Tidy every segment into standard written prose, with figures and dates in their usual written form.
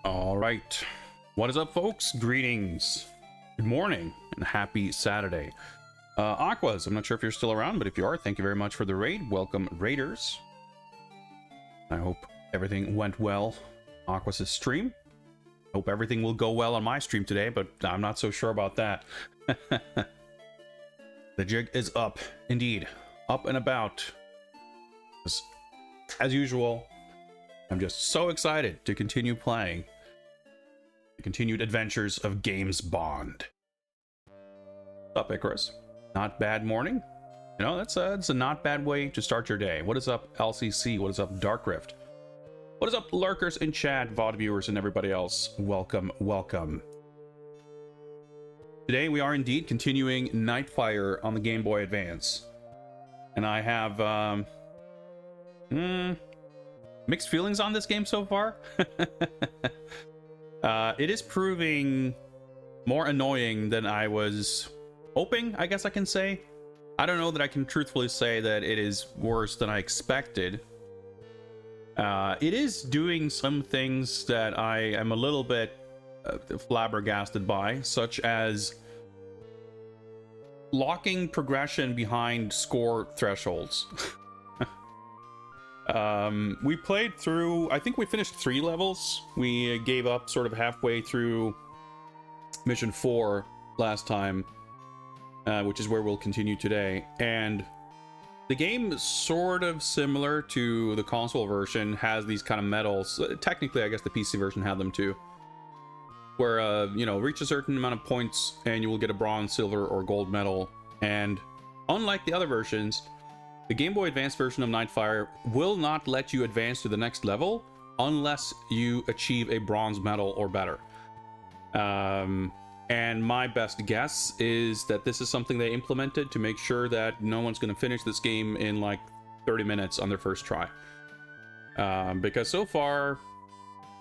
All right. What is up, folks? Greetings. Good morning and happy Saturday. Aquas, I'm not sure if you're still around, but if you are, thank you very much for the raid. Welcome, Raiders. I hope everything went well. Aquas' stream. Hope everything will go well on my stream today, but I'm not so sure about that. The jig is up, indeed. Up and about. As usual, I'm just so excited to continue playing the continued adventures of James Bond. What's up, Icarus? Not bad morning? You know, that's a not bad way to start your day. What is up, LCC? What is up, Dark Rift? What is up, lurkers in chat, VOD viewers, and everybody else? Welcome, welcome. Today we are indeed continuing Nightfire on the Game Boy Advance. And I have, mixed feelings on this game so far. It is proving more annoying than I was hoping, I guess I can say. I don't know that I can truthfully say that it is worse than I expected. It is doing some things that I am a little bit flabbergasted by, such as locking progression behind score thresholds. We played through, I think we finished 3 levels. We gave up sort of halfway through mission 4 last time, which is where we'll continue today. And the game is sort of similar to the console version, has these kind of medals. Technically, I guess the PC version had them too. Where, you know, reach a certain amount of points and you will get a bronze, silver, or gold medal. And unlike the other versions, the Game Boy Advance version of Nightfire will not let you advance to the next level unless you achieve a bronze medal or better. And my best guess is that this is something they implemented to make sure that no one's going to finish this game in like 30 minutes on their first try. Because so far,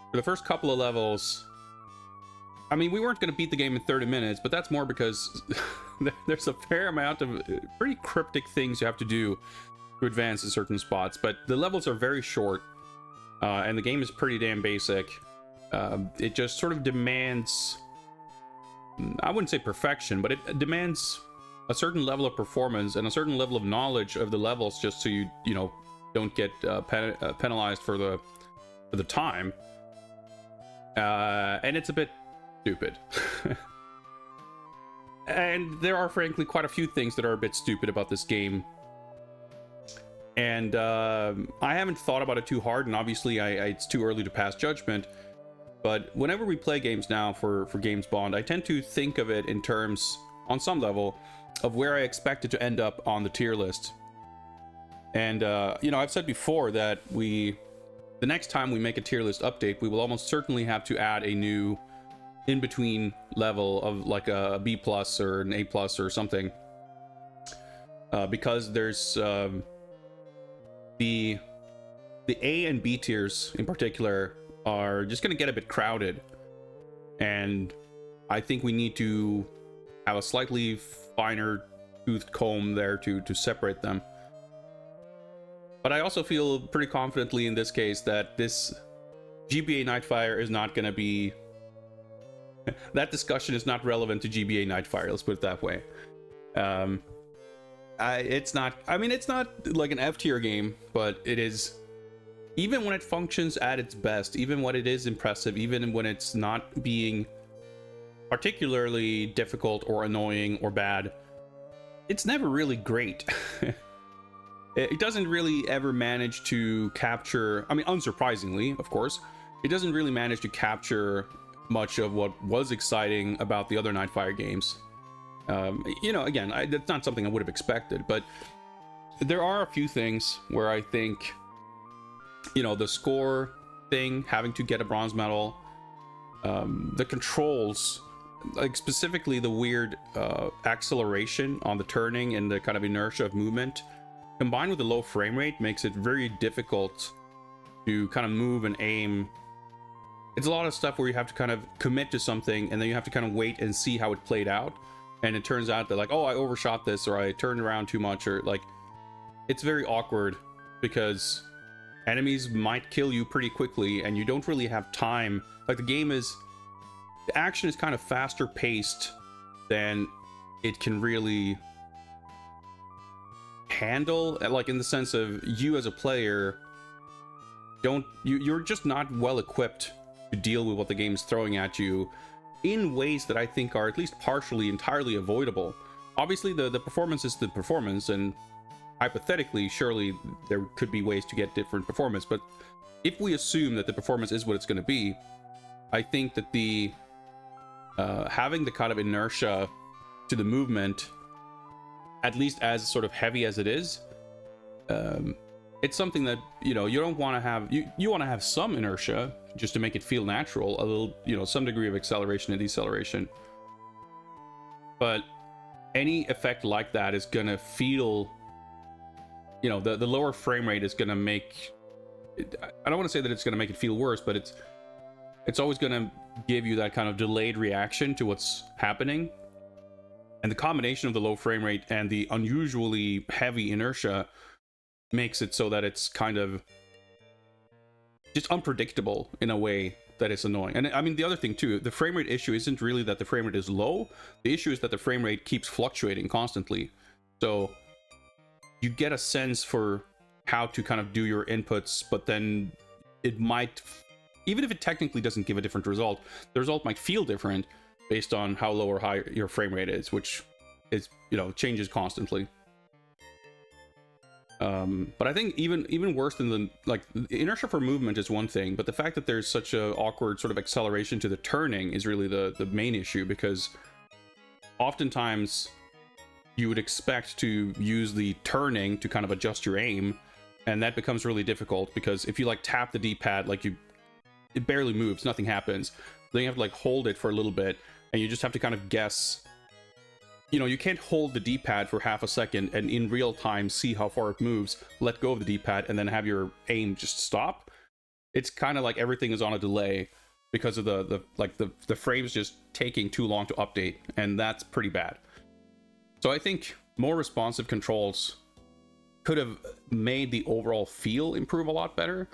for the first couple of levels, I mean, we weren't going to beat the game in 30 minutes, but that's more because there's a fair amount of pretty cryptic things you have to do to advance in certain spots. But the levels are very short, and the game is pretty damn basic. It just sort of demands, I wouldn't say perfection, but it demands a certain level of performance and a certain level of knowledge of the levels, just so you know, don't get penalized for the time. And it's a bit stupid. And there are frankly quite a few things that are a bit stupid about this game, and I haven't thought about it too hard, and obviously it's too early to pass judgment. But whenever we play games now for James Bond, I tend to think of it in terms, on some level, of where I expect it to end up on the tier list. And you know, I've said before that the next time we make a tier list update, we will almost certainly have to add a new in-between level of like a B plus or an A plus or something, because there's the A and B tiers in particular are just going to get a bit crowded, and I think we need to have a slightly finer toothed comb there to separate them. But I also feel pretty confidently in this case that this GBA Nightfire is not going to be that discussion is not relevant to GBA Nightfire, let's put it that way. It's not, I mean, it's not like an F tier game, but it is, even when it functions at its best, even when it is impressive, even when it's not being particularly difficult or annoying or bad, it's never really great. It doesn't really ever manage to capture, I mean, unsurprisingly, of course, it doesn't really manage to capture much of what was exciting about the other Nightfire games. You know, again, that's not something I would have expected, but there are a few things where I think, you know, the score thing, having to get a bronze medal, the controls, like specifically the weird acceleration on the turning and the kind of inertia of movement, combined with the low frame rate, makes it very difficult to kind of move and aim. It's a lot of stuff where you have to kind of commit to something and then you have to kind of wait and see how it played out. And it turns out that like, oh, I overshot this, or I turned around too much, or like, it's very awkward because enemies might kill you pretty quickly, and you don't really have time. Like, the action is kind of faster paced than it can really handle, like in the sense of you as a player you're just not well equipped to deal with what the game's throwing at you in ways that I think are at least partially entirely avoidable. Obviously the performance is the performance, and hypothetically surely there could be ways to get different performance, but if we assume that the performance is what it's going to be, I think that the having the kind of inertia to the movement, at least as sort of heavy as it is, it's something that, you know, you don't want to have. You want to have some inertia just to make it feel natural, a little, you know, some degree of acceleration and deceleration. But any effect like that is gonna feel, you know, the lower frame rate is gonna make it, I don't want to say that it's gonna make it feel worse, but it's always gonna give you that kind of delayed reaction to what's happening. And the combination of the low frame rate and the unusually heavy inertia makes it so that it's kind of just unpredictable in a way that is annoying. And I mean, the other thing too, the frame rate issue isn't really that the frame rate is low. The issue is that the frame rate keeps fluctuating constantly. So you get a sense for how to kind of do your inputs, but then it might, even if it technically doesn't give a different result, the result might feel different based on how low or high your frame rate is, which is, you know, changes constantly. But I think even worse than the inertia for movement is one thing, but the fact that there's such a awkward sort of acceleration to the turning is really the main issue, because oftentimes you would expect to use the turning to kind of adjust your aim, and that becomes really difficult because if you like tap the D-pad, like it barely moves, nothing happens. Then you have to like hold it for a little bit, and you just have to kind of guess. You know, you can't hold the D-pad for half a second and in real time see how far it moves, let go of the D-pad, and then have your aim just stop. It's kind of like everything is on a delay because of the frames just taking too long to update, and that's pretty bad. So I think more responsive controls could have made the overall feel improve a lot better,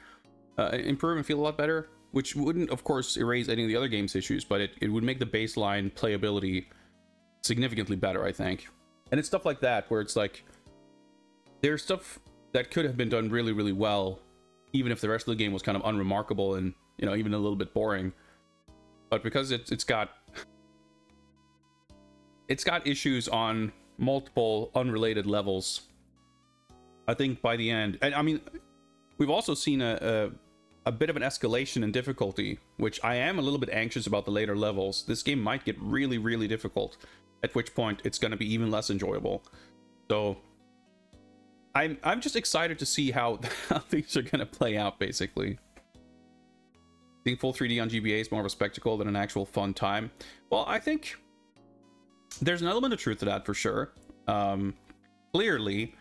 improve and feel a lot better, which wouldn't, of course, erase any of the other game's issues, but it would make the baseline playability significantly better, I think. And it's stuff like that where it's like there's stuff that could have been done really, really well, even if the rest of the game was kind of unremarkable and, you know, even a little bit boring. But because it's got issues on multiple unrelated levels, I think by the end, and I mean, we've also seen a bit of an escalation in difficulty, which I am a little bit anxious about the later levels. This game might get really, really difficult, at which point it's going to be even less enjoyable. So I'm just excited to see how things are going to play out, basically. I think full 3D on GBA is more of a spectacle than an actual fun time. Well, I think there's an element of truth to that for sure. Clearly,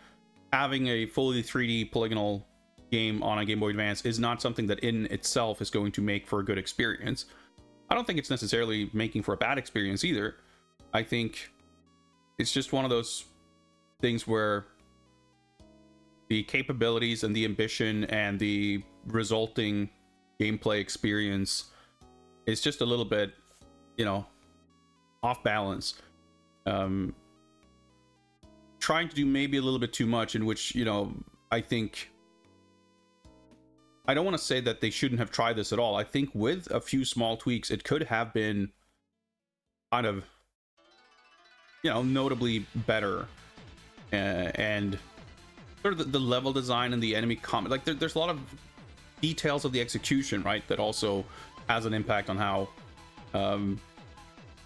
having a fully 3D polygonal game on a Game Boy Advance is not something that in itself is going to make for a good experience. I don't think it's necessarily making for a bad experience either. I think it's just one of those things where the capabilities and the ambition and the resulting gameplay experience is just a little bit, you know, off balance. Trying to do maybe a little bit too much, in which, you know, I think I don't want to say that they shouldn't have tried this at all. I think with a few small tweaks, it could have been kind of, you know, notably better. And sort of the level design and the enemy combat, like there's a lot of details of the execution, right, that also has an impact on how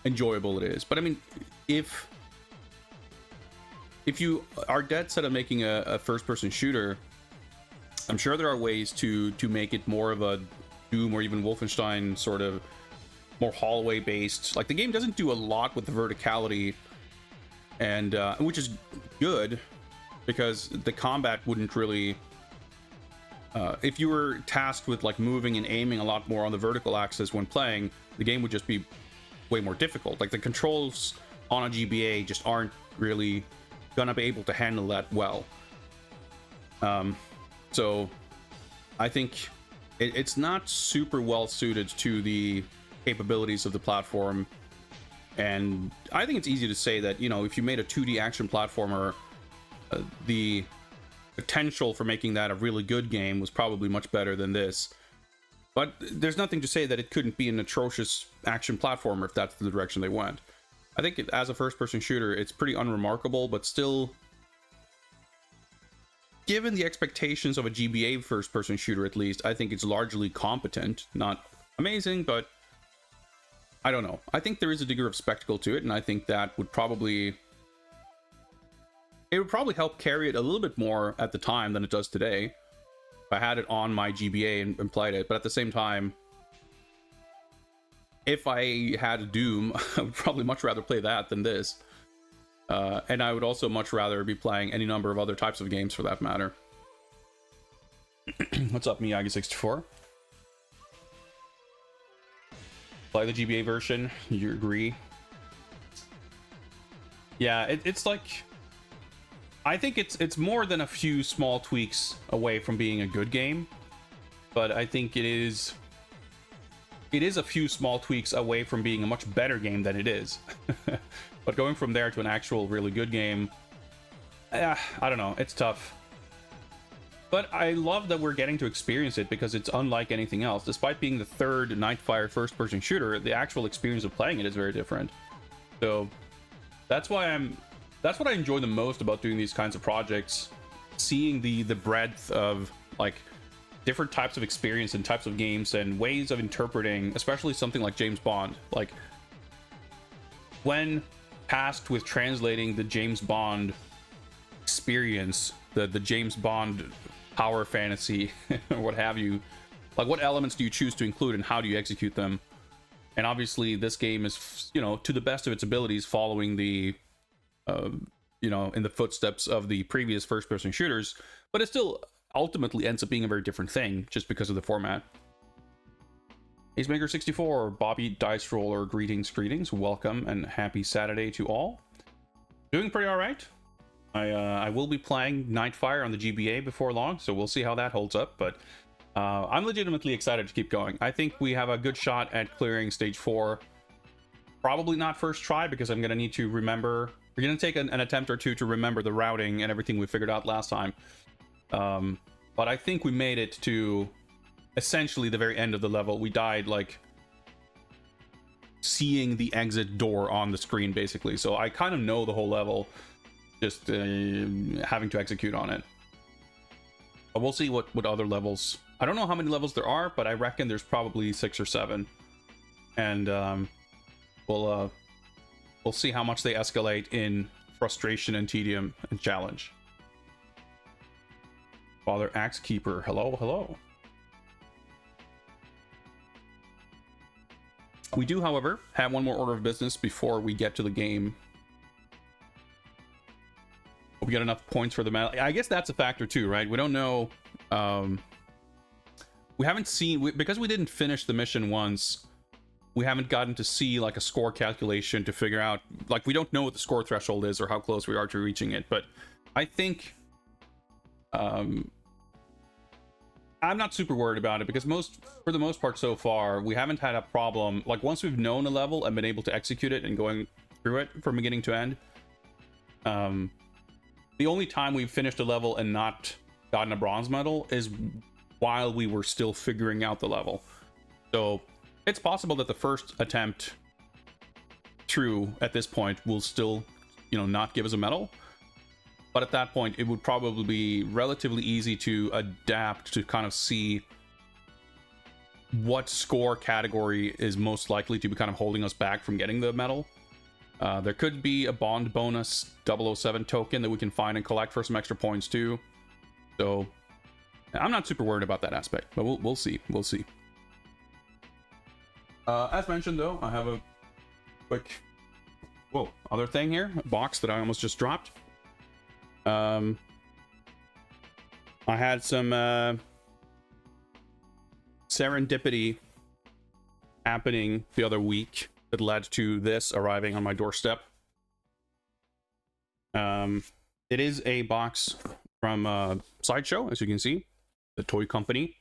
enjoyable it is. But I mean, if you are dead set on making a first-person shooter, I'm sure there are ways to make it more of a Doom or even Wolfenstein sort of more hallway based. Like, the game doesn't do a lot with the verticality, and which is good, because the combat wouldn't really if you were tasked with like moving and aiming a lot more on the vertical axis when playing, the game would just be way more difficult. Like, the controls on a GBA just aren't really gonna be able to handle that well. So I think it's not super well suited to the capabilities of the platform. And I think it's easy to say that, you know, if you made a 2D action platformer, the potential for making that a really good game was probably much better than this. But there's nothing to say that it couldn't be an atrocious action platformer if that's the direction they went. I think as a first-person shooter, it's pretty unremarkable, but still, given the expectations of a GBA first-person shooter at least, I think it's largely competent. Not amazing, but I don't know. I think there is a degree of spectacle to it, and I think that would probably... it would probably help carry it a little bit more at the time than it does today. If I had it on my GBA and played it, but at the same time, if I had a Doom, I would probably much rather play that than this. And I would also much rather be playing any number of other types of games for that matter. What's up, Miyagi64? Play the GBA version, you agree? Yeah, it's like... I think it's more than a few small tweaks away from being a good game. But I think it is a few small tweaks away from being a much better game than it is. But going from there to an actual really good game, I don't know, it's tough. But I love that we're getting to experience it because it's unlike anything else. Despite being the third Nightfire first-person shooter, the actual experience of playing it is very different. So that's what I enjoy the most about doing these kinds of projects. Seeing the breadth of like different types of experience and types of games and ways of interpreting, especially something like James Bond. Like when tasked with translating the James Bond experience, the James Bond power fantasy or what have you, like what elements do you choose to include and how do you execute them? And obviously this game is, you know, to the best of its abilities following the you know, in the footsteps of the previous first-person shooters, but it still ultimately ends up being a very different thing just because of the format. AceMaker64, Bobby Dice Roller, greetings, welcome and happy Saturday to all. Doing pretty all right. I will be playing Nightfire on the GBA before long, so we'll see how that holds up, but I'm legitimately excited to keep going. I think we have a good shot at clearing stage 4. Probably not first try, because I'm going to need to remember... we're going to take an attempt or two to remember the routing and everything we figured out last time. But I think we made it to essentially the very end of the level. We died, like, seeing the exit door on the screen, basically. So I kind of know the whole level, just having to execute on it. But we'll see what other levels... I don't know how many levels there are, but I reckon there's probably 6 or 7. And we'll see how much they escalate in frustration and tedium and challenge. Father Axe Keeper, hello. We do, however, have one more order of business before we get to the game. Hope we get enough points for the medal. I guess that's a factor too, right? We don't know. We haven't seen, because we didn't finish the mission once, we haven't gotten to see like a score calculation to figure out, like, we don't know what the score threshold is or how close we are to reaching it. But I think I'm not super worried about it, because for the most part so far we haven't had a problem. Like, once we've known a level and been able to execute it and going through it from beginning to end, the only time we've finished a level and not gotten a bronze medal is while we were still figuring out the level. So it's possible that the first attempt through at this point will still, you know, not give us a medal. But at that point, it would probably be relatively easy to adapt to kind of see what score category is most likely to be kind of holding us back from getting the medal. There could be a Bond bonus 007 token that we can find and collect for some extra points too. So I'm not super worried about that aspect, but we'll see. We'll see. As mentioned, though, I have a quick other thing here, a box that I almost just dropped. I had some serendipity happening the other week that led to this arriving on my doorstep. It is a box from Sideshow, as you can see, the toy company.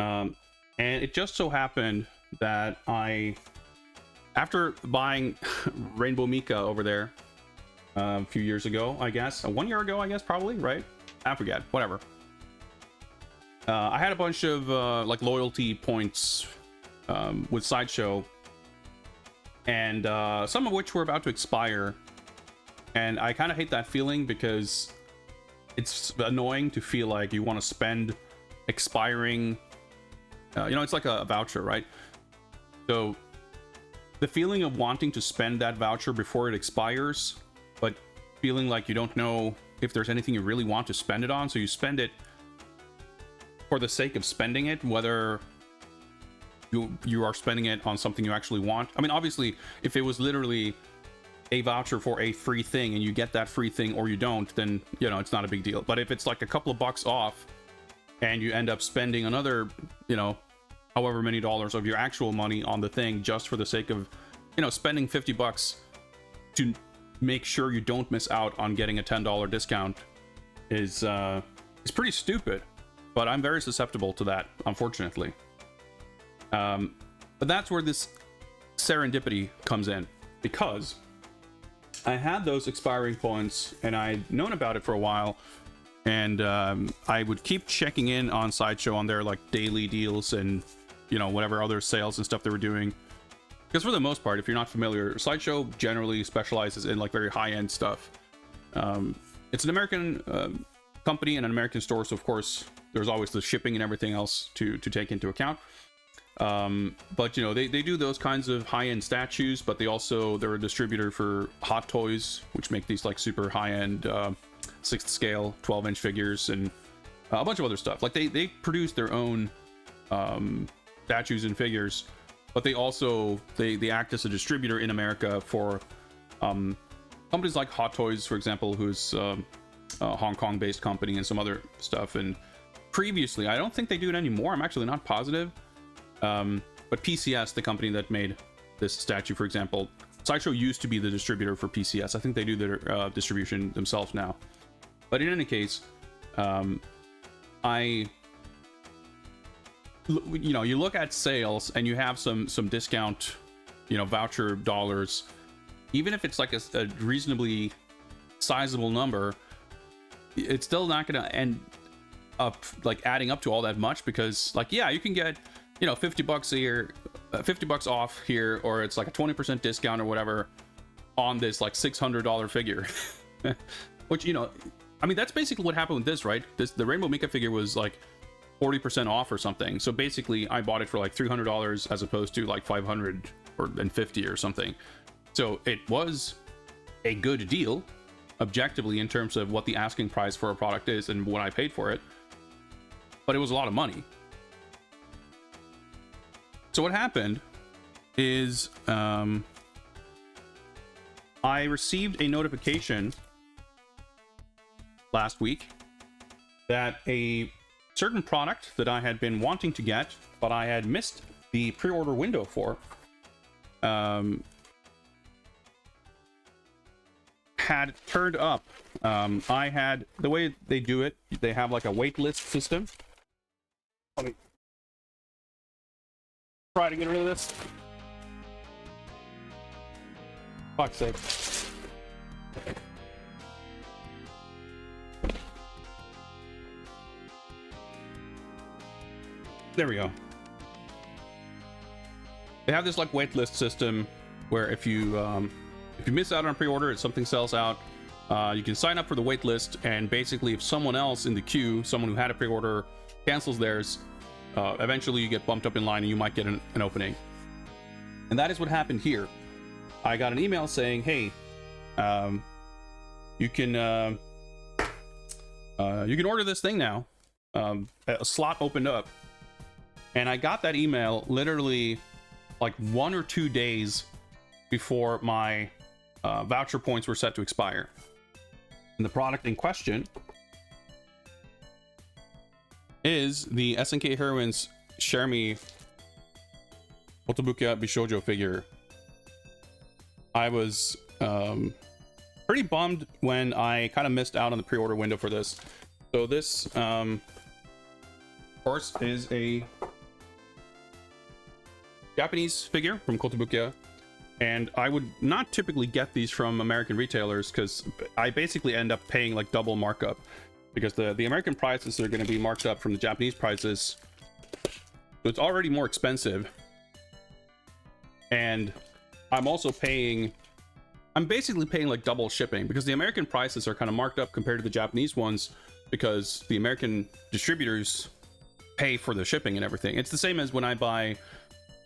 And it just so happened that after buying Rainbow Mika over there a few years ago, I guess 1 year ago, I guess, probably, right? I forget, whatever. I had a bunch of like loyalty points with Sideshow, and some of which were about to expire, and I kind of hate that feeling because it's annoying to feel like you want to spend expiring, you know, it's like a voucher, right? So the feeling of wanting to spend that voucher before it expires, but feeling like you don't know if there's anything you really want to spend it on, so you spend it for the sake of spending it, whether you are spending it on something you actually want. I mean, obviously, if it was literally a voucher for a free thing and you get that free thing or you don't, then, you know, it's not a big deal. But if it's like a couple of bucks off and you end up spending another, you know, however many dollars of your actual money on the thing just for the sake of, you know, spending 50 bucks to make sure you don't miss out on getting a $10 discount is pretty stupid. But I'm very susceptible to that, unfortunately. But that's where this serendipity comes in, because I had those expiring points and I'd known about it for a while, and I would keep checking in on Sideshow on their like daily deals and, you know, whatever other sales and stuff they were doing. Because for the most part, if you're not familiar, Sideshow generally specializes in like very high-end stuff. It's an American company and an American store, so of course there's always the shipping and everything else to take into account. But you know, they do those kinds of high-end statues, but they're a distributor for Hot Toys, which make these like super high-end 6th scale 12-inch figures, and a bunch of other stuff. Like they produce their own statues and figures, but they also they act as a distributor in America for companies like Hot Toys, for example, who's a Hong Kong based company, and some other stuff. And previously, I don't think they do it anymore, I'm actually not positive, but PCS, the company that made this statue, for example, Sideshow used to be the distributor for PCS. I think they do their distribution themselves now. But in any case, you know, you look at sales and you have some discount, you know, voucher dollars, even if it's like a reasonably sizable number, it's still not going to end up like adding up to all that much, because like, yeah, you can get, you know, 50 bucks a year, 50 bucks off here, or it's like a 20% discount or whatever on this like $600 figure. Which, you know, I mean, that's basically what happened with this, right? The Rainbow Mika figure was like 40% off or something. So basically I bought it for like $300 as opposed to like $550 or something. So it was a good deal objectively in terms of what the asking price for a product is and what I paid for it, but it was a lot of money. So what happened is I received a notification last week that a certain product that I had been wanting to get, but I had missed the pre-order window for, had turned up. I had, the way they do it, they have like a wait list system. Let me try to get rid of this. Fuck's sake. There we go. They have this like waitlist system where if you miss out on a pre-order, if something sells out, you can sign up for the waitlist, and basically if someone else in the queue, someone who had a pre-order, cancels theirs, eventually you get bumped up in line and you might get an opening. And that is what happened here. I got an email saying, hey, you can order this thing now. A slot opened up. And I got that email literally like 1 or 2 days before my voucher points were set to expire. And the product in question is the SNK Heroines Shermie Otobuka Bishoujo figure. I was pretty bummed when I kind of missed out on the pre-order window for this. So this, of course, is a Japanese figure from Kotobukiya, and I would not typically get these from American retailers because I basically end up paying like double markup, because the American prices are going to be marked up from the Japanese prices, so it's already more expensive. And I'm basically paying like double shipping, because the American prices are kind of marked up compared to the Japanese ones, because the American distributors pay for the shipping and everything. It's the same as when I buy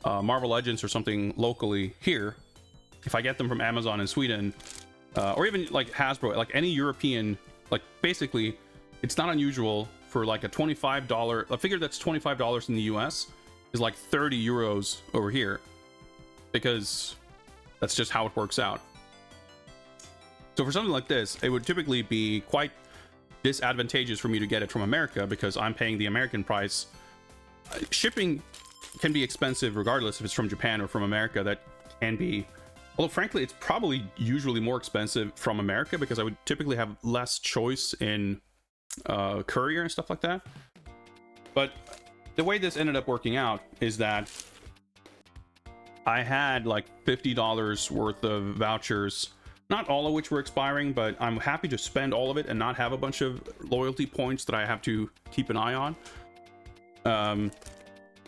Marvel Legends or something locally here. If I get them from Amazon in Sweden, or even like Hasbro, like any European, like basically it's not unusual for like a figure that's $25 in the US is like 30 euros over here, because that's just how it works out. So for something like this, it would typically be quite disadvantageous for me to get it from America, because I'm paying the American price. Shipping can be expensive regardless if it's from Japan or from America. That can be, although frankly it's probably usually more expensive from America, because I would typically have less choice in courier and stuff like that. But the way this ended up working out is that I had like $50 worth of vouchers, not all of which were expiring, but I'm happy to spend all of it and not have a bunch of loyalty points that I have to keep an eye on.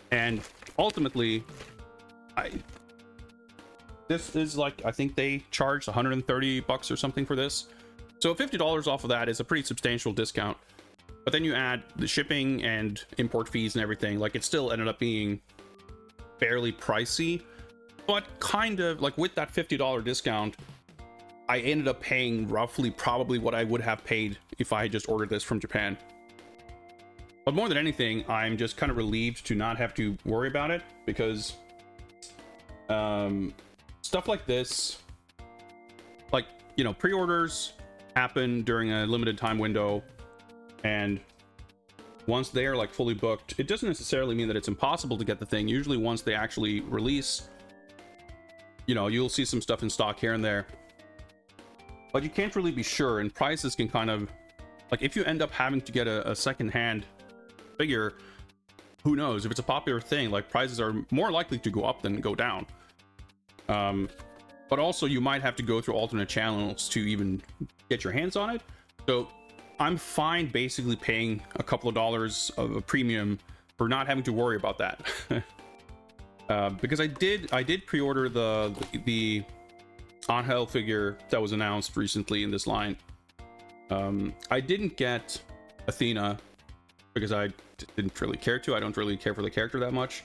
And ultimately, this is like, I think they charged $130 or something for this. So $50 off of that is a pretty substantial discount. But then you add the shipping and import fees and everything, like it still ended up being fairly pricey. But kind of like with that $50 discount, I ended up paying roughly probably what I would have paid if I had just ordered this from Japan. But more than anything, I'm just kind of relieved to not have to worry about it, because stuff like this, like, you know, pre-orders happen during a limited time window, and once they are like fully booked, it doesn't necessarily mean that it's impossible to get the thing. Usually once they actually release, you know, you'll see some stuff in stock here and there, but you can't really be sure, and prices can kind of, like, if you end up having to get a second-hand figure, who knows? If it's a popular thing, like, prices are more likely to go up than go down. But also you might have to go through alternate channels to even get your hands on it. So I'm fine basically paying a couple of dollars of a premium for not having to worry about that. Because I did pre-order the Angel figure that was announced recently in this line. I didn't get Athena because I didn't really care to. I don't really care for the character that much.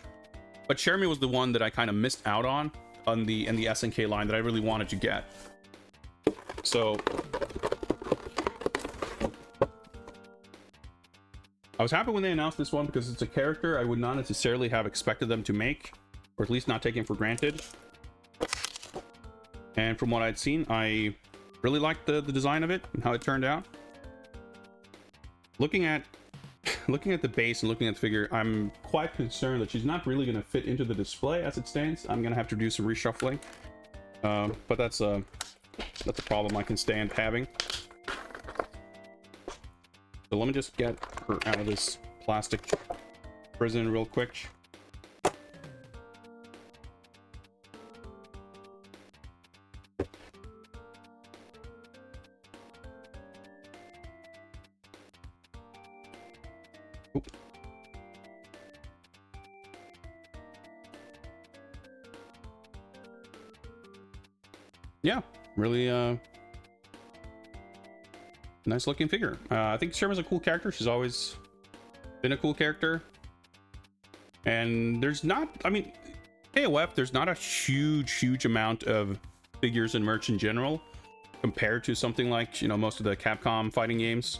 But Cherami was the one that I kind of missed out on the SNK line that I really wanted to get. So I was happy when they announced this one, because it's a character I would not necessarily have expected them to make, or at least not taken for granted. And from what I'd seen, I really liked the design of it and how it turned out. Looking at the base and looking at the figure, I'm quite concerned that she's not really going to fit into the display as it stands. I'm going to have to do some reshuffling, but that's a problem I can stand having. So let me just get her out of this plastic prison real quick. Yeah, really nice looking figure. I think Sherman's a cool character. She's always been a cool character. And there's not, I mean, KOF, there's not a huge amount of figures and merch in general compared to something like, you know, most of the Capcom fighting games.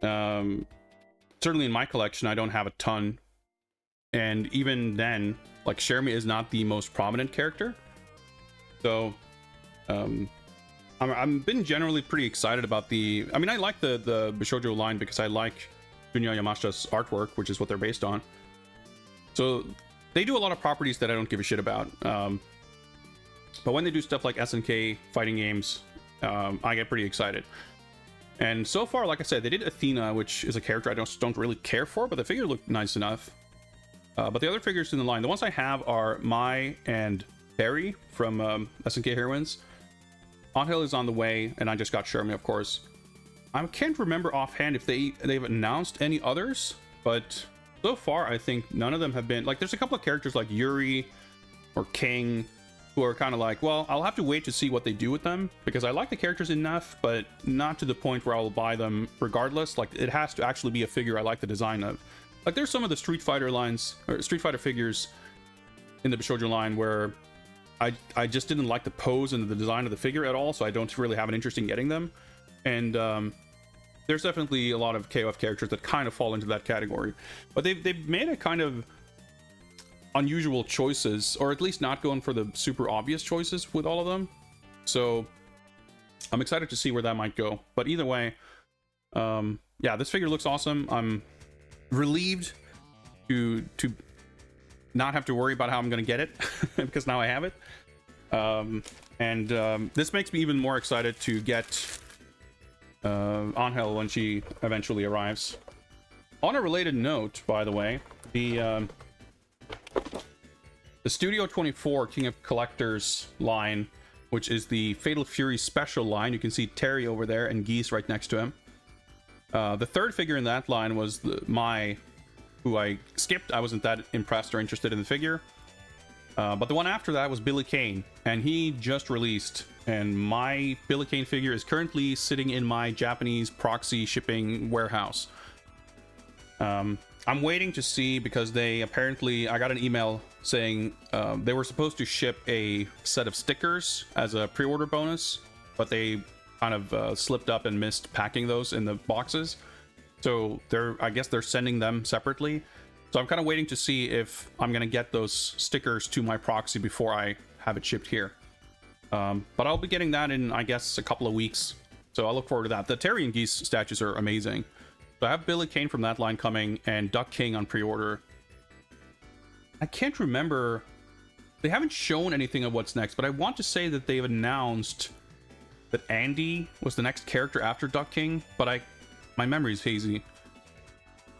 Certainly in my collection, I don't have a ton. And even then, like, Cherami is not the most prominent character. So, I'm been generally pretty excited about the. I mean, I like the Bishoujo line because I like Junya Yamashita's artwork, which is what they're based on. So they do a lot of properties that I don't give a shit about. But when they do stuff like SNK fighting games, I get pretty excited. And so far, like I said, they did Athena, which is a character I don't really care for, but the figure looked nice enough. But the other figures in the line, the ones I have are Mai and Barry from SNK Heroines. Angel is on the way, and I just got Shermie, of course. I can't remember offhand if they've announced any others, but so far I think none of them have been, like, there's a couple of characters like Yuri or King who are kind of like, well, I'll have to wait to see what they do with them, because I like the characters enough, but not to the point where I'll buy them regardless. Like, it has to actually be a figure I like the design of. Like, there's some of the Street Fighter lines, or Street Fighter figures in the Bishoujo line where I just didn't like the pose and the design of the figure at all, so I don't really have an interest in getting them. And there's definitely a lot of KOF characters that kind of fall into that category. But they've made a kind of unusual choices, or at least not going for the super obvious choices with all of them. So I'm excited to see where that might go. But either way, yeah, this figure looks awesome. I'm relieved to not have to worry about how I'm going to get it because now I have it. This makes me even more excited to get Angel when she eventually arrives. On a related note, by the way, the Studio 24 King of Collectors line, which is the Fatal Fury special line. You can see Terry over there and Geese right next to him. The third figure in that line was Mai, who I skipped. I wasn't that impressed or interested in the figure. But the one after that was Billy Kane, and he just released. And my Billy Kane figure is currently sitting in my Japanese proxy shipping warehouse. I'm waiting to see, because they apparently, I got an email saying they were supposed to ship a set of stickers as a pre-order bonus, but they kind of slipped up and missed packing those in the boxes. So I guess they're sending them separately. So I'm kind of waiting to see if I'm going to get those stickers to my proxy before I have it shipped here. But I'll be getting that in, I guess, a couple of weeks. So I'll look forward to that. The Terry and Geese statues are amazing. So I have Billy Kane from that line coming, and Duck King on pre-order. I can't remember. They haven't shown anything of what's next, but I want to say that they've announced that Andy was the next character after Duck King, but my memory's hazy.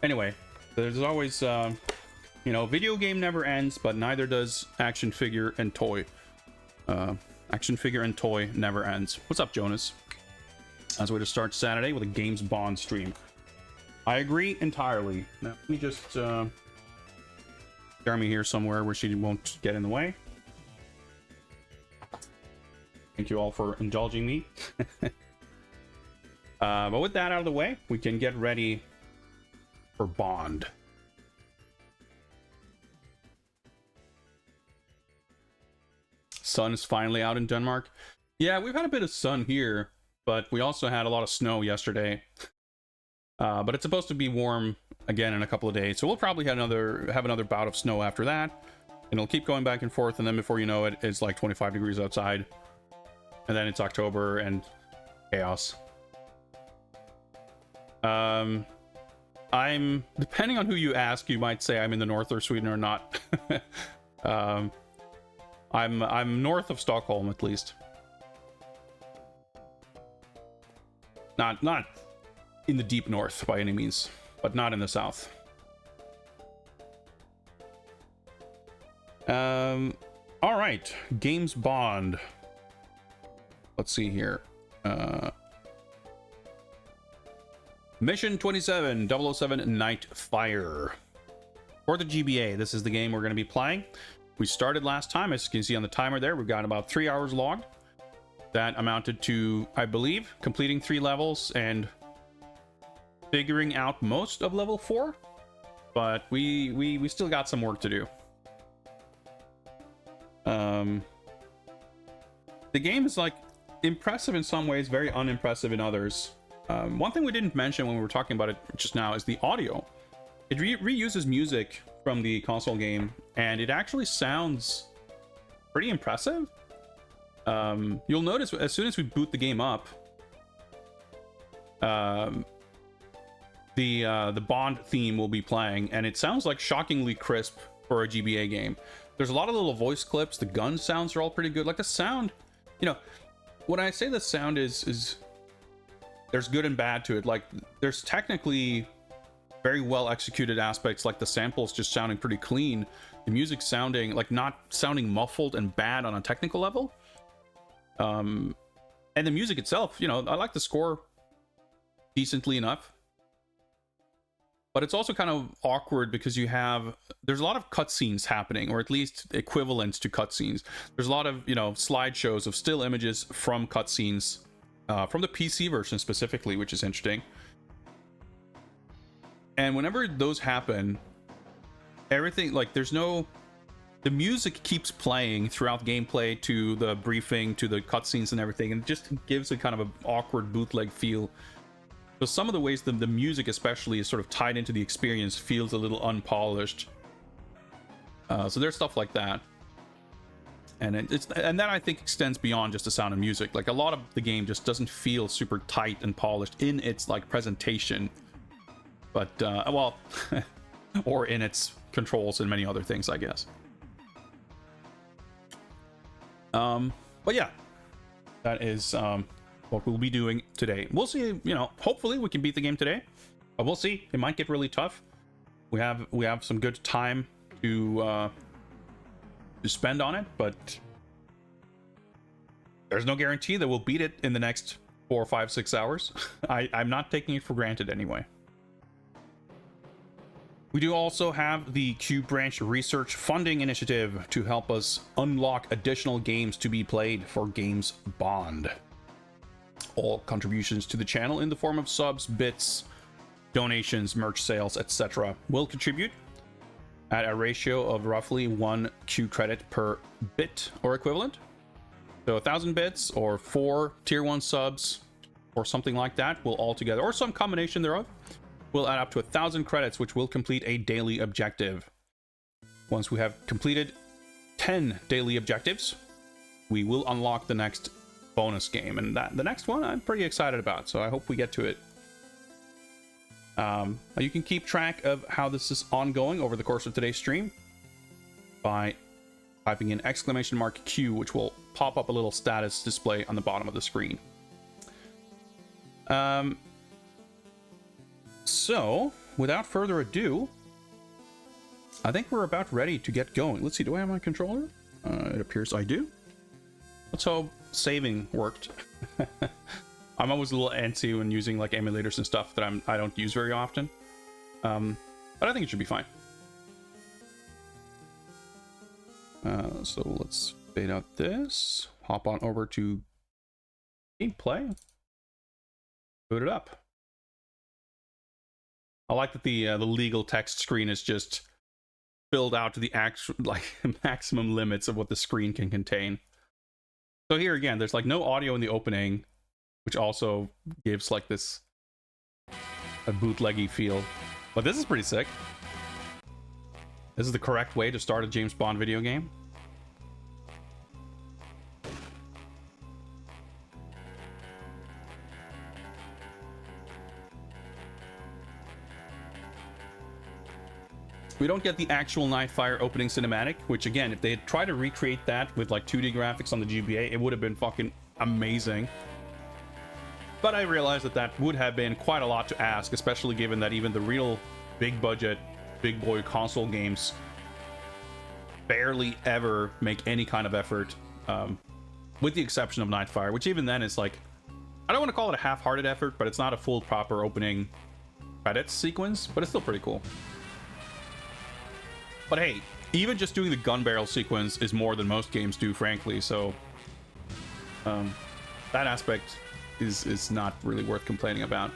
Anyway, there's always, you know, video game never ends, but neither does action figure and toy. Action figure and toy never ends. What's up, Jonas? As a way to start Saturday with a Games Bond stream. I agree entirely. Now, let me just Jeremy here somewhere where she won't get in the way. Thank you all for indulging me. But with that out of the way, we can get ready for Bond. Sun is finally out in Denmark. Yeah, we've had a bit of sun here, but we also had a lot of snow yesterday. But it's supposed to be warm again in a couple of days, so we'll probably have another bout of snow after that, and it'll keep going back and forth, and then before you know it, it's like 25 degrees outside, and then it's October and chaos. I'm, depending on who you ask, you might say I'm in the north or Sweden or not. I'm north of Stockholm, at least. Not in the deep north by any means, but not in the south. All right, Games Bond. Let's see here. Mission 27, 007 Nightfire. For the GBA, this is the game we're going to be playing. We started last time, as you can see on the timer there. We've got about 3 hours logged. That amounted to, I believe, completing 3 levels and figuring out most of level 4. But we still got some work to do. The game is like impressive in some ways, very unimpressive in others. One thing we didn't mention when we were talking about it just now is the audio. It reuses music from the console game, and it actually sounds pretty impressive. You'll notice as soon as we boot the game up, the Bond theme will be playing, and it sounds like shockingly crisp for a GBA game. There's a lot of little voice clips. The gun sounds are all pretty good. Like the sound, you know, when I say the sound is there's good and bad to it. Like there's technically very well executed aspects, like the samples just sounding pretty clean, the music sounding like not sounding muffled and bad on a technical level. And the music itself, you know, I like the score decently enough, but it's also kind of awkward because there's a lot of cutscenes happening, or at least equivalents to cutscenes. There's a lot of, you know, slideshows of still images from cutscenes, from the PC version specifically, which is interesting. And whenever those happen, everything, like, the music keeps playing throughout gameplay, to the briefing, to the cutscenes and everything, and it just gives a kind of an awkward bootleg feel. So some of the ways the music especially is sort of tied into the experience feels a little unpolished. So there's stuff like that. And that I think extends beyond just the sound of music. Like, a lot of the game just doesn't feel super tight and polished in its like presentation. But well, or in its controls and many other things, I guess. But yeah, that is what we'll be doing today. We'll see, you know, hopefully we can beat the game today, but we'll see. It might get really tough. We have some good time to spend on it, but there's no guarantee that we'll beat it in the next 4, 5, 6 hours. I'm not taking it for granted anyway. We do also have the Q Branch Research Funding Initiative to help us unlock additional games to be played for Games Bond. All contributions to the channel in the form of subs, bits, donations, merch sales, etc. will contribute at a ratio of roughly 1 Q credit per bit or equivalent. So 1,000 bits or 4 tier 1 subs or something like that will altogether, or some combination thereof, will add up to 1,000 credits, which will complete a daily objective. Once we have completed 10 daily objectives, we will unlock the next bonus game, and the next one I'm pretty excited about, so I hope we get to it. You can keep track of how this is ongoing over the course of today's stream by typing in !Q, which will pop up a little status display on the bottom of the screen. So, without further ado, I think we're about ready to get going. Let's see, do I have my controller? It appears I do. Let's hope saving worked. I'm always a little antsy when using like emulators and stuff that I don't use very often. But I think it should be fine. So let's fade out this. Hop on over to gameplay. Boot it up. I like that the legal text screen is just filled out to the actual like maximum limits of what the screen can contain. So here again, there's like no audio in the opening, which also gives like this a bootleggy feel. But this is pretty sick. This is the correct way to start a James Bond video game. We don't get the actual Nightfire opening cinematic, which again, if they had tried to recreate that with like 2D graphics on the GBA, it would have been fucking amazing. But I realized that that would have been quite a lot to ask, especially given that even the real big budget, big boy console games barely ever make any kind of effort, with the exception of Nightfire, which even then is like, I don't want to call it a half-hearted effort, but it's not a full proper opening credits sequence, but it's still pretty cool. But hey, even just doing the gun barrel sequence is more than most games do, frankly, so that aspect is not really worth complaining about.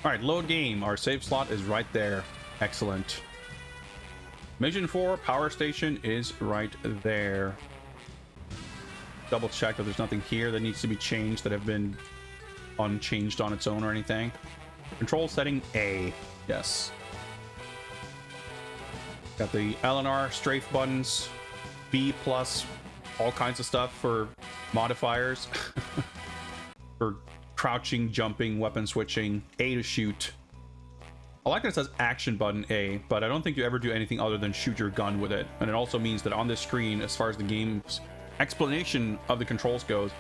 Alright, load game. Our save slot is right there. Excellent. Mission 4, power station is right there. Double check that there's nothing here that needs to be changed that have been unchanged on its own or anything. Control setting A. Yes. Got the LNR strafe buttons, B plus, all kinds of stuff for modifiers. For crouching, jumping, weapon switching, A to shoot. I like that it says action button A, but I don't think you ever do anything other than shoot your gun with it. And it also means that on this screen, as far as the game's explanation of the controls goes,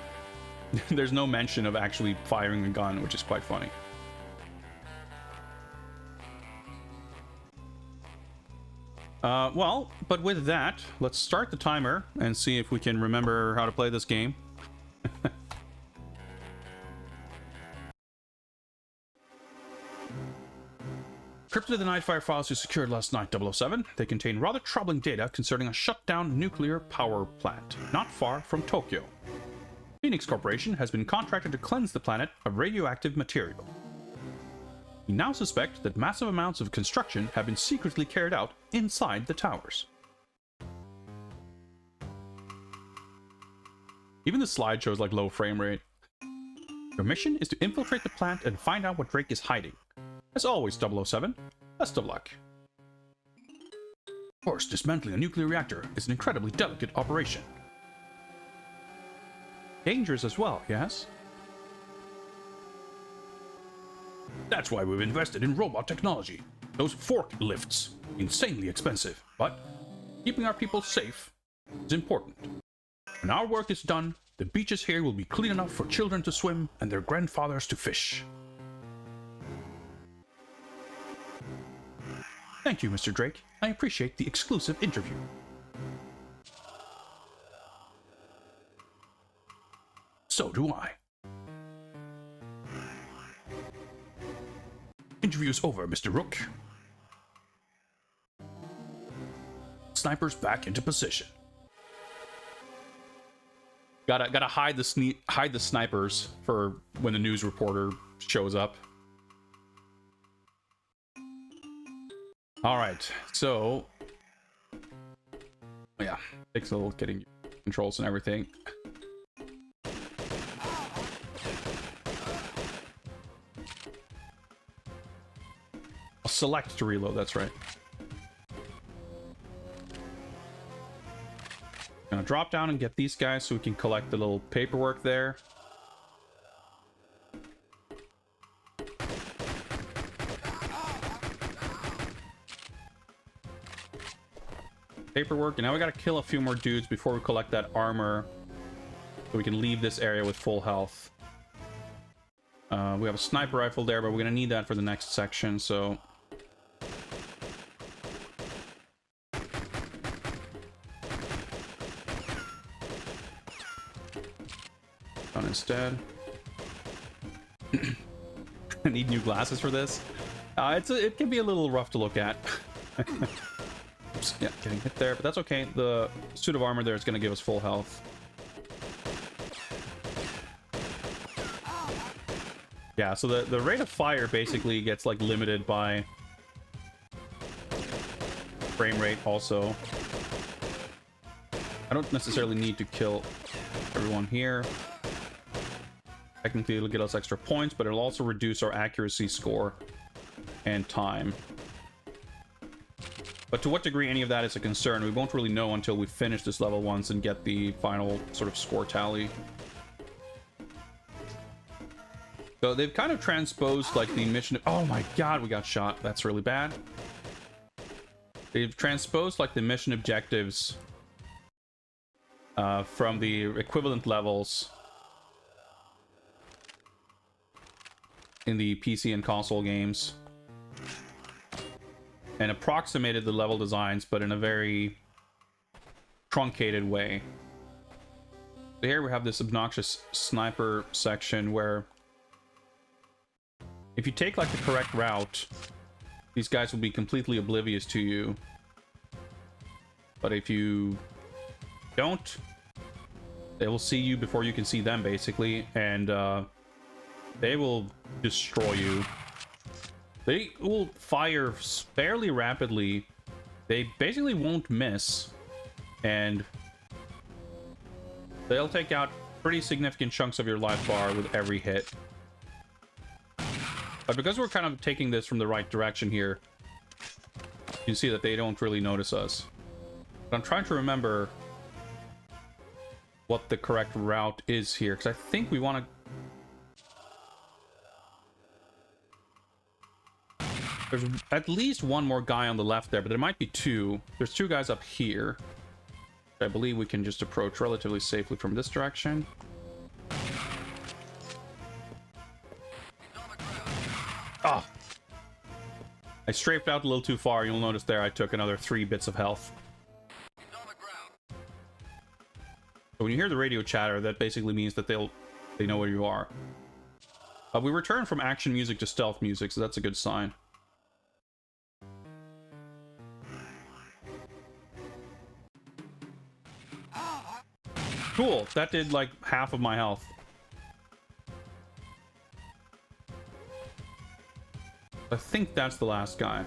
there's no mention of actually firing a gun, which is quite funny. Well, but with that, let's start the timer and see if we can remember how to play this game. Encrypted the Nightfire files you secured last night, 007. They contain rather troubling data concerning a shut-down nuclear power plant not far from Tokyo. Phoenix Corporation has been contracted to cleanse the planet of radioactive material. We now suspect that massive amounts of construction have been secretly carried out inside the towers. Even the slide shows like low frame rate. Your mission is to infiltrate the plant and find out what Drake is hiding. As always, 007, best of luck. Of course, dismantling a nuclear reactor is an incredibly delicate operation. Dangerous as well, yes? That's why we've invested in robot technology. Those forklifts, insanely expensive, but keeping our people safe is important. When our work is done, the beaches here will be clean enough for children to swim and their grandfathers to fish. Thank you, Mr. Drake. I appreciate the exclusive interview. So do I. Interview's over, Mr. Rook. Snipers back into position. Gotta hide the snipers for when the news reporter shows up. All right, so yeah, takes a little getting controls and everything. I'll select to reload. That's right. Gonna drop down and get these guys so we can collect the little paperwork there. Paperwork, and now we gotta kill a few more dudes before we collect that armor so we can leave this area with full health. We have a sniper rifle there, but we're gonna need that for the next section, so done instead. I need new glasses for this. It can be a little rough to look at. Oops, yeah, getting hit there, but that's okay. The suit of armor there is going to give us full health. Yeah, so the rate of fire basically gets like limited by frame rate also. I don't necessarily need to kill everyone here. Technically it'll get us extra points, but it'll also reduce our accuracy score and time. But to what degree any of that is a concern, we won't really know until we finish this level once and get the final sort of score tally. So they've kind of transposed like the mission. Oh my god, we got shot. That's really bad. They've transposed like the mission objectives from the equivalent levels in the PC and console games, and approximated the level designs, but in a very truncated way. So here we have this obnoxious sniper section where if you take like the correct route, these guys will be completely oblivious to you. But if you don't, they will see you before you can see them, basically, and they will destroy you. They will fire fairly rapidly. They basically won't miss, and they'll take out pretty significant chunks of your life bar with every hit. But because we're kind of taking this from the right direction here, you can see that they don't really notice us. But I'm trying to remember what the correct route is here, because I think we want to... There's at least one more guy on the left there, but there might be two. There's two guys up here. I believe we can just approach relatively safely from this direction. Oh. I strafed out a little too far. You'll notice there I took another 3 bits of health. So when you hear the radio chatter, that basically means that they know where you are. We return from action music to stealth music, so that's a good sign. Cool, that did like half of my health. I think that's the last guy.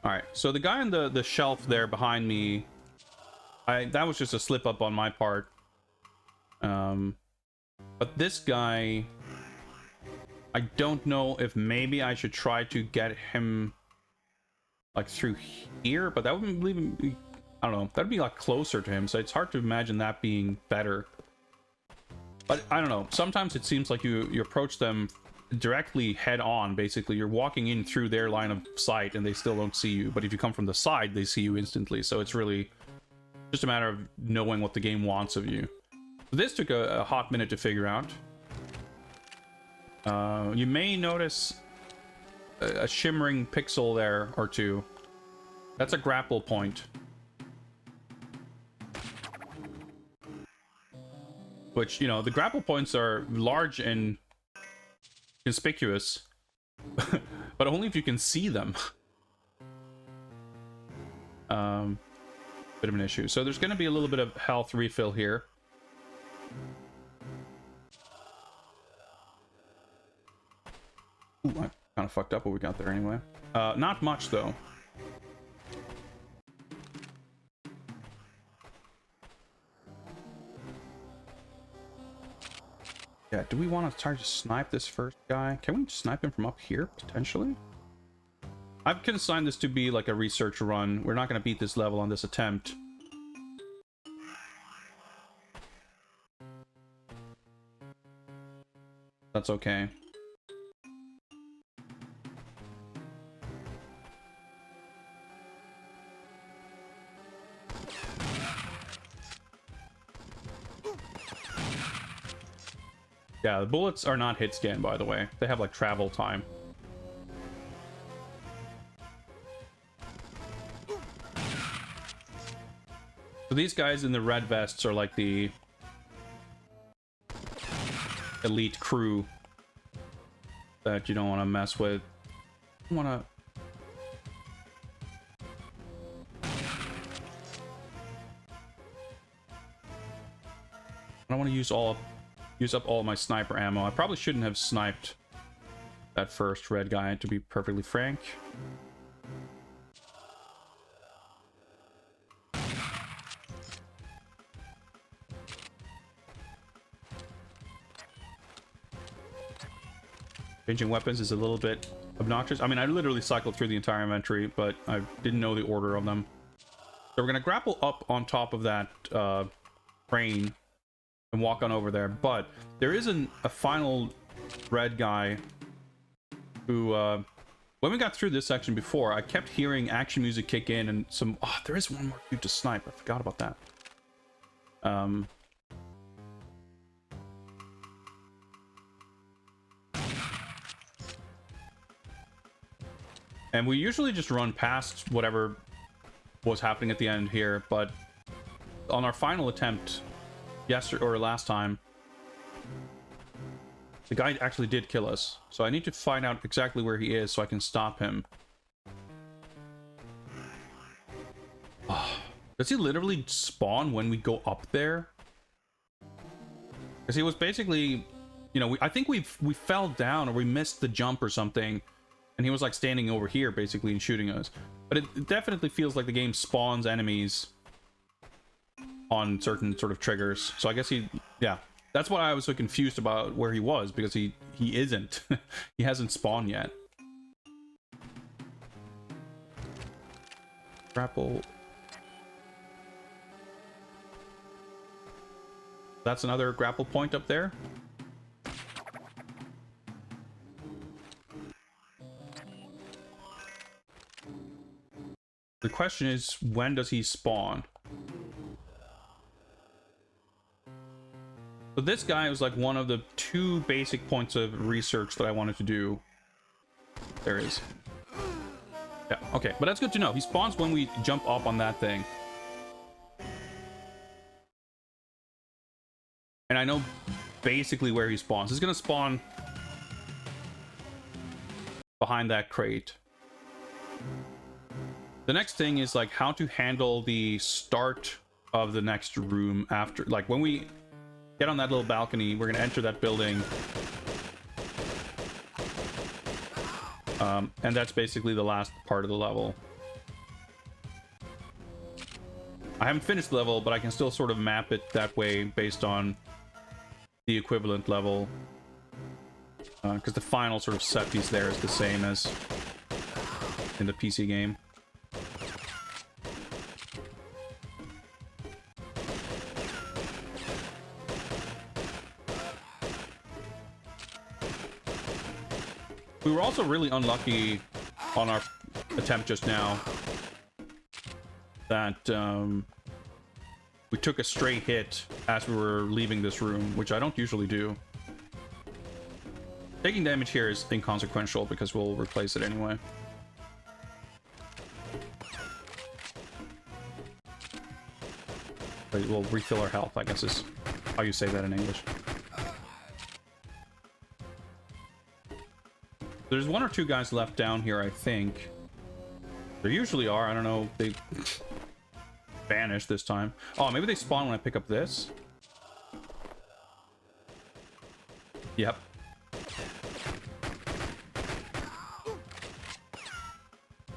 Alright, so the guy on the shelf there behind me, that was just a slip up on my part. But this guy, I don't know if maybe I should try to get him like through here, but that wouldn't be, I don't know, that'd be like closer to him, so it's hard to imagine that being better. But I don't know, sometimes it seems like you approach them directly head on. Basically you're walking in through their line of sight and they still don't see you, but if you come from the side they see you instantly, so it's really just a matter of knowing what the game wants of you. This took a hot minute to figure out. You may notice a shimmering pixel there or two. That's a grapple point, which, you know, the grapple points are large and conspicuous, but only if you can see them. Bit of an issue. So there's going to be a little bit of health refill here. Ooh, I kind of fucked up what we got there anyway. Not much though. Yeah, do we want to try to snipe this first guy? Can we snipe him from up here, potentially? I've consigned this to be like a research run. We're not going to beat this level on this attempt. That's okay. Yeah, the bullets are not hit scan, by the way. They have like travel time. So these guys in the red vests are like the elite crew that you don't want to mess with. You want to... I don't want to use up all my sniper ammo. I probably shouldn't have sniped that first red guy, to be perfectly frank. Changing weapons is a little bit obnoxious. I mean, I literally cycled through the entire inventory, but I didn't know the order of them. So we're going to grapple up on top of that crane and walk on over there. But there is a final red guy who, when we got through this section before, I kept hearing action music kick in and some... Oh, there is one more dude to snipe. I forgot about that. And we usually just run past whatever was happening at the end here, but on our final attempt yesterday or last time, the guy actually did kill us. So I need to find out exactly where he is so I can stop him. Oh, does he literally spawn when we go up there? Because he was basically, you know, I think we fell down or we missed the jump or something. And he was like standing over here basically and shooting us. But it definitely feels like the game spawns enemies on certain sort of triggers. So I guess yeah, that's why I was so confused about where he was, because he isn't. He hasn't spawned yet. Grapple. That's another grapple point up there. The question is, when does he spawn? So this guy was like one of the 2 basic points of research that I wanted to do. There is. Yeah, okay, but that's good to know. He spawns when we jump up on that thing. And I know basically where he spawns. He's gonna spawn behind that crate. The next thing is like how to handle the start of the next room after, like when we get on that little balcony, we're gonna enter that building. And that's basically the last part of the level. I haven't finished the level, but I can still sort of map it that way based on the equivalent level. Because the final sort of set piece there is the same as in the PC game. We were also really unlucky on our attempt just now that we took a straight hit as we were leaving this room, which I don't usually do. Taking damage here is inconsequential because we'll replace it anyway. But we'll refill our health, I guess is how you say that in English. There's one or two guys left down here, I think. There usually are. I don't know. They vanished this time. Oh, maybe they spawn when I pick up this. Yep.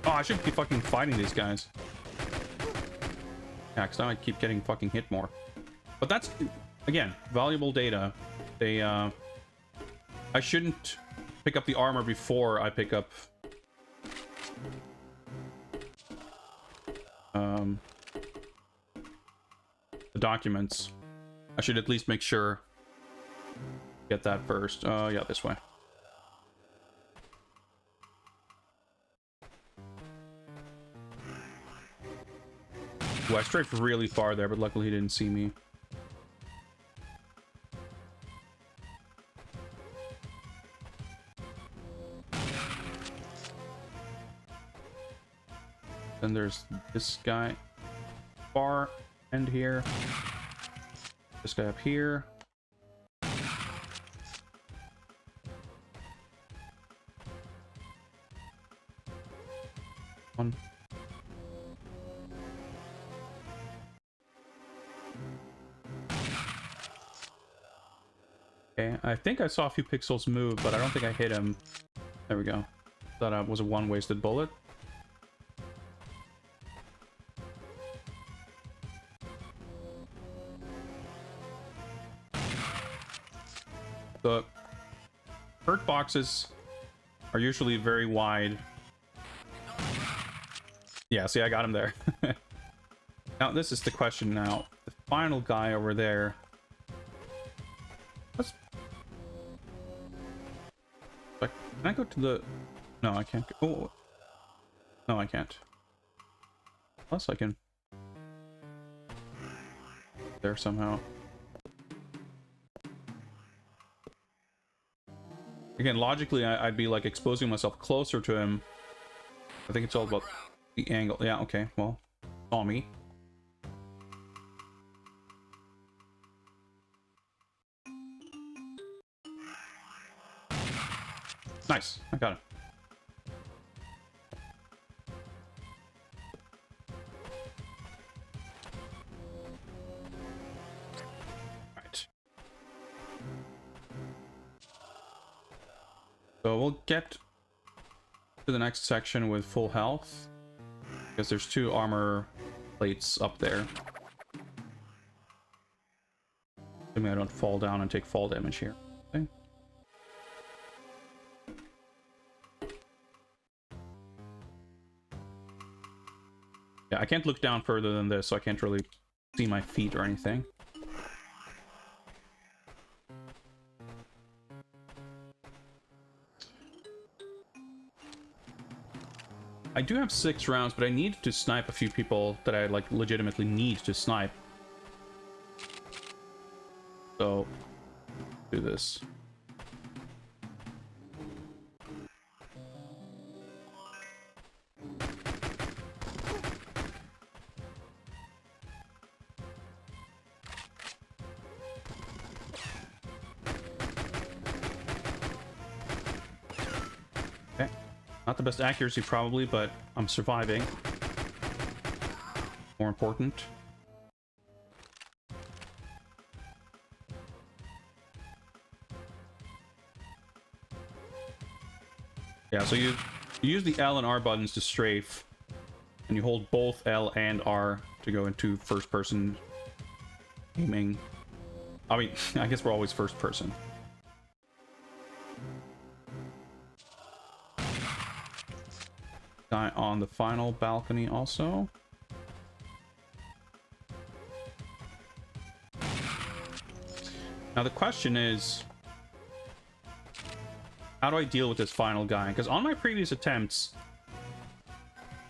Oh, I should be fucking fighting these guys. Yeah, because now I keep getting fucking hit more. But that's, again, valuable data. They, I shouldn't pick up the armor before I pick up the documents. I should at least make sure get that first. Yeah, this way. Ooh, I strafed really far there, but luckily he didn't see me. Then there's this guy far end here. This guy up here. One. Okay, I think I saw a few pixels move, but I don't think I hit him. There we go. That was a one wasted bullet. The hurt boxes are usually very wide. Yeah, see, I got him there. Now, this is the question now. The final guy over there. Let's... Can I go to the... No, I can't. Oh. No, I can't. Unless I can... There somehow. Again, logically, I'd be like exposing myself closer to him. I think it's all about the angle. Yeah, okay, well, saw me. Nice, I got him. So we'll get to the next section with full health, because there's 2 armor plates up there. Assuming I don't fall down and take fall damage here. Okay. Yeah, I can't look down further than this, so I can't really see my feet or anything. I do have 6 rounds, but I need to snipe a few people that I like legitimately need to snipe. So, do this. Not the best accuracy probably, but I'm surviving. More important. Yeah, so you use the L and R buttons to strafe, and you hold both L and R to go into first person aiming. I mean, I guess we're always first person. Guy on the final balcony also. Now the question is, how do I deal with this final guy? Because on my previous attempts,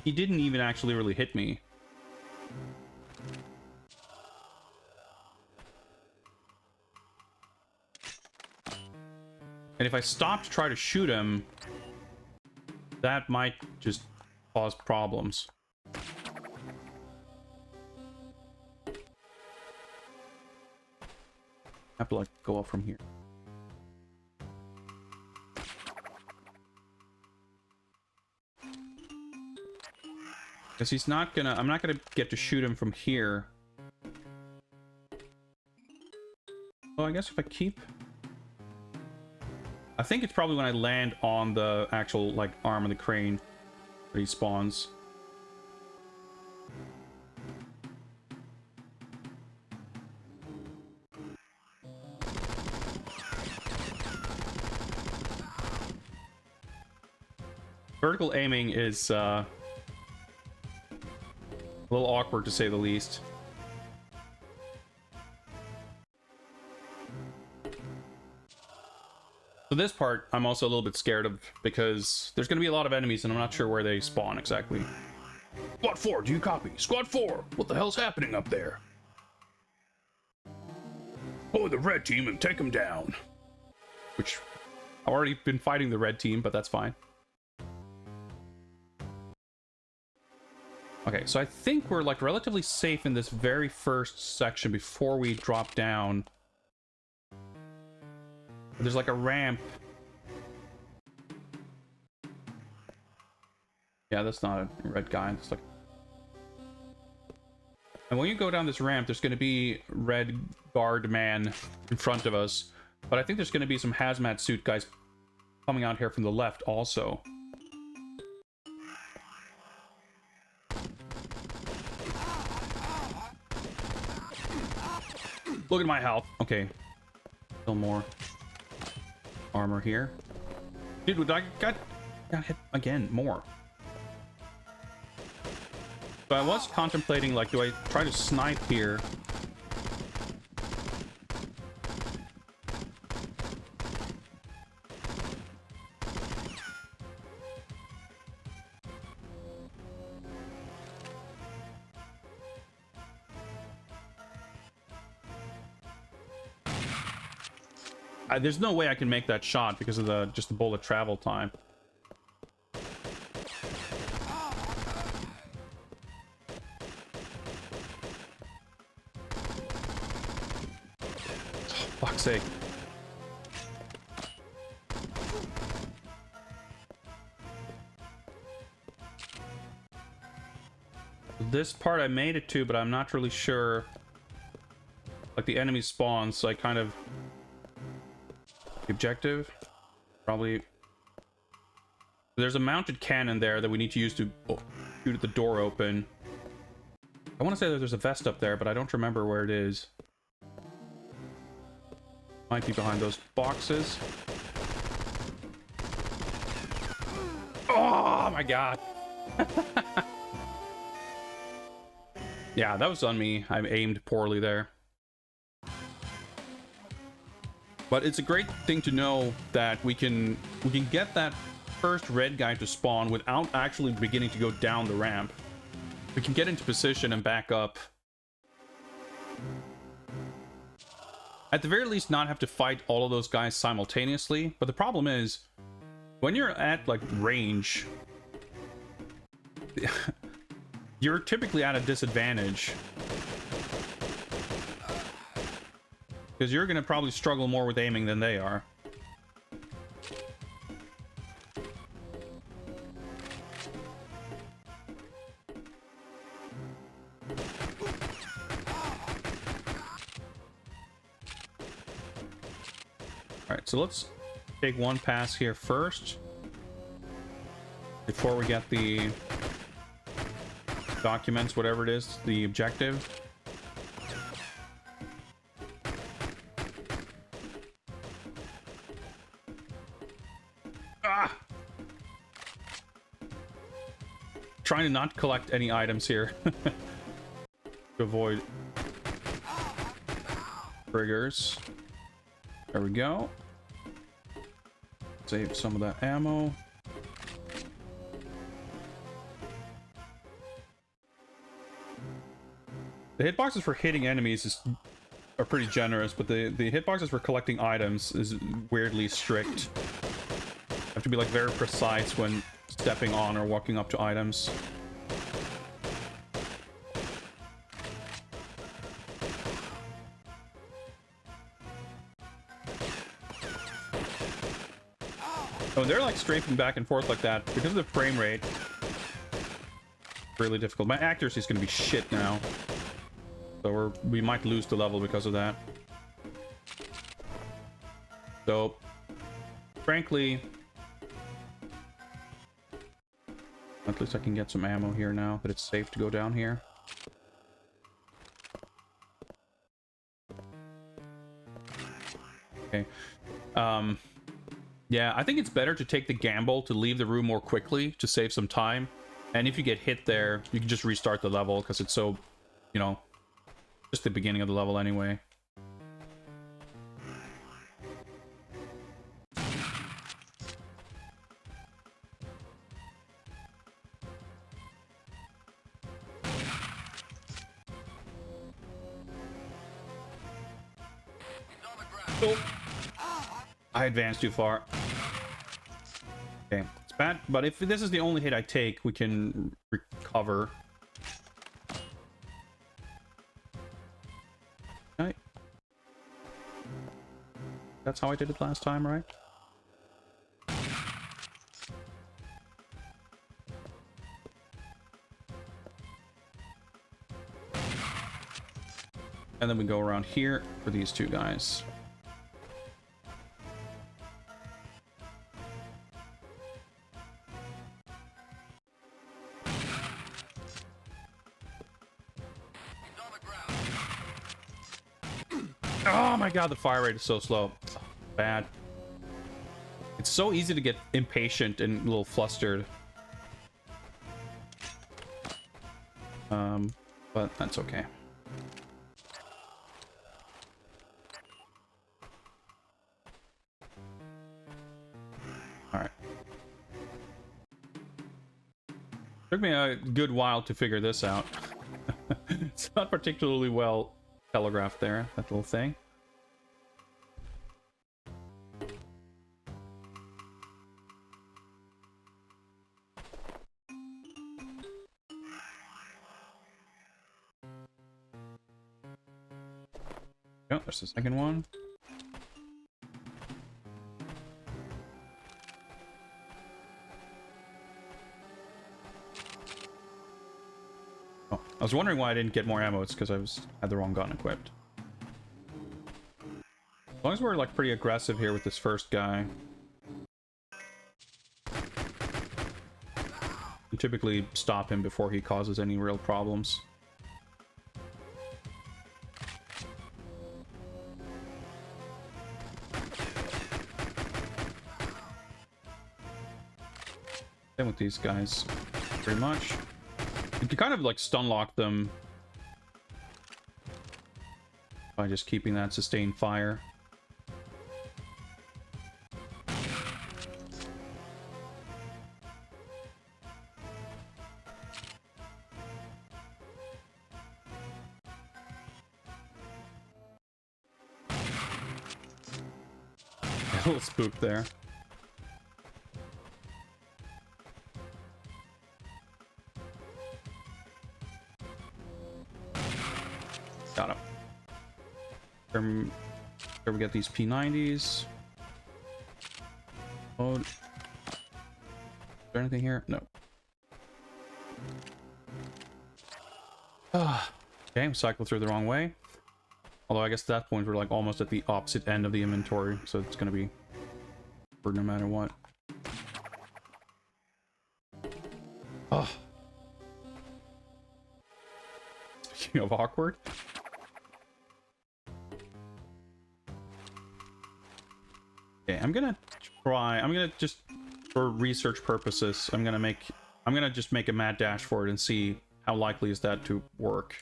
he didn't even actually really hit me. And if I stop to try to shoot him, that might just cause problems. I have to like go up from here. Because he's not gonna, I'm not gonna get to shoot him from here. Well, I guess if I keep, I think it's probably when I land on the actual like arm of the crane that he spawns. Vertical aiming is a little awkward to say the least. So this part I'm also a little bit scared of because there's going to be a lot of enemies and I'm not sure where they spawn exactly. Squad 4, do you copy? Squad 4, what the hell's happening up there? Oh, the red team and take them down. Which, I've already been fighting the red team, but that's fine. Okay, so I think we're like relatively safe in this very first section before we drop down. There's like a ramp. Yeah, that's not a red guy. It's like... And when you go down this ramp, there's going to be red guard man in front of us. But I think there's going to be some hazmat suit guys coming out here from the left also. Look at my health. Okay. Still more armor here. Dude, I got hit again. More. So I was contemplating, like, do I try to snipe here? There's no way I can make that shot because of just the bullet travel time. Oh, fuck's sake. This part I made it to, but I'm not really sure. Like the enemy spawns, so I kind of... The objective? Probably... There's a mounted cannon there that we need to use to shoot at the door open. I want to say that there's a vest up there, but I don't remember where it is. Might be behind those boxes. Oh my god! Yeah, that was on me. I aimed poorly there. But it's a great thing to know that we can get that first red guy to spawn without actually beginning to go down the ramp. We can get into position and back up. At the very least, not have to fight all of those guys simultaneously. But the problem is, when you're at like range, you're typically at a disadvantage. Because you're going to probably struggle more with aiming than they are. so let's take one pass here first before we get the documents, whatever it is, the objective. Trying to not collect any items here to avoid triggers. There we go. Save some of that ammo. The hitboxes for hitting enemies are pretty generous, but the hitboxes for collecting items is weirdly strict. You have to be like very precise when stepping on or walking up to items. Oh, they're like strafing back and forth like that because of the frame rate. Really difficult. My accuracy is going to be shit now, so we might lose the level because of that. So, frankly, at least I can get some ammo here now that it's safe to go down here. Okay. Yeah, I think it's better to take the gamble to leave the room more quickly to save some time. And if you get hit there, you can just restart the level because it's so, you know, just the beginning of the level anyway. Oh. I advanced too far. Okay, it's bad, but if this is the only hit I take, we can recover. Okay. That's how I did it last time, right? And then we go around here for these two guys. Oh my god, the fire rate is so slow. Oh, bad. It's so easy to get impatient and a little flustered. But that's okay. Alright. Took me a good while to figure this out. It's not particularly well telegraphed there, that little thing. Oh, there's the second one. Oh, I was wondering why I didn't get more ammo. It's because had the wrong gun equipped. As long as we're like pretty aggressive here with this first guy, we typically stop him before he causes any real problems. Same with these guys, pretty much. You can kind of like stun lock them by just keeping that sustained fire. A little spook there. Got him. Here we get these P90s. Oh, is there anything here? No. Okay, cycle through the wrong way. Although I guess at that point we're like almost at the opposite end of the inventory, so it's gonna be for no matter what. Oh. Speaking of awkward. Okay, I'm gonna just, for research purposes, I'm gonna just make a mad dash for it and see how likely is that to work.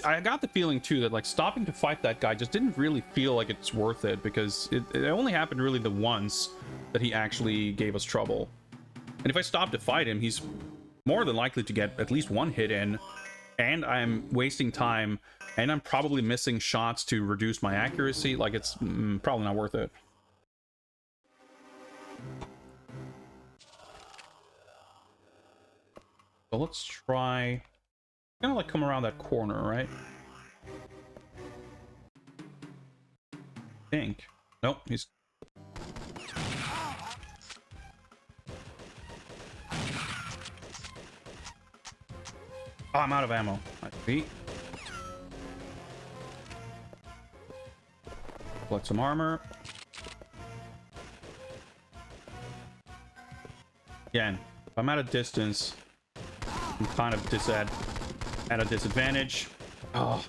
I got the feeling too that like stopping to fight that guy just didn't really feel like it's worth it, because it only happened really the once that he actually gave us trouble. And if I stop to fight him, he's more than likely to get at least one hit in, and I'm wasting time, and I'm probably missing shots to reduce my accuracy. Like, it's probably not worth it. So let's try... Kind of like come around that corner, right? I think. Nope, he's... Oh, I'm out of ammo. I see. Collect some armor. Again, if I'm at a distance, I'm kind of at a disadvantage. Oh.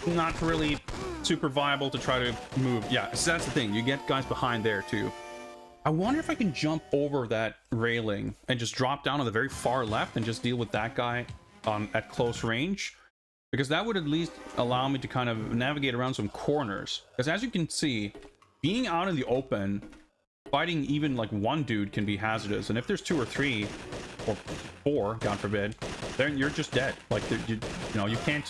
Not really super viable to try to move. Yeah, so that's the thing. You get guys behind there too. I wonder if I can jump over that railing and just drop down on the very far left and just deal with that guy at close range. Because that would at least allow me to kind of navigate around some corners. Because as you can see, being out in the open, fighting even like one dude can be hazardous. And if there's 2 or 3 or 4, God forbid, then you're just dead. Like, you know, you can't...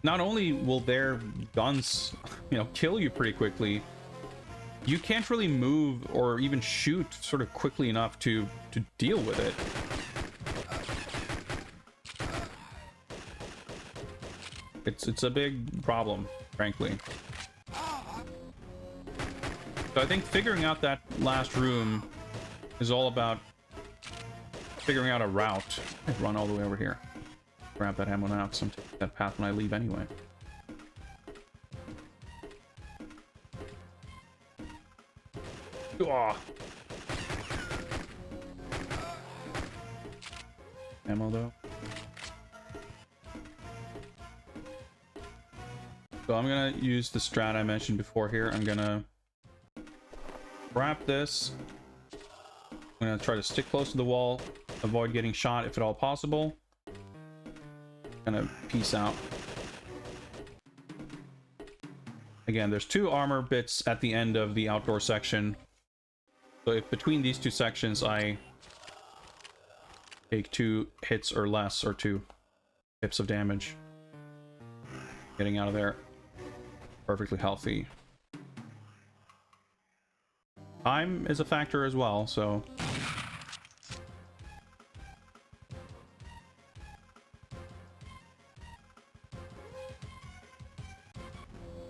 Not only will their guns, you know, kill you pretty quickly, you can't really move or even shoot sort of quickly enough to deal with it. It's a big problem, frankly. So I think figuring out that last room is all about figuring out a route. I'd run all the way over here. Grab that ammo now, because I'm taking that path when I leave anyway. Oh. Ammo though. So I'm gonna use the strat I mentioned before here. I'm gonna wrap this. I'm gonna try to stick close to the wall, avoid getting shot if at all possible. Gonna peace out. Again, there's 2 armor bits at the end of the outdoor section. So if between these 2 sections I take 2 hits or less, or 2 tips of damage, getting out of there perfectly healthy. Time is a factor as well, so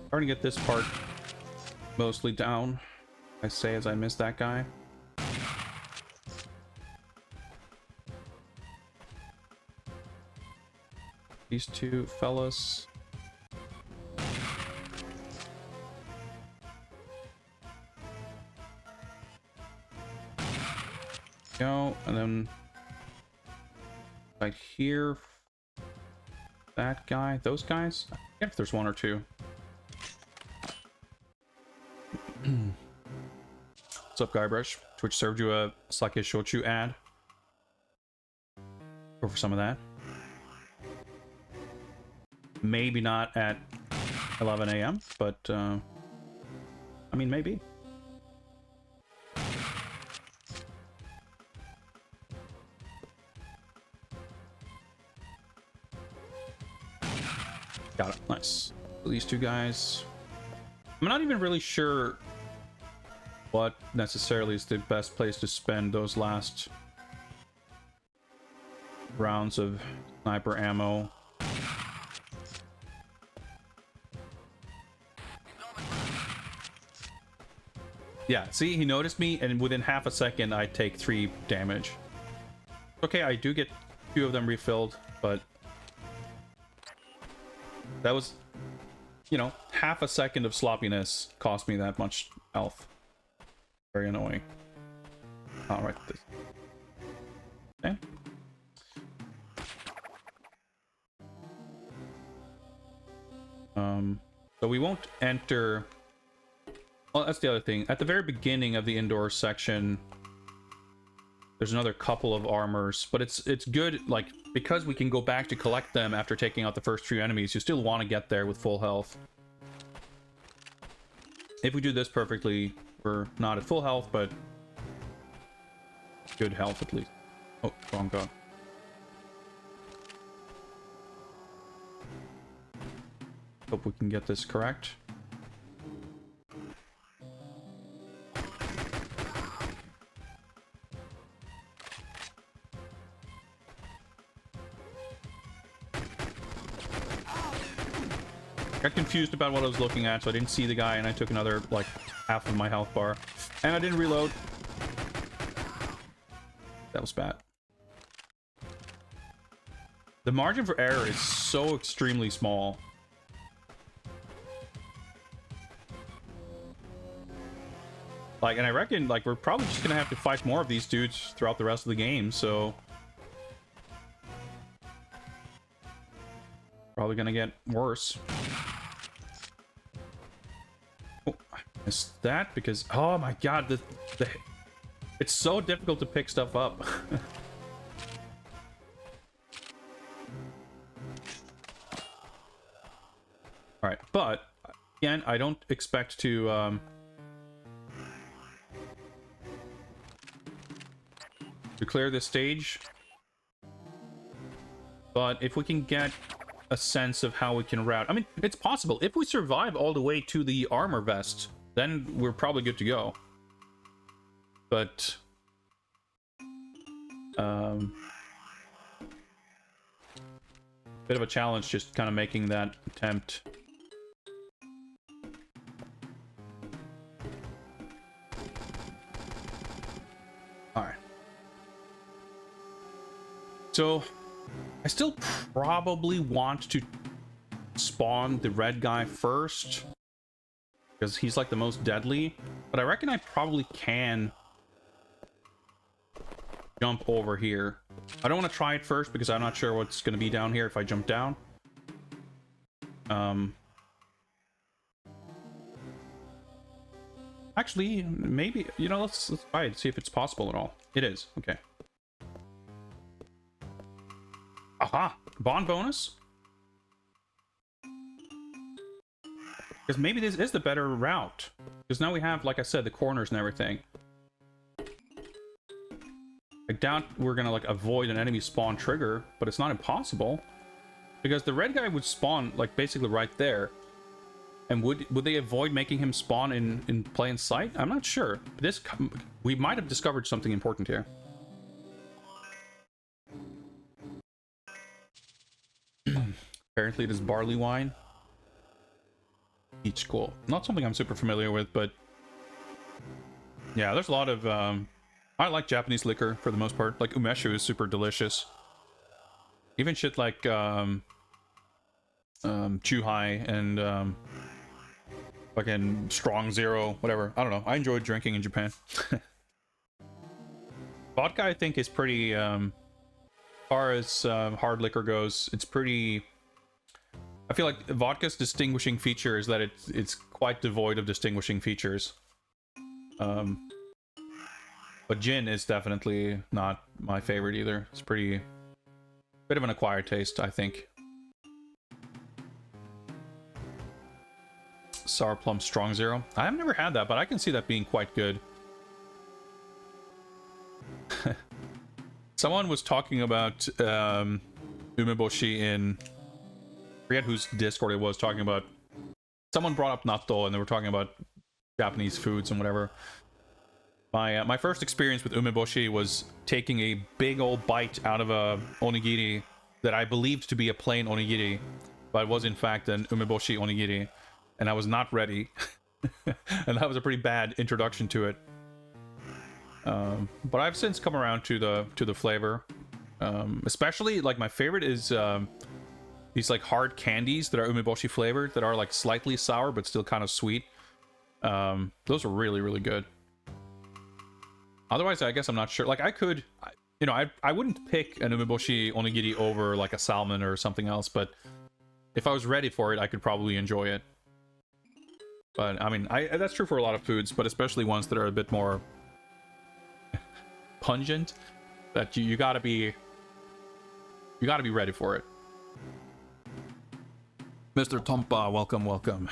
starting to get this part mostly down. I say as I miss that guy. These 2 fellas. Go, and then right here, that guy, those guys. I forget if there's 1 or 2. What's up, Guybrush? Twitch served you a Sake Shochu ad. Go for some of that. Maybe not at 11 a.m., but I mean, maybe. Got it. Nice. These 2 guys. I'm not even really sure what necessarily is the best place to spend those last rounds of sniper ammo. Yeah, see, he noticed me, and within half a second, I take 3 damage. Okay, I do get 2 of them refilled, but that was, you know, half a second of sloppiness cost me that much health. Very annoying. All right, this. Okay. So we won't enter. Well, that's the other thing. At the very beginning of the indoor section, there's another couple of armors, but it's good, like, because we can go back to collect them after taking out the first 3 enemies. You still want to get there with full health. If we do this perfectly, we're not at full health, but good health at least. Oh, wrong gun. Hope we can get this correct. Got confused about what I was looking at, so I didn't see the guy, and I took another, like, half of my health bar. And I didn't reload. That was bad. The margin for error is so extremely small. Like, and I reckon, like, we're probably just gonna have to fight more of these dudes throughout the rest of the game, so... Probably gonna get worse. Oh, I missed that because... Oh my god, it's so difficult to pick stuff up. Alright, but, again, I don't expect to, clear this stage. But if we can get a sense of how we can route... I mean, it's possible. If we survive all the way to the armor vest, then we're probably good to go. But... bit of a challenge just kind of making that attempt. Alright. So, I still probably want to spawn the red guy first, because he's like the most deadly, but I reckon I probably can jump over here. I don't want to try it first because I'm not sure what's going to be down here if I jump down. Actually, maybe, you know, let's try it, see if it's possible at all. It is. Okay. Aha! Bond bonus? Because maybe this is the better route. Because now we have, like I said, the corners and everything. I doubt we're gonna, like, avoid an enemy spawn trigger, but it's not impossible. Because the red guy would spawn, like, basically right there. And would they avoid making him spawn in plain sight? I'm not sure. We might have discovered something important here. Apparently it is barley wine. Peach cool. Not something I'm super familiar with, but... yeah, there's a lot of... I like Japanese liquor for the most part. Like, umeshu is super delicious. Even shit like... Chuhai and... fucking Strong Zero, whatever. I don't know. I enjoy drinking in Japan. Vodka, I think, is pretty... as far as hard liquor goes, it's pretty... I feel like vodka's distinguishing feature is that it's quite devoid of distinguishing features. But gin is definitely not my favorite either. It's pretty... bit of an acquired taste, I think. Sour Plum Strong Zero. I've never had that, but I can see that being quite good. Someone was talking about umeboshi in... I forget whose Discord it was talking about. Someone brought up natto and they were talking about Japanese foods and whatever. My first experience with umeboshi was taking a big old bite out of a onigiri that I believed to be a plain onigiri, but it was in fact an umeboshi onigiri, and I was not ready. And that was a pretty bad introduction to it. But I've since come around to the flavor. Especially, like, my favorite is these like hard candies that are umeboshi flavored that are like slightly sour but still kind of sweet. Those are really, really good. Otherwise, I guess I'm not sure. Like, I could, you know, I wouldn't pick an umeboshi onigiri over like a salmon or something else, but if I was ready for it, I could probably enjoy it. But I mean, that's true for a lot of foods, but especially ones that are a bit more pungent. That you gotta be ready for it. Mr. Tompa, welcome, welcome.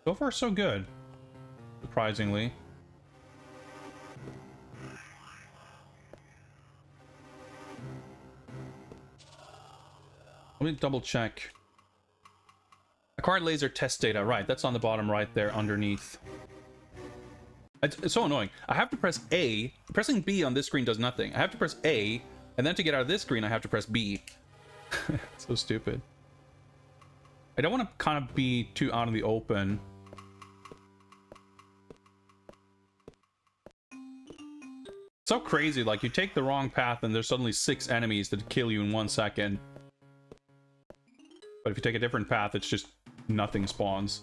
So far, so good. Surprisingly. Let me double check. Acquired laser test data. Right, that's on the bottom right there underneath. It's so annoying. I have to press A. Pressing B on this screen does nothing. I have to press A, and then to get out of this screen, I have to press B. So stupid. I don't want to kind of be too out in the open. So crazy, like, you take the wrong path and there's suddenly 6 enemies that kill you in 1 second. But if you take a different path, it's just nothing spawns.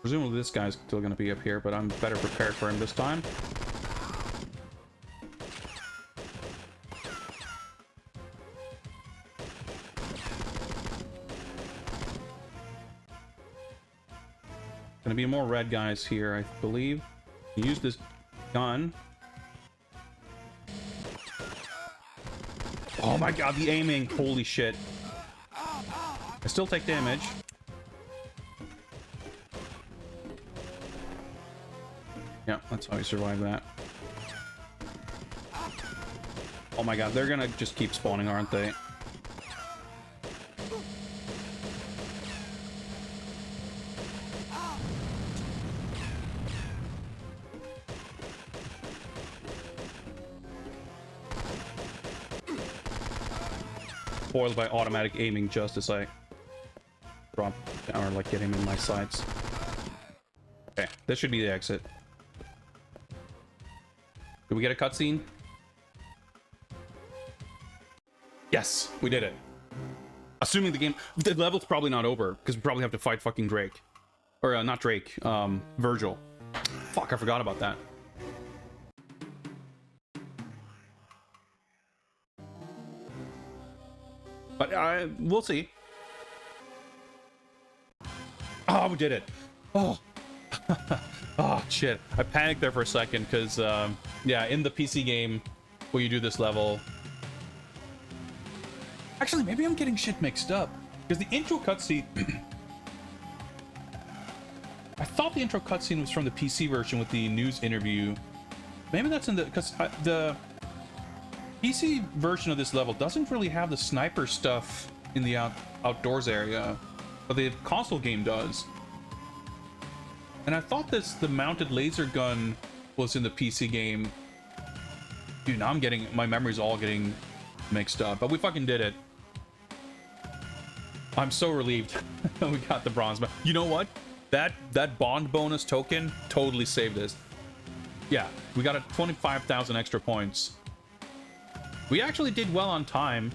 Presumably this guy's still going to be up here, but I'm better prepared for him this time. Gonna be more red guys here, I believe. Use this gun. Oh my god, the aiming! Holy shit. I still take damage. Yeah, that's how we survive that. Oh my god, they're gonna just keep spawning, aren't they? Spoiled by automatic aiming just as I drop down or like get him in my sights. Okay, this should be the exit. Did we get a cutscene? Yes, we did it. Assuming the level's probably not over because we probably have to fight fucking Drake, or not Drake, Virgil. Fuck, I forgot about that. But we'll see. Oh, we did it. Oh. Oh, shit. I panicked there for a second because, yeah, in the PC game where you do this level... Actually, maybe I'm getting shit mixed up. Because the intro cutscene... I thought the intro cutscene was from the PC version with the news interview. Maybe that's in the... Because the... PC version of this level doesn't really have the sniper stuff in the outdoors area, but the console game does. And I thought the mounted laser gun was in the PC game. Dude, now my memory's all getting mixed up, but we fucking did it. I'm so relieved we got the bronze. You know what? That bond bonus token totally saved us. Yeah, we got a 25,000 extra points. We actually did well on time.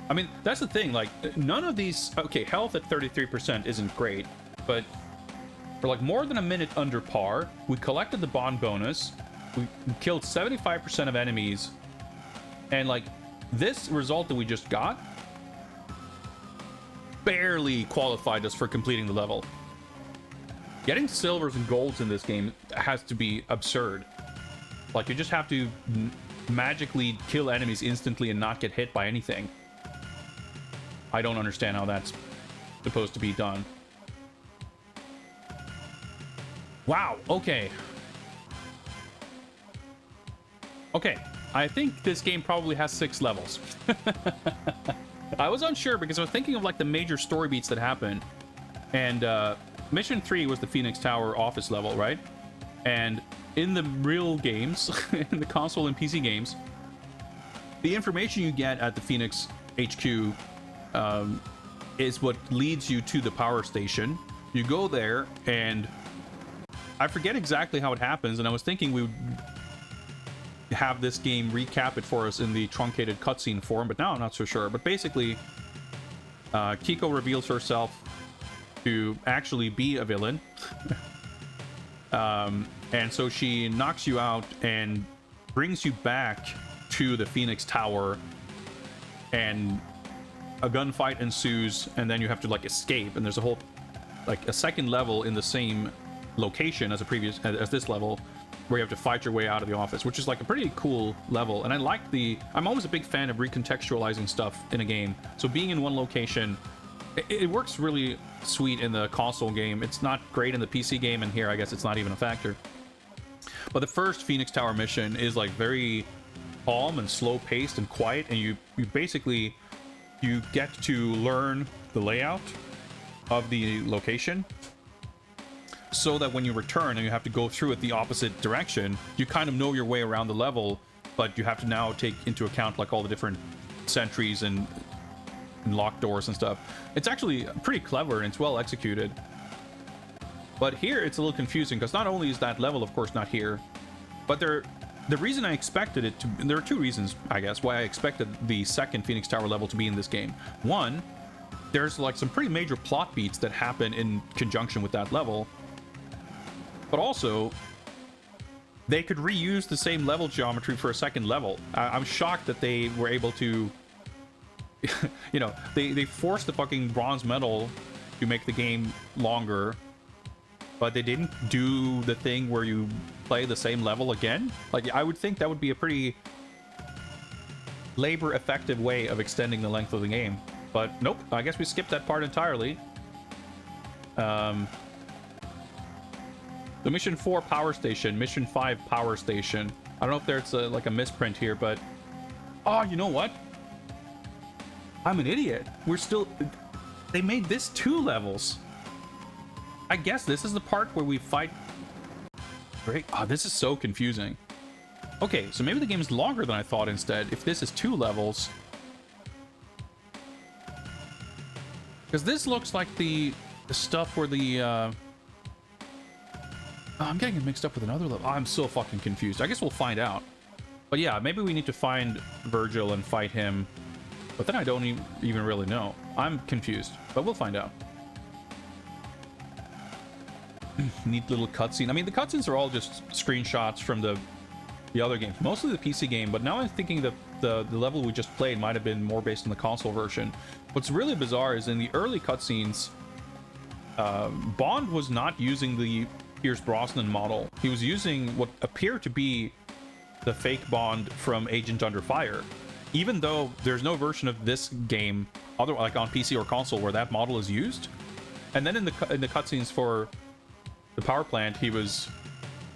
I mean, that's the thing, like, none of these... Okay, health at 33% isn't great, but for, like, more than a minute under par, we collected the bond bonus, we killed 75% of enemies, and, like, this result that we just got barely qualified us for completing the level. Getting silvers and golds in this game has to be absurd. Like, you just have to magically kill enemies instantly and not get hit by anything. I don't understand how that's supposed to be done. Wow, okay. Okay, I think this game probably has 6 levels. I was unsure because I was thinking of, like, the major story beats that happen. And mission 3 was the Phoenix Tower office level, right? And in the real games, in the console and PC games, the information you get at the Phoenix HQ is what leads you to the power station. You go there, and I forget exactly how it happens, and I was thinking we would have this game recap it for us in the truncated cutscene form, but now I'm not so sure. But basically, Kiko reveals herself to actually be a villain. And so she knocks you out and brings you back to the Phoenix Tower, and a gunfight ensues, and then you have to like escape, and there's a whole like a second level in the same location as this level, where you have to fight your way out of the office, which is like a pretty cool level. And I'm always a big fan of recontextualizing stuff in a game, so being in one location, it works really sweet in the console game. It's not great in the PC game, and here I guess it's not even a factor. But the first Phoenix Tower mission is like very calm and slow paced and quiet, and you basically you get to learn the layout of the location, so that when you return and you have to go through it the opposite direction, you kind of know your way around the level, but you have to now take into account like all the different sentries and locked doors and stuff. It's actually pretty clever, and it's well executed. But here it's a little confusing, because not only is that level of course not here, but the reason I expected it to, and there are two reasons I guess why I expected the second Phoenix Tower level to be in this game. One, there's like some pretty major plot beats that happen in conjunction with that level, but also they could reuse the same level geometry for a second level. I'm shocked that they were able to you know, they forced the fucking bronze medal to make the game longer, but they didn't do the thing where you play the same level again. Like, I would think that would be a pretty labor effective way of extending the length of the game, but nope, I guess we skipped that part entirely. The mission 4 power station, mission 5 power station. I don't know if there's like a misprint here, but oh, you know what? I'm an idiot. They made this 2 levels. I guess this is the part where we fight. Great. Oh, this is so confusing. Okay, so maybe the game's longer than I thought instead, if this is 2 levels. Because this looks like the stuff where the... Oh, I'm getting it mixed up with another level. Oh, I'm so fucking confused. I guess we'll find out. But yeah, maybe we need to find Virgil and fight him. But then I don't even really know. I'm confused, but we'll find out. Neat little cutscene. I mean, the cutscenes are all just screenshots from the other games, mostly the PC game, but now I'm thinking that the level we just played might have been more based on the console version. What's really bizarre is in the early cutscenes, Bond was not using the Pierce Brosnan model. He was using what appeared to be the fake Bond from Agent Under Fire, even though there's no version of this game, like on PC or console, where that model is used. And then in the cutscenes for the power plant, he was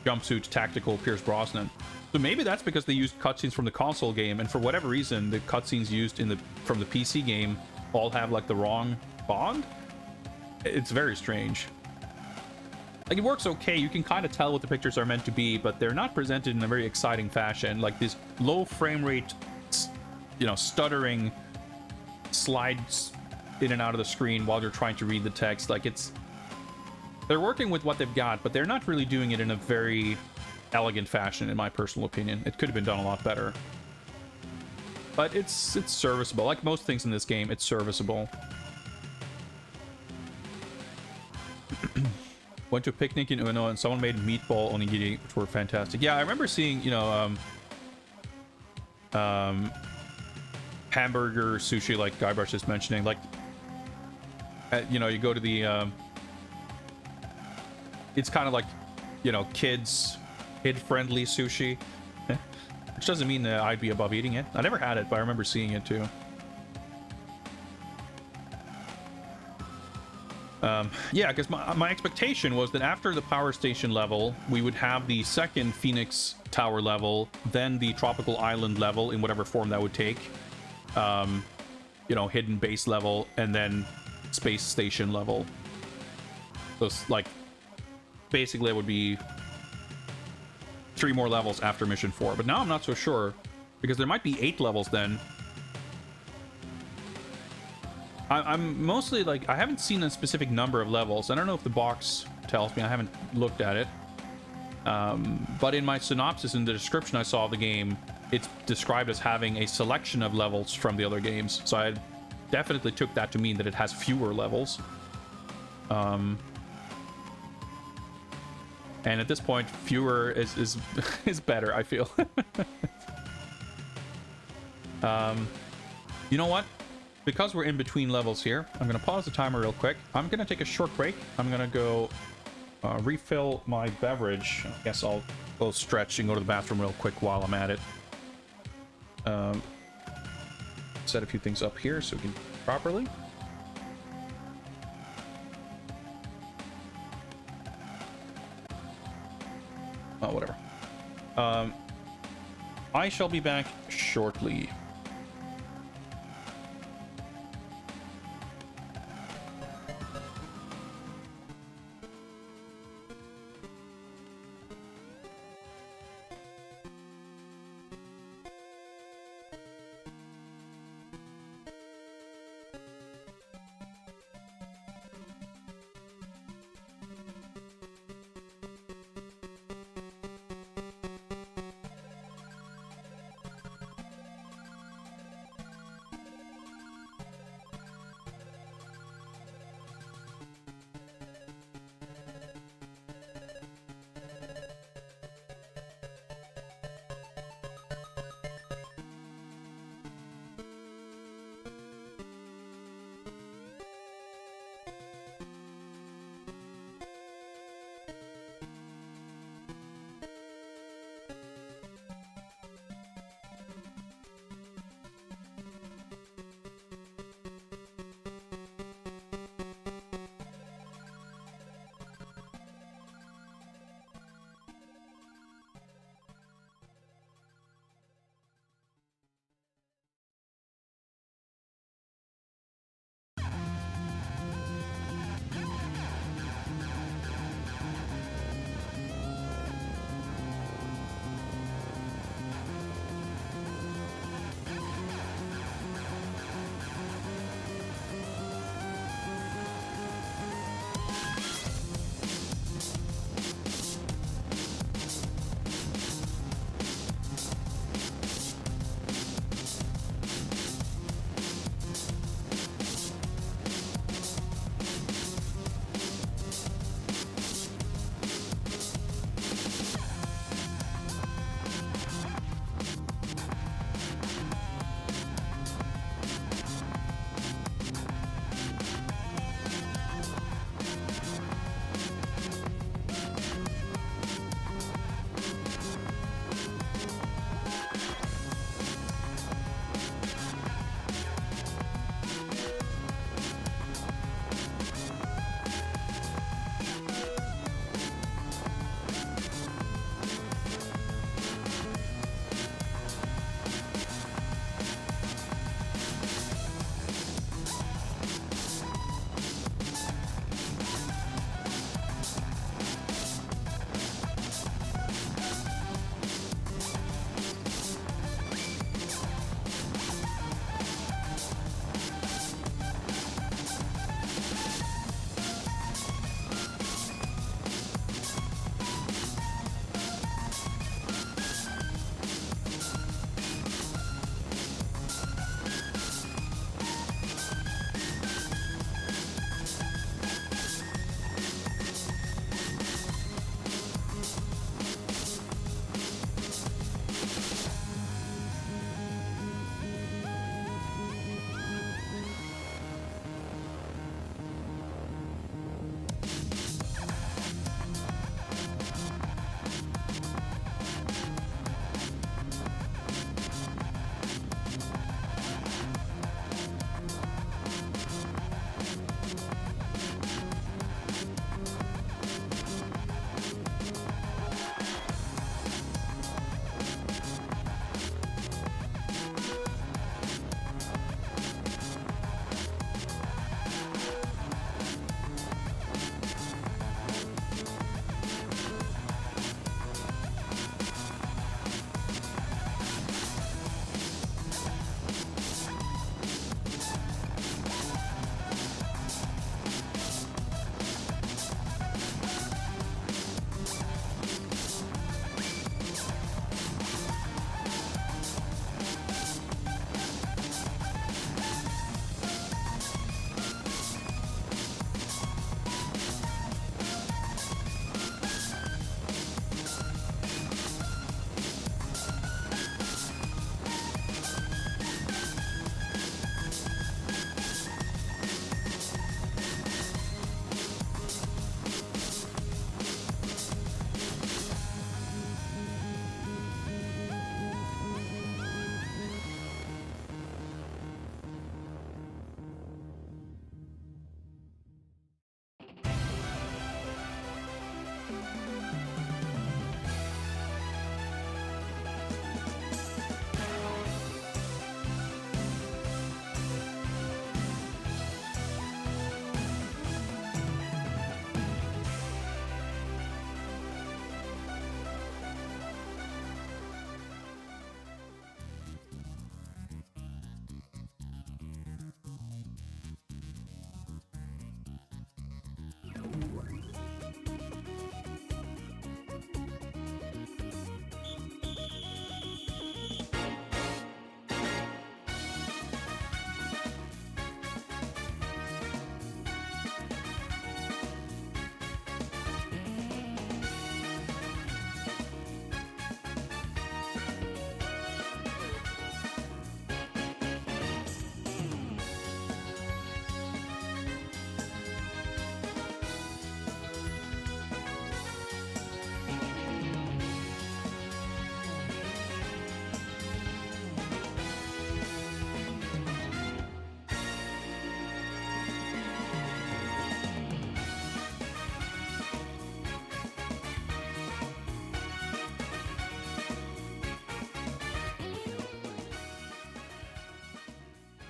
jumpsuit tactical Pierce Brosnan. So maybe that's because they used cutscenes from the console game, and for whatever reason, the cutscenes used from the PC game all have like the wrong Bond. It's very strange. Like, it works okay. You can kind of tell what the pictures are meant to be, but they're not presented in a very exciting fashion. Like, this low frame rate, you know, stuttering slides in and out of the screen while you're trying to read the text. Like, they're working with what they've got, but they're not really doing it in a very elegant fashion, in my personal opinion. It could have been done a lot better, but it's serviceable. Like most things in this game, it's serviceable. Went to a picnic in Ueno and someone made meatball onigiri, which were fantastic. Yeah, I remember seeing, you know, hamburger sushi, like Guybrush is mentioning. Like, you know, you go to the it's kind of like, you know, kid-friendly sushi, which doesn't mean that I'd be above eating it. I never had it, but I remember seeing it too. Yeah, because my expectation was that after the power station level, we would have the second Phoenix Tower level, then the tropical island level in whatever form that would take, you know, hidden base level, and then space station level. So it's like, basically it would be 3 more levels after mission 4. But now I'm not so sure, because there might be 8 levels then. I'm mostly like, I haven't seen a specific number of levels. I don't know if the box tells me. I haven't looked at it. But in my synopsis, in the description I saw of the game, it's described as having a selection of levels from the other games. So I definitely took that to mean that it has fewer levels. And at this point, fewer is is better, I feel. You know what? Because we're in between levels here, I'm going to pause the timer real quick. I'm going to take a short break. I'm going to go refill my beverage. I guess I'll go stretch and go to the bathroom real quick while I'm at it. Set a few things up here so we can properly. Oh, whatever. I shall be back shortly.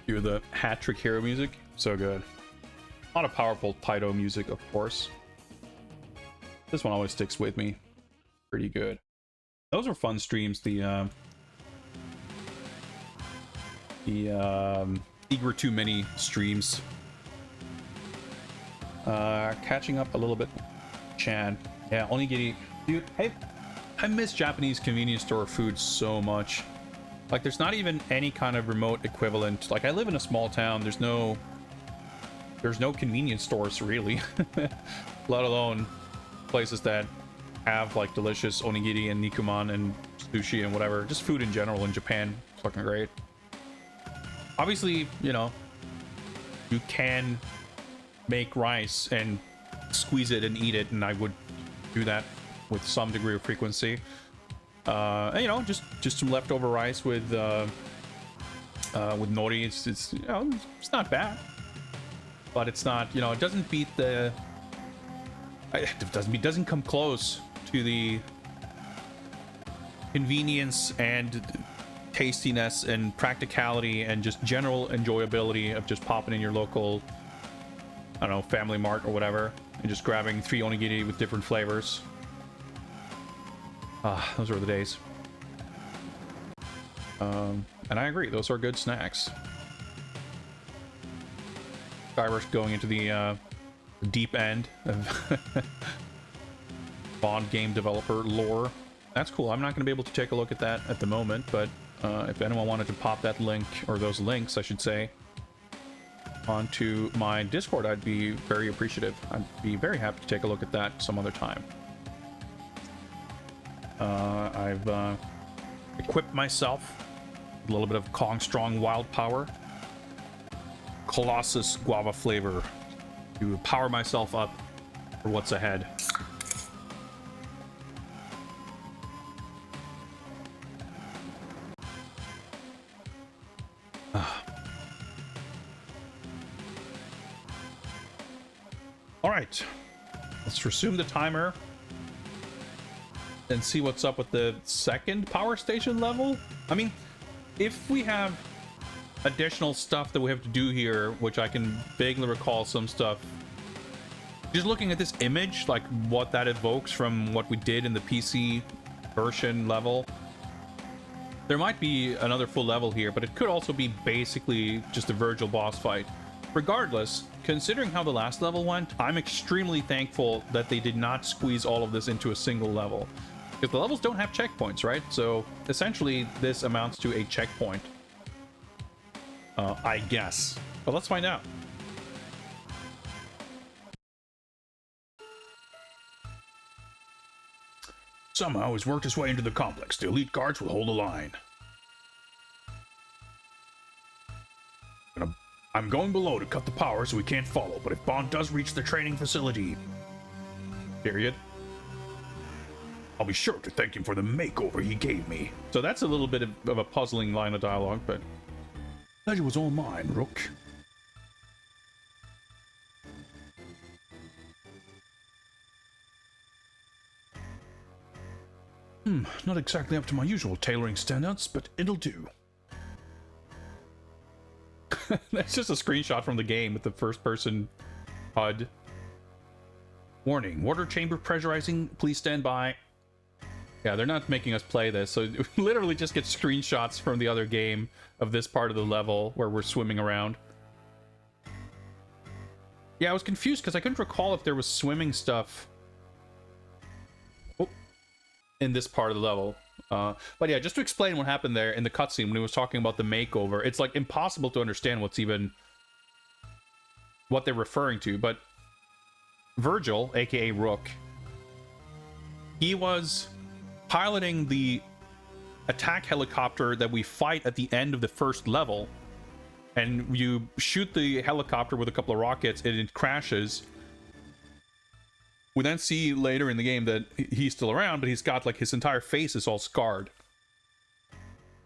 Do the hat trick hero music, so good. A lot of powerful Taito music, of course. This one always sticks with me. Pretty good. Those were fun streams. The Eager Too Many streams. Catching up a little bit. Chad. Yeah, onigiri. Dude, hey, I miss Japanese convenience store food so much. Like, there's not even any kind of remote equivalent. Like, I live in a small town. There's no convenience stores, really. Let alone places that have, like, delicious onigiri and nikuman and sushi and whatever. Just food in general in Japan. It's fucking great. Obviously, you know, you can make rice and squeeze it and eat it, and I would do that with some degree of frequency. And, you know, just some leftover rice with nori. It's you know, it's not bad, but it's not, you know, it doesn't beat the. It doesn't come close to the convenience and tastiness and practicality and just general enjoyability of just popping in your local, I don't know, Family Mart or whatever, and just grabbing 3 onigiri with different flavors. Ah, those were the days. And I agree, those are good snacks. Skyrush going into the deep end of Bond game developer lore. That's cool. I'm not going to be able to take a look at that at the moment, but if anyone wanted to pop that link, or those links, I should say, onto my Discord, I'd be very appreciative. I'd be very happy to take a look at that some other time. I've equipped myself with a little bit of Kong Strong Wild Power, Colossus Guava flavor, to power myself up for what's ahead. All right, let's resume the timer and see what's up with the second power station level. I mean, if we have additional stuff that we have to do here, which I can vaguely recall some stuff, just looking at this image, like what that evokes from what we did in the PC version level, there might be another full level here, but it could also be basically just a Virgil boss fight. Regardless, considering how the last level went, I'm extremely thankful that they did not squeeze all of this into a single level. Because the levels don't have checkpoints, right? So essentially, this amounts to a checkpoint. I guess. But let's find out. Somehow he's worked his way into the complex. The elite guards will hold the line. I'm going below to cut the power so we can't follow, but if Bond does reach the training facility... Period. I'll be sure to thank him for the makeover he gave me. So that's a little bit of a puzzling line of dialogue, but... Pleasure was all mine, Rook. Not exactly up to my usual tailoring standards, but it'll do. That's just a screenshot from the game with the first-person HUD. Warning, water chamber pressurizing, please stand by. Yeah, they're not making us play this, so we literally just get screenshots from the other game of this part of the level where we're swimming around. Yeah, I was confused because I couldn't recall if there was swimming stuff in this part of the level. But yeah, just to explain what happened there in the cutscene when he was talking about the makeover, it's like impossible to understand what they're referring to, but Virgil, aka Rook, he was piloting the attack helicopter that we fight at the end of the first level, and you shoot the helicopter with a couple of rockets and it crashes. We then see later in the game that he's still around, but he's got, like, his entire face is all scarred.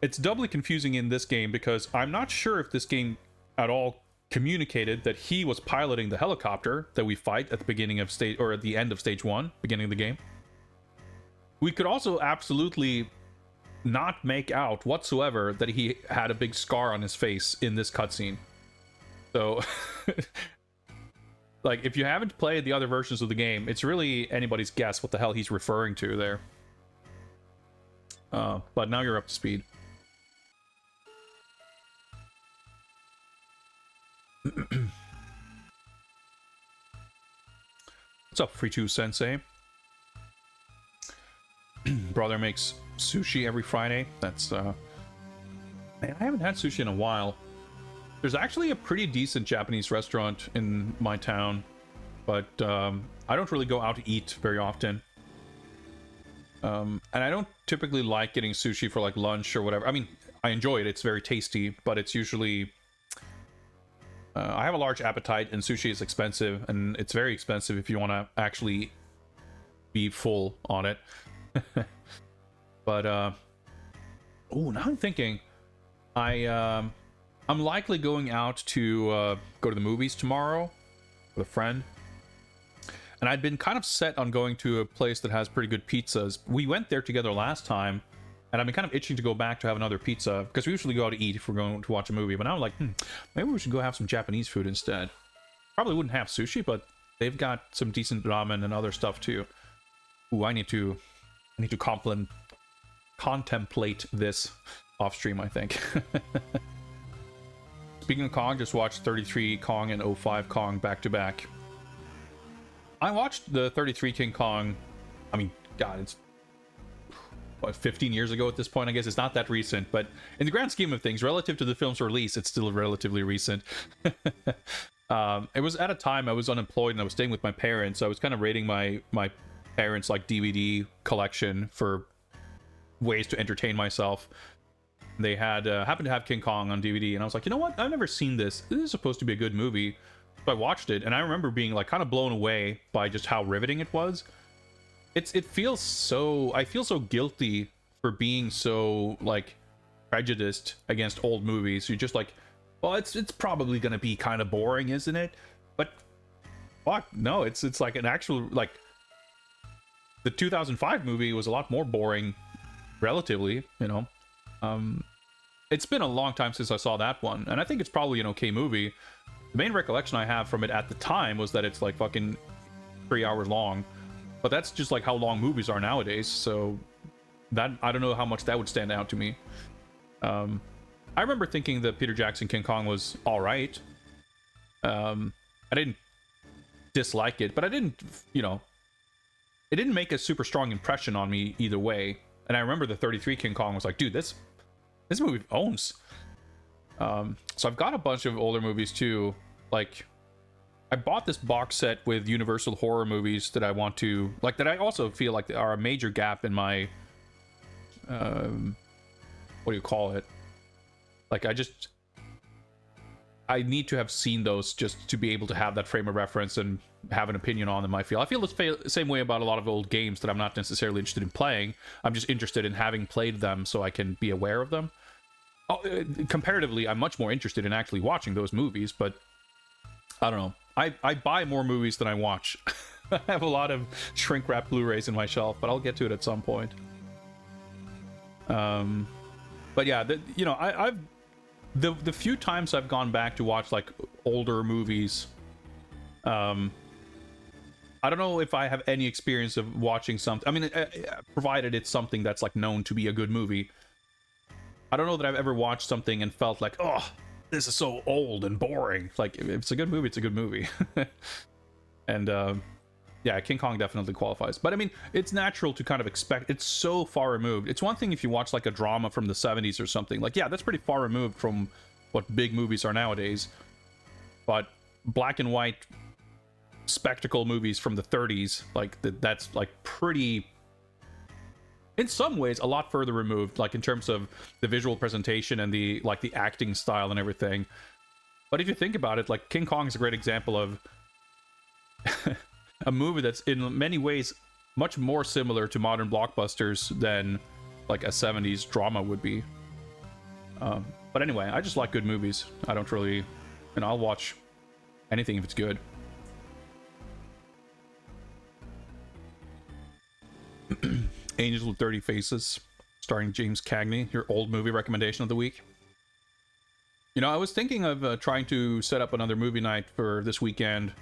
It's doubly confusing in this game because I'm not sure if this game at all communicated that he was piloting the helicopter that we fight at the beginning of stage, or at the end of stage 1, beginning of the game. We could also absolutely not make out whatsoever that he had a big scar on his face in this cutscene. So, like, if you haven't played the other versions of the game, it's really anybody's guess what the hell he's referring to there. But now you're up to speed. What's up, Free2 Sensei? Brother makes sushi every Friday. That's, man, I haven't had sushi in a while. There's actually a pretty decent Japanese restaurant in my town, but I don't really go out to eat very often. And I don't typically like getting sushi for like lunch or whatever. I mean, I enjoy it. It's very tasty, but it's usually... I have a large appetite, and sushi is expensive, and it's very expensive if you want to actually be full on it. But, oh, now I'm thinking, I'm likely going out to go to the movies tomorrow with a friend. And I'd been kind of set on going to a place that has pretty good pizzas. We went there together last time, and I've been kind of itching to go back to have another pizza, because we usually go out to eat if we're going to watch a movie. But now I'm like, maybe we should go have some Japanese food instead. Probably wouldn't have sushi, but they've got some decent ramen and other stuff too. Ooh, I need to contemplate this off stream, I think. Speaking of Kong, just watched 33 Kong and 05 Kong back to back. I watched the 33 King Kong, I mean, God, it's what, 15 years ago at this point. I guess it's not that recent, but in the grand scheme of things, relative to the film's release, it's still relatively recent. It was at a time I was unemployed and I was staying with my parents, so I was kind of raiding my parents' like DVD collection for ways to entertain myself. They had happened to have King Kong on DVD, and I was like, you know what? I've never seen this. This is supposed to be a good movie. So I watched it, and I remember being like kind of blown away by just how riveting it was. It feels so... I feel so guilty for being so like prejudiced against old movies. You're just like, well, it's probably gonna be kind of boring, isn't it? But fuck, no, it's like an actual, like, the 2005 movie was a lot more boring, relatively, you know. It's been a long time since I saw that one, and I think it's probably an okay movie. The main recollection I have from it at the time was that it's like fucking 3 hours long, but that's just like how long movies are nowadays, so that, I don't know how much that would stand out to me. I remember thinking that Peter Jackson King Kong was alright. I didn't dislike it, but I didn't, you know, it didn't make a super strong impression on me either way. And I remember the 33 King Kong was like, dude, this movie owns. So I've got a bunch of older movies too. Like, I bought this box set with Universal horror movies that I want to, like, that I also feel like are a major gap in my, what do you call it? Like, I need to have seen those just to be able to have that frame of reference and have an opinion on them. I feel the same way about a lot of old games that I'm not necessarily interested in playing. I'm just interested in having played them so I can be aware of them. Comparatively, I'm much more interested in actually watching those movies, but I don't know. I buy more movies than I watch. I have a lot of shrink-wrap Blu-rays in my shelf, but I'll get to it at some point. But yeah, you know, I've the few times I've gone back to watch like older movies, I don't know if I have any experience of watching something. I mean, provided it's something that's like known to be a good movie. I don't know that I've ever watched something and felt like, oh, this is so old and boring. Like, if it's a good movie, it's a good movie. And yeah, King Kong definitely qualifies. But I mean, it's natural to kind of expect. It's so far removed. It's one thing if you watch like a drama from the 70s or something. Like, yeah, that's pretty far removed from what big movies are nowadays. But black and white spectacle movies from the 30s, like, that's like pretty, in some ways, a lot further removed, like in terms of the visual presentation and the like the acting style and everything. But if you think about it, like, King Kong is a great example of a movie that's in many ways much more similar to modern blockbusters than like a 70s drama would be. But anyway, I just like good movies. I don't really, and I'll watch anything if it's good. Angels with Dirty Faces. starring James Cagney, your old movie recommendation of the week. You know, I was thinking of trying to set up another movie night for this weekend.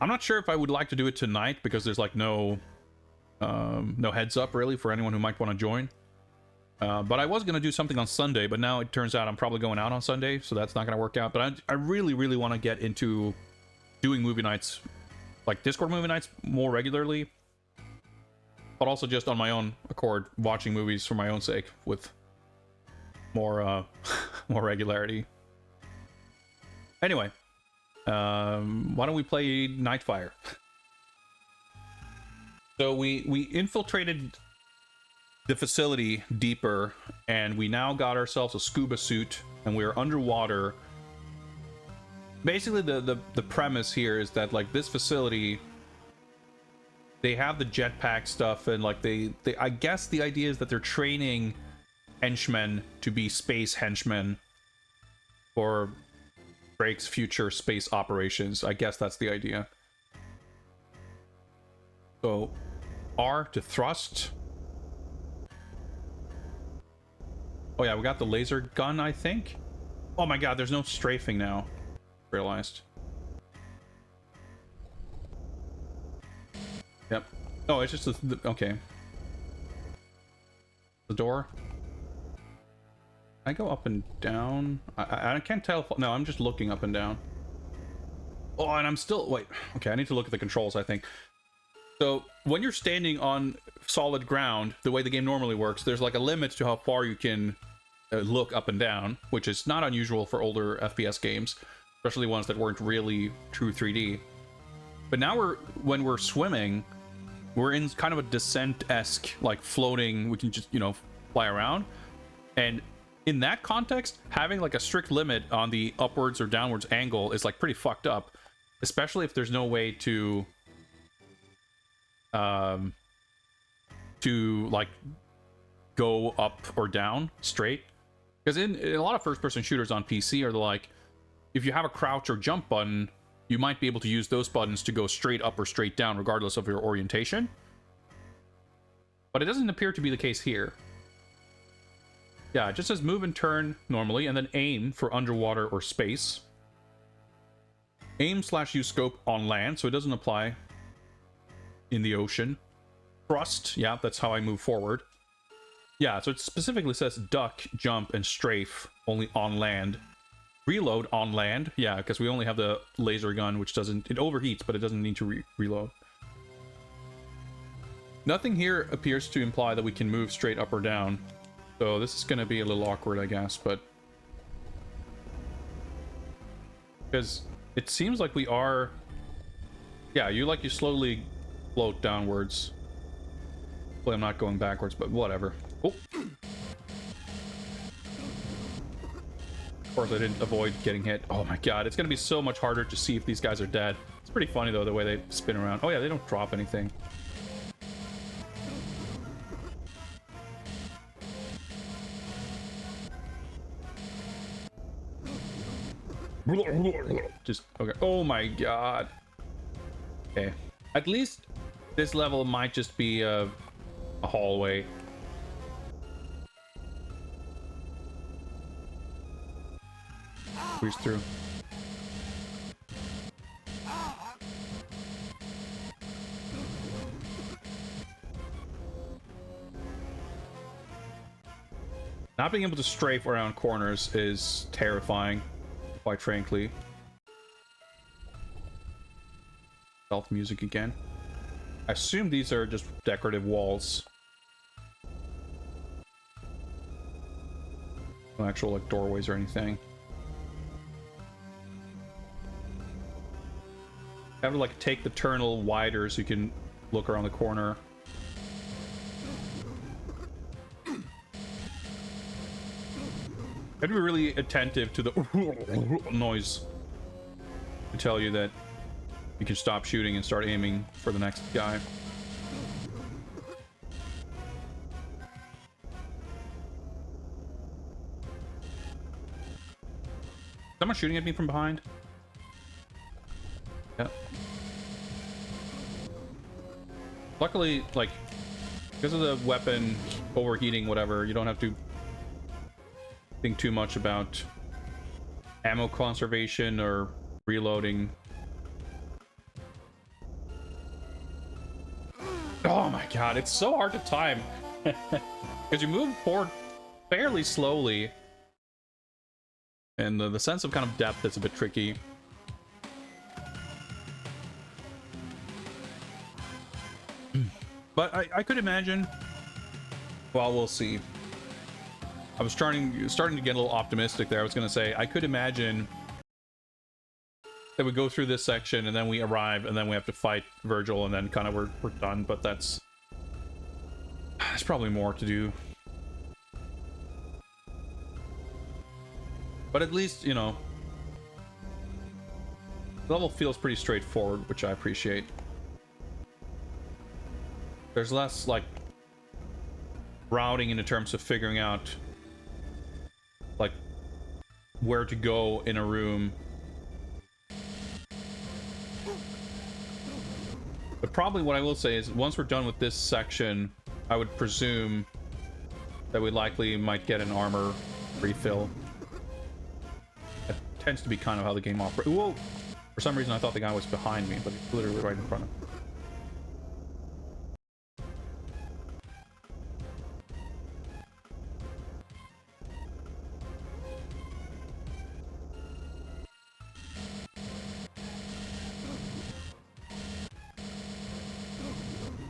I'm not sure if I would like to do it tonight because there's like no heads up really for anyone who might want to join. But I was going to do something on Sunday, but now it turns out I'm probably going out on Sunday, so that's not going to work out. But I really, really want to get into doing movie nights, like Discord movie nights, more regularly. But also just on my own accord, watching movies for my own sake with more more regularity. Anyway, why don't we play Nightfire? So we infiltrated the facility deeper, and we now got ourselves a scuba suit, and we're underwater. Basically, the premise here is that like this facility, they have the jetpack stuff, and like they I guess the idea is that they're training henchmen to be space henchmen for Drake's future space operations. I guess that's the idea. So R to thrust. Oh yeah, we got the laser gun, I think. Oh my god, there's no strafing now. Realized. Yep. Oh, it's just okay. The door. I go up and down. I can't tell if, no, I'm just looking up and down. Oh, and I'm still, wait. Okay, I need to look at the controls, I think. So when you're standing on solid ground, the way the game normally works, there's like a limit to how far you can look up and down, which is not unusual for older FPS games, especially ones that weren't really true 3D. But now when we're swimming, we're in kind of a descent-esque, like floating, we can just, you know, fly around. And in that context, having like a strict limit on the upwards or downwards angle is like pretty fucked up, especially if there's no way to like go up or down straight. Because in a lot of first-person shooters on PC are like, if you have a crouch or jump button, you might be able to use those buttons to go straight up or straight down regardless of your orientation. But it doesn't appear to be the case here. Yeah, it just says move and turn normally, and then aim for underwater or space. Aim/use scope on land, so it doesn't apply in the ocean. Thrust, yeah, that's how I move forward. Yeah, so it specifically says duck, jump, and strafe only on land. Reload on land, yeah, because we only have the laser gun, which doesn't, it overheats, but it doesn't need to reload. Nothing here appears to imply that we can move straight up or down. So this is going to be a little awkward, I guess, but... because it seems like we are... yeah, you slowly float downwards. Hopefully I'm not going backwards, but whatever. Oh! Of course I didn't avoid getting hit. Oh my god, it's going to be so much harder to see if these guys are dead. It's pretty funny, though, the way they spin around. Oh yeah, they don't drop anything. Just, okay. Oh my god. Okay. At least this level might just be a hallway. Squeeze through. Not being able to strafe around corners is terrifying, quite frankly. Stealth music again. I assume these are just decorative walls. No actual like doorways or anything. You have to like take the tunnel wider so you can look around the corner. You have to be really attentive to the noise to tell you that you can stop shooting and start aiming for the next guy. Someone shooting at me from behind? Yeah. Luckily, like, Because of the weapon overheating, whatever, you don't have to think too much about ammo conservation or reloading. Oh my god, it's so hard to time. Because you move forward fairly slowly. And the sense of kind of depth is a bit tricky. But I could imagine... Well, we'll see. I was starting to get a little optimistic there. I was going to say, I could imagine that we go through this section and then we arrive and then we have to fight Virgil and then kind of we're done. But there's probably more to do. But at least, you know, the level feels pretty straightforward, which I appreciate. There's less, like, routing in terms of figuring out, like, where to go in a room. But probably what I will say is, once we're done with this section, I would presume that we likely might get an armor refill. That tends to be kind of how the game operates. Whoa! For some reason I thought the guy was behind me, but he's literally right in front of me.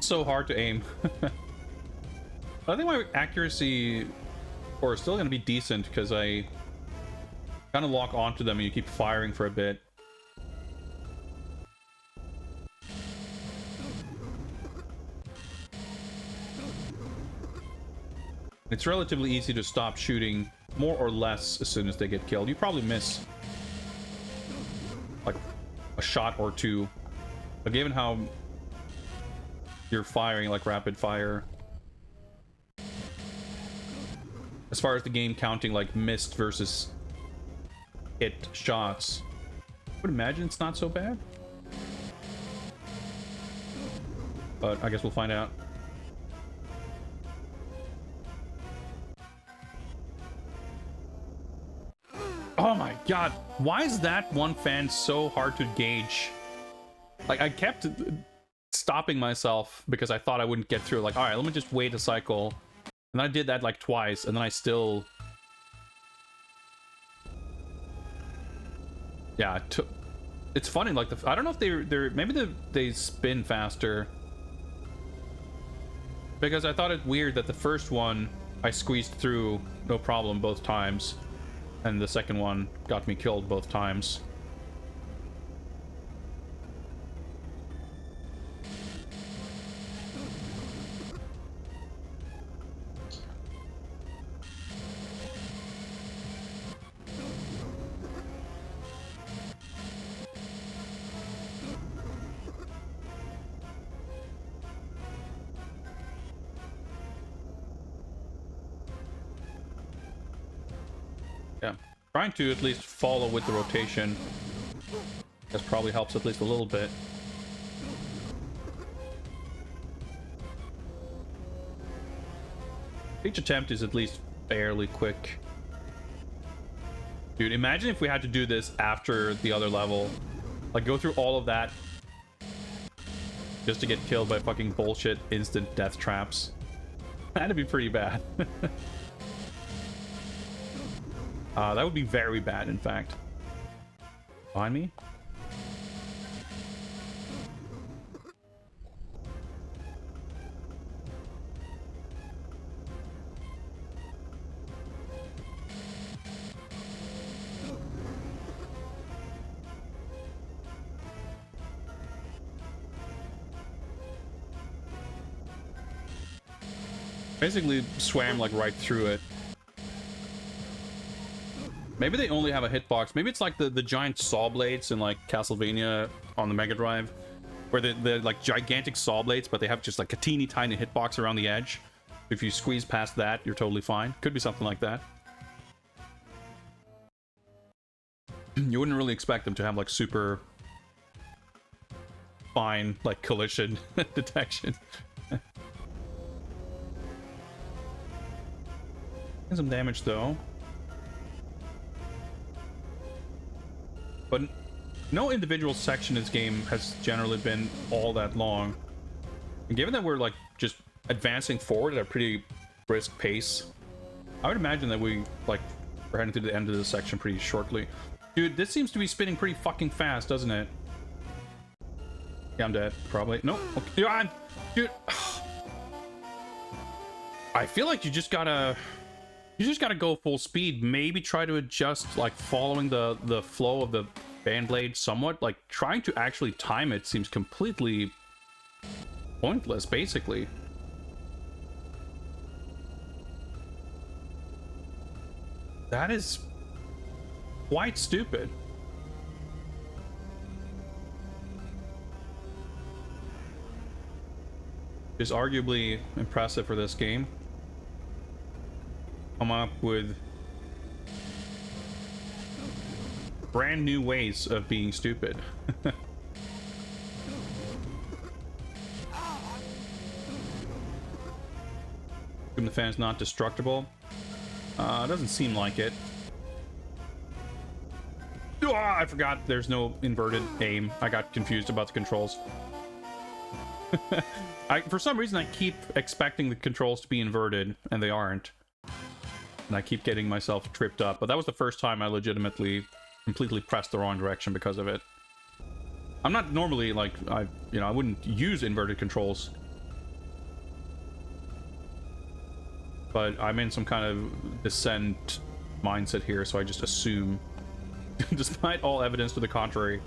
So hard to aim. I think my accuracy score is still going to be decent because I kind of lock onto them and you keep firing for a bit. It's relatively easy to stop shooting more or less as soon as they get killed. You probably miss like a shot or two, but given how you're firing like rapid fire, as far as the game counting like missed versus hit shots, I would imagine it's not so bad, but I guess we'll find out. Oh my god, why is that one fan so hard to gauge? Like, I kept stopping myself because I thought I wouldn't get through. Like, all right, let me just wait a cycle. And I did that like twice, and then I still... Yeah, it's funny, like, I don't know if they're maybe they spin faster. Because I thought it weird that the first one I squeezed through no problem both times, and the second one got me killed both times. Yeah, trying to at least follow with the rotation. This probably helps at least a little bit. Each attempt is at least fairly quick. Dude, imagine if we had to do this after the other level. Like, go through all of that just to get killed by fucking bullshit instant death traps. That'd be pretty bad. That would be very bad, in fact. Behind me? Basically swam like right through it. Maybe they only have a hitbox. Maybe it's like the giant saw blades in like Castlevania on the Mega Drive, where they're like gigantic saw blades, but they have just like a teeny tiny hitbox around the edge. If you squeeze past that, you're totally fine. Could be something like that. You wouldn't really expect them to have like super fine like collision detection. Some damage though. But no individual section in this game has generally been all that long. And given that we're like just advancing forward at a pretty brisk pace, I would imagine that we're heading to the end of this section pretty shortly. Dude, this seems to be spinning pretty fucking fast, doesn't it? Yeah, I'm dead. Probably. Nope. Okay. Yeah, dude. I feel like you just gotta go full speed. Maybe try to adjust, like, following the flow of the band blade somewhat. Like, trying to actually time it seems completely pointless, basically. That is quite stupid. Is arguably impressive for this game. Come up with brand new ways of being stupid. The fan's not destructible. Doesn't seem like it. Oh, I forgot there's no inverted aim. I got confused about the controls. For some reason, I keep expecting the controls to be inverted, and they aren't. And I keep getting myself tripped up. But that was the first time I legitimately completely pressed the wrong direction because of it. I'm not normally, like, I wouldn't use inverted controls. But I'm in some kind of descent mindset here, so I just assume, despite all evidence to the contrary,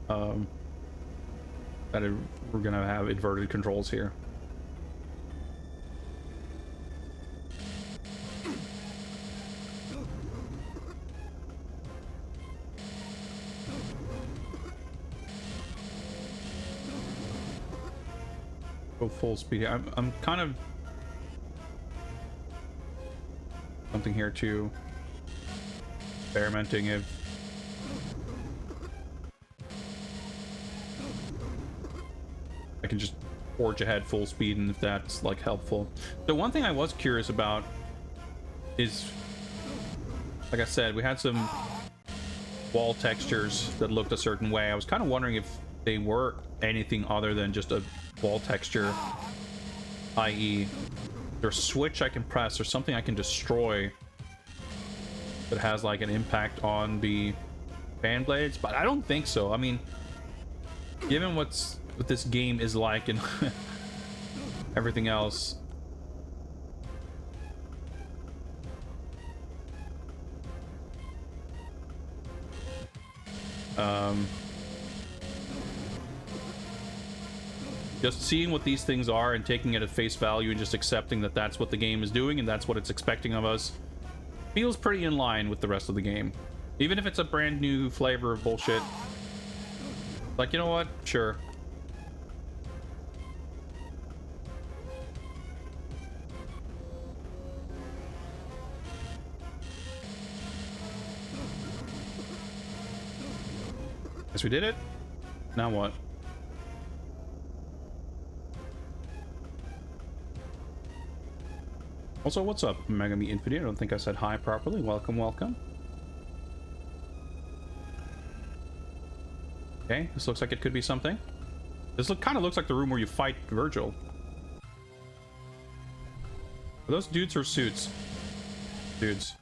that we're gonna have inverted controls here. Go full speed. I'm kind of something here too. Experimenting if I can just forge ahead full speed, and if that's like helpful. The one thing I was curious about is, like I said, we had some wall textures that looked a certain way. I was kind of wondering if they were anything other than just a wall texture, i.e. there's a switch I can press or something I can destroy that has like an impact on the fan blades, but I don't think so. I mean, given what this game is like and everything else, just seeing what these things are and taking it at face value and just accepting that that's what the game is doing and that's what it's expecting of us feels pretty in line with the rest of the game. Even if it's a brand new flavor of bullshit. Like, you know what? Sure. Guess we did it. Now what? Also, what's up, Megami Infinite? I don't think I said hi properly. Welcome, welcome. Okay, this looks like it could be something. This kind of looks like the room where you fight Virgil. Are those dudes or suits? Dudes.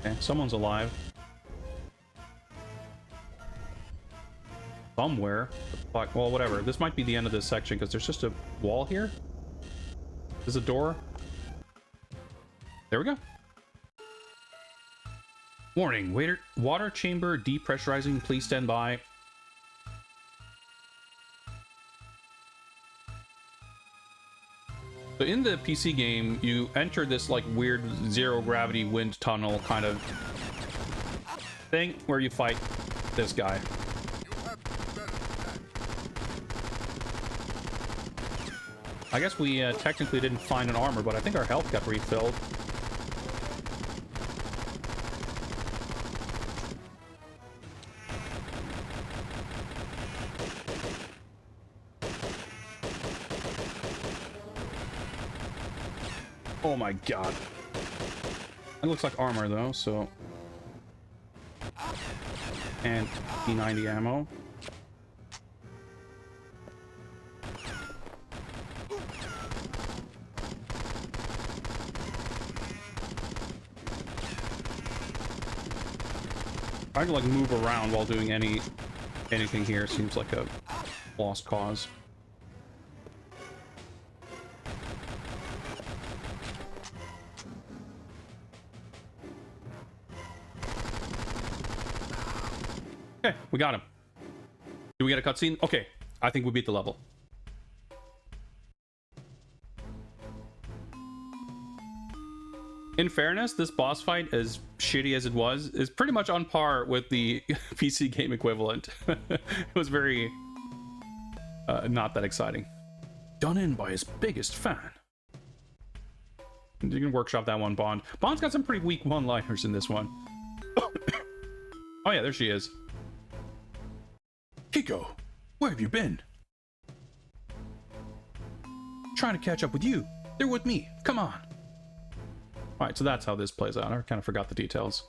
Okay, someone's alive. Somewhere. Fuck. Well, whatever. This might be the end of this section because there's just a wall here. There's a door. There we go. Warning. Water chamber depressurizing. Please stand by. So in the PC game, you enter this like weird zero gravity wind tunnel kind of thing where you fight this guy. I guess we technically didn't find an armor, but I think our health got refilled. my god. It looks like armor though, so. And P90 ammo. I can like move around while doing anything here. Seems like a lost cause. Okay, we got him. Do we get a cutscene? Okay, I think we beat the level. In fairness, this boss fight, as shitty as it was, is pretty much on par with the PC game equivalent. It was very not that exciting. Done in by his biggest fan. You can workshop that one, Bond. Bond's got some pretty weak one-liners in this one. Oh yeah, there she is. Kiko, where have you been? Trying to catch up with you. They're with me. Come on. Alright, so that's how this plays out. I kind of forgot the details.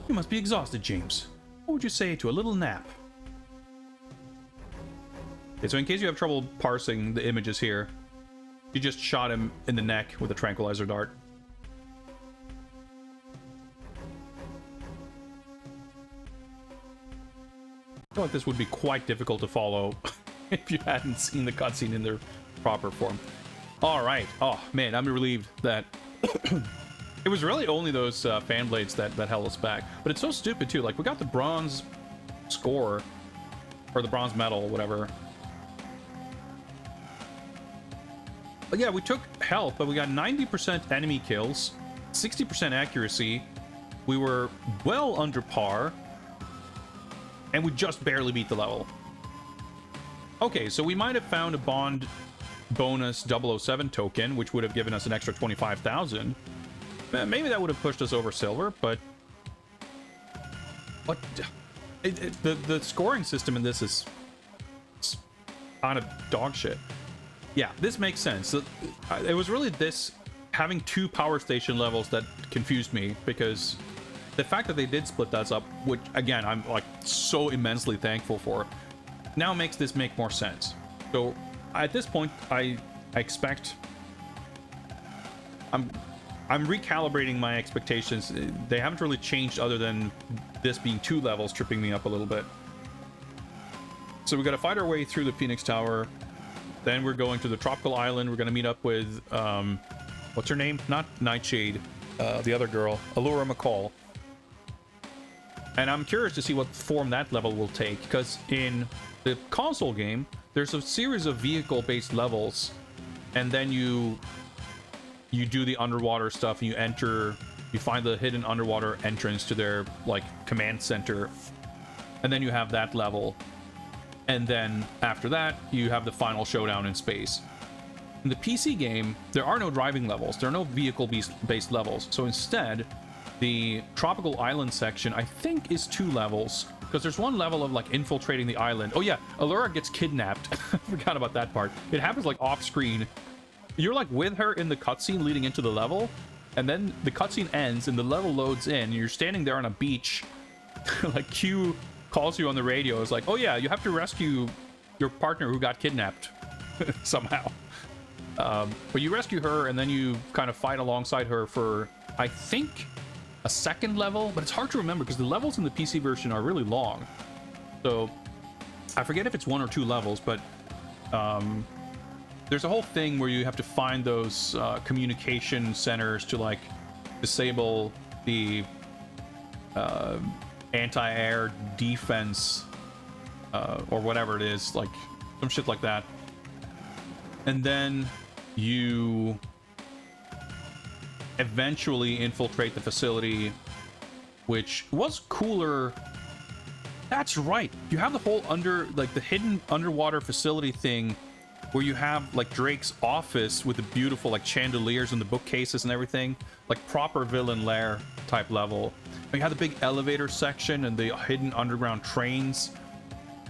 You must be exhausted, James. What would you say to a little nap? Okay, so in case you have trouble parsing the images here, you just shot him in the neck with a tranquilizer dart. I feel like this would be quite difficult to follow if you hadn't seen the cutscene in their proper form. Alright. Oh, man, I'm relieved that it was really only those fan blades that held us back. But it's so stupid, too. Like, we got the bronze score, or the bronze medal, whatever. But yeah, we took health, but we got 90% enemy kills, 60% accuracy. We were well under par. And we just barely beat the level. Okay, so we might have found a Bond bonus 007 token, which would have given us an extra 25,000. Maybe that would have pushed us over silver, but... What? The scoring system in this is kind of dog shit. Yeah, this makes sense. It was really this, having two power station levels that confused me, because... the fact that they did split that up, which, again, I'm, like, so immensely thankful for, now makes this make more sense. So, at this point, I expect... I'm recalibrating my expectations. They haven't really changed other than this being 2 levels, tripping me up a little bit. So, we gotta fight our way through the Phoenix Tower. Then we're going to the Tropical Island. We're gonna meet up with, what's her name? Not Nightshade. The other girl. Allura McCall. And I'm curious to see what form that level will take, because in the console game, there's a series of vehicle-based levels, and then you do the underwater stuff, and you find the hidden underwater entrance to their, like, command center, and then you have that level, and then after that, you have the final showdown in space. In the PC game, there are no driving levels, there are no vehicle-based levels, so instead, the Tropical Island section, I think, is 2 levels. Because there's one level of, like, infiltrating the island. Oh, yeah. Allura gets kidnapped. I forgot about that part. It happens, like, off-screen. You're, like, with her in the cutscene leading into the level. And then the cutscene ends and the level loads in. And you're standing there on a beach. Like, Q calls you on the radio. It's like, oh, yeah, you have to rescue your partner who got kidnapped. Somehow. But you rescue her, and then you kind of fight alongside her for, I think... a second level, but it's hard to remember because the levels in the PC version are really long. So I forget if it's 1 or 2 levels, but there's a whole thing where you have to find those communication centers to, like, disable the anti-air defense or whatever it is, like some shit like that. And then you eventually infiltrate the facility, which was cooler. That's right, you have the whole the hidden underwater facility thing where you have, like, Drake's office with the beautiful, like, chandeliers and the bookcases and everything, like proper villain lair type level. And you have the big elevator section and the hidden underground trains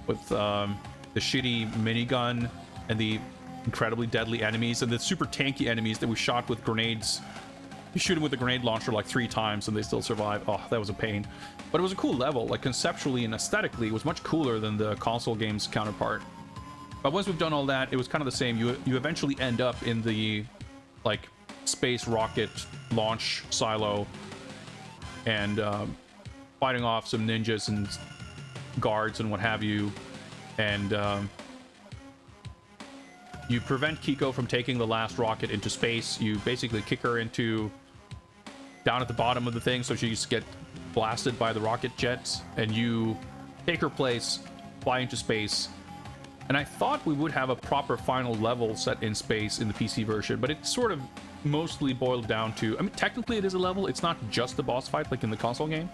with the shitty minigun and the incredibly deadly enemies, and the super tanky enemies that we shot with grenades. You shoot them with a grenade launcher like 3 times and they still survive. Oh, that was a pain. But it was a cool level. Like, conceptually and aesthetically, it was much cooler than the console game's counterpart. But once we've done all that, it was kind of the same. You eventually end up in the, like, space rocket launch silo and fighting off some ninjas and guards and what have you. And you prevent Kiko from taking the last rocket into space. You basically kick her into down at the bottom of the thing so she just get blasted by the rocket jets, and you take her place, fly into space. And I thought we would have a proper final level set in space in the PC version, but it sort of mostly boiled down to, I mean, technically it is a level. It's not just the boss fight like in the console game,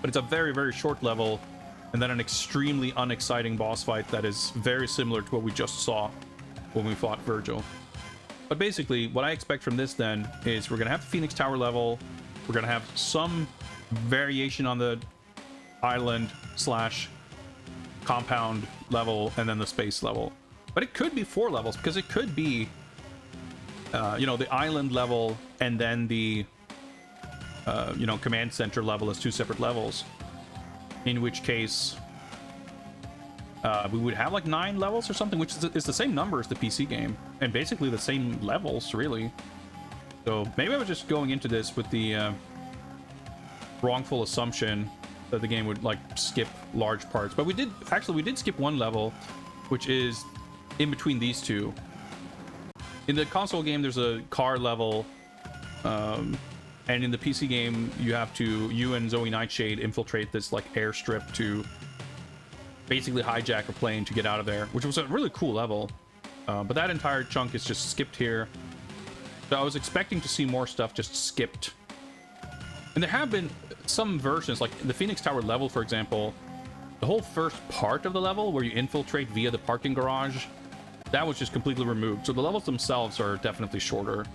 but it's a very, very short level, and then an extremely unexciting boss fight that is very similar to what we just saw when we fought Virgil. But basically, what I expect from this then is we're going to have the Phoenix Tower level, we're going to have some variation on the island slash compound level, and then the space level. But it could be 4 levels, because it could be, you know, the island level and then the, you know, command center level as 2 separate levels. In which case, we would have like 9 levels or something, which is the same number as the PC game, and basically the same levels, really. So maybe I was just going into this with the wrongful assumption that the game would like skip large parts, but we did skip 1 level, which is in between these 2. In the console game, there's a car level, and in the PC game, you and Zoe Nightshade infiltrate this like airstrip to basically hijack a plane to get out of there, which was a really cool level. But that entire chunk is just skipped here. So I was expecting to see more stuff just skipped. And there have been some versions, like the Phoenix Tower level, for example, the whole first part of the level where you infiltrate via the parking garage, that was just completely removed. So the levels themselves are definitely shorter.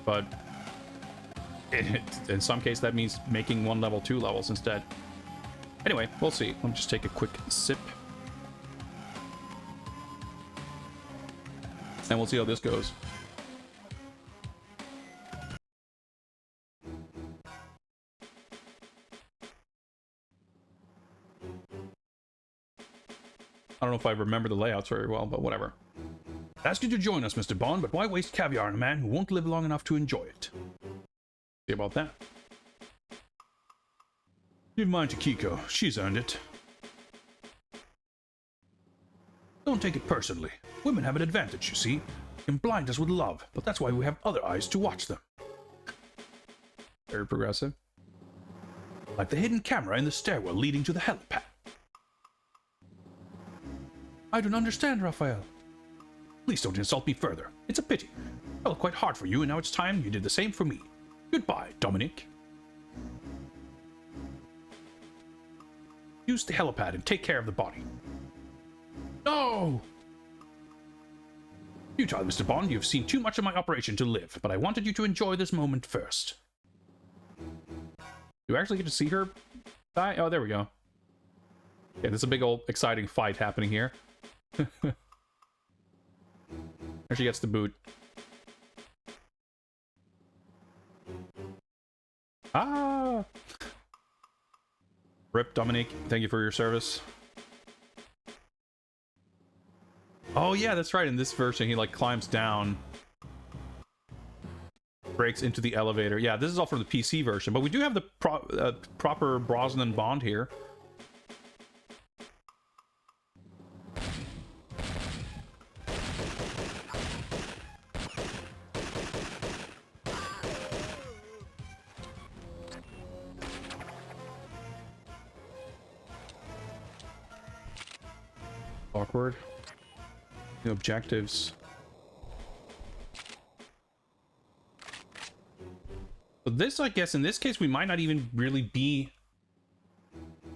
But in some case, that means making 1 level 2 levels instead. Anyway, we'll see. Let me just take a quick sip. And we'll see how this goes. I don't know if I remember the layouts very well, but whatever. Ask you to join us, Mr. Bond, but why waste caviar on a man who won't live long enough to enjoy it? See about that. Give mine to Kiko. She's earned it. Don't take it personally. Women have an advantage, you see. They can blind us with love, but that's why we have other eyes to watch them. Very progressive. Like the hidden camera in the stairwell leading to the helipad. I don't understand, Raphael. Please don't insult me further. It's a pity. I felt quite hard for you, and now it's time you did the same for me. Goodbye, Dominic. Use the helipad and take care of the body. No! Futile, Mr. Bond. You've seen too much of my operation to live, but I wanted you to enjoy this moment first. Do I actually get to see her die? Oh, there we go. Yeah, there's a big old exciting fight happening here. There she gets the boot. Ah! Rip, Dominique. Thank you for your service. Oh yeah, that's right. In this version, he like climbs down, breaks into the elevator. Yeah, this is all from the PC version, but we do have the proper Brosnan Bond here. Awkward. The objectives. But this, I guess, in this case, we might not even really be...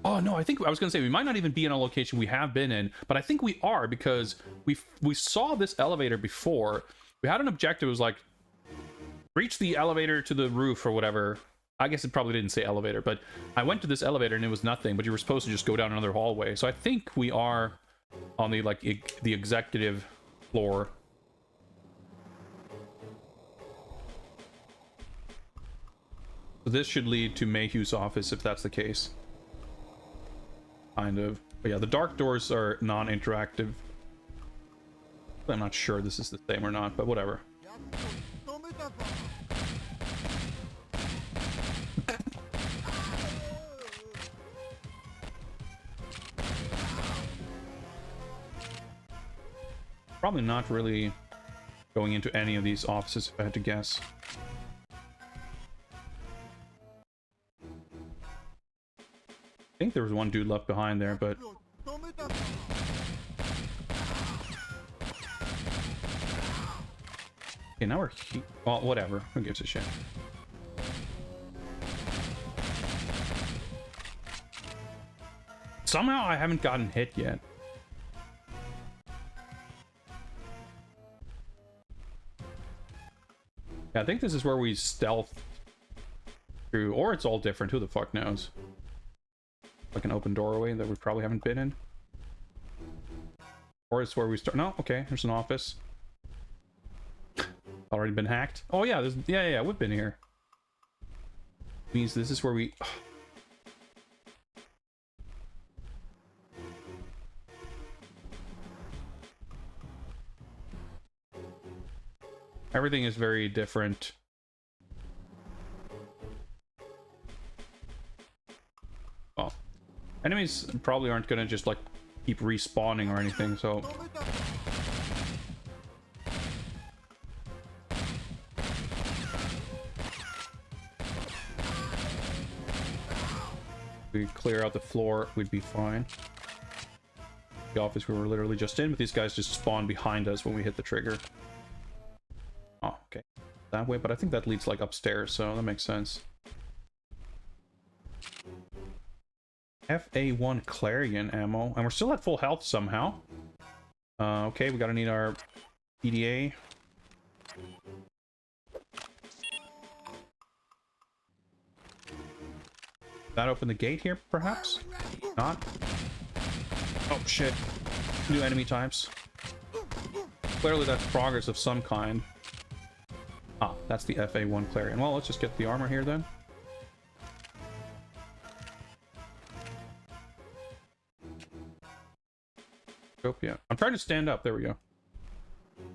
Oh, no, I was going to say, we might not even be in a location we have been in, but I think we are, because we saw this elevator before. We had an objective, it was like, reach the elevator to the roof or whatever. I guess it probably didn't say elevator, but I went to this elevator and it was nothing, but you were supposed to just go down another hallway. So I think we are on the, like, the executive floor. So this should lead to Mayhew's office if that's the case. Kind of. But yeah, the dark doors are non-interactive. I'm not sure this is the same or not, but whatever. Probably not really going into any of these offices if I had to guess. I think there was one dude left behind there, but... Okay, now we're... Well, whatever. Who gives a shit? Somehow I haven't gotten hit yet. Yeah, I think this is where we stealth through, or it's all different. Who the fuck knows? Like an open doorway that we probably haven't been in. Or it's where we start. No, okay, there's an office. Already been hacked. Oh yeah, yeah, we've been here. Means this is where we... Everything is very different. Well, enemies probably aren't gonna just like keep respawning or anything, so... We clear out the floor, we'd be fine. The office we were literally just in, but these guys just spawn behind us when we hit the trigger. Oh, okay. That way, but I think that leads like upstairs, so that makes sense. FA1 Clarion ammo, and we're still at full health somehow. Okay, we gotta need our PDA. That open the gate here, perhaps? Not? Oh, shit. New enemy types. Clearly that's progress of some kind. Ah, that's the FA1 Clarion. Well, let's just get the armor here then. Oh, yeah. I'm trying to stand up. There we go.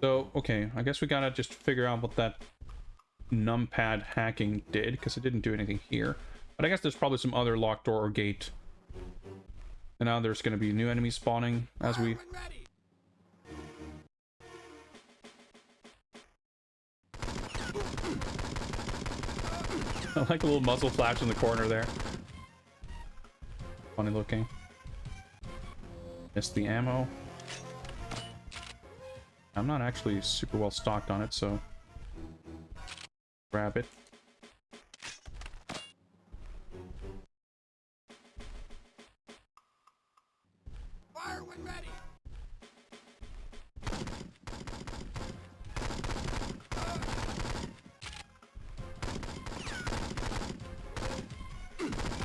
So, okay. I guess we gotta just figure out what that numpad hacking did, because it didn't do anything here. But I guess there's probably some other locked door or gate. And now there's going to be new enemies spawning as we... I like a little muzzle flash in the corner there. Funny looking. Missed the ammo. I'm not actually super well stocked on it, so... Grab it.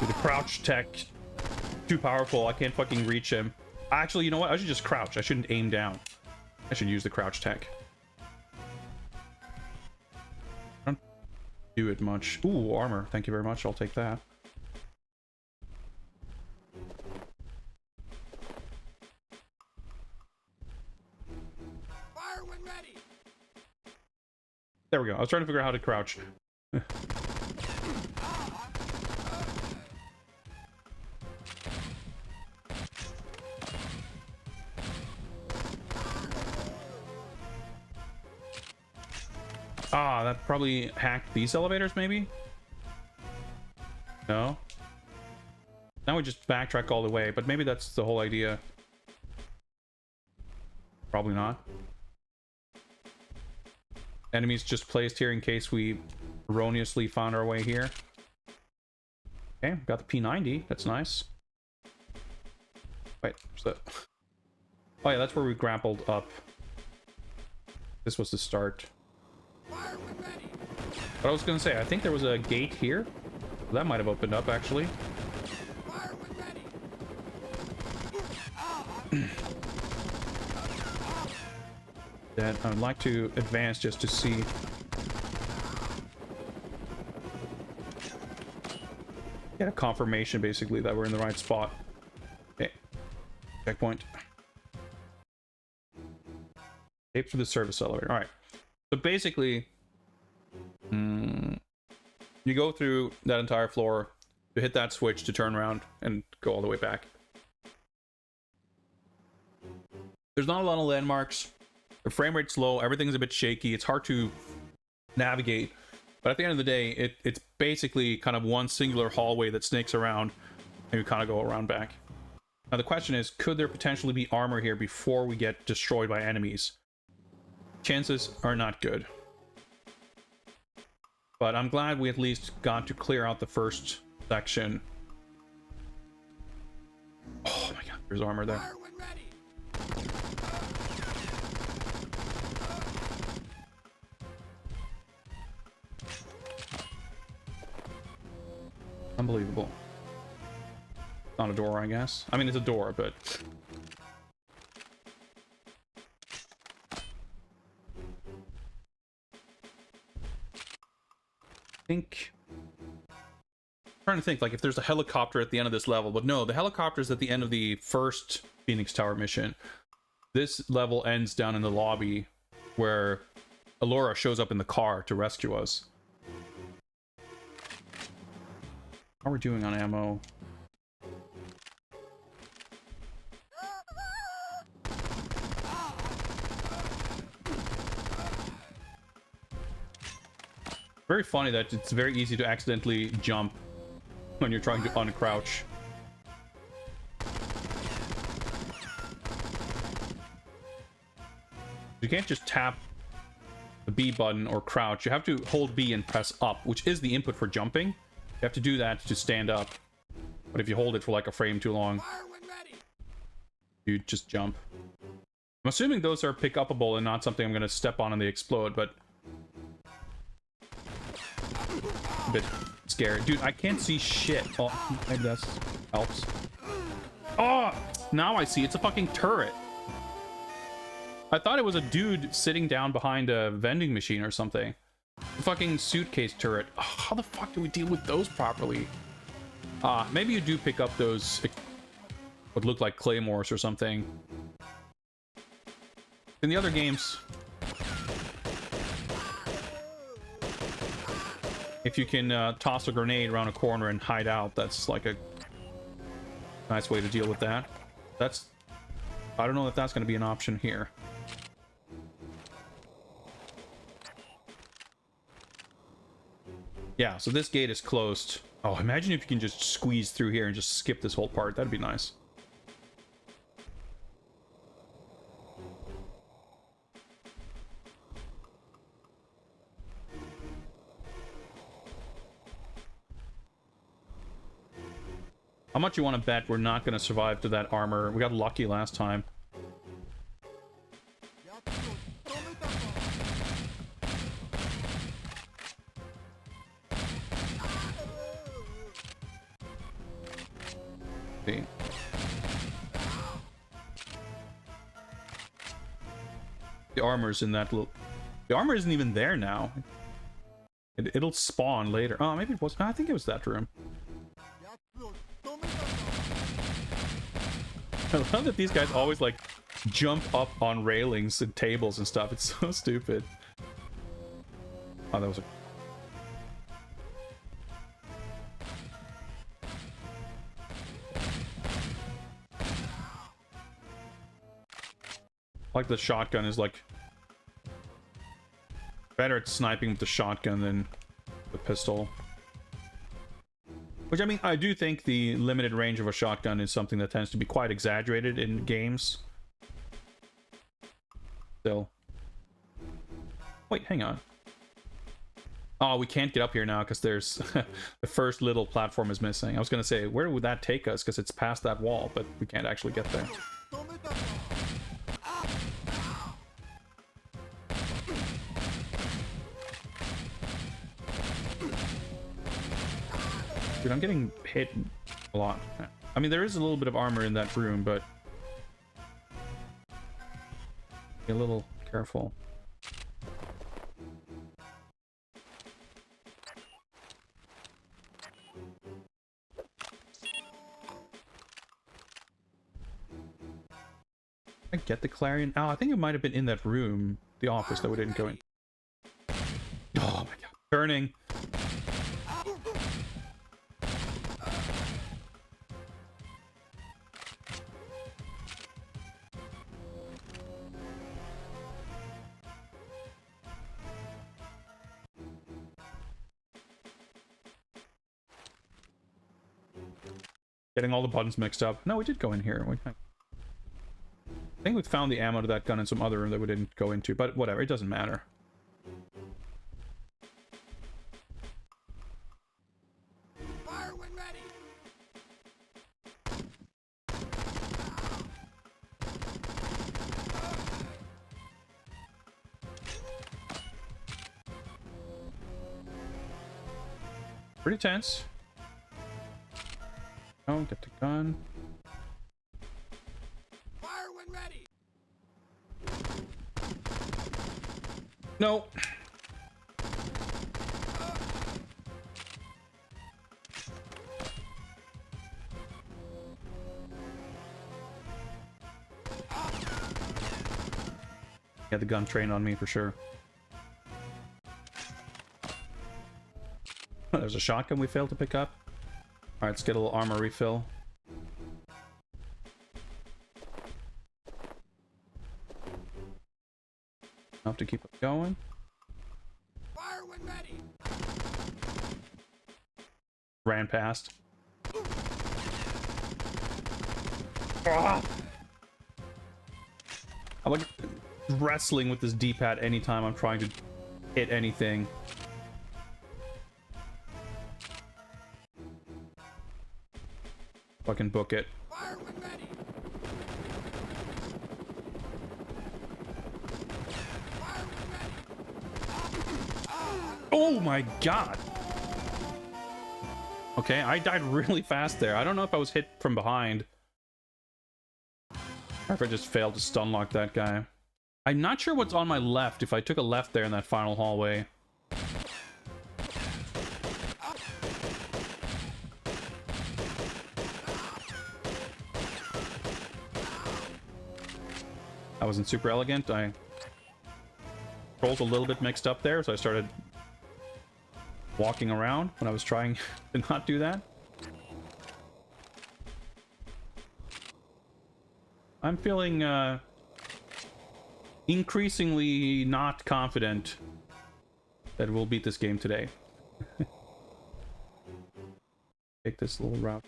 The crouch tech, too powerful. I can't fucking reach him. Actually, you know what? I should just crouch. I shouldn't aim down. I should use the crouch tech. I don't do it much. Ooh, armor. Thank you very much. I'll take that. Fire when ready. There we go. I was trying to figure out how to crouch. Ah, that probably hacked these elevators, maybe? No? Now we just backtrack all the way, but maybe that's the whole idea. Probably not. Enemies just placed here in case we erroneously found our way here. Okay, got the P90. That's nice. Wait, what's that? Oh yeah, that's where we grappled up. This was the start. But I was gonna say, I think there was a gate here. That might have opened up, actually. that I would like to advance just to see. Get a confirmation basically that we're in the right spot. Okay. Checkpoint. Tape to the service elevator. Alright. So basically, you go through that entire floor to hit that switch to turn around and go all the way back. There's not a lot of landmarks. The frame rate's low. Everything's a bit shaky. It's hard to navigate. But at the end of the day, it's basically kind of one singular hallway that snakes around, and you kind of go around back. Now the question is, could there potentially be armor here before we get destroyed by enemies? Chances are not good. But I'm glad we at least got to clear out the first section. Oh my god, there's armor there. Unbelievable. Not a door, I guess. I mean, it's a door, but... I'm trying to think, like, if there's a helicopter at the end of this level, but no, the helicopter's at the end of the first Phoenix Tower mission. This level ends down in the lobby where Alora shows up in the car to rescue us. How are we doing on ammo? Very funny that it's very easy to accidentally jump when you're trying to uncrouch. You can't just tap the B button or crouch. You have to hold B and press up, which is the input for jumping. You have to do that to stand up. But if you hold it for like a frame too long, you just jump. I'm assuming those are pick-upable and not something I'm going to step on and they explode, but... a bit scary. Dude, I can't see shit. Oh, maybe that helps. Oh! Now I see. It's a fucking turret. I thought it was a dude sitting down behind a vending machine or something. The fucking suitcase turret. Oh, how the fuck do we deal with those properly? Maybe you do pick up those what look like claymores or something. In the other games, if you can toss a grenade around a corner and hide out, that's like a nice way to deal with that. That's... I don't know if that's going to be an option here. Yeah, so this gate is closed. Oh, imagine if you can just squeeze through here and just skip this whole part. That'd be nice. How much you want to bet we're not going to survive to that armor? We got lucky last time. See. The armor's in that little... The armor isn't even there now. It'll spawn later. Oh, maybe it was... I think it was that room. I love that these guys always, like, jump up on railings and tables and stuff. It's so stupid. Oh, that was a... Like the shotgun is like better at sniping with the shotgun than the pistol. Which, I mean, I do think the limited range of a shotgun is something that tends to be quite exaggerated in games. Still. Wait, hang on. Oh, we can't get up here now because there's the first little platform is missing. I was gonna say, where would that take us? Because it's past that wall, but we can't actually get there. Dude, I'm getting hit a lot. I mean, there is a little bit of armor in that room, but be a little Careful. I get the clarion. Oh, I think it might have been in that room, the office, that we didn't go in. Oh my god. Turning. Getting all the buttons mixed up. No, we did go in here. I think we found the ammo to that gun in some other room that we didn't go into, but whatever, it doesn't matter. Fire when ready. Pretty tense. Oh, get the gun. Fire when ready. No. Get the gun trained on me for sure. There's a shotgun we failed to pick up. Alright, let's get a little armor refill. Enough to keep it going. Fire when ready. Ran past. Ah! I'm like wrestling with this D-pad anytime I'm trying to hit anything. Fucking book it. Fire when ready. Fire when ready. Oh my god. Okay, I died really fast there. I don't know if I was hit from behind, or if I just failed to stun lock that guy. I'm not sure what's on my left, if I took a left there in that final hallway. I wasn't super elegant. I controls a little bit mixed up there, so I started walking around when I was trying to not do that. I'm feeling increasingly not confident that we'll beat this game today. Take this little route.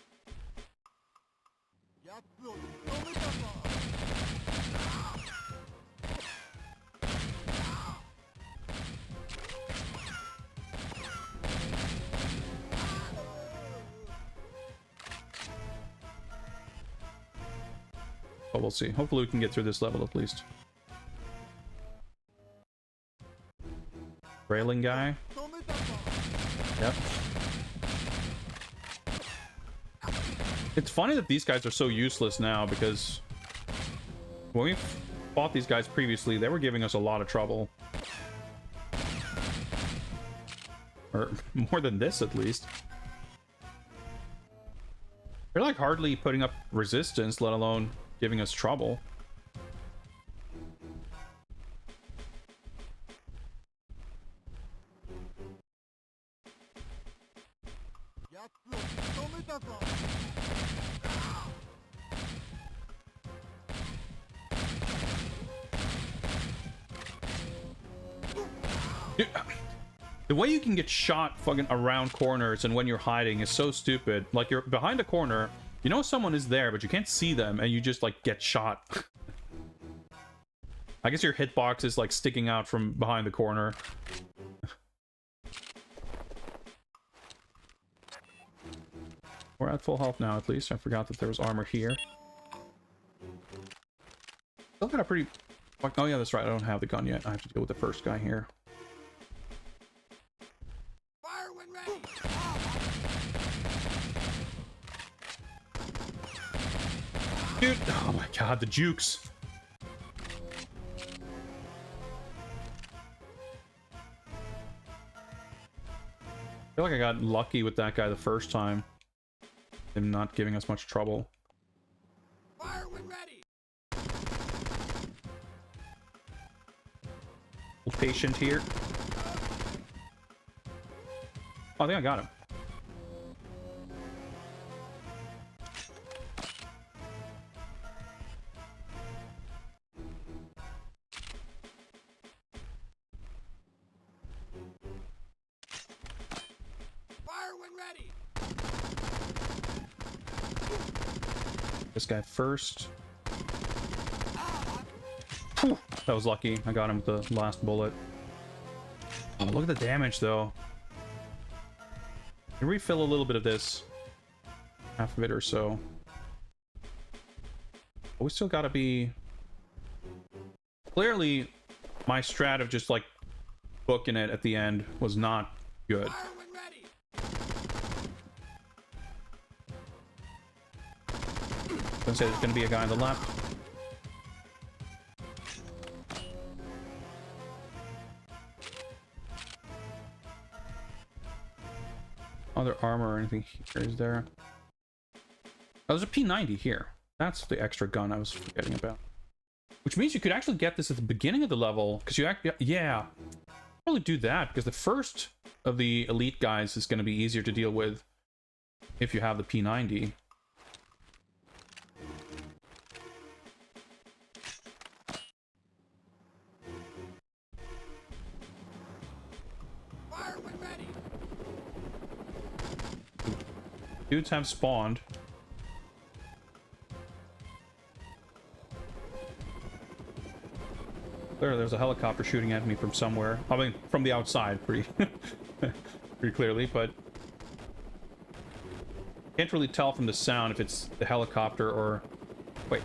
But we'll see. Hopefully we can get through this level at least. Railing guy. Yep. It's funny that these guys are so useless now, because when we fought these guys previously, they were giving us a lot of trouble. Or more than this, at least. They're like hardly putting up resistance, let alone giving us trouble. Dude, the way you can get shot fucking around corners and when you're hiding is so stupid. Like, you're behind a corner, you know someone is there, but you can't see them, and you just, like, get shot. I guess your hitbox is, like, sticking out from behind the corner. We're at full health now, at least. I forgot that there was armor here. Still got a pretty... Oh, yeah, that's right. I don't have the gun yet. I have to deal with the first guy here. Fire when ready. Dude, oh my god, the jukes. feel like I got lucky with that guy the first time. Him not giving us much trouble. Fire when ready. Patient here. Oh, I think I got him. Fire when ready. This guy first. Whew, that was lucky. I got him with the last bullet. Oh, look at the damage, though. Can refill a little bit of this. Half of it or so. But we still gotta be... Clearly, my strat of just, like, booking it at the end was not good. Fire when ready. I was gonna say there's gonna be a guy on the left. Other armor or anything here is there? Oh, there's a P90 here. That's the extra gun I was forgetting about. Which means you could actually get this at the beginning of the level, because you yeah, probably do that, because the first of the elite guys is going to be easier to deal with if you have the P90. Fire when ready. Dudes have spawned. There's a helicopter shooting at me from somewhere. I mean, from the outside, pretty pretty clearly, but can't really tell from the sound if it's the helicopter or... Wait.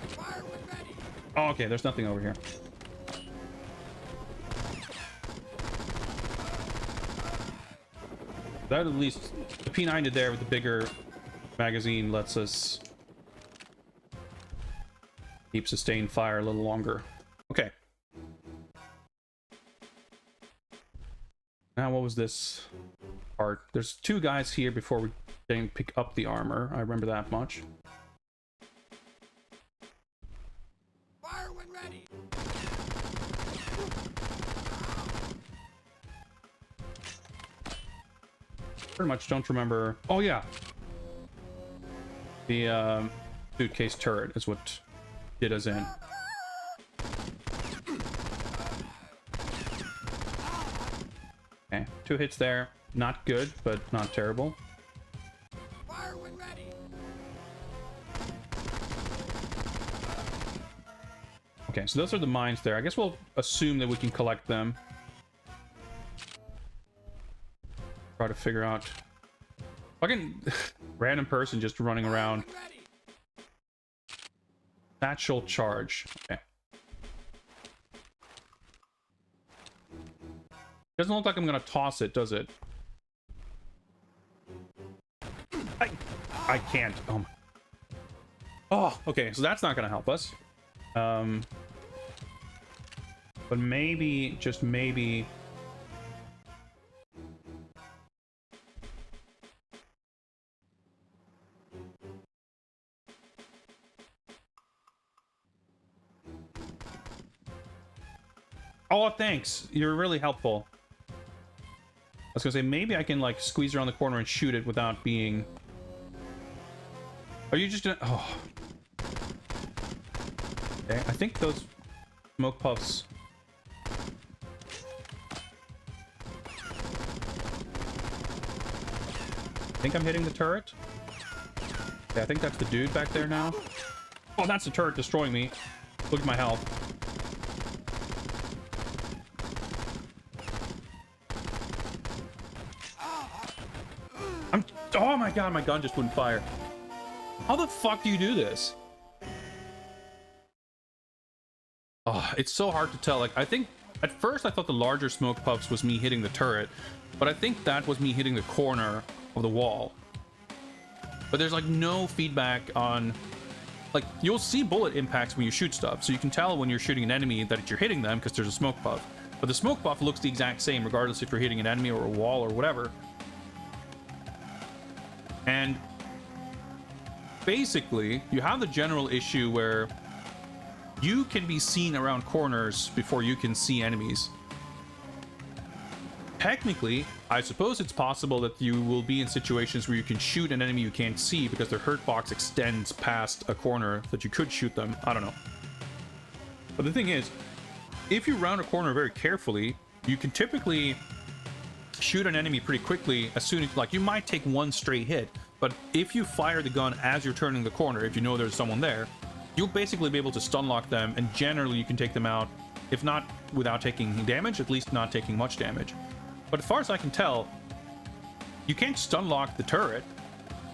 Fire when ready. Oh, okay, there's nothing over here. That at least, the P90 there with the bigger magazine lets us keep sustained fire a little longer. Okay. Now, what was this part? There's two guys here before we can pick up the armor. I remember that much. Fire when ready. Pretty much don't remember. Oh, yeah. The suitcase turret is what did us in. Okay, 2 hits there. Not good, but not terrible. Fire when ready. Okay, so those are the mines there. I guess we'll assume that we can collect them. Try to figure out... Fucking random person just running around. When ready. Satchel charge. Okay. Doesn't look like I'm gonna toss it, does it? I can't. Oh my. Oh, okay, so that's not gonna help us. But maybe, just maybe... Oh, thanks. You're really helpful. I was gonna say, maybe I can, like, squeeze around the corner and shoot it without being... Are you just gonna... Oh. Okay, I think those smoke puffs... I think I'm hitting the turret. Yeah, I think that's the dude back there now. Oh, that's the turret destroying me. Look at my health. Oh my god, my gun just wouldn't fire. How the fuck do you do this? Oh, it's so hard to tell. Like, I think at first I thought the larger smoke puffs was me hitting the turret, but I think that was me hitting the corner of the wall. But there's like no feedback on... like, you'll see bullet impacts when you shoot stuff, so you can tell when you're shooting an enemy that you're hitting them because there's a smoke buff. But the smoke buff looks the exact same regardless if you're hitting an enemy or a wall or whatever. And basically, you have the general issue where you can be seen around corners before you can see enemies. Technically, I suppose it's possible that you will be in situations where you can shoot an enemy you can't see because their hurt box extends past a corner that you could shoot them. I don't know. But the thing is, if you round a corner very carefully, you can typically shoot an enemy pretty quickly as soon as, like, you might take one stray hit, but if you fire the gun as you're turning the corner, if you know there's someone there, you'll basically be able to stun lock them, and generally you can take them out, if not without taking damage, at least not taking much damage. But as far as I can tell, you can't stun lock the turret,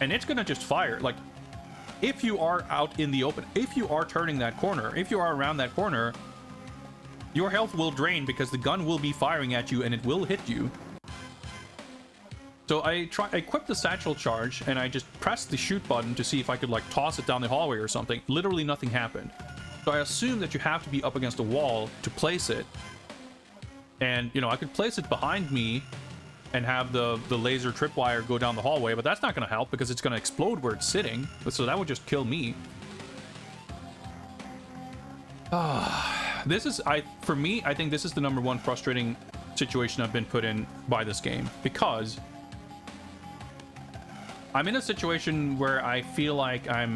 and it's gonna just fire. Like, if you are out in the open, if you are turning that corner, if you are around that corner, your health will drain because the gun will be firing at you and it will hit you. So I equipped the satchel charge and I just pressed the shoot button to see if I could, like, toss it down the hallway or something. Literally nothing happened. So I assume that you have to be up against a wall to place it. And, you know, I could place it behind me and have the laser tripwire go down the hallway, but that's not going to help because it's going to explode where it's sitting. So that would just kill me. This is, for me, I think this is the #1 frustrating situation I've been put in by this game, because I'm in a situation where I feel like I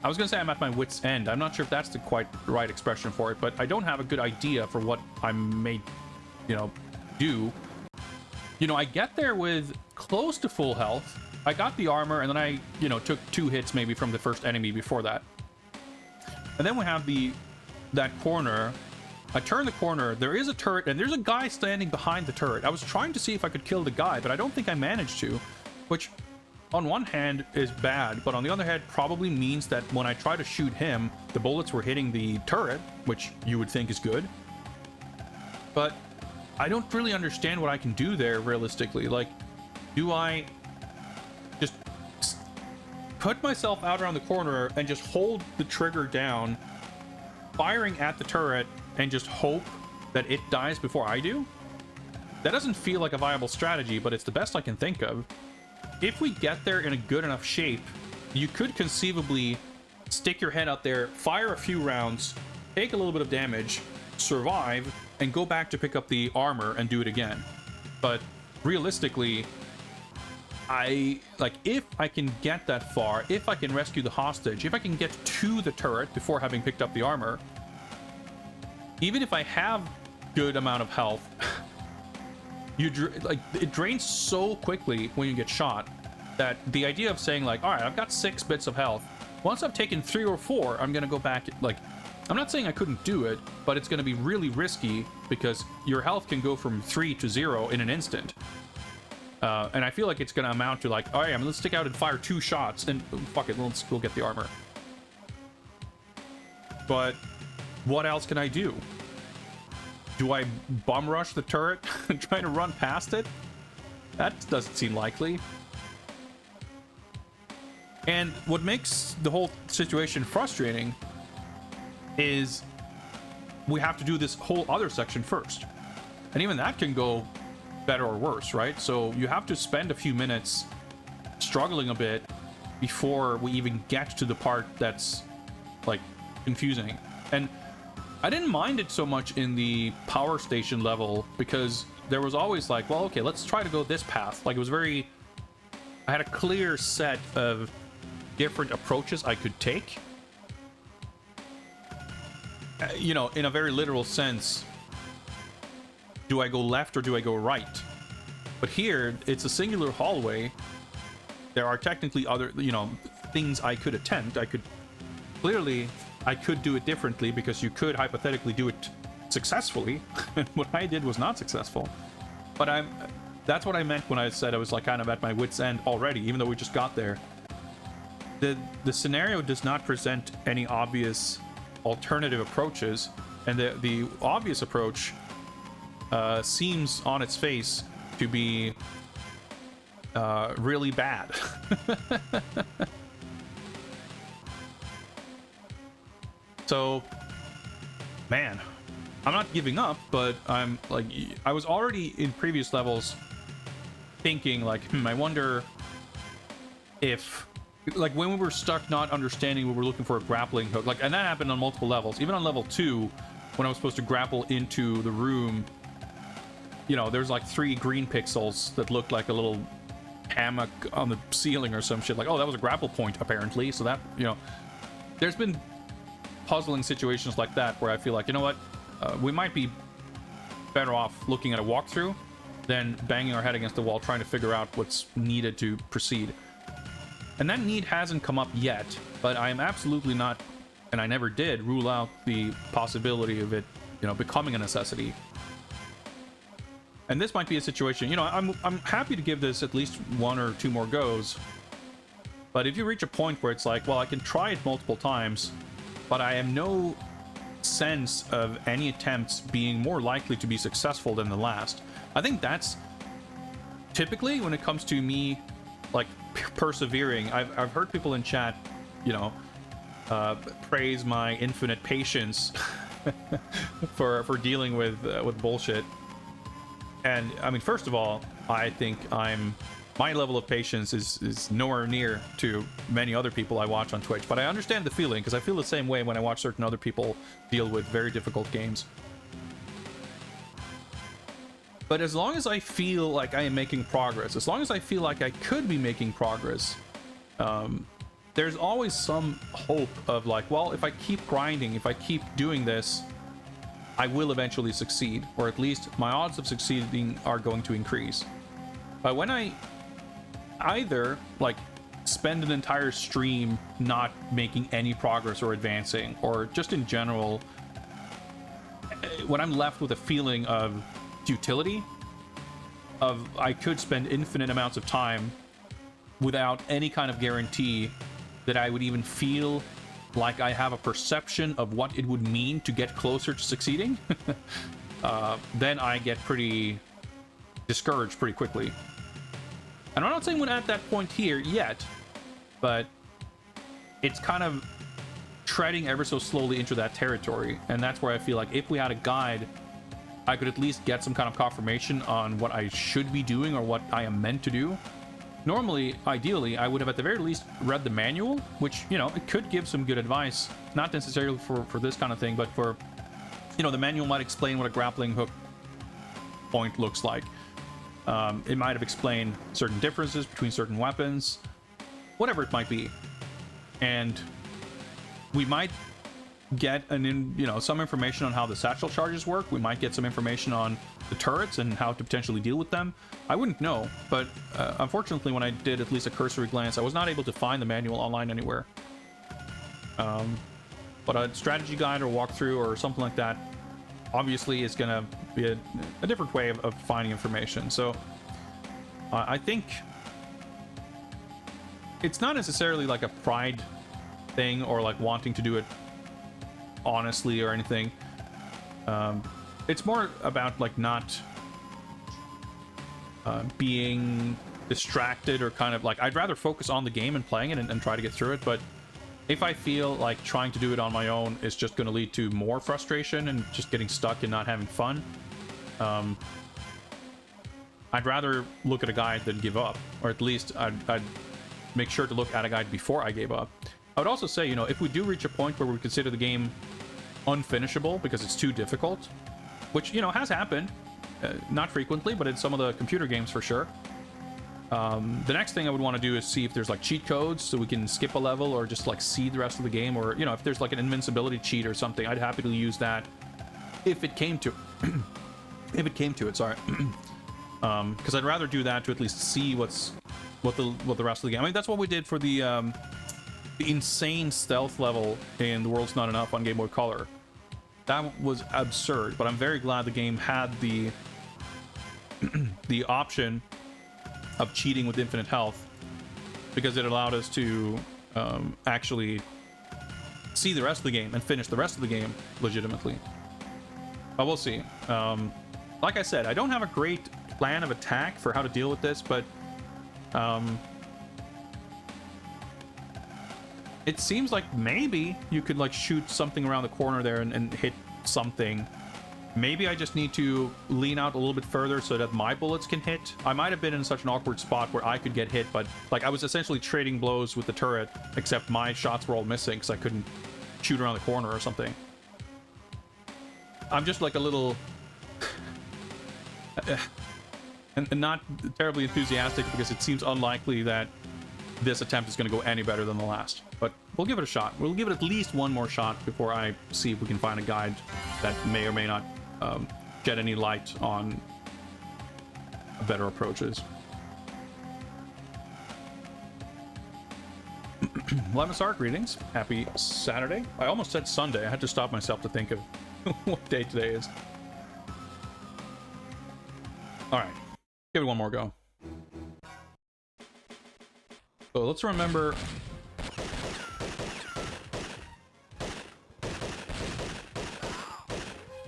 was gonna say I'm at my wit's end. I'm not sure if that's the quite right expression for it, but I don't have a good idea for what I may, you know, do. You know, I get there with close to full health. I got the armor, and then I, you know, took 2 hits maybe from the first enemy before that. And then we have that corner. I turn the corner, there is a turret, and there's a guy standing behind the turret. I was trying to see if I could kill the guy, but I don't think I managed to, which on one hand is bad, but on the other hand probably means that when I try to shoot him, the bullets were hitting the turret, which you would think is good. But I don't really understand what I can do there realistically. Like, do I just put myself out around the corner and just hold the trigger down, firing at the turret, and just hope that it dies before I do? That doesn't feel like a viable strategy, but it's the best I can think of. If we get there in a good enough shape, you could conceivably stick your head out there, fire a few rounds, take a little bit of damage, survive, and go back to pick up the armor and do it again. But realistically, if I can get that far, if I can rescue the hostage, if I can get to the turret before having picked up the armor, even if I have good amount of health, it drains so quickly when you get shot that the idea of saying, like, all right, I've got 6 bits of health, once I've taken 3 or 4, I'm gonna go back. Like, I'm not saying I couldn't do it, but it's gonna be really risky because your health can go from 3 to 0 in an instant. And I feel like it's gonna amount to, like, all right, I'm gonna stick out and fire 2 shots and fuck it, let's go get the armor. But what else can I do? Do I bum rush the turret and try to run past it? That doesn't seem likely. And what makes the whole situation frustrating is we have to do this whole other section first. And even that can go better or worse, right? So you have to spend a few minutes struggling a bit before we even get to the part that's, like, confusing. And I didn't mind it so much in the power station level because there was always like, well, okay, let's try to go this path. Like, it was very, I had a clear set of different approaches I could take. You know, in a very literal sense, do I go left or do I go right? But here, it's a singular hallway. There are technically other, you know, things I could attempt. I could do it differently because you could hypothetically do it successfully. And what I did was not successful. But that's what I meant when I said I was, like, kind of at my wit's end already, even though we just got there. The scenario does not present any obvious alternative approaches, and the obvious approach seems on its face to be really bad. So, man, I'm not giving up, but I'm like, I was already in previous levels thinking like, I wonder if, like, when we were stuck not understanding, we were looking for a grappling hook, like, and that happened on multiple levels. Even on level 2, when I was supposed to grapple into the room, you know, there's like 3 green pixels that looked like a little hammock on the ceiling or some shit. Like, oh, that was a grapple point apparently. So that, you know, there's been puzzling situations like that where I feel like, you know what, we might be better off looking at a walkthrough than banging our head against the wall trying to figure out what's needed to proceed. And that need hasn't come up yet, but I am absolutely not, and I never did, rule out the possibility of it, you know, becoming a necessity. And this might be a situation, you know, I'm happy to give this at least 1 or 2 more goes, but if you reach a point where it's like, well, I can try it multiple times, but I have no sense of any attempts being more likely to be successful than the last. I think that's typically when it comes to me, like, persevering. I've heard people in chat, you know, praise my infinite patience for dealing with bullshit. And I mean, first of all, I think my level of patience is nowhere near to many other people I watch on Twitch, but I understand the feeling because I feel the same way when I watch certain other people deal with very difficult games. But as long as I feel like I am making progress, as long as I feel like I could be making progress, there's always some hope of like, well, if I keep grinding, if I keep doing this, I will eventually succeed, or at least my odds of succeeding are going to increase. But when I either like spend an entire stream not making any progress or advancing, or just in general, when I'm left with a feeling of futility, of I could spend infinite amounts of time without any kind of guarantee that I would even feel like I have a perception of what it would mean to get closer to succeeding, then I get pretty discouraged pretty quickly. And I'm not saying we're at that point here yet, but it's kind of treading ever so slowly into that territory. And that's where I feel like if we had a guide, I could at least get some kind of confirmation on what I should be doing or what I am meant to do. Normally, ideally, I would have at the very least read the manual, which, you know, it could give some good advice, not necessarily for this kind of thing, but for, you know, the manual might explain what a grappling hook point looks like. It might have explained certain differences between certain weapons, whatever it might be. And we might get some information on how the satchel charges work. We might get some information on the turrets and how to potentially deal with them. I wouldn't know, but unfortunately, when I did at least a cursory glance, I was not able to find the manual online anywhere. But a strategy guide or walkthrough or something like that obviously is gonna be a different way of finding information. So I think it's not necessarily like a pride thing or like wanting to do it honestly or anything. It's more about like not being distracted, or kind of like, I'd rather focus on the game and playing it and try to get through it. But if I feel like trying to do it on my own is just going to lead to more frustration and just getting stuck and not having fun, I'd rather look at a guide than give up, or at least I'd make sure to look at a guide before I gave up. I would also say, you know, if we do reach a point where we consider the game unfinishable because it's too difficult, which, you know, has happened, not frequently, but in some of the computer games for sure. The next thing I would want to do is see if there's like cheat codes so we can skip a level or just like see the rest of the game, or, you know, if there's like an invincibility cheat or something, I'd happily use that if it came to it, sorry. Because I'd rather do that to at least see what the rest of the game. I mean, that's what we did for the insane stealth level in The World's Not Enough on Game Boy Color. That was absurd, but I'm very glad the game had the option of cheating with infinite health, because it allowed us to actually see the rest of the game and finish the rest of the game legitimately. But we'll see. Like I said, I don't have a great plan of attack for how to deal with this, but it seems like maybe you could like shoot something around the corner there and hit something. Maybe I just need to lean out a little bit further so that my bullets can hit. I might have been in such an awkward spot where I could get hit, but like I was essentially trading blows with the turret, except my shots were all missing because I couldn't shoot around the corner or something. I'm just like a little and not terribly enthusiastic because it seems unlikely that this attempt is going to go any better than the last. But we'll give it a shot. We'll give it at least one more shot before I see if we can find a guide that may or may not shed any light on better approaches. Lemon Arc greetings. Happy Saturday. I almost said Sunday. I had to stop myself to think of what day today is. All right, give it one more go. So let's remember.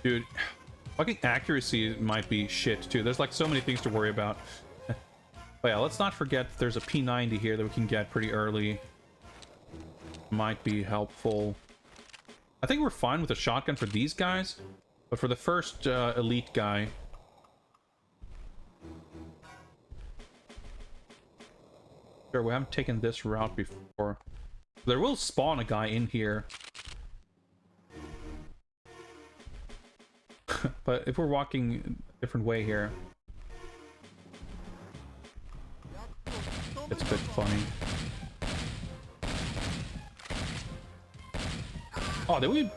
Dude, fucking accuracy might be shit too. There's like so many things to worry about. But yeah, let's not forget there's a P90 here that we can get pretty early. Might be helpful. I think we're fine with a shotgun for these guys, but for the first elite guy, sure, we haven't taken this route before. There will spawn a guy in here. But if we're walking a different way here, it's a bit funny. Oh, did we?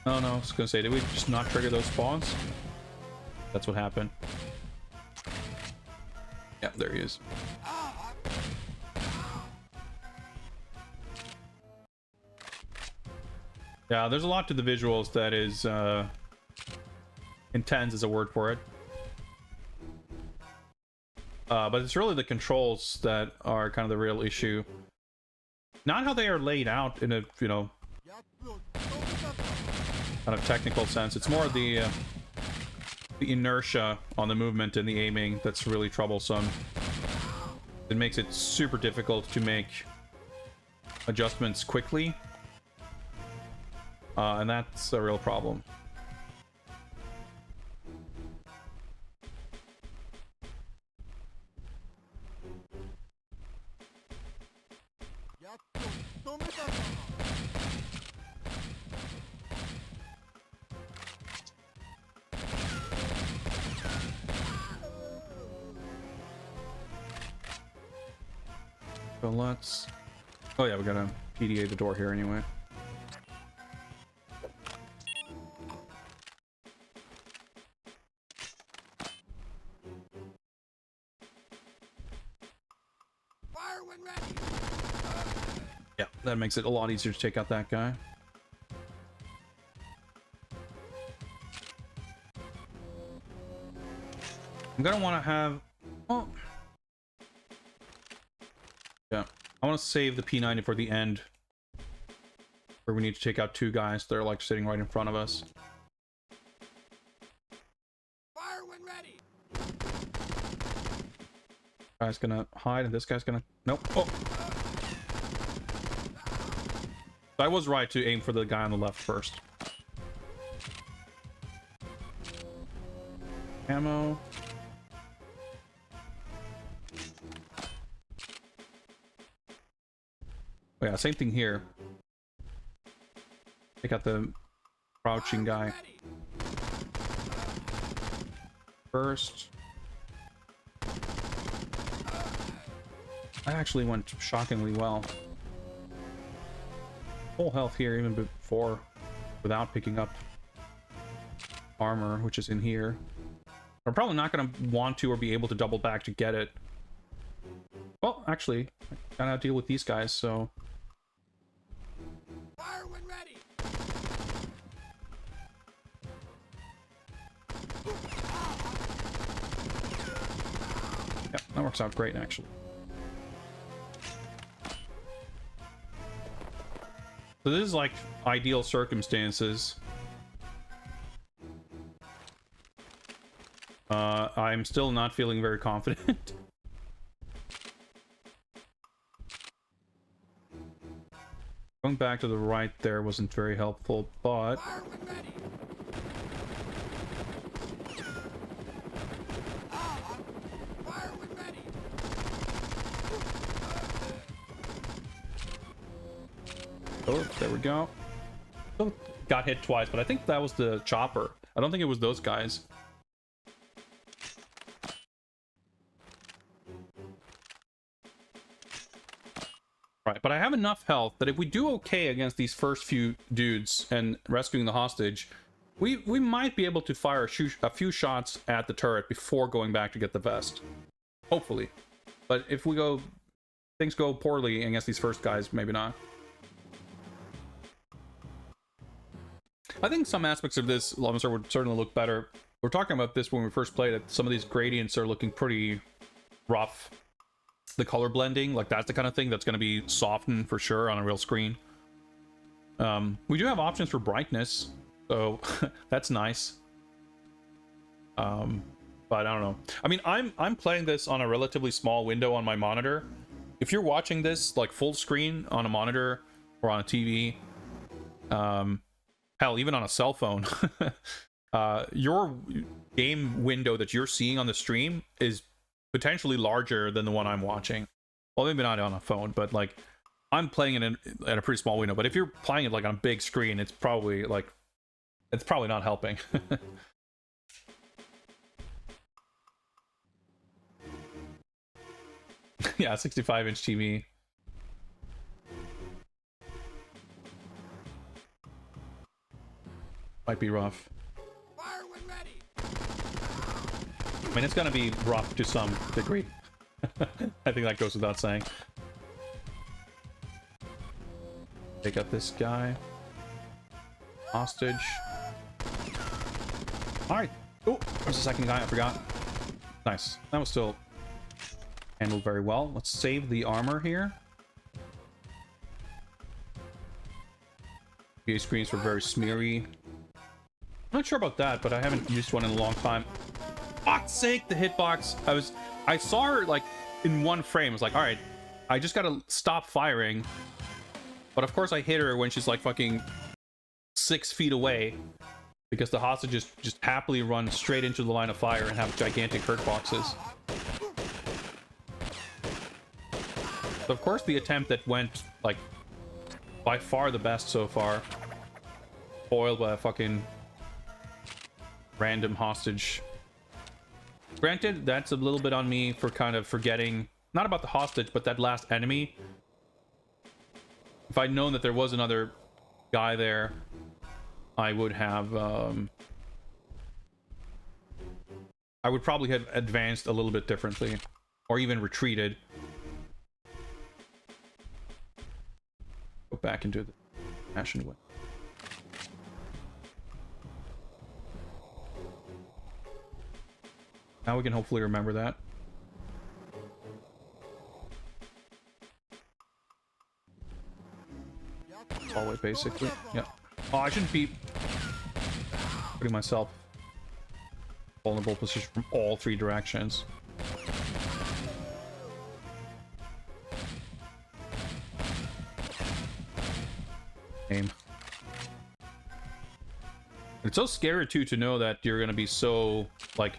Oh no, I was gonna say, did we just not trigger those spawns? That's what happened. Yeah, there he is. Yeah, there's a lot to the visuals that is intense is a word for it. But it's really the controls that are kind of the real issue. Not how they are laid out in a, you know, kind of technical sense. It's more the inertia on the movement and the aiming that's really troublesome. It makes it super difficult to make adjustments quickly. And that's a real problem. So let's... Oh yeah, we gotta PDA the door here anyway. Fire when ready. Yeah, that makes it a lot easier to take out that guy. I'm gonna want to have... Oh. Yeah, I want to save the P90 for the end, where we need to take out two guys that are like sitting right in front of us. Fire when ready. Guy's gonna hide, and this guy's gonna... Nope. Oh! So I was right to aim for the guy on the left first. Ammo. Oh yeah, same thing here. Take out the crouching guy first. That actually went shockingly well. Full health here even before, without picking up armor, which is in here. I'm probably not going to want to or be able to double back to get it. Well, actually, I gotta deal with these guys, so... Fire when ready. Yeah, that works out great, actually. So this is like ideal circumstances. I'm still not feeling very confident. going back to the right there wasn't very helpful, but... Fire when ready. Fire when ready. Oh, there we go. Oh, got hit twice, but I think that was the chopper. I don't think it was those guys. Right, but I have enough health that if we do okay against these first few dudes and rescuing the hostage, we might be able to fire a few shots at the turret before going back to get the vest. Hopefully. But if things go poorly against these first guys, maybe not. I think some aspects of this Lavanstar would certainly look better. We were talking about this when we first played it. Some of these gradients are looking pretty rough. The color blending, like that's the kind of thing that's going to be softened for sure on a real screen. We do have options for brightness, so that's nice. But I don't know. I mean, I'm playing this on a relatively small window on my monitor. If you're watching this like full screen on a monitor or on a TV, hell, even on a cell phone, your game window that you're seeing on the stream is potentially larger than the one I'm watching. Well, maybe not on a phone, but like I'm playing it at a pretty small window. But if you're playing it like on a big screen, it's probably not helping. Yeah, 65-inch TV. Might be rough. Fire when ready. I mean, it's gonna be rough to some degree. I think that goes without saying. Take out this guy. Hostage. Alright. Oh, there's the second guy, I forgot. Nice. That was still handled very well. Let's save the armor here. GBA screens were very smeary. I'm not sure about that, but I haven't used one in a long time. Fuck's sake, the hitbox. I saw her like in one frame. I was like, all right, I just gotta stop firing. But of course I hit her when she's like fucking 6 feet away, because the hostages just happily run straight into the line of fire and have gigantic hurt boxes. So of course the attempt that went like by far the best so far, foiled by a fucking random hostage. Granted, that's a little bit on me for kind of forgetting, not about the hostage, but that last enemy. If I'd known that there was another guy there, I would have, I would probably have advanced a little bit differently, or even retreated. Go back into the passion way. Now we can hopefully remember that. Hallway, basically. Yeah. Oh, I shouldn't be putting myself in vulnerable position from all 3 directions. Aim. It's so scary too to know that you're gonna be so like,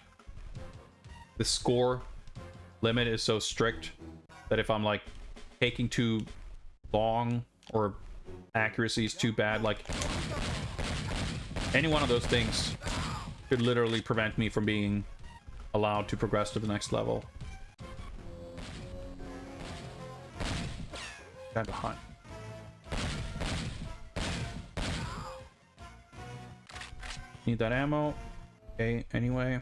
the score limit is so strict that if I'm like taking too long or accuracy is too bad, like any one of those things could literally prevent me from being allowed to progress to the next level. Guy behind. Need that ammo. Okay, anyway.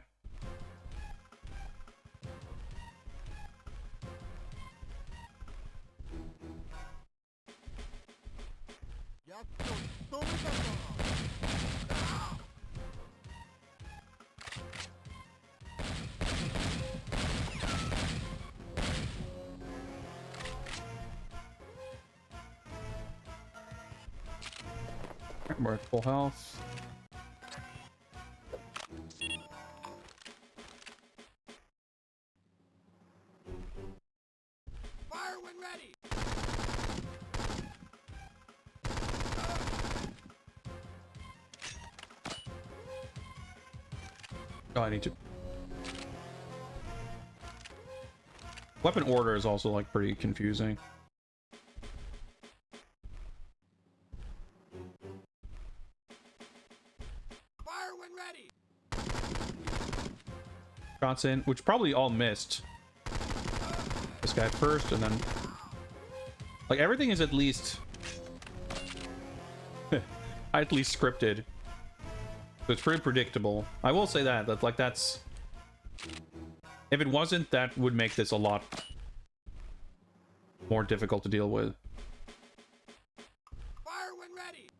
We're at full health. Fire when ready. Oh, I need to. Weapon order is also like pretty confusing. Fire when ready. Shots in, which probably all missed. This guy first, and then like everything is at least at least scripted. So it's pretty predictable. I will say that like that's, if it wasn't, that would make this a lot more difficult to deal with. Fire when ready.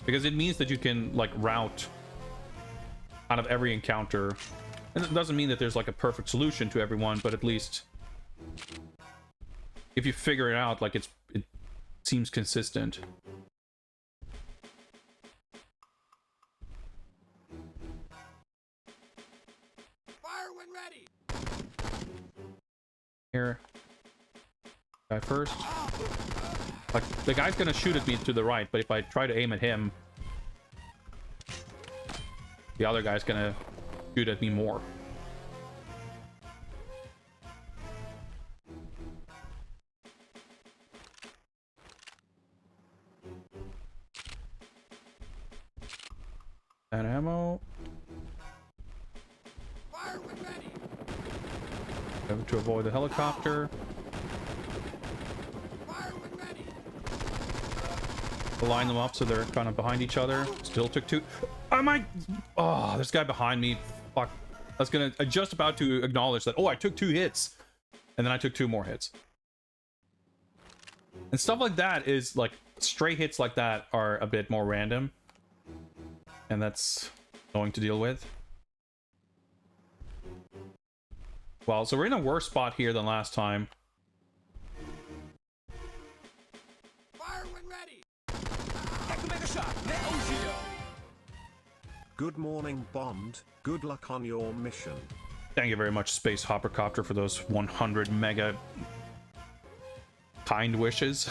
Because it means that you can like route out of every encounter. And it doesn't mean that there's like a perfect solution to everyone, but at least if you figure it out, like it seems consistent. Fire when ready. Here. Guy first. Like, the guy's gonna shoot at me to the right, but if I try to aim at him, the other guy's gonna shoot at me more. And ammo. Fire when ready. Have to avoid the helicopter. Fire when ready. Line them up so they're kind of behind each other. Still took two. Oh my! Oh, this guy behind me. Fuck. I'm just about to acknowledge that. Oh, I took 2 hits, and then I took 2 more hits. And stuff like that is like stray hits like that are a bit more random, and that's going to deal with. Well, so we're in a worse spot here than last time. Fire when ready. Good morning, Bond. Good luck on your mission. Thank you very much, Space Hoppercopter, for those 100 mega kind wishes.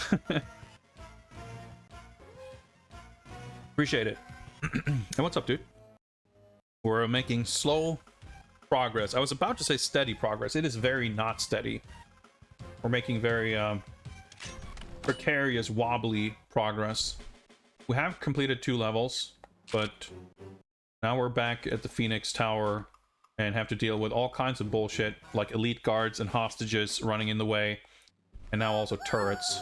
Appreciate it. And what's up, dude? We're making slow progress. I was about to say steady progress. It is very not steady. We're making very precarious, wobbly progress. We have completed 2 levels, but now we're back at the Phoenix Tower and have to deal with all kinds of bullshit, like elite guards and hostages running in the way, and now also turrets.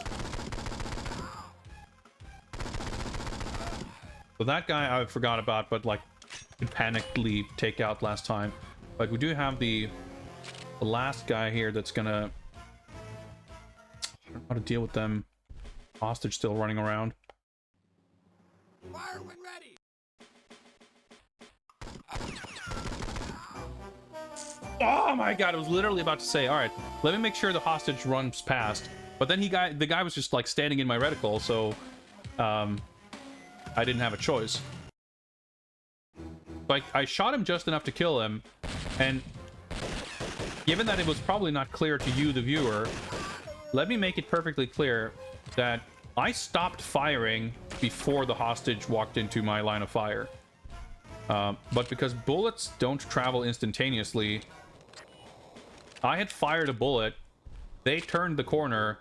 So that guy I forgot about, but like could panically take out last time. But we do have the last guy here that's gonna, I don't know how to deal with them. Hostage still running around. Fire when ready. Oh my god, I was literally about to say, all right, let me make sure the hostage runs past. But then the guy was just like standing in my reticle, so I didn't have a choice. Like, I shot him just enough to kill him, and given that it was probably not clear to you, the viewer, let me make it perfectly clear that I stopped firing before the hostage walked into my line of fire. But because bullets don't travel instantaneously, I had fired a bullet, they turned the corner,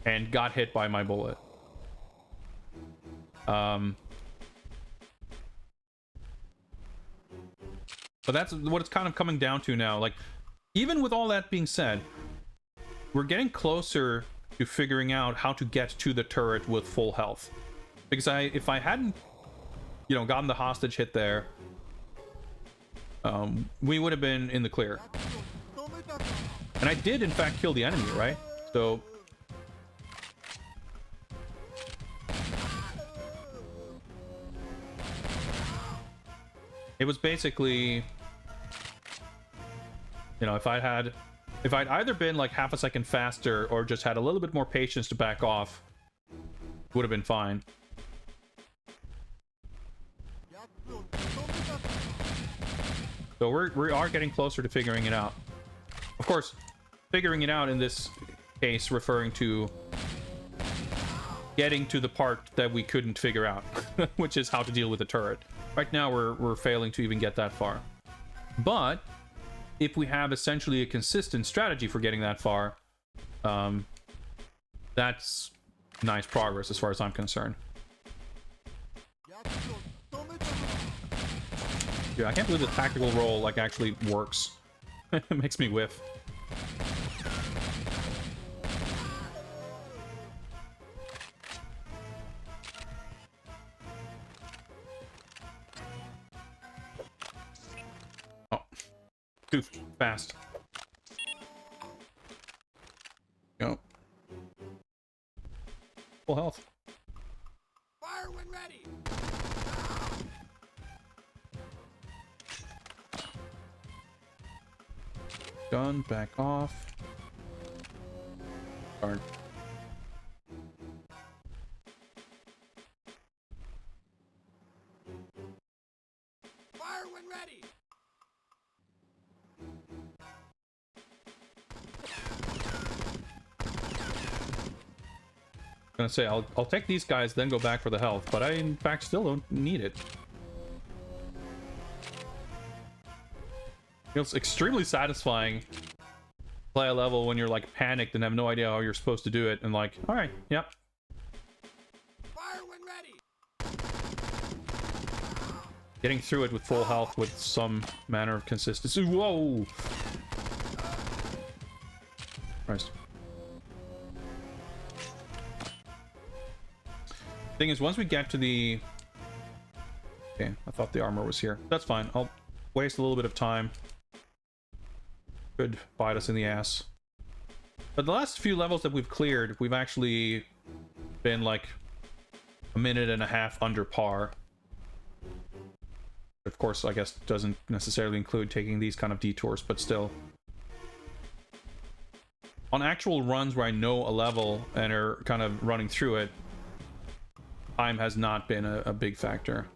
and got hit by my bullet. But that's what it's kind of coming down to now. Like, even with all that being said, we're getting closer to figuring out how to get to the turret with full health. Because if I hadn't, you know, gotten the hostage hit there, we would have been in the clear. And I did, in fact, kill the enemy, right? So it was basically, you know, if I'd either been like half a second faster or just had a little bit more patience to back off, would have been fine. So we are getting closer to figuring it out. Of course, figuring it out in this case referring to getting to the part that we couldn't figure out, which is how to deal with the turret. Right now, we're failing to even get that far. But if we have essentially a consistent strategy for getting that far, that's nice progress as far as I'm concerned. Yeah, I can't believe the tactical roll like actually works. It makes me whiff. Oh, too fast. Go. Full health. Fire when ready. Gun, back off. Darn. Fire when ready. Gonna say I'll take these guys, then go back for the health, but I in fact still don't need it. Feels extremely satisfying to play a level when you're like panicked and have no idea how you're supposed to do it, and like, all right, yep. Fire when ready. Getting through it with full health with some manner of consistency. Whoa! Christ. Thing is, once we get to the... Okay, I thought the armor was here. That's fine. I'll waste a little bit of time. Could bite us in the ass. But the last few levels that we've cleared, we've actually been like a minute and a half under par. Of course, I guess doesn't necessarily include taking these kind of detours, but still. On actual runs where I know a level and are kind of running through it, time has not been a big factor.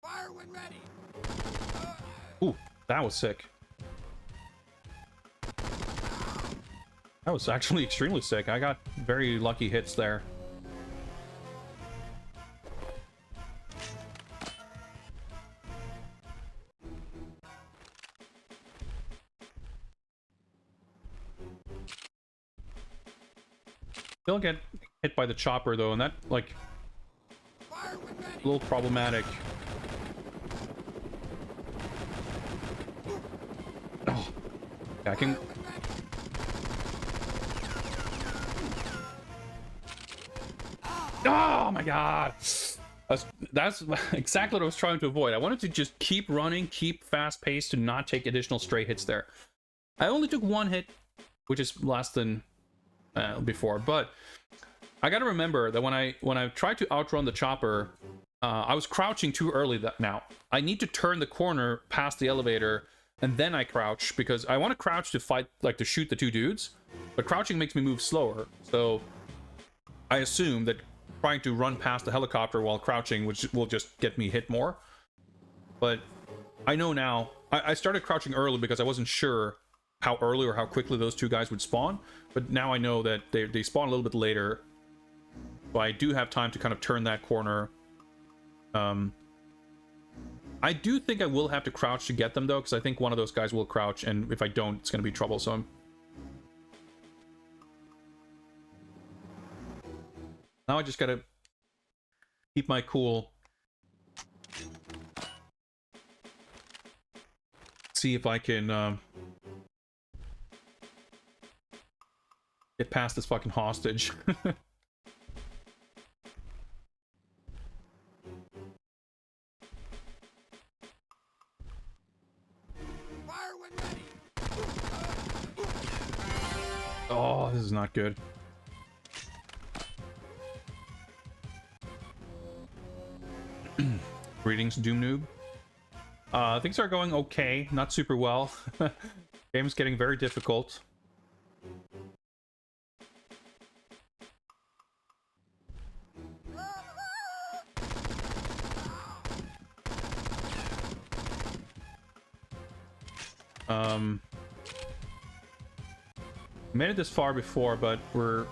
Fire when ready. Ooh, that was sick. That was actually extremely sick. I got very lucky hits there. Still get hit by the chopper though, and that like Fire when ready. a little problematic. Oh, yeah, I can. Oh my god, that's exactly what I was trying to avoid. I wanted to just keep running, keep fast paced, to not take additional stray hits there. I only took one hit, which is less than before, but I gotta remember that when I tried to outrun the chopper, I was crouching too early. That now I need to turn the corner past the elevator and then I crouch, because I want to crouch to fight, like to shoot the two dudes, but crouching makes me move slower. So I assume that trying to run past the helicopter while crouching, which will just get me hit more. But I know now, I started crouching early because I wasn't sure how early or how quickly those two guys would spawn, but now I know that they spawn a little bit later, so I do have time to kind of turn that corner. I do think I will have to crouch to get them though, because I think one of those guys will crouch, and if I don't, it's going to be troublesome. Now I just gotta keep my cool. See if I can get past this fucking hostage. Fire when ready. Oh, this is not good. Greetings, Doom Noob. Things are going okay, not super well. Game's getting very difficult. Made it this far before, but we're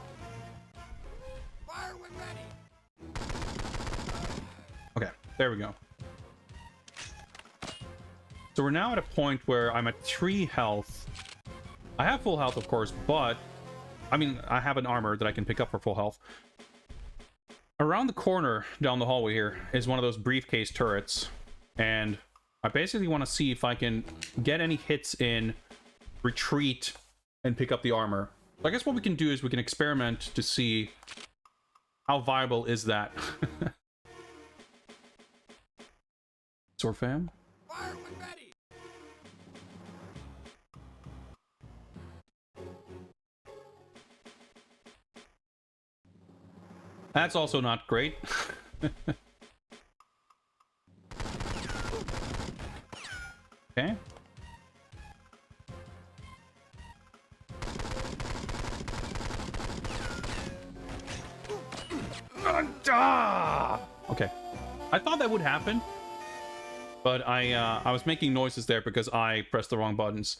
There we go. So we're now at a point where I'm at 3 health. I have full health, of course, but... I mean, I have an armor that I can pick up for full health. Around the corner down the hallway here is one of those briefcase turrets. And I basically want to see if I can get any hits in, retreat, and pick up the armor. So I guess what we can do is we can experiment to see how viable is that. Sword fam? Fire when ready. That's also not great. Okay. Okay. I thought that would happen, but I was making noises there because I pressed the wrong buttons.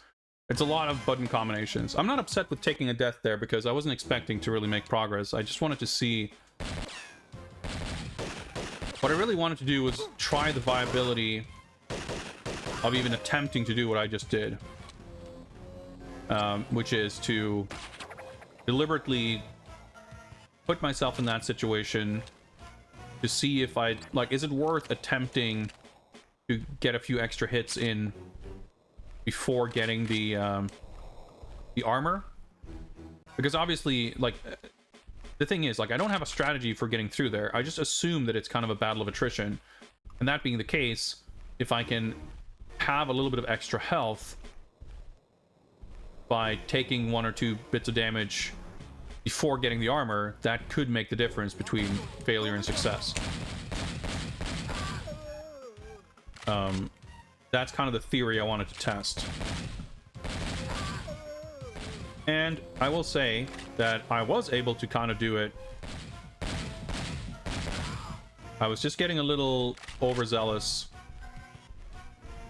It's a lot of button combinations. I'm not upset with taking a death there because I wasn't expecting to really make progress. I just wanted to see... What I really wanted to do was try the viability of even attempting to do what I just did. Which is to deliberately put myself in that situation to see if I... Like, is it worth attempting to get a few extra hits in before getting the armor? Because obviously, like... The thing is, like, I don't have a strategy for getting through there. I just assume that it's kind of a battle of attrition. And that being the case, if I can have a little bit of extra health by taking 1 or 2 bits of damage before getting the armor, that could make the difference between failure and success. That's kind of the theory I wanted to test. And I will say that I was able to kind of do it. I was just getting a little overzealous.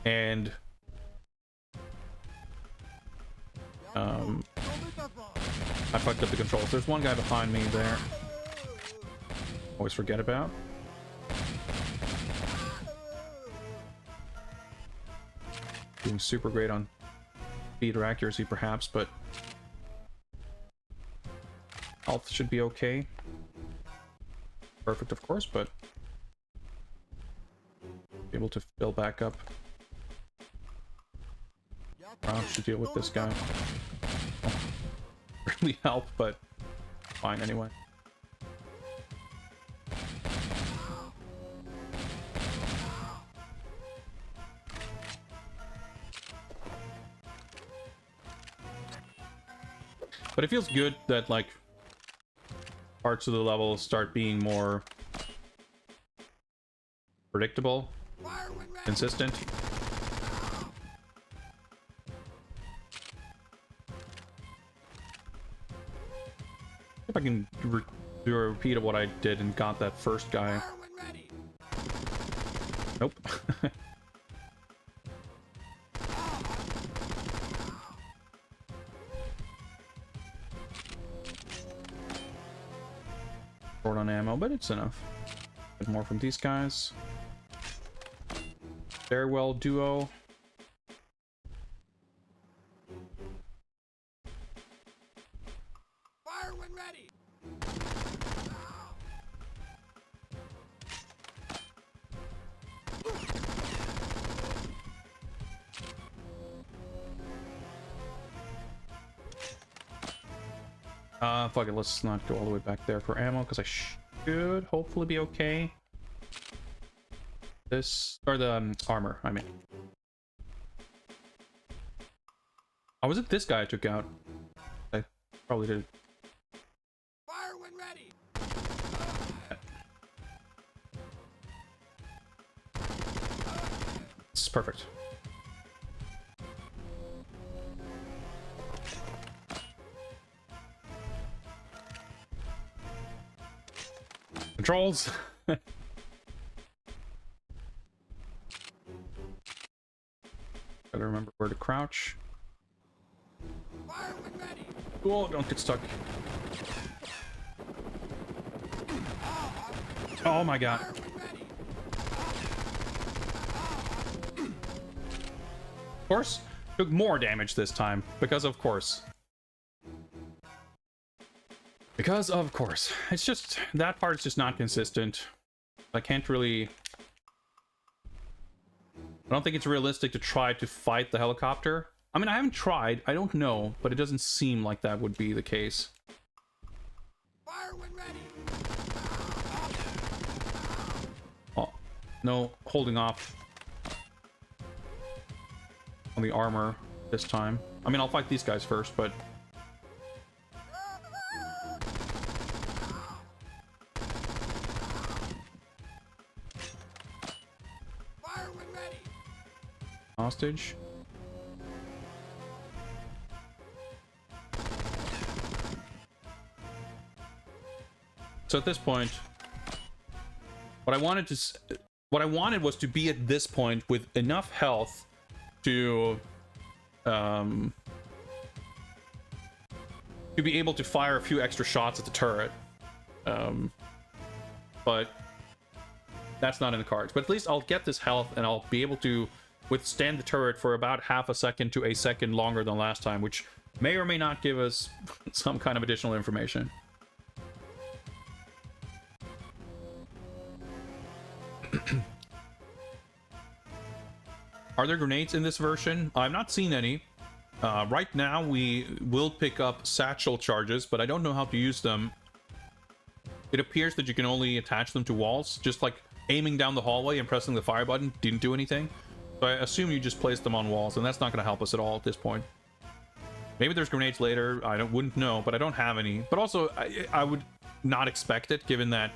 And... I fucked up the controls. There's one guy behind me there. Always forget about. Doing super great on speed or accuracy, perhaps, but... Health should be okay. Perfect, of course, but be able to fill back up. Crouch to deal with this guy. Really help, but fine anyway. But it feels good that, like, parts of the level start being more predictable, consistent. If I can do a repeat of what I did and got that first guy. Nope. Short on ammo, but it's enough. Get more from these guys. Farewell duo. Fire when ready. Fuck it, let's not go all the way back there for ammo, because I should hopefully be okay. This, or the armor, I mean. Oh, was it this guy I took out? I probably did. Fire when ready. It's perfect. Controls. Gotta remember where to crouch. Fire when ready. Oh, don't get stuck. Oh my god. Fire when ready. Of course, took more damage this time, because of course. Because of course. It's just, that part's just not consistent. I can't really... I don't think it's realistic to try to fight the helicopter. I mean, I haven't tried, I don't know, but it doesn't seem like that would be the case. Fire when ready. Oh, no, holding off on the armor this time. I mean, I'll fight these guys first, but... Fire when ready. Hostage. So at this point, what I wanted was to be at this point with enough health to be able to fire a few extra shots at the turret. But that's not in the cards. But at least I'll get this health and I'll be able to withstand the turret for about half a second to a second longer than last time, which may or may not give us some kind of additional information. Are there grenades in this version? I've not seen any. Right now we will pick up satchel charges, but I don't know how to use them. It appears that you can only attach them to walls, just like aiming down the hallway and pressing the fire button didn't do anything. So I assume you just place them on walls, and that's not going to help us at all at this point. Maybe there's grenades later, wouldn't know, but I don't have any. But also, I would not expect it, given that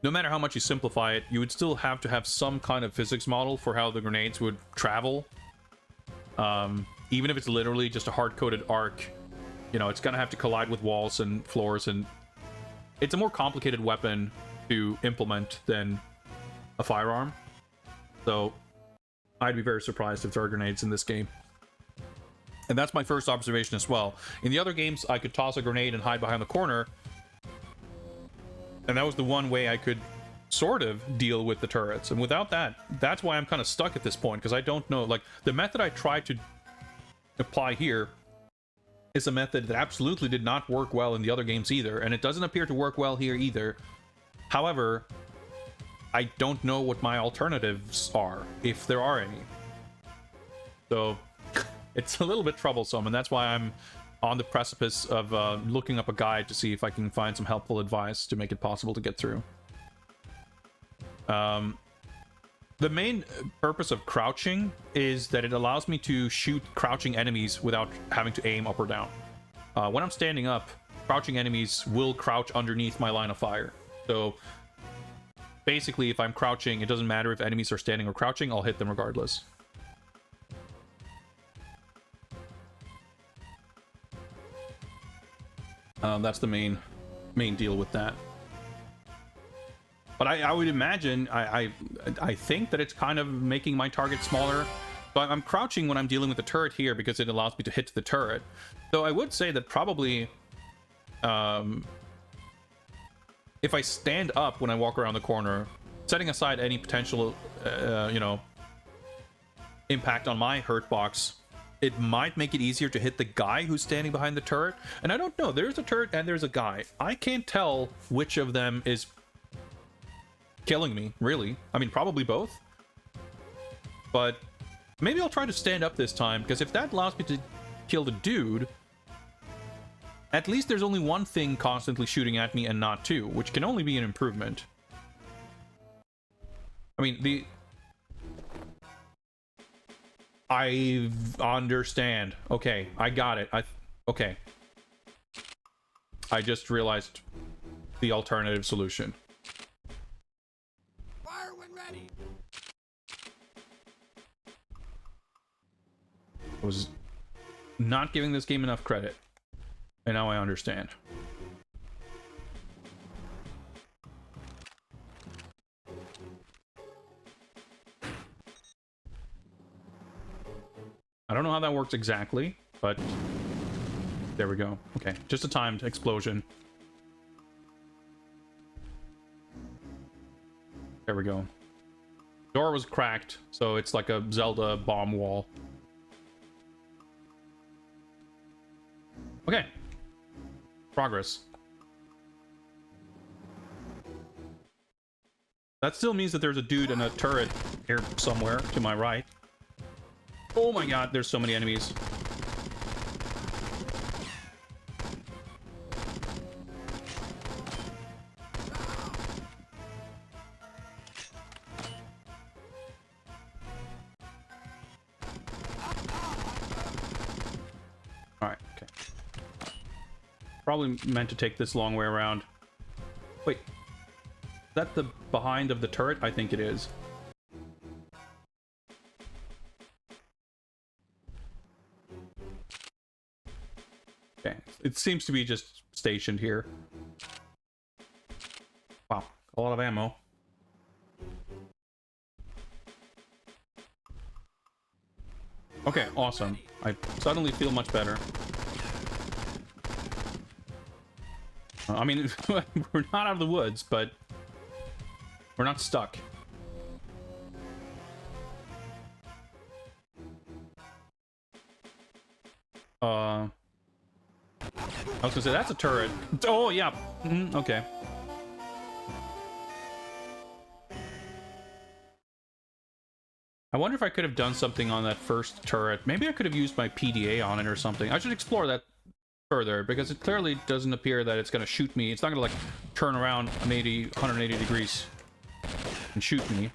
no matter how much you simplify it, you would still have to have some kind of physics model for how the grenades would travel. Even if it's literally just a hard-coded arc, you know, it's gonna have to collide with walls and floors, and it's a more complicated weapon to implement than a firearm. So I'd be very surprised if there are grenades in this game. And that's my first observation as well. In the other games, I could toss a grenade and hide behind the corner, and that was the one way I could sort of deal with the turrets. And without that, that's why I'm kind of stuck at this point, because I don't know. Like, the method I tried to apply here is a method that absolutely did not work well in the other games either, and it doesn't appear to work well here either. However, I don't know what my alternatives are, if there are any. So it's a little bit troublesome, and that's why I'm on the precipice of looking up a guide to see if I can find some helpful advice to make it possible to get through. The main purpose of crouching is that it allows me to shoot crouching enemies without having to aim up or down. When I'm standing up, crouching enemies will crouch underneath my line of fire. So basically, if I'm crouching, it doesn't matter if enemies are standing or crouching, I'll hit them regardless. That's the main deal with that. But I would imagine, I think that it's kind of making my target smaller. So I'm crouching when I'm dealing with the turret here because it allows me to hit the turret. So I would say that probably, if I stand up when I walk around the corner, setting aside any potential, you know, impact on my hurt box, it might make it easier to hit the guy who's standing behind the turret. And I don't know, there's a turret and there's a guy. I can't tell which of them is killing me, really. I mean, probably both. But maybe I'll try to stand up this time, because if that allows me to kill the dude, at least there's only one thing constantly shooting at me and not two, which can only be an improvement. I mean, I understand. Okay, I got it. Okay. I just realized the alternative solution. Fire when ready. I was not giving this game enough credit, and now I understand. I don't know how that works exactly, but there we go. Okay, just a timed explosion. There we go. Door was cracked, so it's like a Zelda bomb wall. Okay. Progress. That still means that there's a dude in a turret here somewhere to my right. Oh my god, there's so many enemies. Alright, okay. Probably meant to take this long way around. Wait. Is that the behind of the turret? I think it is. Okay. It seems to be just stationed here. Wow. A lot of ammo. Okay, awesome. I suddenly feel much better. I mean, we're not out of the woods, but we're not stuck. I was gonna say, that's a turret. Oh, yeah. Okay. I wonder if I could have done something on that first turret. Maybe I could have used my PDA on it or something. I should explore that further, because it clearly doesn't appear that it's going to shoot me. It's not going to, like, turn around 180 degrees and shoot me.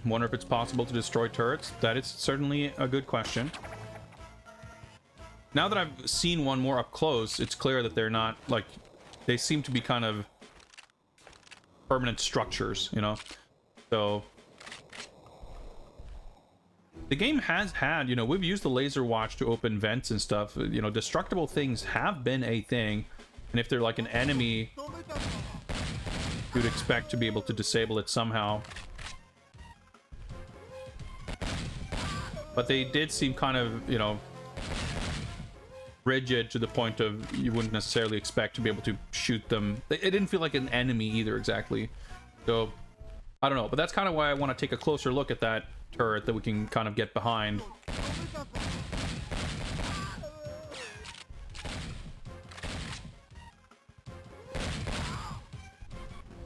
Wonder if it's possible to destroy turrets. That is certainly a good question. Now that I've seen one more up close, it's clear that they're not, like, they seem to be kind of permanent structures, you know? So the game has had, you know, we've used the laser watch to open vents and stuff. You know, destructible things have been a thing, and if they're like an enemy, you'd expect to be able to disable it somehow. But they did seem kind of, you know, rigid to the point of you wouldn't necessarily expect to be able to shoot them. It didn't feel like an enemy either, exactly. So I don't know, but that's kind of why I want to take a closer look at that turret that we can kind of get behind.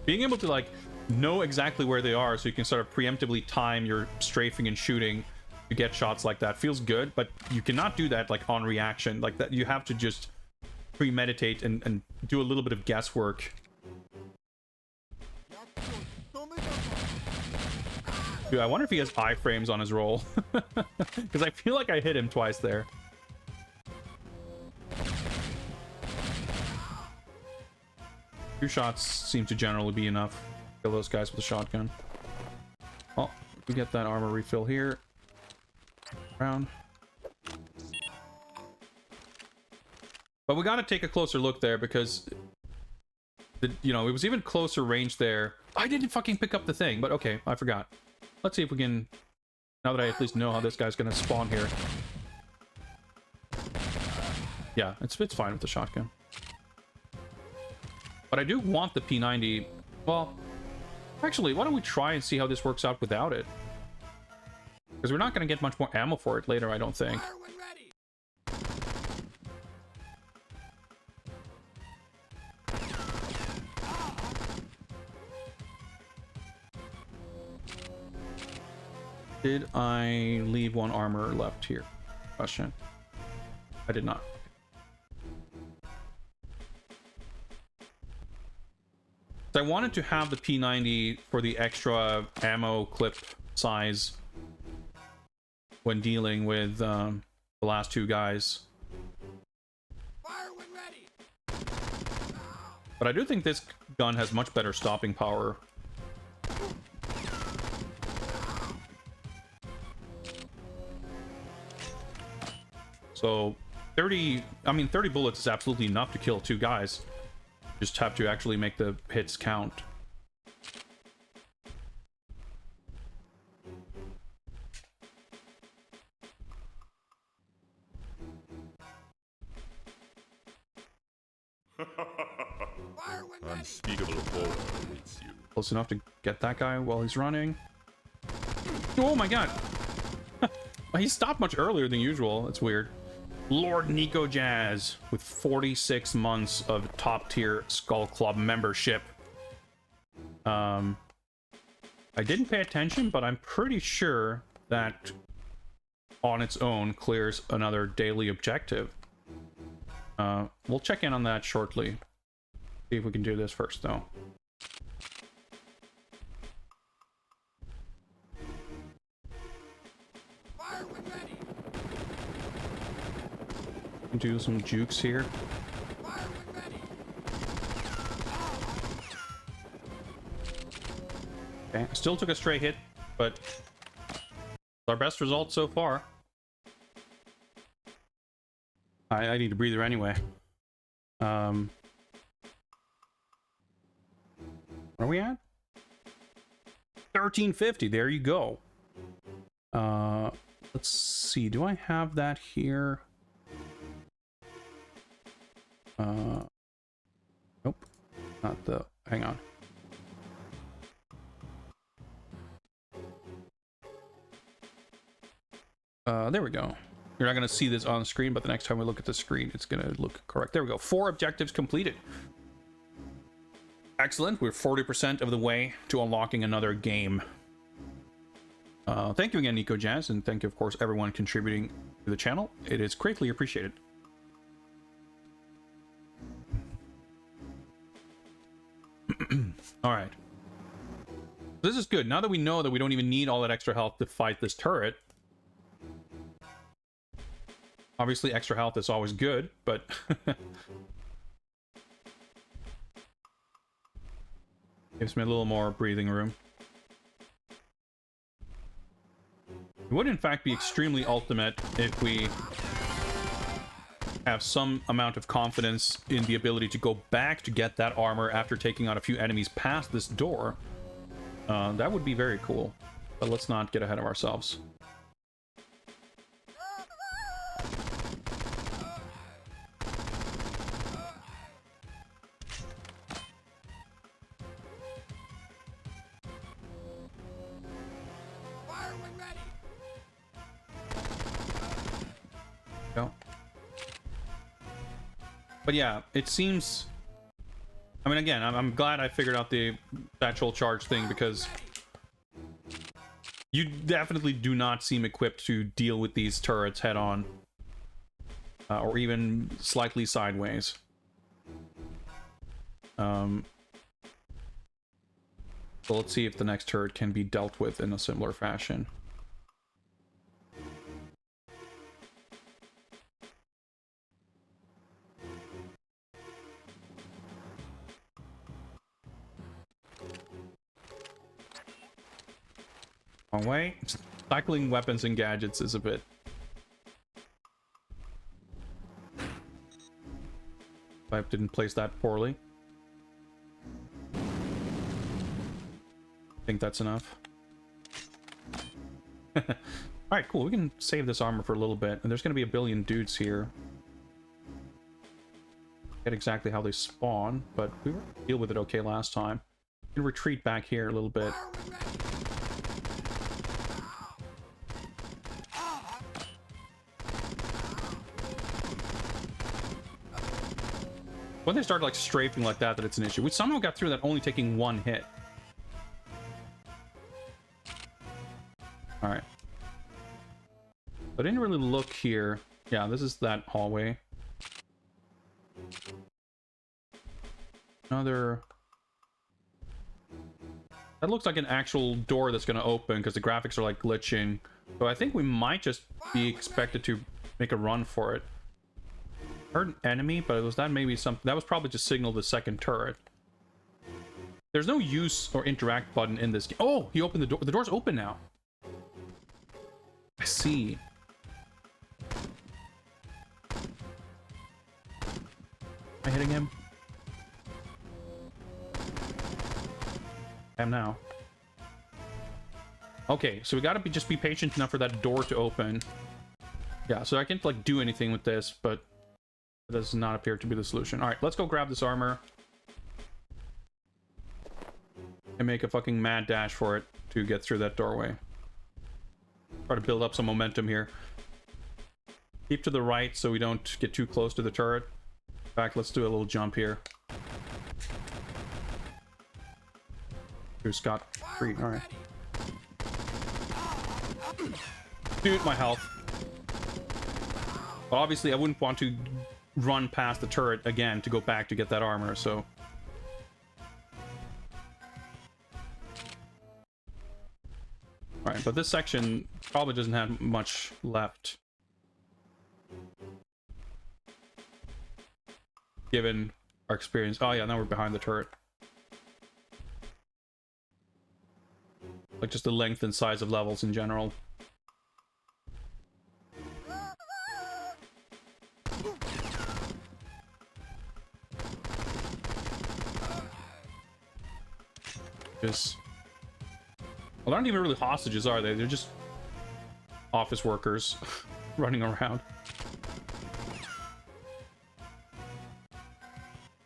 Being able to, like, know exactly where they are so you can sort of preemptively time your strafing and shooting to get shots like that feels good, but you cannot do that, like, on reaction. Like, that you have to just premeditate and do a little bit of guesswork. Dude, I wonder if he has iframes on his roll. Because I feel like I hit him twice there. Two shots seem to generally be enough. Kill those guys with a shotgun. Oh, we get that armor refill here. Round. But we got to take a closer look there, because you know, it was even closer range there. I didn't fucking pick up the thing, but okay, I forgot. Let's see if we can, now that I at least know how this guy's gonna spawn here. Yeah, it's fine with the shotgun. But I do want the P90. Well, actually, why don't we try and see how this works out without it? Because we're not going to get much more ammo for it later, I don't think. Fire when ready. Did I leave one armor left here? Question. I did not. So I wanted to have the P90 for the extra ammo clip size when dealing with the last two guys. Fire when ready. But I do think this gun has much better stopping power. So 30 bullets is absolutely enough to kill two guys. Just have to actually make the hits count. Fire when ready. Unspeakable horror awaits you. Close enough to get that guy while he's running. Oh my god! He stopped much earlier than usual. That's weird. Lord Nico Jazz with 46 months of top tier Skull Club membership. I didn't pay attention, but I'm pretty sure that on its own clears another daily objective. We'll check in on that shortly. See if we can do this first, though. Fire when ready. Do some jukes here. Fire when ready. Okay, still took a stray hit, but our best result so far. I need a breather anyway. Where are we at? 1350. There you go. Let's see. Do I have that here? Nope. Not the. Hang on. There we go. You're not going to see this on screen, but the next time we look at the screen, it's going to look correct. There we go. 4 objectives completed. Excellent. We're 40% of the way to unlocking another game. Thank you again, Nico Jazz, and thank you, of course, everyone contributing to the channel. It is greatly appreciated. All right. This is good. Now that we know that we don't even need all that extra health to fight this turret. Obviously, extra health is always good, but... gives me a little more breathing room. It would, in fact, be extremely ultimate if we have some amount of confidence in the ability to go back to get that armor after taking out a few enemies past this door. That would be very cool. But let's not get ahead of ourselves. Fire when ready. Go. But yeah, it seems... I mean, again, I'm glad I figured out the satchel charge thing, because you definitely do not seem equipped to deal with these turrets head on, or even slightly sideways. So let's see if the next turret can be dealt with in a similar fashion. Wrong way. Cycling weapons and gadgets is a bit... I didn't place that poorly. I think that's enough. Alright, cool. We can save this armor for a little bit. And there's going to be a billion dudes here. Get exactly how they spawn, but we were able to deal with it okay last time. We can retreat back here a little bit. When they start like strafing like that, it's an issue. We somehow got through that only taking 1 hit. All right. But I didn't really look here. Yeah, this is that hallway. Another... That looks like an actual door that's going to open because the graphics are like glitching. So I think we might just be expected to make a run for it. Heard an enemy, but was that maybe something that was probably just signal the second turret. There's no use or interact button in this game. Oh, he opened the door. The door's open now. I see. Am I hitting him? I am now. Okay, so we gotta just be patient enough for that door to open. Yeah, so I can't like do anything with this, but it does not appear to be the solution. All right, let's go grab this armor and make a fucking mad dash for it to get through that doorway. Try to build up some momentum here. Keep to the right so we don't get too close to the turret. In fact, let's do a little jump here. Who's got free? All right. Dude, my health. But obviously, I wouldn't want to run past the turret again to go back to get that armor, so... Alright, but this section probably doesn't have much left. Given our experience. Oh yeah, now we're behind the turret. Like just the length and size of levels in general. Just... Well, they're not even really hostages, are they? They're just office workers running around.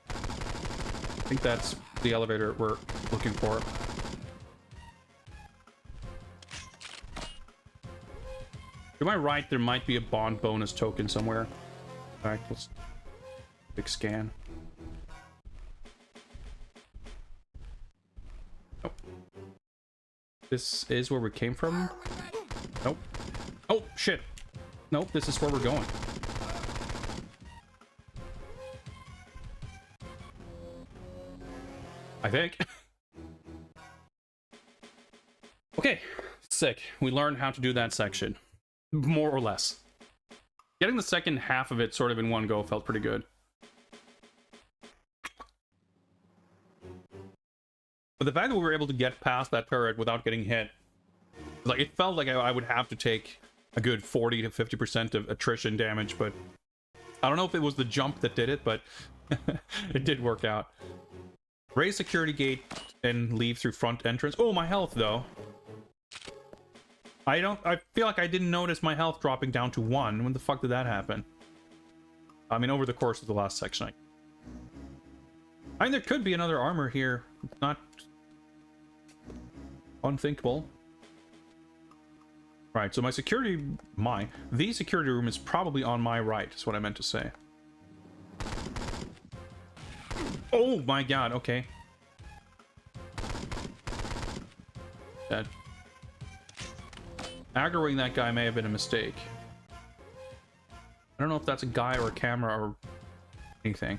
I think that's the elevator we're looking for. To my right, there might be a bond bonus token somewhere. All right, let's big scan. Nope. This is where we came from. Nope. Oh shit. Nope. This is where we're going. I think. Okay, sick. We learned how to do that section. More or less. Getting the second half of it sort of in one go felt pretty good. But the fact that we were able to get past that turret without getting hit, like, it felt like I would have to take a good 40 to 50% of attrition damage, but I don't know if it was the jump that did it, but it did work out. Raise security gate and leave through front entrance. Oh, my health, though. I feel like I didn't notice my health dropping down to 1. When the fuck did that happen? I mean, over the course of the last section. I mean, there could be another armor here. It's not unthinkable. Right, so the security room is probably on my right, is what I meant to say. Oh my god, okay. That aggroing that guy may have been a mistake. I don't know if that's a guy or a camera or anything.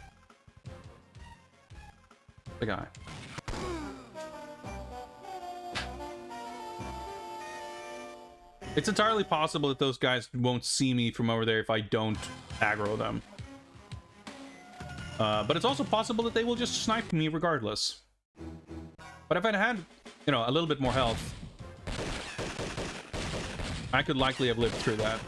The guy. It's entirely possible that those guys won't see me from over there if I don't aggro them. But it's also possible that they will just snipe me regardless. But if I'd had, you know, a little bit more health, I could likely have lived through that.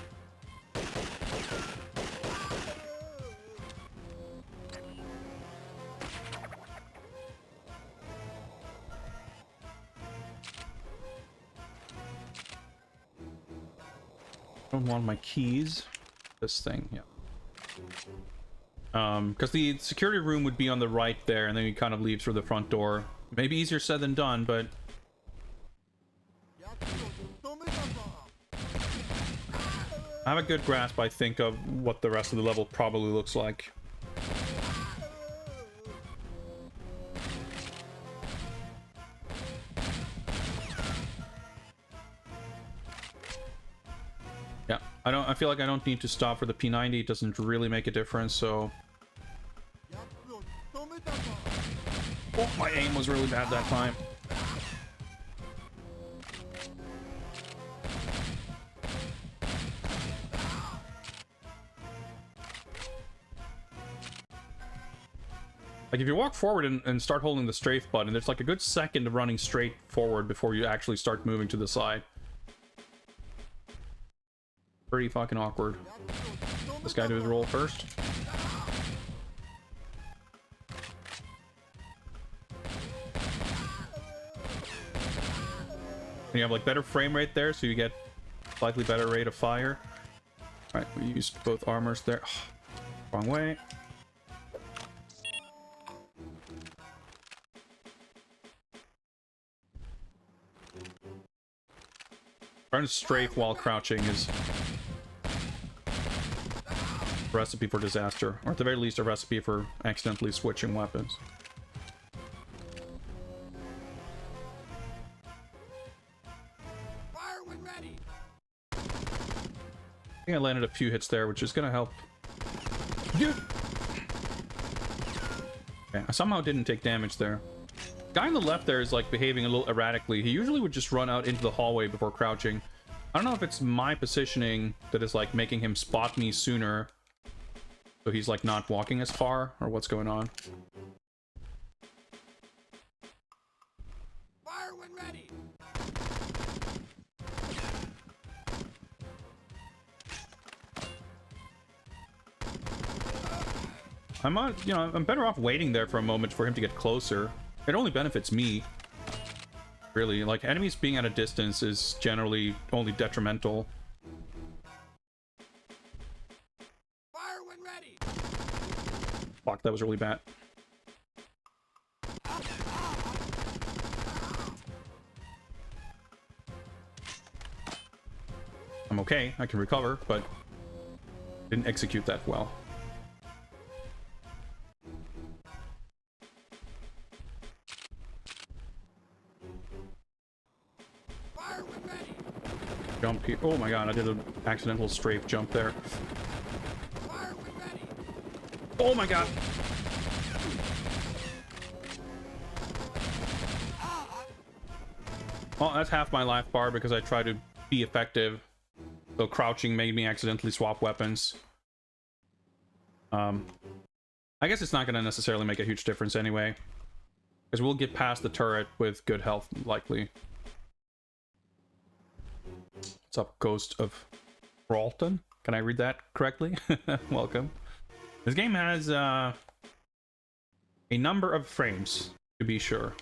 I don't want my keys. This thing, yeah. Because the security room would be on the right there, and then you kind of leave through the front door. Maybe easier said than done, but I have a good grasp, I think, of what the rest of the level probably looks like. Yeah, I feel like I don't need to stop for the P90. It doesn't really make a difference, so. Oh, my aim was really bad that time. Like, if you walk forward and start holding the strafe button, there's like a good second of running straight forward before you actually start moving to the side. Pretty fucking awkward. This guy do his roll first. And you have like better frame rate there, so you get slightly better rate of fire. Alright, we used both armors there. Wrong way. Trying to strafe while crouching is a recipe for disaster, or at the very least a recipe for accidentally switching weapons. Fire when ready. I think I landed a few hits there, which is gonna help. Okay, I somehow didn't take damage there. Guy on the left there is like behaving a little erratically. He usually would just run out into the hallway before crouching. I don't know if it's my positioning that is like making him spot me sooner, so he's like not walking as far, or what's going on. Fire when ready. I'm better off waiting there for a moment for him to get closer. It only benefits me, really. Like, enemies being at a distance is generally only detrimental. Fire when ready. Fuck, that was really bad. I'm okay, I can recover, but didn't execute that well. Fire when ready. Jump here. Oh my god, I did an accidental strafe jump there. Fire when ready. Oh my god! Well, that's half my life bar because I tried to be effective. So crouching made me accidentally swap weapons. I guess it's not going to necessarily make a huge difference anyway, because we'll get past the turret with good health, likely. What's up, Ghost of Ralton? Can I read that correctly? Welcome. This game has a number of frames, to be sure.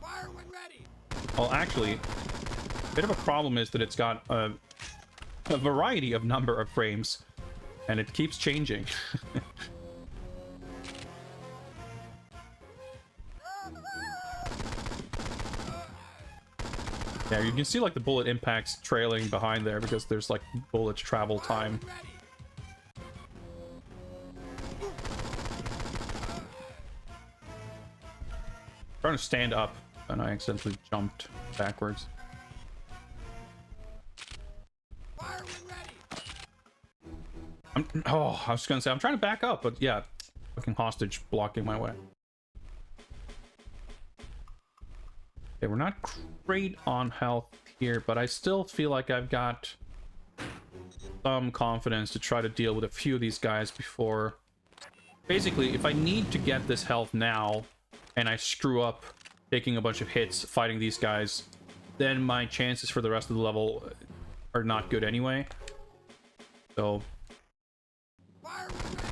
Fire when ready. Well, actually, a bit of a problem is that it's got a variety of number of frames, and it keeps changing. Yeah, you can see like the bullet impacts trailing behind there because there's like bullet travel time. Ready. Trying to stand up, and I accidentally jumped backwards. Fire when ready. Oh, I was gonna say I'm trying to back up, but yeah, fucking hostage blocking my way. Okay, we're not great on health here, but I still feel like I've got some confidence to try to deal with a few of these guys before. Basically, if I need to get this health now, and I screw up taking a bunch of hits fighting these guys, then my chances for the rest of the level are not good anyway. So Fire when ready.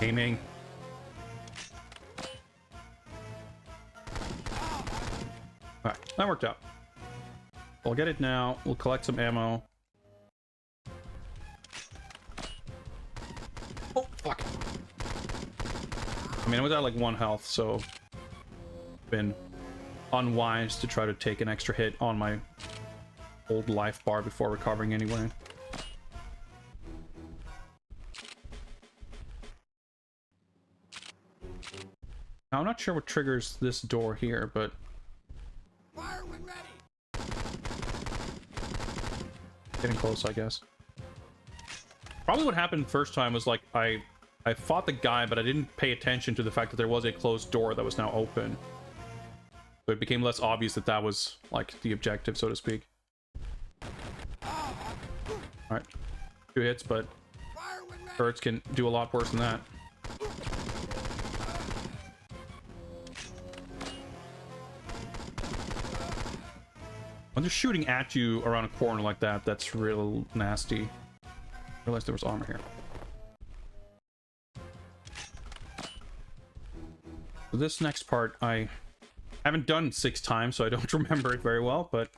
aiming. Alright, that worked out. We'll get it now. We'll collect some ammo. Oh, fuck. I mean, I was at like 1 health, so been unwise to try to take an extra hit on my old life bar before recovering anyway. Now, I'm not sure what triggers this door here, but Fire when ready. getting close, I guess. Probably what happened first time was like I fought the guy, but I didn't pay attention to the fact that there was a closed door that was now open. So it became less obvious that that was like the objective, so to speak. Alright. 2 hits, but Fire when ready. turrets can do a lot worse than that. When they're shooting at you around a corner like that, that's real nasty. I realized there was armor here. So this next part I haven't done 6 times, so I don't remember it very well, but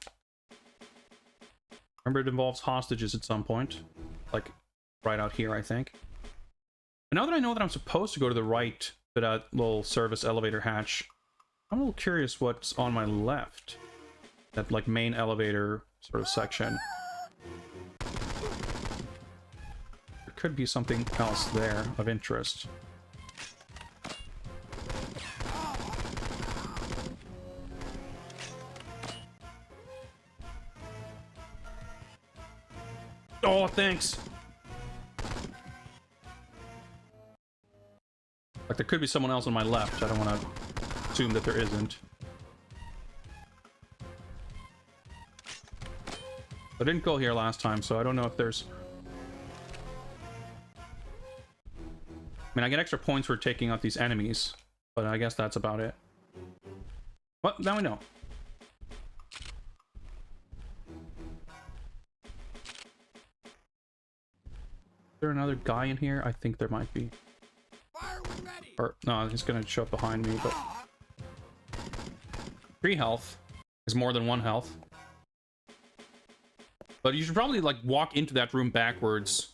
remember it involves hostages at some point. Like right out here, I think. But now that I know that I'm supposed to go to the right to that little service elevator hatch, I'm a little curious what's on my left. That, like, main elevator sort of section. There could be something else there of interest. Oh, thanks! Like, there could be someone else on my left. I don't want to assume that there isn't. I didn't go here last time, so I don't know if there's... I mean, I get extra points for taking out these enemies, but I guess that's about it. Well, now we know. Is there another guy in here? I think there might be. Fire when ready. Or, no, he's gonna show up behind me, but... 3 health is more than 1 health. But you should probably, like, walk into that room backwards.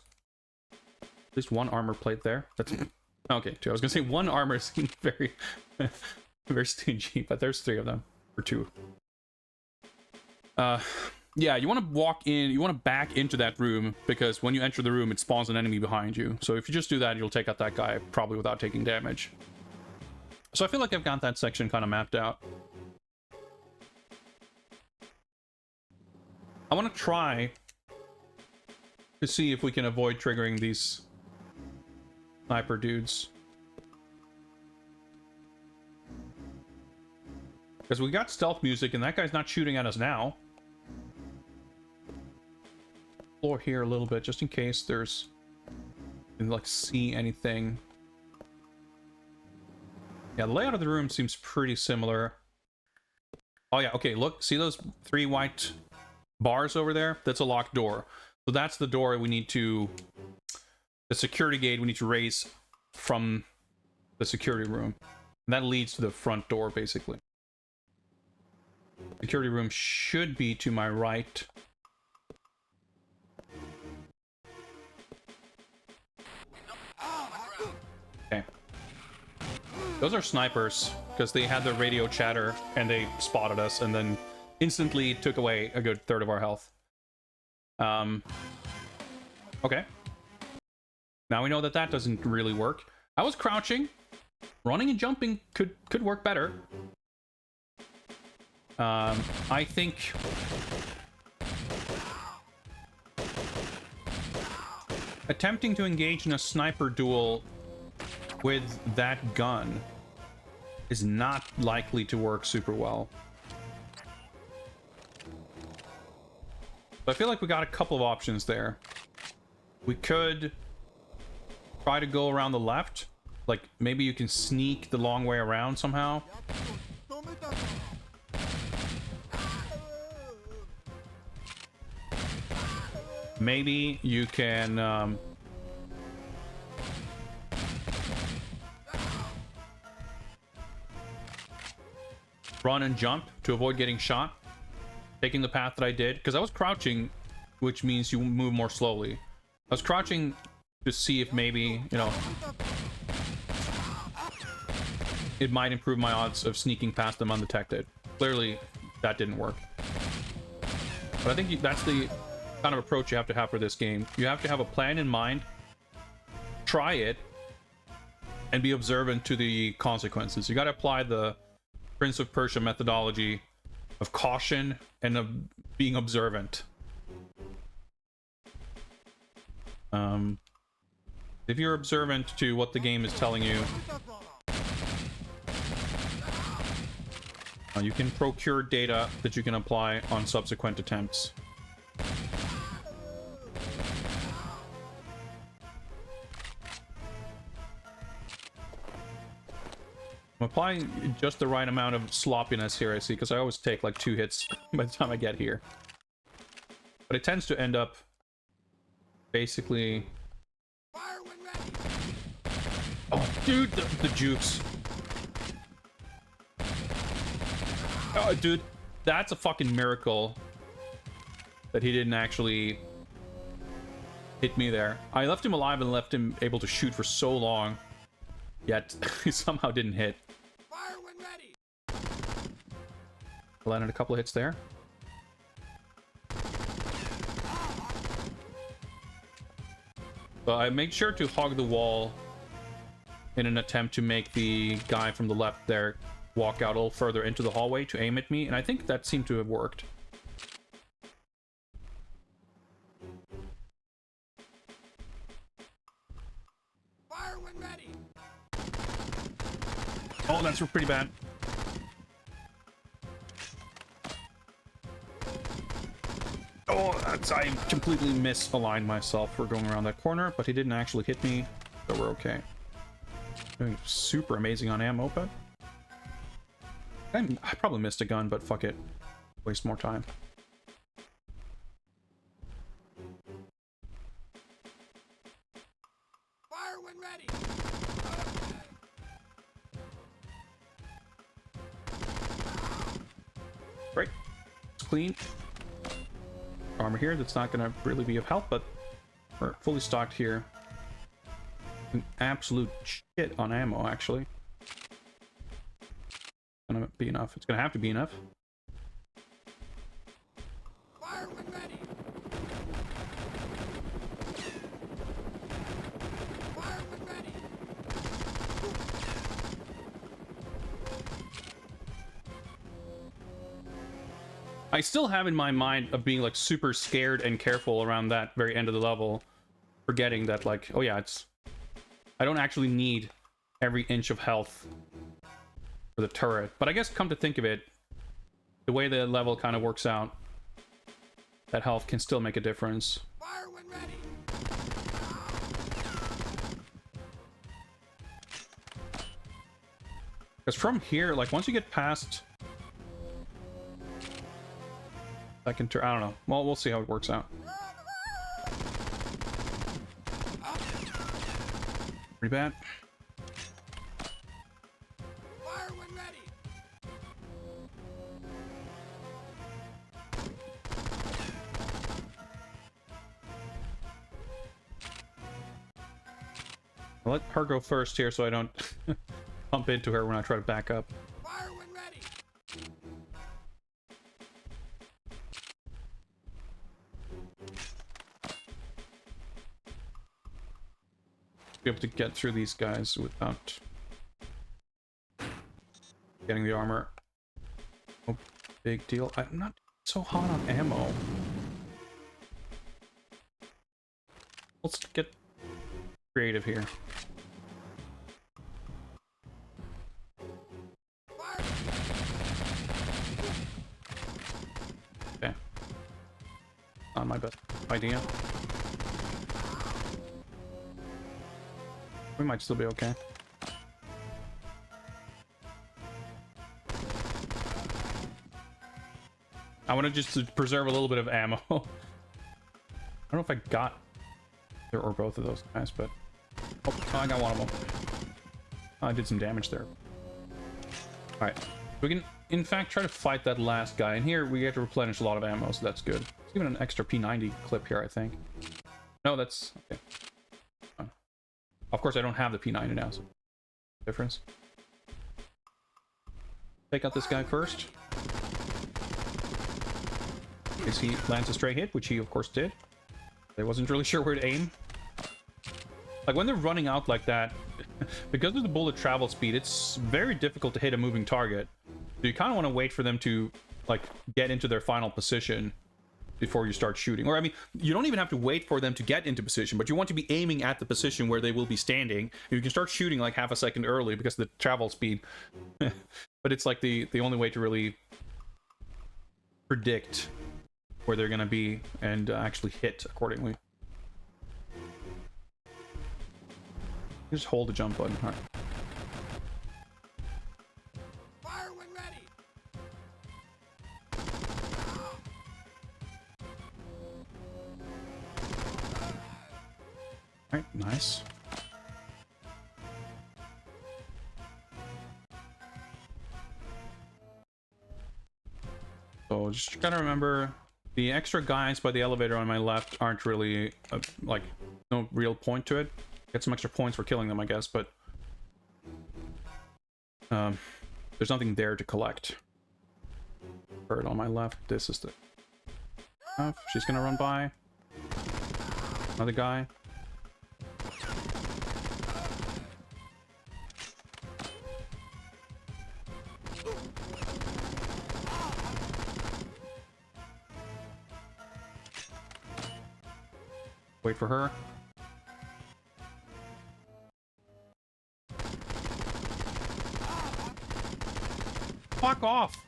At least 1 armor plate there. That's... Okay, 2. I was gonna say 1 armor seemed very... very stingy, but there's 3 of them. Or 2. Yeah, you want to walk in, you want to back into that room, because when you enter the room, it spawns an enemy behind you. So if you just do that, you'll take out that guy, probably without taking damage. So I feel like I've got that section kind of mapped out. I want to try to see if we can avoid triggering these sniper dudes. Because we got stealth music, and that guy's not shooting at us now. Floor here a little bit, just in case there's... you can, like, see anything. Yeah, the layout of the room seems pretty similar. Oh yeah, okay, look, see those 3 white bars over there? That's a locked door. So that's the door we need to... the security gate we need to raise from the security room. And that leads to the front door, basically. Security room should be to my right. Okay. Those are snipers, because they had the radio chatter and they spotted us and then instantly took away a good 1/3 of our health. Okay. Now we know that that doesn't really work. I was crouching. Running and jumping could work better. I think... attempting to engage in a sniper duel with that gun is not likely to work super well. But I feel like we got a couple of options there. We could try to go around the left. Like, maybe you can sneak the long way around somehow. Maybe you can run and jump to avoid getting shot, taking the path that I did, because I was crouching, which means you move more slowly. I was crouching to see if maybe, you know, it might improve my odds of sneaking past them undetected. Clearly, that didn't work. But I think that's the kind of approach you have to have for this game. You have to have a plan in mind, try it, and be observant to the consequences. You got to apply the Prince of Persia methodology of caution and of being observant. If you're observant to what the game is telling you, you can procure data that you can apply on subsequent attempts. I'm applying just the right amount of sloppiness here, I see, because I always take like 2 hits by the time I get here. But it tends to end up basically... Fire when ready. Oh, dude, the jukes. Oh, dude, that's a fucking miracle that he didn't actually hit me there. I left him alive and left him able to shoot for so long, yet he somehow didn't hit. Fire when ready. Landed a couple of hits there. So I made sure to hog the wall in an attempt to make the guy from the left there walk out a little further into the hallway to aim at me, and I think that seemed to have worked. Fire when ready. Oh, that's pretty bad. Oh, I completely misaligned myself for going around that corner, but he didn't actually hit me, so we're okay. Doing super amazing on ammo, but I probably missed a gun, but fuck it. Waste more time. Fire when ready. Right. It's clean. Armor here that's not going to really be of help, but we're fully stocked here. An absolute shit on ammo, actually. Gonna be enough. It's gonna have to be enough. Fire when ready. Fire when ready. I still have in my mind of being like super scared and careful around that very end of the level, forgetting that like, oh yeah, I don't actually need every inch of health for the turret. But I guess come to think of it, the way the level kind of works out, that health can still make a difference. Fire when ready. Because from here, like once you get past second turn, I don't know. Well, we'll see how it works out. Pretty bad. Fire when ready. I'll let her go first here so I don't bump into her when I try to back up. Fire when ready. Be able to get through these guys without getting the armor. No big deal. I'm not so hot on ammo. Let's get creative here. Fire. Okay. Not my best idea. We might still be okay. I want to just preserve a little bit of ammo. I don't know if I got either or both of those guys, but oh, I got one of them. I did some damage there. All right, we can in fact try to fight that last guy, and here we get to replenish a lot of ammo, so that's good. There's even an extra P90 clip here, I think. No, that's okay. Of course, I don't have the P90 now, so difference. Take out this guy first. Because he lands a straight hit, which he of course did. I wasn't really sure where to aim. Like when they're running out like that, because of the bullet travel speed, it's very difficult to hit a moving target. So you kind of want to wait for them to like get into their final position before you start shooting. Or I mean, you don't even have to wait for them to get into position, but you want to be aiming at the position where they will be standing. You can start shooting like half a second early because of the travel speed. But it's like the only way to really predict where they're going to be and actually hit accordingly. Just hold the jump button. All right. Fire when ready. All right, nice. So just gotta remember The extra guys by the elevator on my left aren't really, like, no real point to it. Get some extra points for killing them, I guess, but... there's nothing there to collect. Bird on my left, this is the... she's gonna run by. Another guy. Wait for her. Fuck off!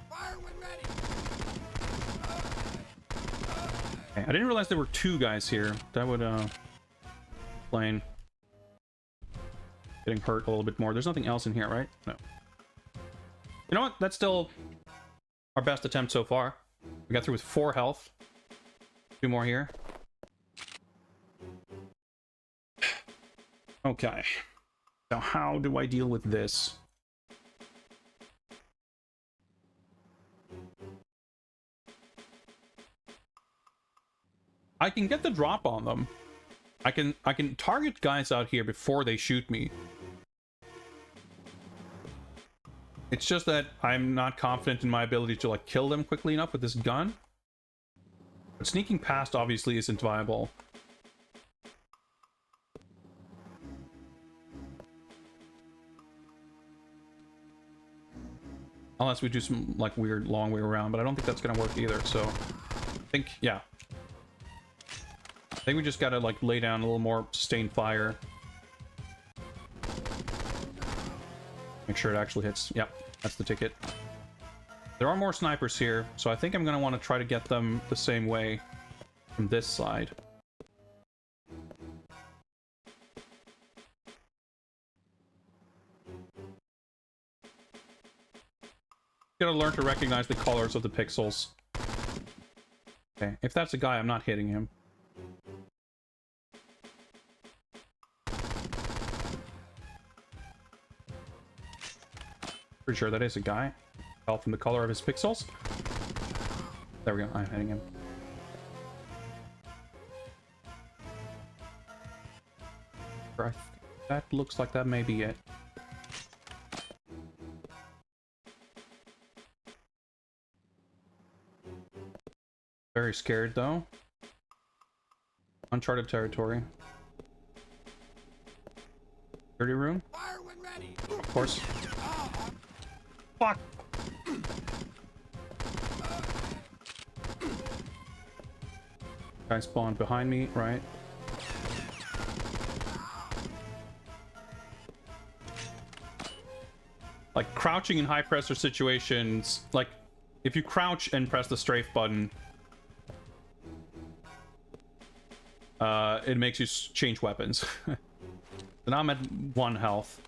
Fire when ready. Okay, I didn't realize there were two guys here. That would, explain getting hurt a little bit more. There's nothing else in here, right? No. You know what? That's still our best attempt so far. We got through with 4 health. 2 more here. Okay. Now how do I deal with this? I can get the drop on them. I can target guys out here before they shoot me. It's just that I'm not confident in my ability to like kill them quickly enough with this gun. But sneaking past obviously isn't viable. Unless we do some like weird long way around, but I don't think that's gonna work either. So I think, yeah. I think we just gotta like lay down a little more sustained fire. Make sure it actually hits. Yep, that's the ticket. There are more snipers here, so I think I'm gonna want to try to get them the same way from this side. Gotta learn to recognize the colors of the pixels. Okay, if that's a guy, I'm not hitting him. Pretty sure that is a guy. Tell from the color of his pixels. There we go, I'm hitting him. That looks like that may be it. Very scared though. Uncharted territory. Dirty room? Fire when ready. Of course. Fuck! Guy spawned behind me, right? Like crouching in high pressure situations, like if you crouch and press the strafe button, it makes you change weapons. So now I'm at 1 health.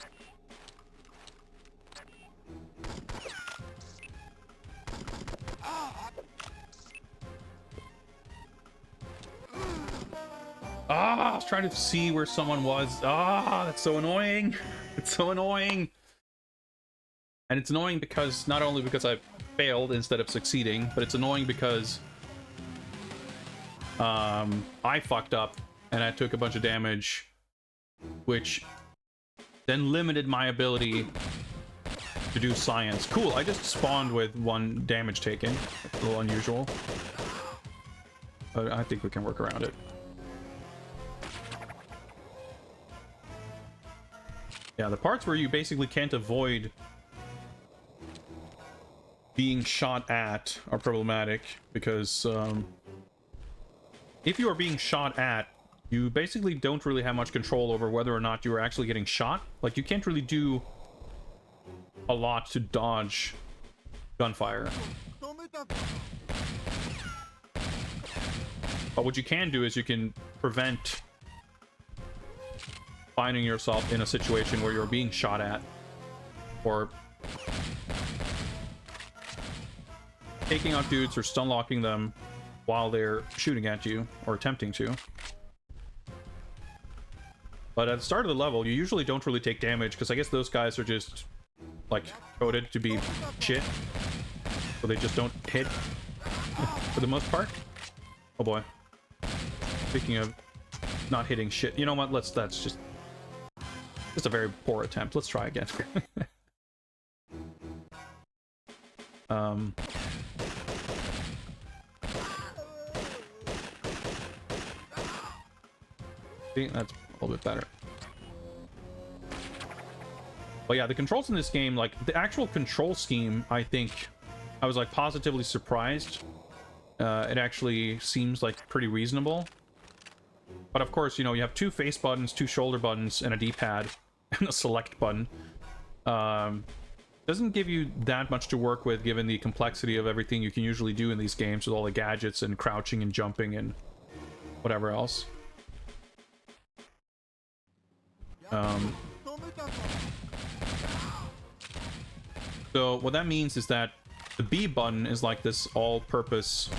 Ah, I was trying to see where someone was. Ah, that's so annoying. It's so annoying. And it's annoying because not only because I failed instead of succeeding, but it's annoying because I fucked up and I took a bunch of damage, which then limited my ability to do science. Cool, I just spawned with 1 damage taken. A little unusual, but I think we can work around it. Yeah, the parts where you basically can't avoid being shot at are problematic because if you are being shot at, you basically don't really have much control over whether or not you are actually getting shot. Like, you can't really do a lot to dodge gunfire. But what you can do is you can prevent finding yourself in a situation where you're being shot at, or taking out dudes or stun locking them while they're shooting at you or attempting to. But at the start of the level, you usually don't really take damage because I guess those guys are just like coded to be shit, so they just don't hit for the most part. Oh boy. Speaking of not hitting shit, you know what? That's just a very poor attempt. Let's try again. See, that's a little bit better. But yeah, the controls in this game, like the actual control scheme, I think I was like positively surprised. It actually seems like pretty reasonable. But of course, you know, you have 2 face buttons, 2 shoulder buttons, and a D-pad, and a select button. Doesn't give you that much to work with, given the complexity of everything you can usually do in these games with all the gadgets and crouching and jumping and whatever else. So what that means is that the B button is like this all-purpose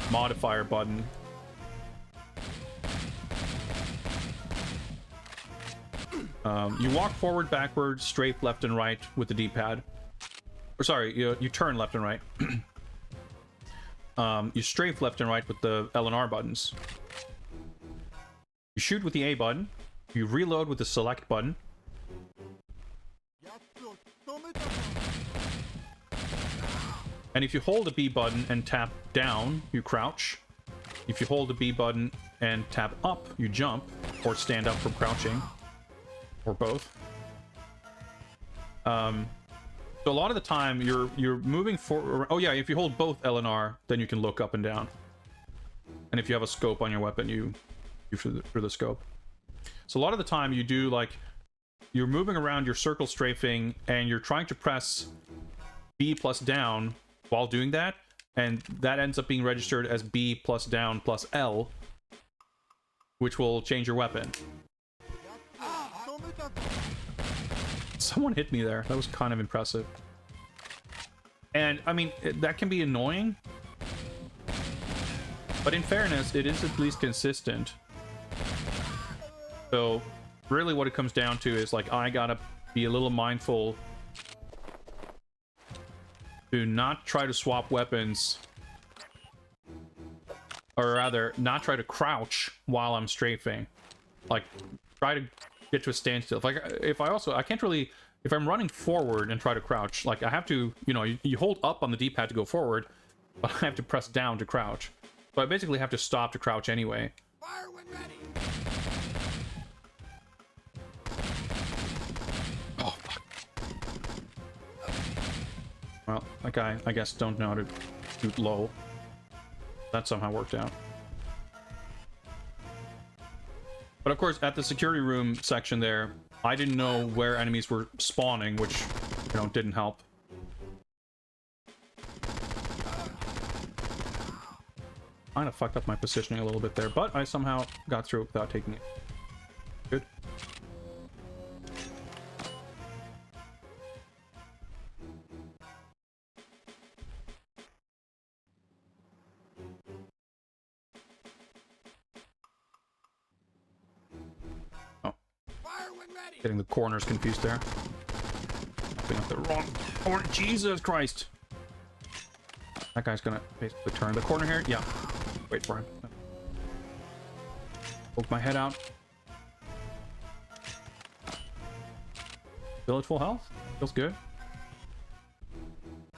modifier button. You walk forward, backward, strafe, left and right with the D-pad. Or sorry, you turn left and right. You strafe left and right with the L and R buttons. You shoot with the A button. You reload with the select button. And if you hold the B button and tap down, you crouch. If you hold the B button and tap up, you jump or stand up from crouching. Or both. So a lot of the time you're moving forward. Oh yeah, if you hold both L and R, then you can look up and down. And if you have a scope on your weapon, you through the scope. So a lot of the time you do like you're moving around, your circle strafing, and you're trying to press B plus down while doing that, and that ends up being registered as B plus down plus L, which will change your weapon. Someone hit me there. That was kind of impressive. And, I mean, that can be annoying. But in fairness, it is at least consistent. So, really what it comes down to is, like, I gotta be a little mindful to not try to swap weapons. Or rather, not try to crouch while I'm strafing. Like, try to get to a standstill. Like, I can't really, if I'm running forward and try to crouch, like I have to, you know, you hold up on the D-pad to go forward, but I have to press down to crouch. So I basically have to stop to crouch anyway. Fire when ready. Oh, fuck. Well, that guy, I guess, don't know how to shoot low. That somehow worked out. But of course, at the security room section there, I didn't know where enemies were spawning, which, you know, didn't help. Kind of fucked up my positioning a little bit there, but I somehow got through it without taking it. Good. Getting the corners confused there. Popping up the wrong corner. Jesus Christ. That guy's gonna basically turn the corner here. Yeah. Wait for him. Poke my head out. Still at full health. Feels good.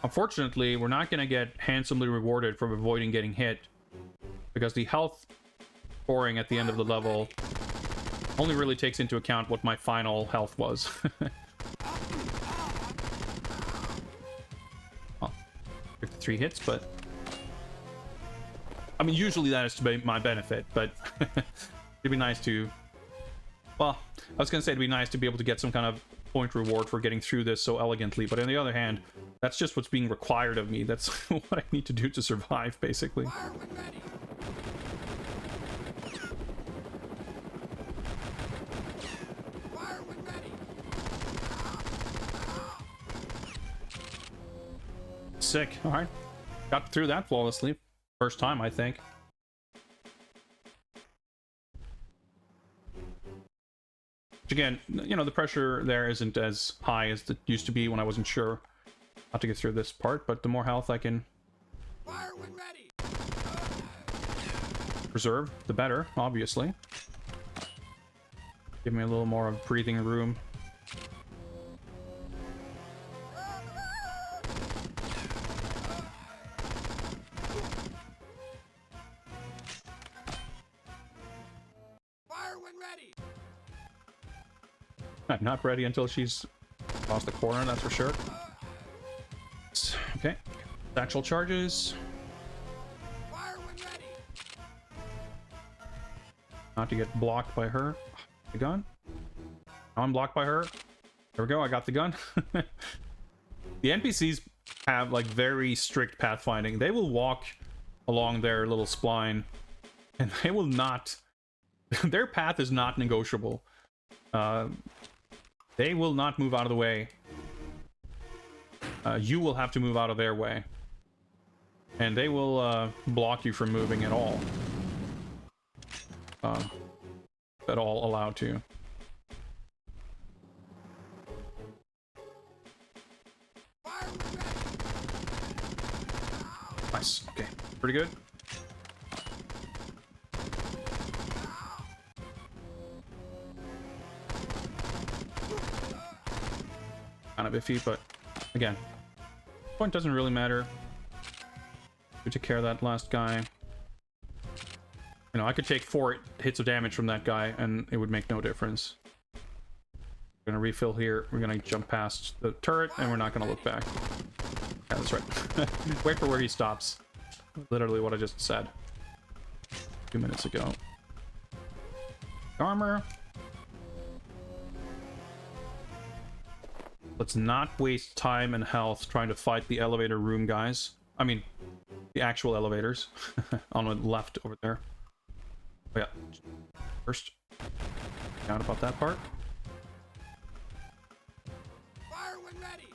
Unfortunately, we're not gonna get handsomely rewarded for avoiding getting hit, because the health scoring at the end of the level only really takes into account what my final health was. Well, 53 hits, but I mean, usually that is to be my benefit, but it'd be nice to, well, I was gonna say it'd be nice to be able to get some kind of point reward for getting through this so elegantly, but on the other hand, that's just what's being required of me. That's what I need to do to survive, basically. Fire when ready. Fire when ready. Sick. All right. Got through that flawlessly. First time, I think. again, you know, the pressure there isn't as high as it used to be when I wasn't sure how to get through this part, but the more health I can Fire when ready. preserve, the better, obviously. Give me a little more of breathing room. Fire when ready. I'm not ready until she's across the corner, that's for sure. Okay. Actual charges. Fire when ready. Not to get blocked by her. The gun. Now I'm blocked by her. There we go, I got the gun. The NPCs have like very strict pathfinding. They will walk along their little spline and they will not their path is not negotiable. They will not move out of the way. You will have to move out of their way. And they will block you from moving at all. At all allowed to. Fire when ready. Nice. Okay. Pretty good. Kind of iffy, but again, point doesn't really matter. We took care of that last guy. You know, I could take 4 hits of damage from that guy and it would make no difference. We're gonna refill here. We're gonna jump past the turret and we're not gonna look back. Yeah, that's right. Wait for where he stops. Literally what I just said 2 minutes ago. Armor. Let's not waste time and health trying to fight the elevator room guys. I mean, the actual elevators on the left over there. Oh, yeah. First, down about that part. Fire when ready.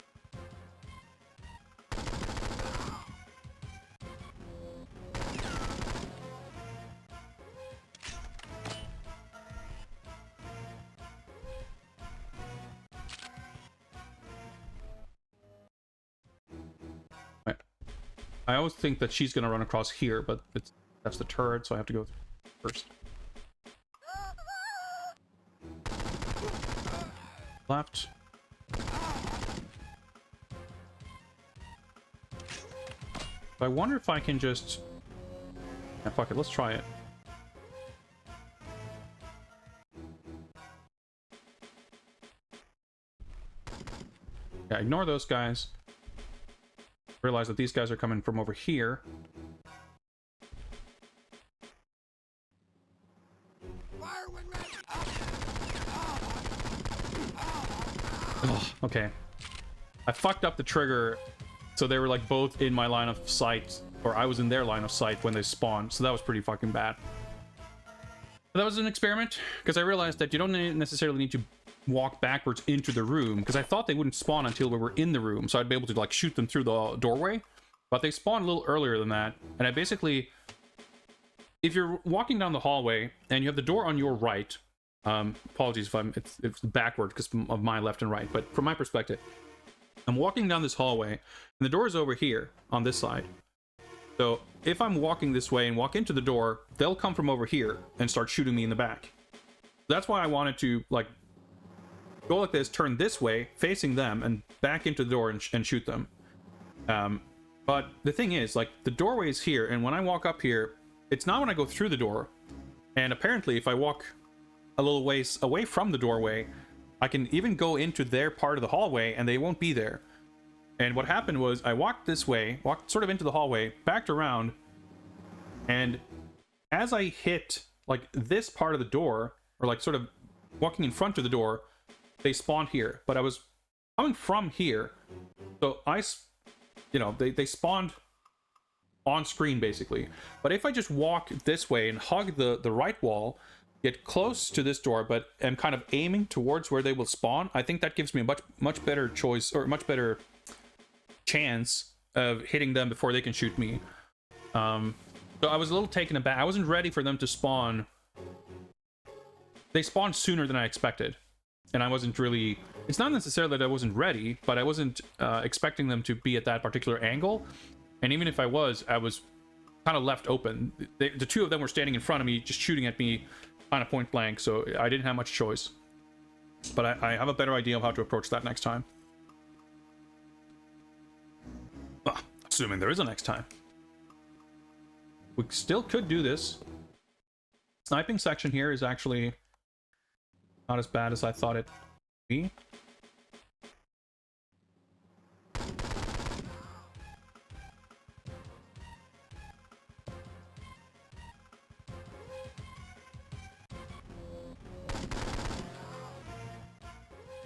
I always think that she's gonna run across here, but that's the turret, so I have to go first. Left. I wonder if I can just... Yeah, fuck it, let's try it. Yeah, ignore those guys. Realize that these guys are coming from over here. Fire when ready. Ugh, okay. I fucked up the trigger, so they were like both in my line of sight, or I was in their line of sight when they spawned, so that was pretty fucking bad. But that was an experiment, because I realized that you don't necessarily need to walk backwards into the room, because I thought they wouldn't spawn until we were in the room, so I'd be able to like shoot them through the doorway, but they spawned a little earlier than that, and I basically, if you're walking down the hallway and you have the door on your right, apologies if it's backward because of my left and right, but from my perspective, I'm walking down this hallway and the door is over here on this side. So if I'm walking this way and walk into the door, they'll come from over here and start shooting me in the back. That's why I wanted to like go like this, turn this way, facing them, and back into the door and shoot them. But the thing is, like, the doorway is here, and when I walk up here, it's not when I go through the door. And apparently, if I walk a little ways away from the doorway, I can even go into their part of the hallway, and they won't be there. And what happened was, I walked this way, walked sort of into the hallway, backed around, and as I hit, like, this part of the door, or, like, sort of walking in front of the door, they spawned here. But I was coming from here, so you know, they spawned on screen, basically. But if I just walk this way and hug the right wall, get close to this door, but am kind of aiming towards where they will spawn, I think that gives me a much better choice, or much better chance of hitting them before they can shoot me. So I was a little taken aback. I wasn't ready for them to spawn. They spawned sooner than I expected. and I wasn't really... It's not necessarily that I wasn't ready, but I wasn't expecting them to be at that particular angle. And even if I was kind of left open. The two of them were standing in front of me, just shooting at me kind of point blank, so I didn't have much choice. But I have a better idea of how to approach that next time. Well, assuming there is a next time. We still could do this. Sniping section here is actually not as bad as I thought it would be.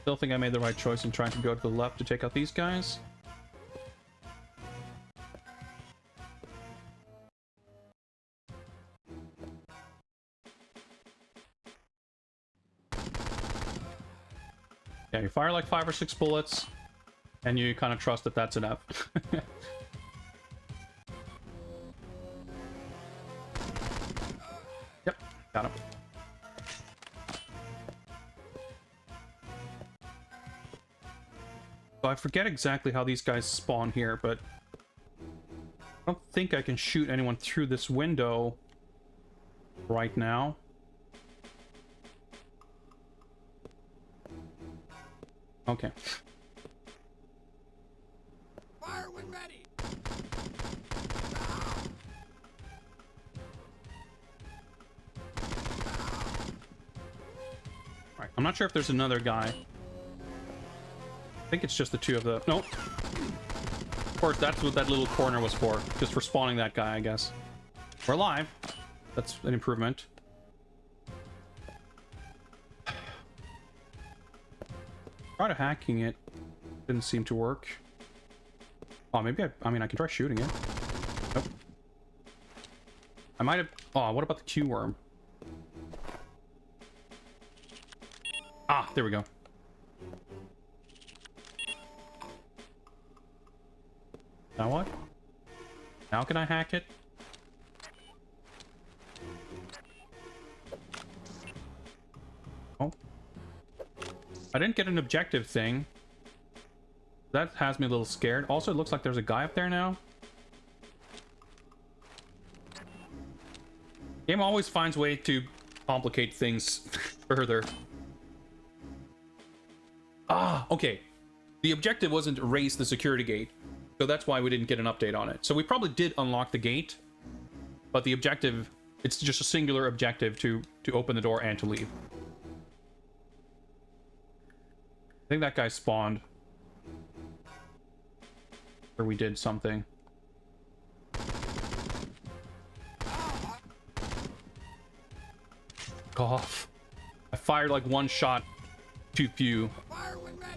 Still think I made the right choice in trying to go to the left to take out these guys. Yeah, you fire like 5 or 6 bullets, and you kind of trust that that's enough. Yep, got him. So I forget exactly how these guys spawn here, but I don't think I can shoot anyone through this window right now. Okay. Fire when ready. Alright, I'm not sure if there's another guy. I think it's just the two of the... Nope. Of course, that's what that little corner was for. Just for spawning that guy, I guess. We're alive. That's an improvement. Tried hacking it. Didn't seem to work. Oh, maybe I mean, I can try shooting it. Nope. I might have... Oh, what about the Q-worm? Ah, there we go. Now what? Now can I hack it? Oh. I didn't get an objective thing. That has me a little scared. Also, it looks like there's a guy up there now. Game always finds a way to complicate things further. Ah, okay. The objective wasn't to raise the security gate. So that's why we didn't get an update on it. So we probably did unlock the gate, but the objective, it's just a singular objective to open the door and to leave. I think that guy spawned. Or we did something. Cough. I fired like one shot too few. Fire when ready.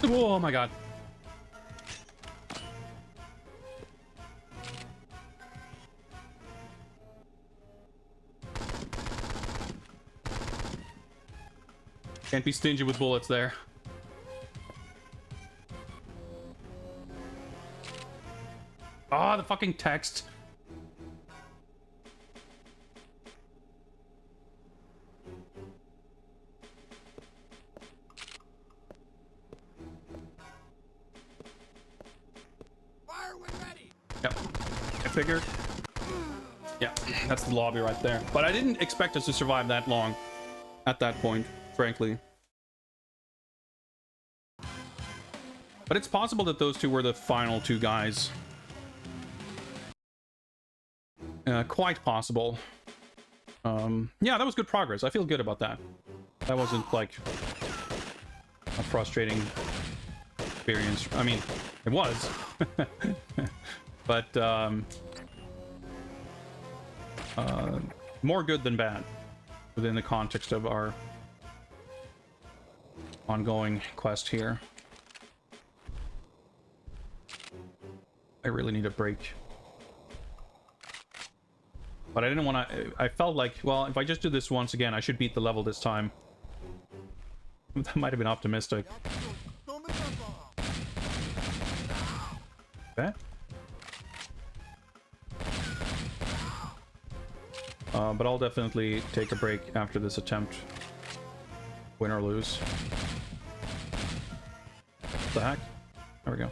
Oh my god. Can't be stingy with bullets there. Ah, the fucking text. Fire when ready. Yep. I figured. Yeah, that's the lobby right there. But I didn't expect us to survive that long at that point, frankly. But it's possible that those two were the final two guys. Quite possible. Yeah, that was good progress. I feel good about that. That wasn't like a frustrating experience. I mean, it was. But more good than bad within the context of our ongoing quest here. I really need a break. But I didn't want to... I felt like, well, if I just do this once again, I should beat the level this time. That might have been optimistic. Okay. But I'll definitely take a break after this attempt. Win or lose. What the heck? There we go.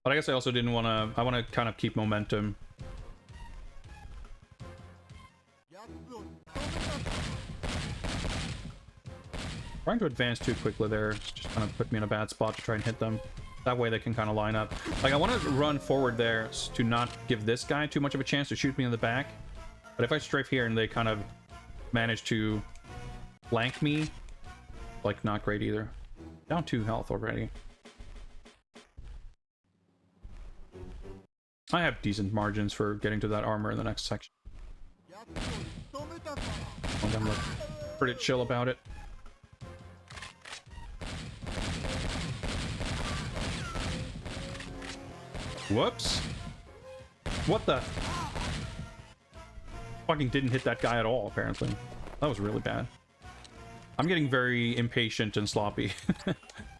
But I guess I also didn't want to... I want to kind of keep momentum. Trying to advance too quickly there just kind of put me in a bad spot to try and hit them. That way they can kind of line up. Like, I want to run forward there to not give this guy too much of a chance to shoot me in the back. But if I strafe here and they kind of manage to flank me, like, not great either. Down 2 health already. I have decent margins for getting to that armor in the next section. I'm gonna look pretty chill about it. Whoops. What the? Fucking didn't hit that guy at all, apparently. That was really bad. I'm getting very impatient and sloppy.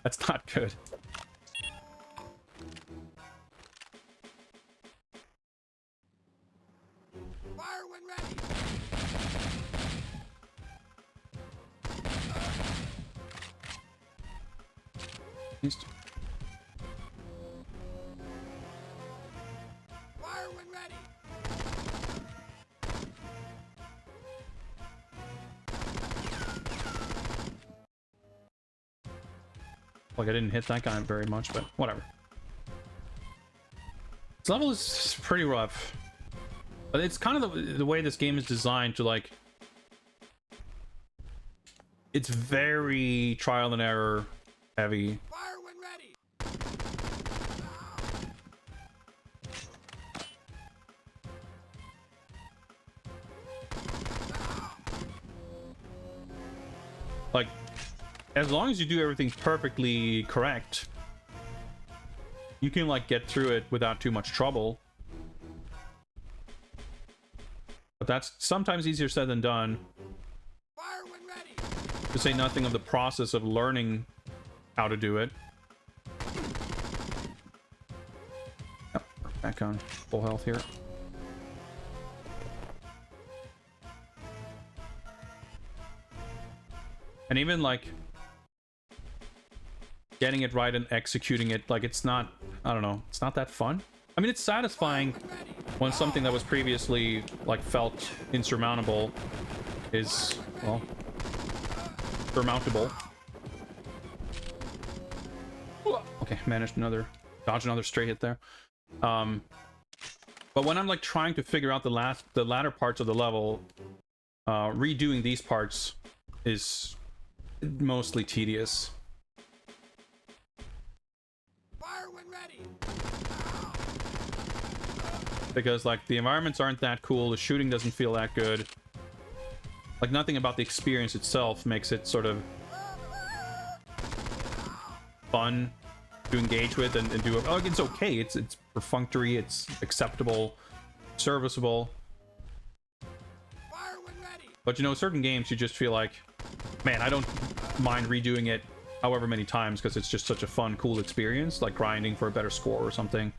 That's not good. Fire when ready. Fire when ready. Like, I didn't hit that guy very much, but whatever. This level is pretty rough. But it's kind of the way this game is designed to, like... It's very trial and error heavy. Fire when ready. Like, as long as you do everything perfectly correct, you can, like, get through it without too much trouble. But that's sometimes easier said than done. Fire when ready. To say nothing of the process of learning how to do it. Oh, back on full health here. And even, like, getting it right and executing it, like, it's not, I don't know, it's not that fun. I mean, it's satisfying when something that was previously, like, felt insurmountable is, well, surmountable. Okay, managed dodge another straight hit there. But when I'm, like, trying to figure out the latter parts of the level, redoing these parts is mostly tedious. Fire when ready. Because, like, the environments aren't that cool, the shooting doesn't feel that good. Like, nothing about the experience itself makes it sort of fun to engage with and do it. Oh, it's okay, it's perfunctory, it's acceptable, serviceable. Fire when ready. But, you know, certain games you just feel like, man, I don't mind redoing it however many times because it's just such a fun, cool experience, like grinding for a better score or something.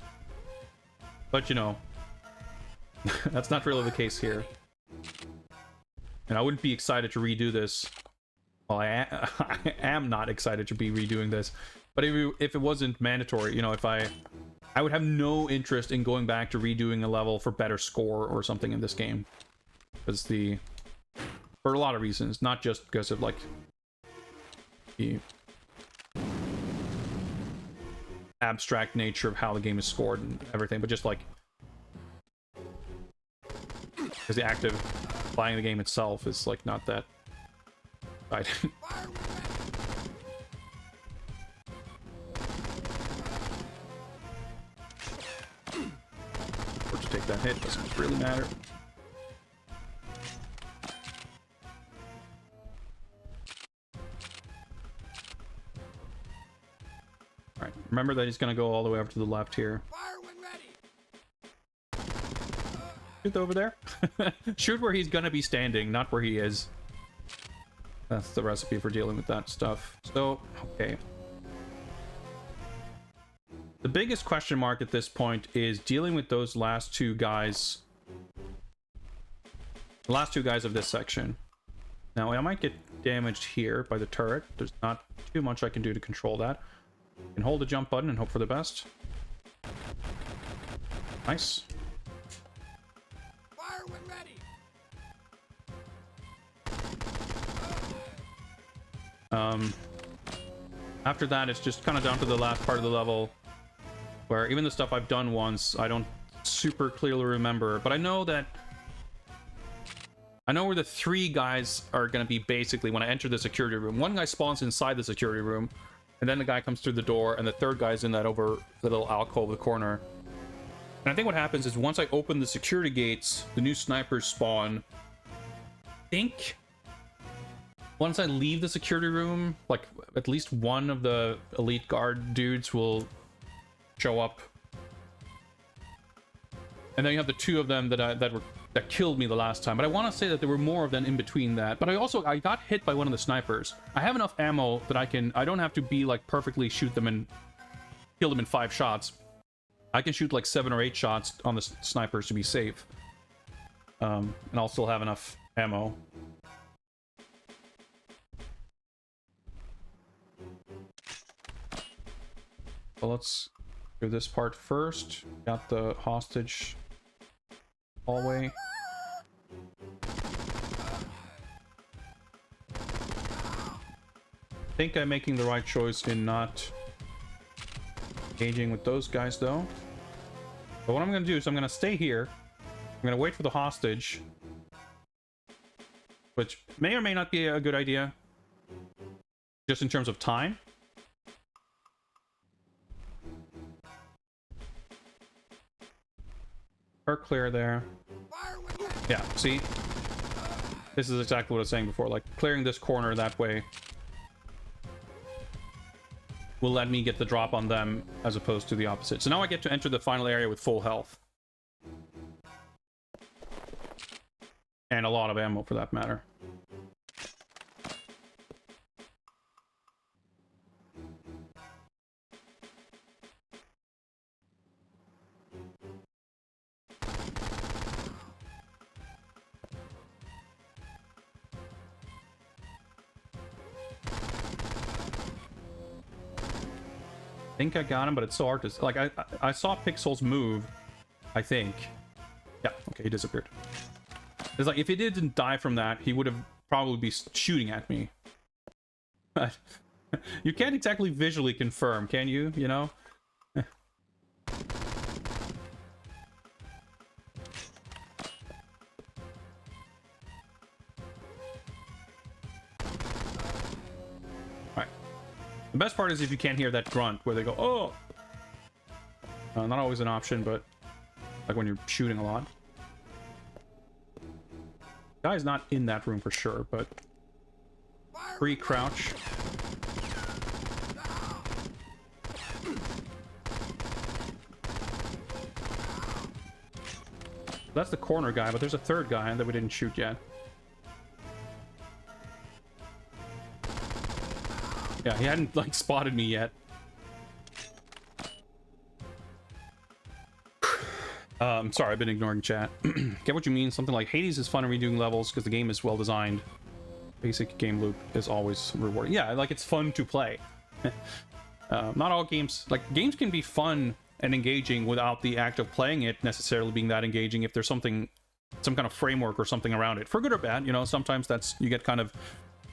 But, you know, that's not really the case here. And I wouldn't be excited to redo this. Well, I am not excited to be redoing this. But if it wasn't mandatory, you know, if I would have no interest in going back to redoing a level for better score or something in this game. Because for a lot of reasons, not just because of, like, the abstract nature of how the game is scored and everything, but just, like, because the act of playing the game itself is, like, not that exciting. Fire when ready. Or to take that hit doesn't really matter. Alright, remember that he's gonna go all the way over to the left here. Fire when ready. Shoot over there. Shoot where he's gonna be standing, not where he is. That's the recipe for dealing with that stuff. So, okay. The biggest question mark at this point is dealing with those last two guys. The last two guys of this section. Now, I might get damaged here by the turret. There's not too much I can do to control that. I can hold the jump button and hope for the best. Nice. Fire when ready. After that, it's just kind of down to the last part of the level, where even the stuff I've done once, I don't super clearly remember. But I know where the 3 guys are going to be basically when I enter the security room. One guy spawns inside the security room, and then the guy comes through the door, and the 3rd guy's in that over the little alcove in the corner. And I think what happens is once I open the security gates, the new snipers spawn. I think once I leave the security room, like at least one of the elite guard dudes will show up. And then you have the 2 of them that killed me the last time. But I want to say that there were more of them in between that. But I got hit by one of the snipers. I have enough ammo that I don't have to be like perfectly shoot them and kill them in 5 shots. I can shoot like 7 or 8 shots on the snipers to be safe. And I'll still have enough ammo. So let's do this part first. Got the hostage hallway. I think I'm making the right choice in not engaging with those guys though. But what I'm going to do is I'm going to stay here. I'm going to wait for the hostage, which may or may not be a good idea, just in terms of time. Are clear there. Fire when ready. Yeah, see? This is exactly what I was saying before, like clearing this corner that way will let me get the drop on them as opposed to the opposite. So now I get to enter the final area with full health. And a lot of ammo for that matter. I think I got him, but it's so hard to... Like, I saw Pixels move, I think. Yeah, okay, he disappeared. It's like, if he didn't die from that, he would have probably be shooting at me. But you can't exactly visually confirm, can you? You know? The best part is if you can't hear that grunt where they go, oh! Not always an option, but like when you're shooting a lot. Guy's not in that room for sure, but free crouch. That's the corner guy, but there's a 3rd guy that we didn't shoot yet. Yeah, he hadn't, like, spotted me yet. Sorry, I've been ignoring chat. Get what you mean. Something like Hades is fun redoing levels because the game is well designed. Basic game loop is always rewarding. Yeah, like, it's fun to play. Not all games... Like, games can be fun and engaging without the act of playing it necessarily being that engaging if there's something... some kind of framework or something around it. For good or bad, you know, sometimes that's... You get kind of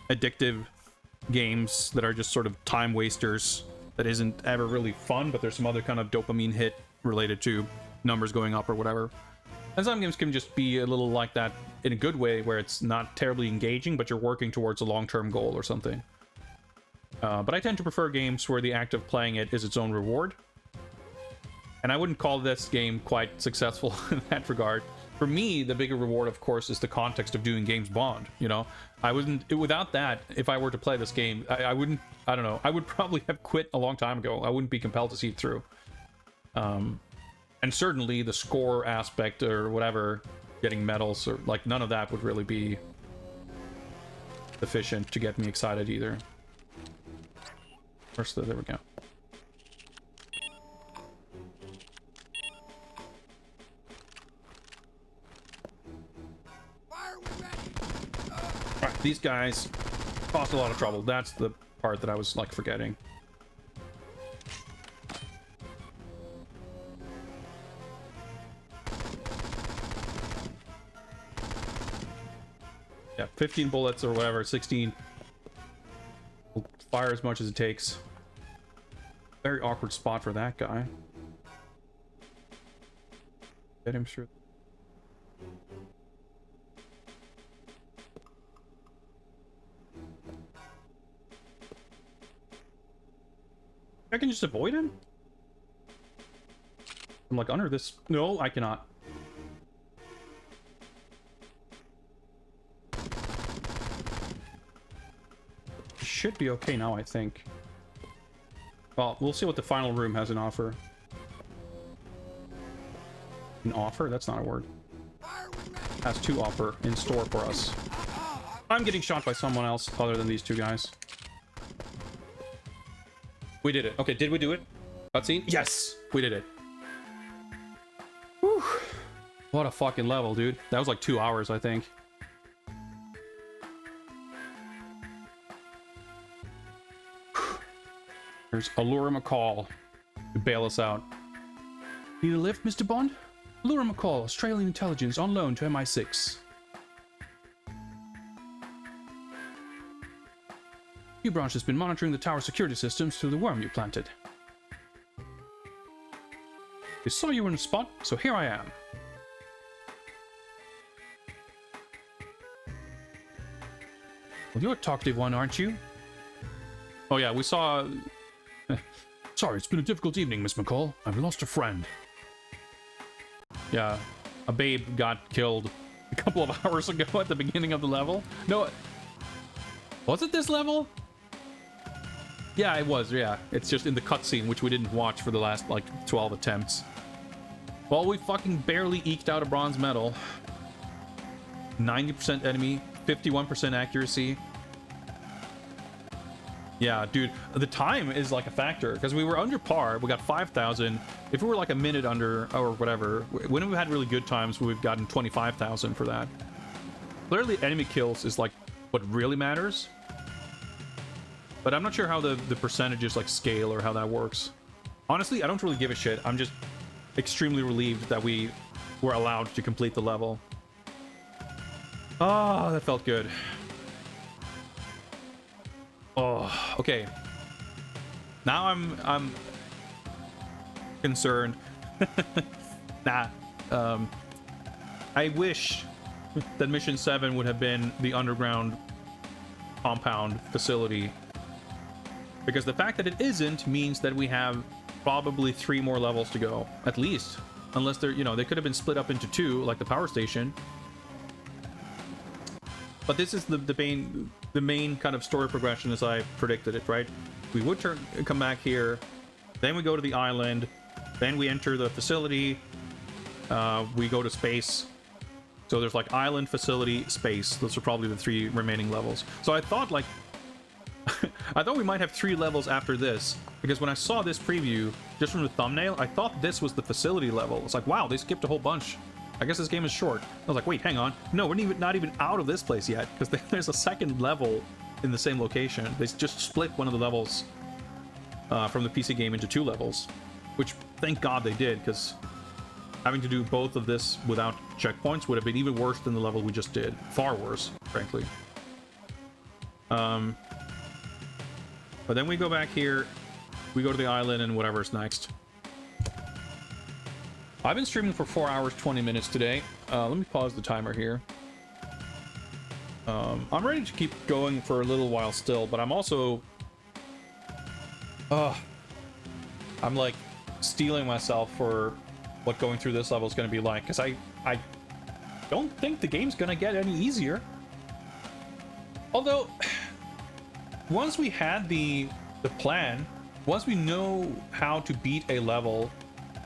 addictive... games that are just sort of time wasters that isn't ever really fun, but there's some other kind of dopamine hit related to numbers going up or whatever. And some games can just be a little like that in a good way where it's not terribly engaging, but you're working towards a long-term goal or something. But I tend to prefer games where the act of playing it is its own reward. And I wouldn't call this game quite successful in that regard. For me, the bigger reward, of course, is the context of doing James Bond, you know? I wouldn't... Without that, if I were to play this game, I wouldn't... I don't know. I would probably have quit a long time ago. I wouldn't be compelled to see it through. And certainly the score aspect or whatever, getting medals, or like none of that would really be sufficient to get me excited either. First, there we go. Fire when ready. Alright. These guys caused a lot of trouble. That's the part that I was like forgetting. Yeah, 15 bullets or whatever, 16. We'll fire as much as it takes. Very awkward spot for that guy. Get him through. I can just avoid him? I'm like under this. No, I cannot. Should be okay now, I think. Well, we'll see what the final room has in offer. An offer? That's not a word. Has to offer in store for us. I'm getting shot by someone else other than these two guys. We did it. Okay, did we do it? Cutscene? Yes! We did it. Whew. What a fucking level, dude. That was like 2 hours, I think. There's Allura McCall to bail us out. Need a lift, Mr. Bond? Allura McCall, Australian intelligence, on loan to MI6. Q-Branch has been monitoring the tower security systems through the worm you planted. We saw you in a spot, so here I am. Well, you're a talkative one, aren't you? Oh yeah, we saw... Sorry, it's been a difficult evening, Miss McCall. I've lost a friend. Yeah, a babe got killed a couple of hours ago at the beginning of the level. No, was it this level? Yeah, it was, yeah. It's just in the cutscene, which we didn't watch for the last, like, 12 attempts. Well, we fucking barely eked out a bronze medal. 90% enemy, 51% accuracy. Yeah, dude, the time is like a factor, because we were under par. We got 5,000. If we were like a minute under, or whatever, when we've had really good times, we've gotten 25,000 for that. Clearly, enemy kills is, like, what really matters. But I'm not sure how the percentages like scale or how that works. Honestly, I don't really give a shit. I'm just extremely relieved that we were allowed to complete the level. Ah, that felt good. Oh, okay. Now I'm concerned. Nah. I wish that Mission 7 would have been the underground compound facility. Because the fact that it isn't means that we have probably 3 more levels to go, at least. Unless they're, you know, they could have been split up into 2, like the power station. But this is the main kind of story progression as I predicted it, right? We would come back here, then we go to the island, then we enter the facility, we go to space. So there's like island, facility, space. Those are probably the 3 remaining levels. So I thought like I thought we might have 3 levels after this, because when I saw this preview, just from the thumbnail, I thought this was the facility level. It's like, wow, they skipped a whole bunch. I guess this game is short. I was like, wait, hang on. No, we're not even out of this place yet, because there's a second level in the same location. They just split one of the levels from the PC game into 2 levels, which thank God they did, because having to do both of this without checkpoints would have been even worse than the level we just did. Far worse, frankly. But then we go back here, we go to the island, and whatever's next. I've been streaming for 4 hours, 20 minutes today. Let me pause the timer here. I'm ready to keep going for a little while still, but I'm also... I'm like steeling myself for what going through this level is going to be like, because I don't think the game's going to get any easier. Although... once we had the plan, once we know how to beat a level,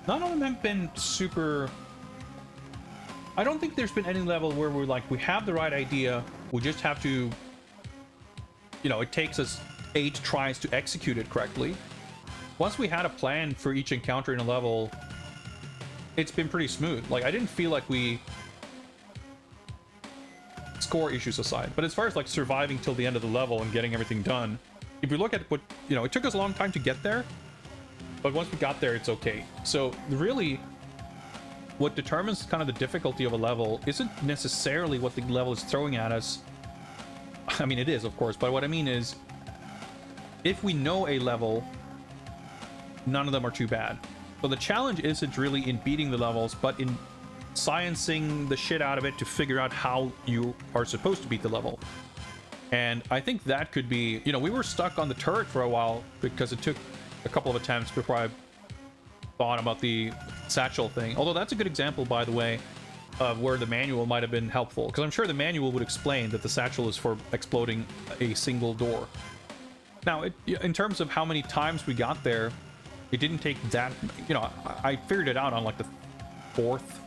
none of them have been super... I don't think there's been any level where we're like, we have the right idea, we just have to... You know, it takes us 8 tries to execute it correctly. Once we had a plan for each encounter in a level, it's been pretty smooth. Like, I didn't feel like we score issues aside. But as far as like surviving till the end of the level and getting everything done, if you look at what, you know, it took us a long time to get there, but once we got there, it's okay. So really, what determines kind of the difficulty of a level isn't necessarily what the level is throwing at us. I mean, it is, of course, but what I mean is, if we know a level, none of them are too bad. So the challenge isn't really in beating the levels, but in sciencing the shit out of it to figure out how you are supposed to beat the level. And I think that could be, you know, we were stuck on the turret for a while because it took a couple of attempts before I thought about the satchel thing. Although that's a good example, by the way, of where the manual might have been helpful, because I'm sure the manual would explain that the satchel is for exploding a single door. Now, in terms of how many times we got there, it didn't take that, you know, I figured it out on like the 4th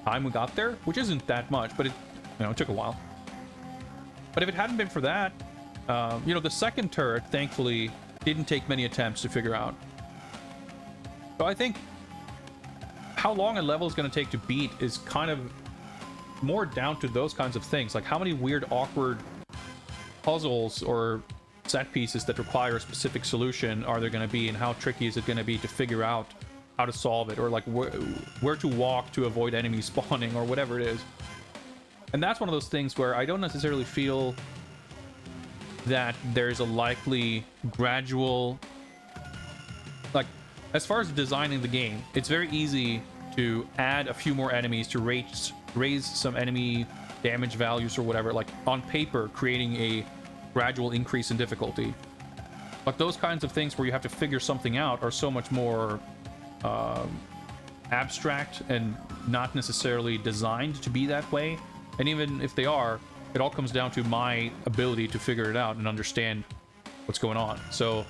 time we got there, which isn't that much, but it, you know, it took a while. But if it hadn't been for that, you know, the second turret, thankfully, didn't take many attempts to figure out. So I think how long a level is going to take to beat is kind of more down to those kinds of things, like how many weird, awkward puzzles or set pieces that require a specific solution are there going to be, and how tricky is it going to be to figure out how to solve it, or like where to walk to avoid enemies spawning, or whatever it is. And that's one of those things where I don't necessarily feel that there's a likely gradual, like, as far as designing the game, it's very easy to add a few more enemies to raise some enemy damage values or whatever, like on paper creating a gradual increase in difficulty. But those kinds of things where you have to figure something out are so much more abstract and not necessarily designed to be that way. And even if they are, it all comes down to my ability to figure it out and understand what's going on. So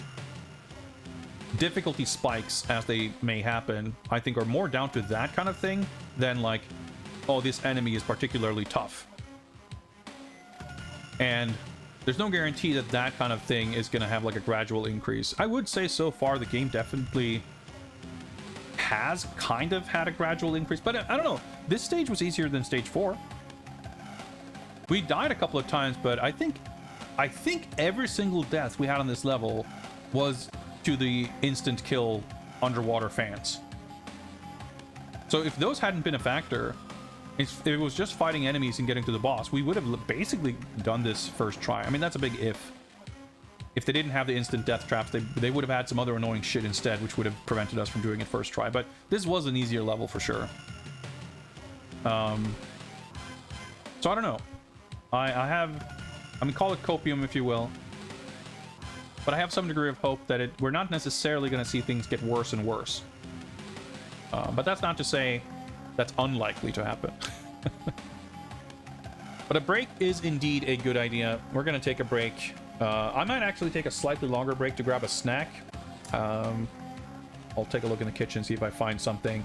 difficulty spikes, as they may happen, I think are more down to that kind of thing than like, oh, this enemy is particularly tough. And there's no guarantee that that kind of thing is going to have like a gradual increase. I would say so far the game definitely has kind of had a gradual increase, but I don't know. This stage was easier than stage 4. We died a couple of times, but I think every single death we had on this level was to the instant kill underwater fans. So if those hadn't been a factor, if it was just fighting enemies and getting to the boss, we would have basically done this first try. I mean, that's a big if. If they didn't have the instant death traps, they would have had some other annoying shit instead, which would have prevented us from doing it first try. But this was an easier level for sure. So I don't know. I mean, call it copium if you will. But I have some degree of hope that we're not necessarily going to see things get worse and worse. But that's not to say that's unlikely to happen. But a break is indeed a good idea. We're going to take a break. I might actually take a slightly longer break to grab a snack. I'll take a look in the kitchen, see if I find something.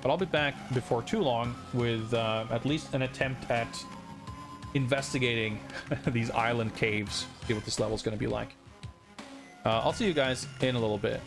But I'll be back before too long with at least an attempt at investigating these island caves, see what this level is going to be like. I'll see you guys in a little bit.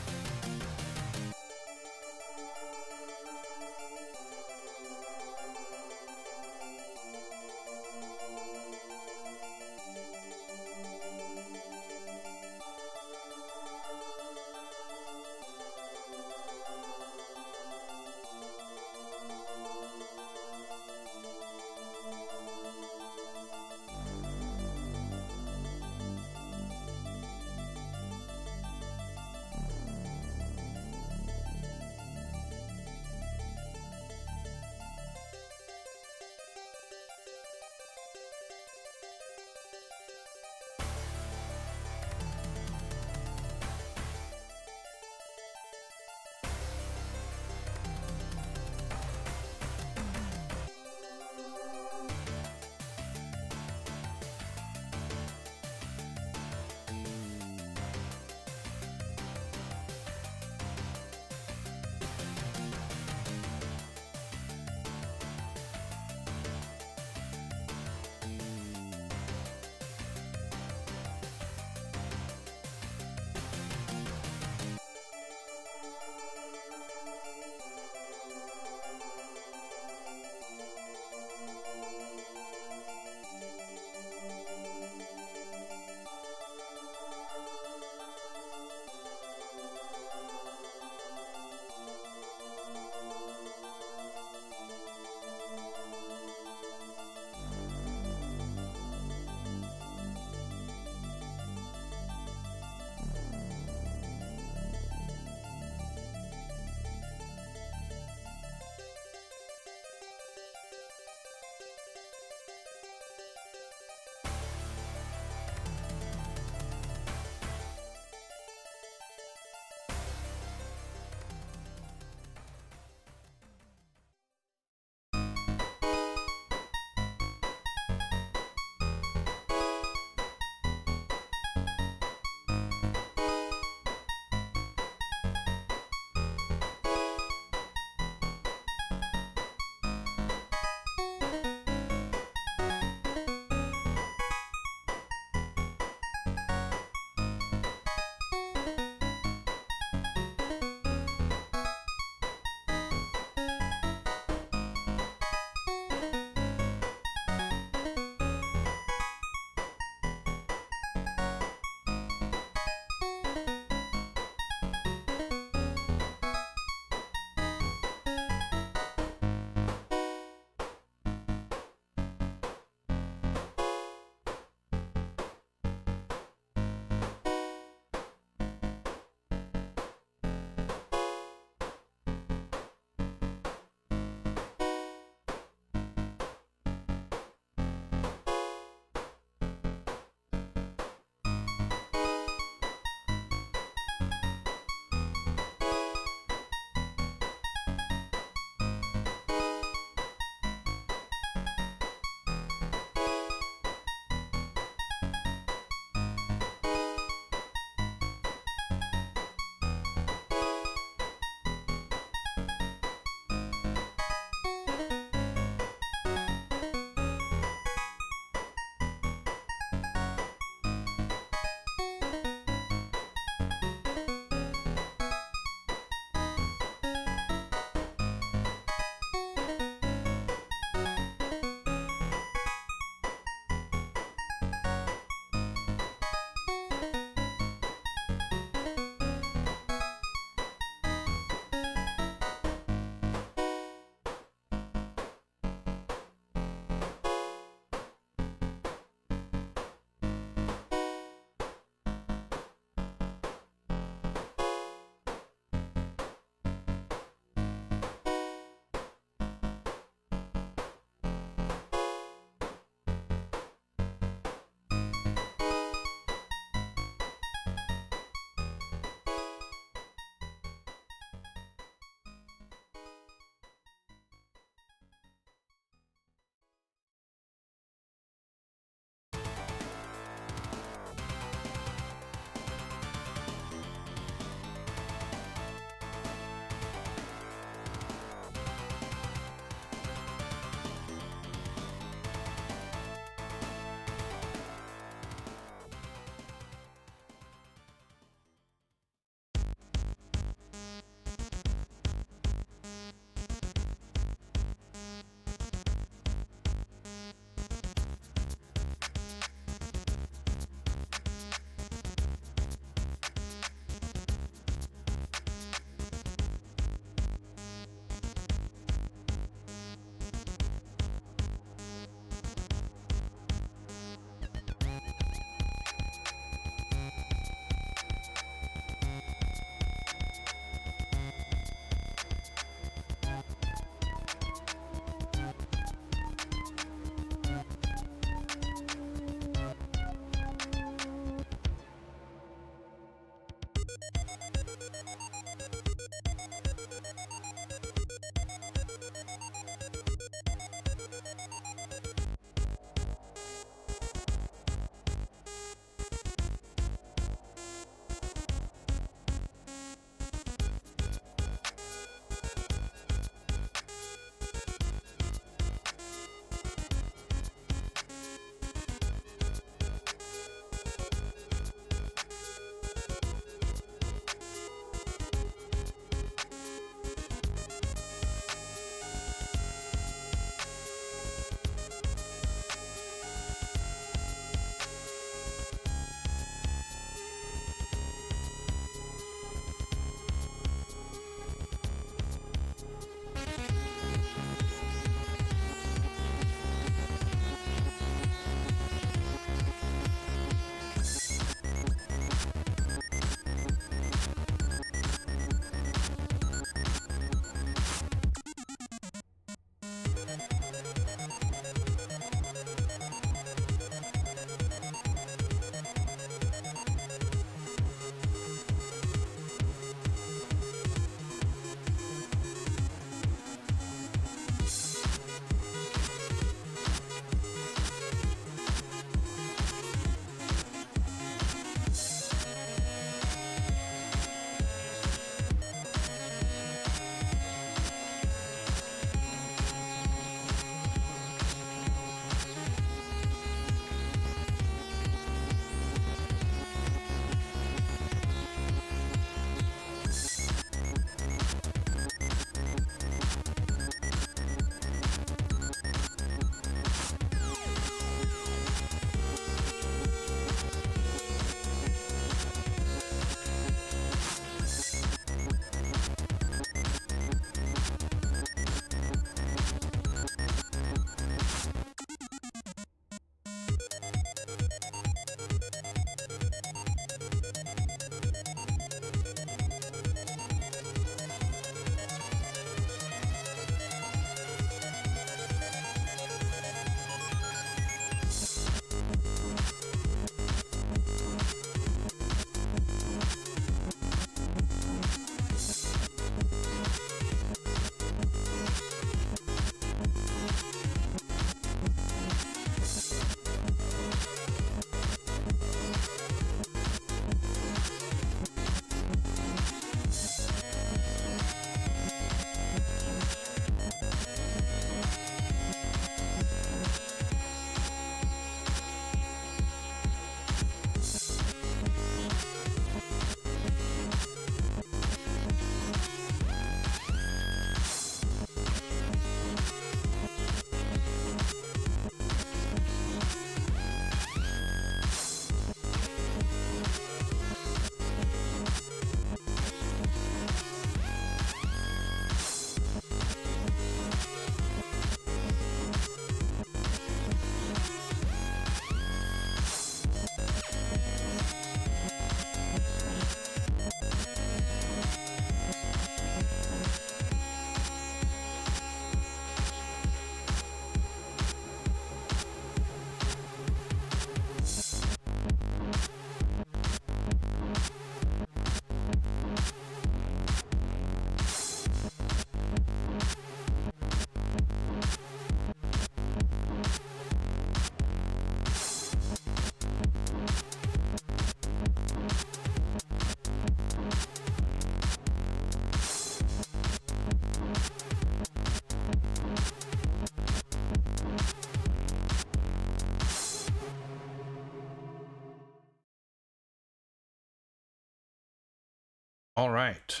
All right,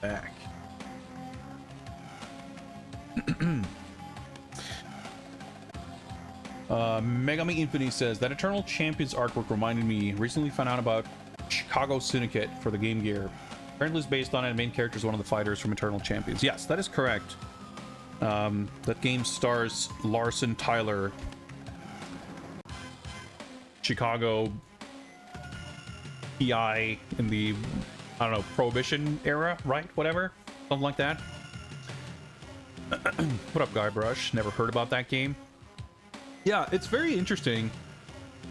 back. Megami Infinity says that Eternal Champions artwork reminded me. Recently found out about Chicago Syndicate for the Game Gear. Apparently, it's based on it. Main character is one of the fighters from Eternal Champions. Yes, that is correct. That game stars Larson Tyler, Chicago PI in the, I don't know, Prohibition era, right? Whatever, something like that. What up, Guybrush? Never heard about that game. Yeah, it's very interesting.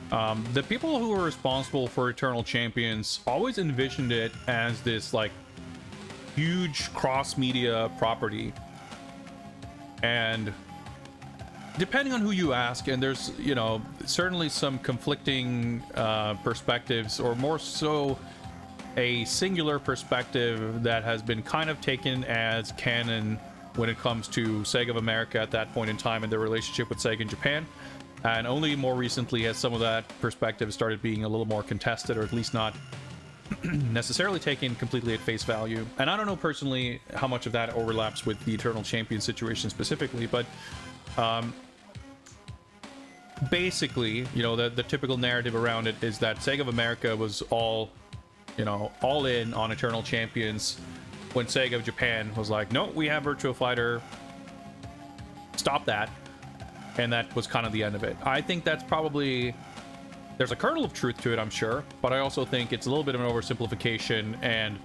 The people who were responsible for Eternal Champions always envisioned it as this like huge cross-media property, and depending on who you ask, and there's, you know, certainly some conflicting perspectives, or more so a singular perspective that has been kind of taken as canon when it comes to Sega of America at that point in time and their relationship with Sega in Japan. And only more recently has some of that perspective started being a little more contested, or at least not necessarily taken completely at face value. And I don't know personally how much of that overlaps with the Eternal Champion situation specifically, but basically, you know, the typical narrative around it is that Sega of America was all, you know, all in on Eternal Champions when Sega of Japan was like, no, we have Virtua Fighter, stop that. And that was kind of the end of it. I think that's probably, there's a kernel of truth to it, I'm sure, but I also think it's a little bit of an oversimplification, and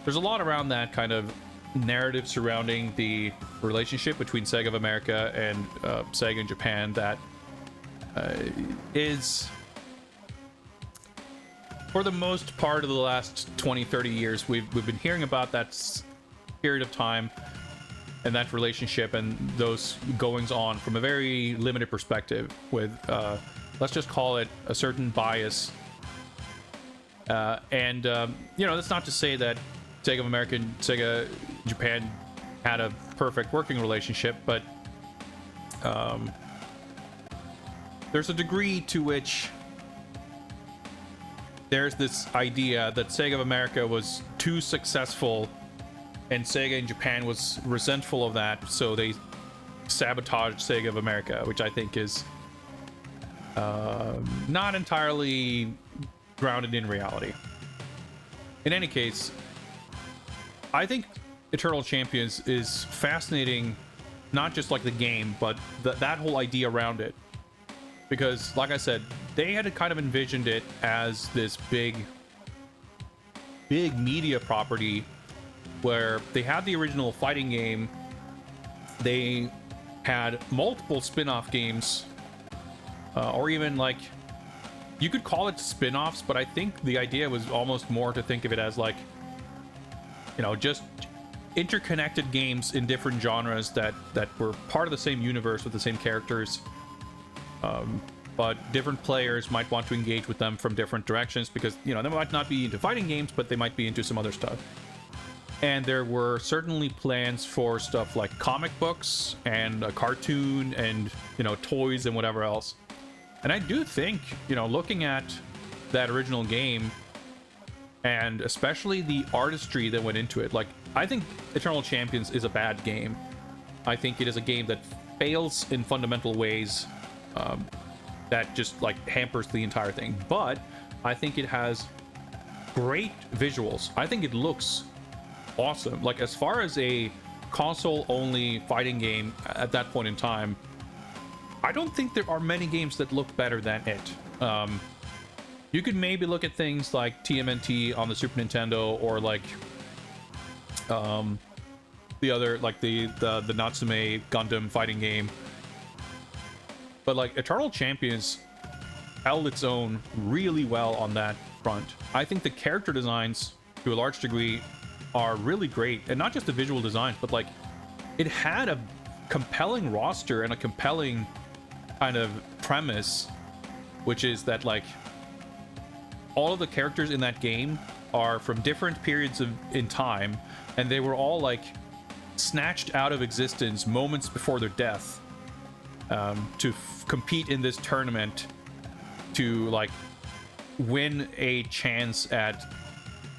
there's a lot around that kind of narrative surrounding the relationship between Sega of America and Sega in Japan that is, for the most part of the last 20-30 years, we've been hearing about that period of time and that relationship and those goings on from a very limited perspective with, let's just call it a certain bias. You know, that's not to say that Sega of America and Sega Japan had a perfect working relationship, but there's a degree to which there's this idea that Sega of America was too successful and Sega in Japan was resentful of that, so they sabotaged Sega of America, which I think is not entirely grounded in reality. In any case, I think Eternal Champions is fascinating, not just like the game, but that whole idea around it. Because, like I said, they had kind of envisioned it as this big media property where they had the original fighting game, they had multiple spin-off games, or even like, you could call it spin-offs, but I think the idea was almost more to think of it as like, you know, just interconnected games in different genres that were part of the same universe with the same characters, but different players might want to engage with them from different directions because, you know, they might not be into fighting games, but they might be into some other stuff. And there were certainly plans for stuff like comic books and a cartoon and, you know, toys and whatever else. And I do think, you know, looking at that original game and especially the artistry that went into it, like, I think Eternal Champions is a bad game. I think it is a game that fails in fundamental ways that just like hampers the entire thing. But I think it has great visuals. I think it looks awesome. Like, as far as a console only fighting game at that point in time, I don't think there are many games that look better than it. You could maybe look at things like TMNT on the Super Nintendo, or like the other, like the Natsume Gundam fighting game, but like Eternal Champions held its own really well on that front. I think the character designs to a large degree are really great, and not just the visual designs, but like it had a compelling roster and a compelling kind of premise, which is that like all of the characters in that game are from different periods in time, and they were all like snatched out of existence moments before their death to compete in this tournament to like win a chance at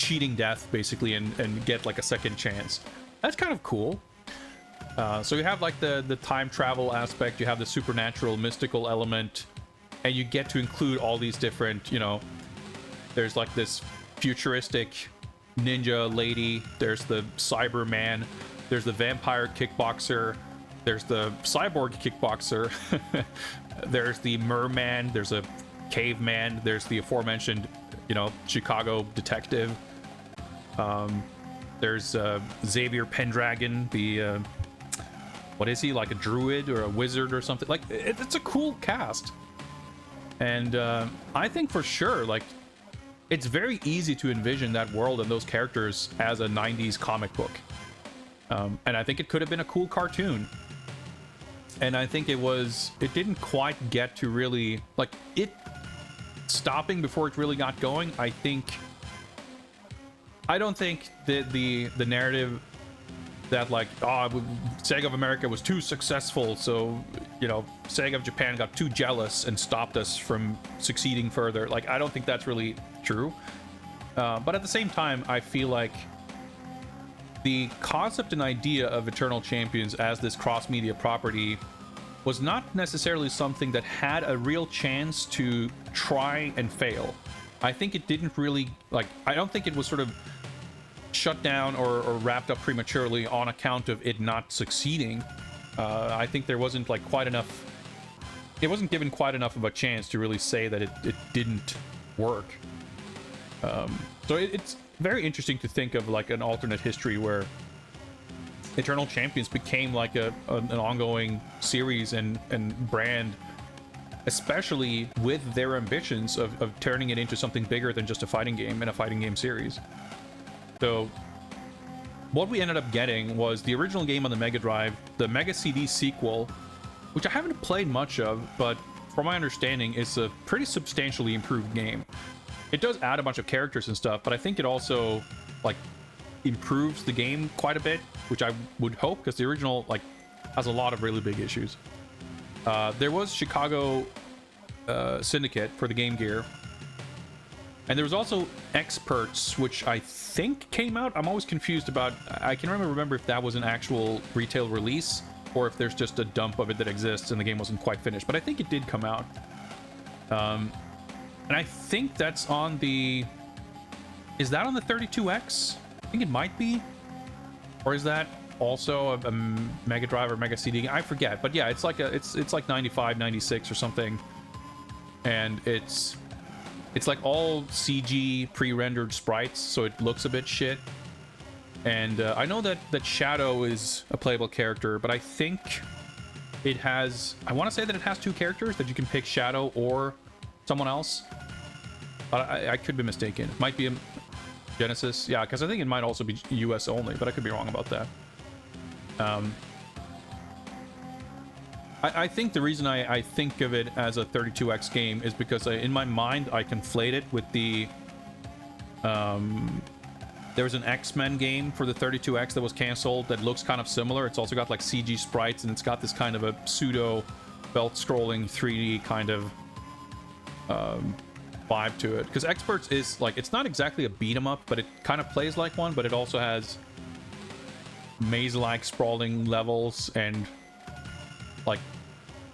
cheating death basically and get like a second chance. That's kind of cool. So you have like the time travel aspect, you have the supernatural mystical element, and you get to include all these different, you know, there's like this futuristic ninja lady, there's the Cyberman, there's the vampire kickboxer, there's the cyborg kickboxer, there's the merman, there's a caveman, there's the aforementioned, you know, Chicago detective, there's Xavier Pendragon, the what is he, like a druid or a wizard or something? Like it's a cool cast, and I think for sure, like, it's very easy to envision that world and those characters as a 90s comic book, and I think it could have been a cool cartoon. And I think it didn't quite get to really, like, it stopping before it really got going. I don't think the narrative that, like, Sega of America was too successful, so, you know, Sega of Japan got too jealous and stopped us from succeeding further. Like, I don't think that's really true. But at the same time, I feel like the concept and idea of Eternal Champions as this cross-media property was not necessarily something that had a real chance to try and fail. I think it didn't really, like, I don't think it was sort of shut down or wrapped up prematurely on account of it not succeeding. I think there wasn't, like, quite enough, it wasn't given quite enough of a chance to really say that it didn't work. So it's very interesting to think of, like, an alternate history where Eternal Champions became like an ongoing series and brand, especially with their ambitions of turning it into something bigger than just a fighting game and a fighting game series. So what we ended up getting was the original game on the Mega Drive, the Mega CD sequel, which I haven't played much of, but from my understanding, it's a pretty substantially improved game. It does add a bunch of characters and stuff, but I think it also, like, improves the game quite a bit, which I would hope, because the original, like, has a lot of really big issues. There was Chicago Syndicate for the Game Gear, and there was also Experts, which I think came out. I'm always confused about, I can remember if that was an actual retail release or if there's just a dump of it that exists and the game wasn't quite finished, but I think it did come out. And I think that's on the, is that on the 32X? I think it might be. Or is that also a Mega Drive or Mega CD? I forget. But yeah, it's like it's like 95, 96 or something. And it's like all CG pre-rendered sprites, so it looks a bit shit. And I know that Shadow is a playable character, but I think it has, I want to say that it has two characters, that you can pick Shadow or someone else. But I could be mistaken. It might be a Genesis. Yeah, because I think it might also be US only, but I could be wrong about that. I think the reason I think of it as a 32X game is because in my mind I conflate it with the there was an X-Men game for the 32X that was canceled that looks kind of similar. It's also got like CG sprites, and it's got this kind of a pseudo belt scrolling 3D kind of vibe to it. Because Experts is like, it's not exactly a beat 'em up, but it kind of plays like one, but it also has maze-like sprawling levels and like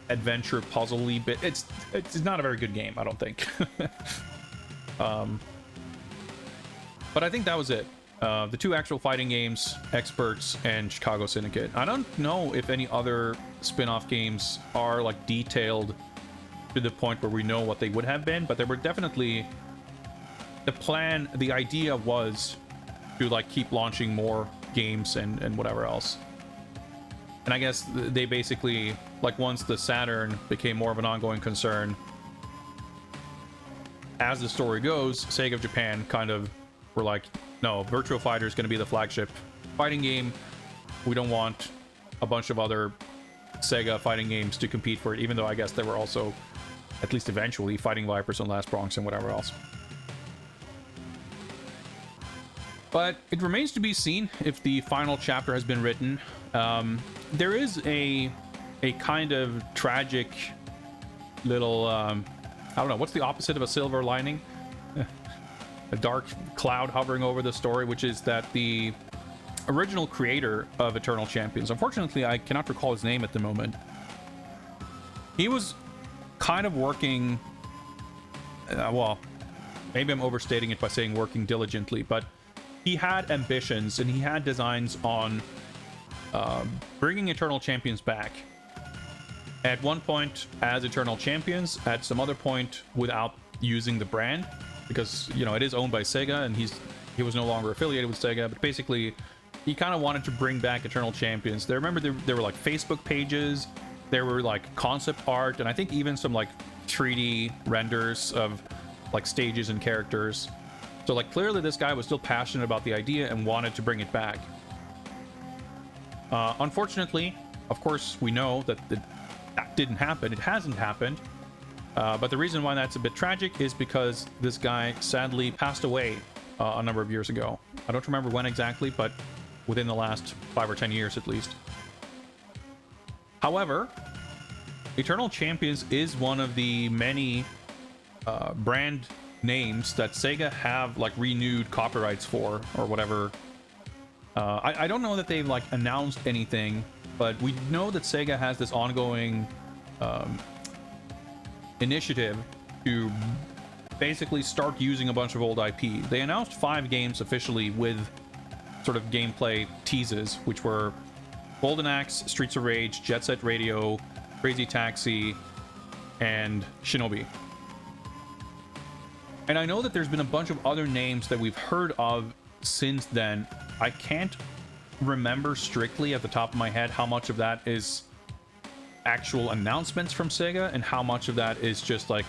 adventure puzzle-y bit. It's not a very good game, I don't think. But I think that was it. The two actual fighting games, Experts and Chicago Syndicate. I don't know if any other spin-off games are like detailed to the point where we know what they would have been, but there were definitely, the plan, the idea was to like keep launching more games and whatever else. And I guess they basically, like, once the Saturn became more of an ongoing concern, as the story goes, Sega of Japan kind of were like, no, Virtua Fighter is going to be the flagship fighting game. We don't want a bunch of other Sega fighting games to compete for it, even though I guess there were also, at least eventually, Fighting Vipers and Last Bronx and whatever else. But it remains to be seen if the final chapter has been written. There is a kind of tragic little, I don't know, what's the opposite of a silver lining? a dark cloud hovering over the story, which is that the original creator of Eternal Champions, unfortunately I cannot recall his name at the moment, he was kind of working, well, maybe I'm overstating it by saying working diligently, but he had ambitions and he had designs on bringing Eternal Champions back. At one point as Eternal Champions, at some other point without using the brand, because, you know, it is owned by Sega and he was no longer affiliated with Sega, but basically he kind of wanted to bring back Eternal Champions. There were like Facebook pages, there were like concept art, and I think even some like 3D renders of like stages and characters. So like clearly this guy was still passionate about the idea and wanted to bring it back. Unfortunately, of course, we know that that didn't happen. It hasn't happened. But the reason why that's a bit tragic is because this guy sadly passed away a number of years ago. I don't remember when exactly, but within the last 5 or 10 years at least. However, Eternal Champions is one of the many brand names that Sega have like renewed copyrights for or whatever. I don't know that they've like announced anything, but we know that Sega has this ongoing initiative to basically start using a bunch of old IP. They announced 5 games officially with sort of gameplay teases, which were Golden Axe, Streets of Rage, Jet Set Radio, Crazy Taxi, and Shinobi. And I know that there's been a bunch of other names that we've heard of since then. I can't remember strictly at the top of my head how much of that is actual announcements from Sega and how much of that is just like,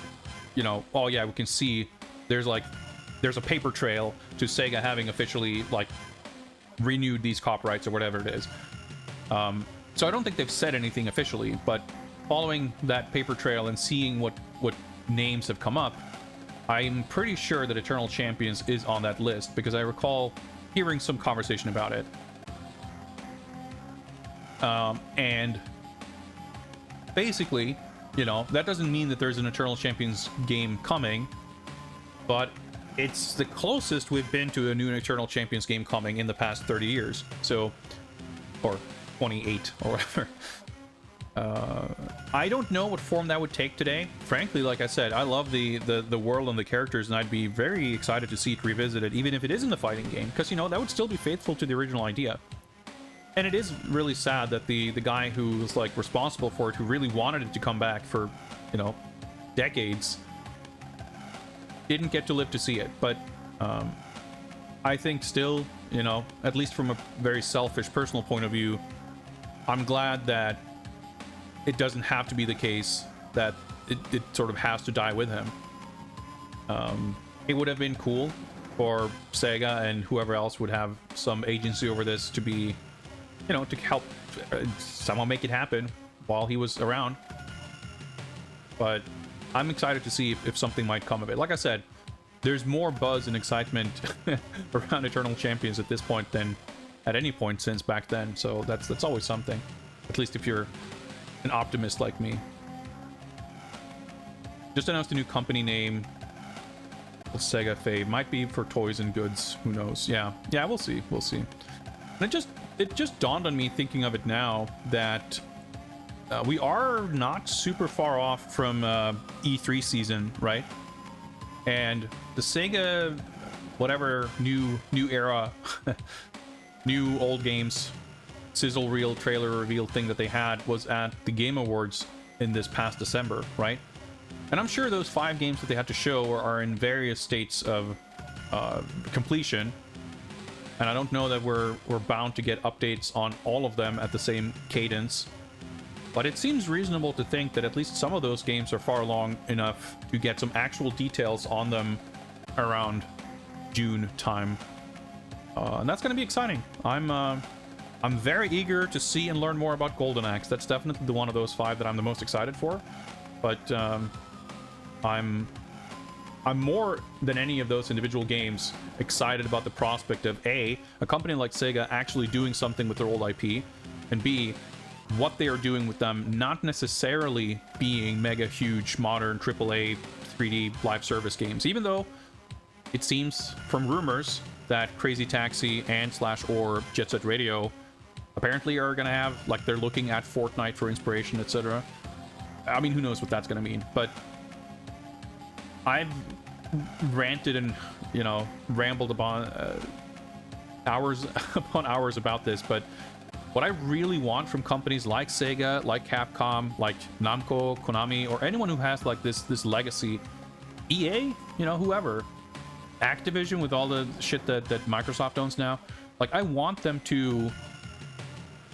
you know, oh yeah, we can see there's a paper trail to Sega having officially like renewed these copyrights or whatever it is. So I don't think they've said anything officially, but following that paper trail and seeing what names have come up, I'm pretty sure that Eternal Champions is on that list because I recall hearing some conversation about it. And basically, you know, that doesn't mean that there's an Eternal Champions game coming, but it's the closest we've been to a new Eternal Champions game coming in the past 30 years. So, or 28 or whatever. I don't know what form that would take today. Frankly, like I said, I love the world and the characters, and I'd be very excited to see it revisited, even if it isn't a fighting game, because, you know, that would still be faithful to the original idea. And it is really sad that the guy who was like responsible for it, who really wanted it to come back for, you know, decades, didn't get to live to see it. But I think still, you know, at least from a very selfish personal point of view, I'm glad that it doesn't have to be the case that it sort of has to die with him. It would have been cool for Sega and whoever else would have some agency over this to be, you know, to help somehow make it happen while he was around. But I'm excited to see if something might come of it. Like I said, there's more buzz and excitement around Eternal Champions at this point than at any point since back then. So that's always something. At least if you're an optimist like me. Just announced a new company name. Sega Fave. Might be for toys and goods. Who knows? Yeah, we'll see. We'll see. And it just dawned on me thinking of it now that we are not super far off from E3 season, right? And the Sega, whatever new era, new old games, sizzle reel trailer reveal thing that they had was at the Game Awards in this past December, right? And I'm sure those 5 games that they had to show are in various states of completion. And I don't know that we're bound to get updates on all of them at the same cadence. But it seems reasonable to think that at least some of those games are far along enough to get some actual details on them around June time. And that's going to be exciting. I'm very eager to see and learn more about Golden Axe. That's definitely the one of those 5 that I'm the most excited for. But I'm more than any of those individual games excited about the prospect of A, a company like Sega actually doing something with their old IP, and B, what they are doing with them not necessarily being mega huge modern AAA 3D live service games. Even though it seems from rumors that Crazy Taxi and /or Jet Set Radio apparently are gonna have, like, they're looking at Fortnite for inspiration, etc. I mean, who knows what that's gonna mean, but I've ranted and, you know, rambled upon hours upon hours about this, but what I really want from companies like Sega, like Capcom, like Namco, Konami, or anyone who has like this legacy, EA, you know, whoever, Activision with all the shit that Microsoft owns now, like, I want them to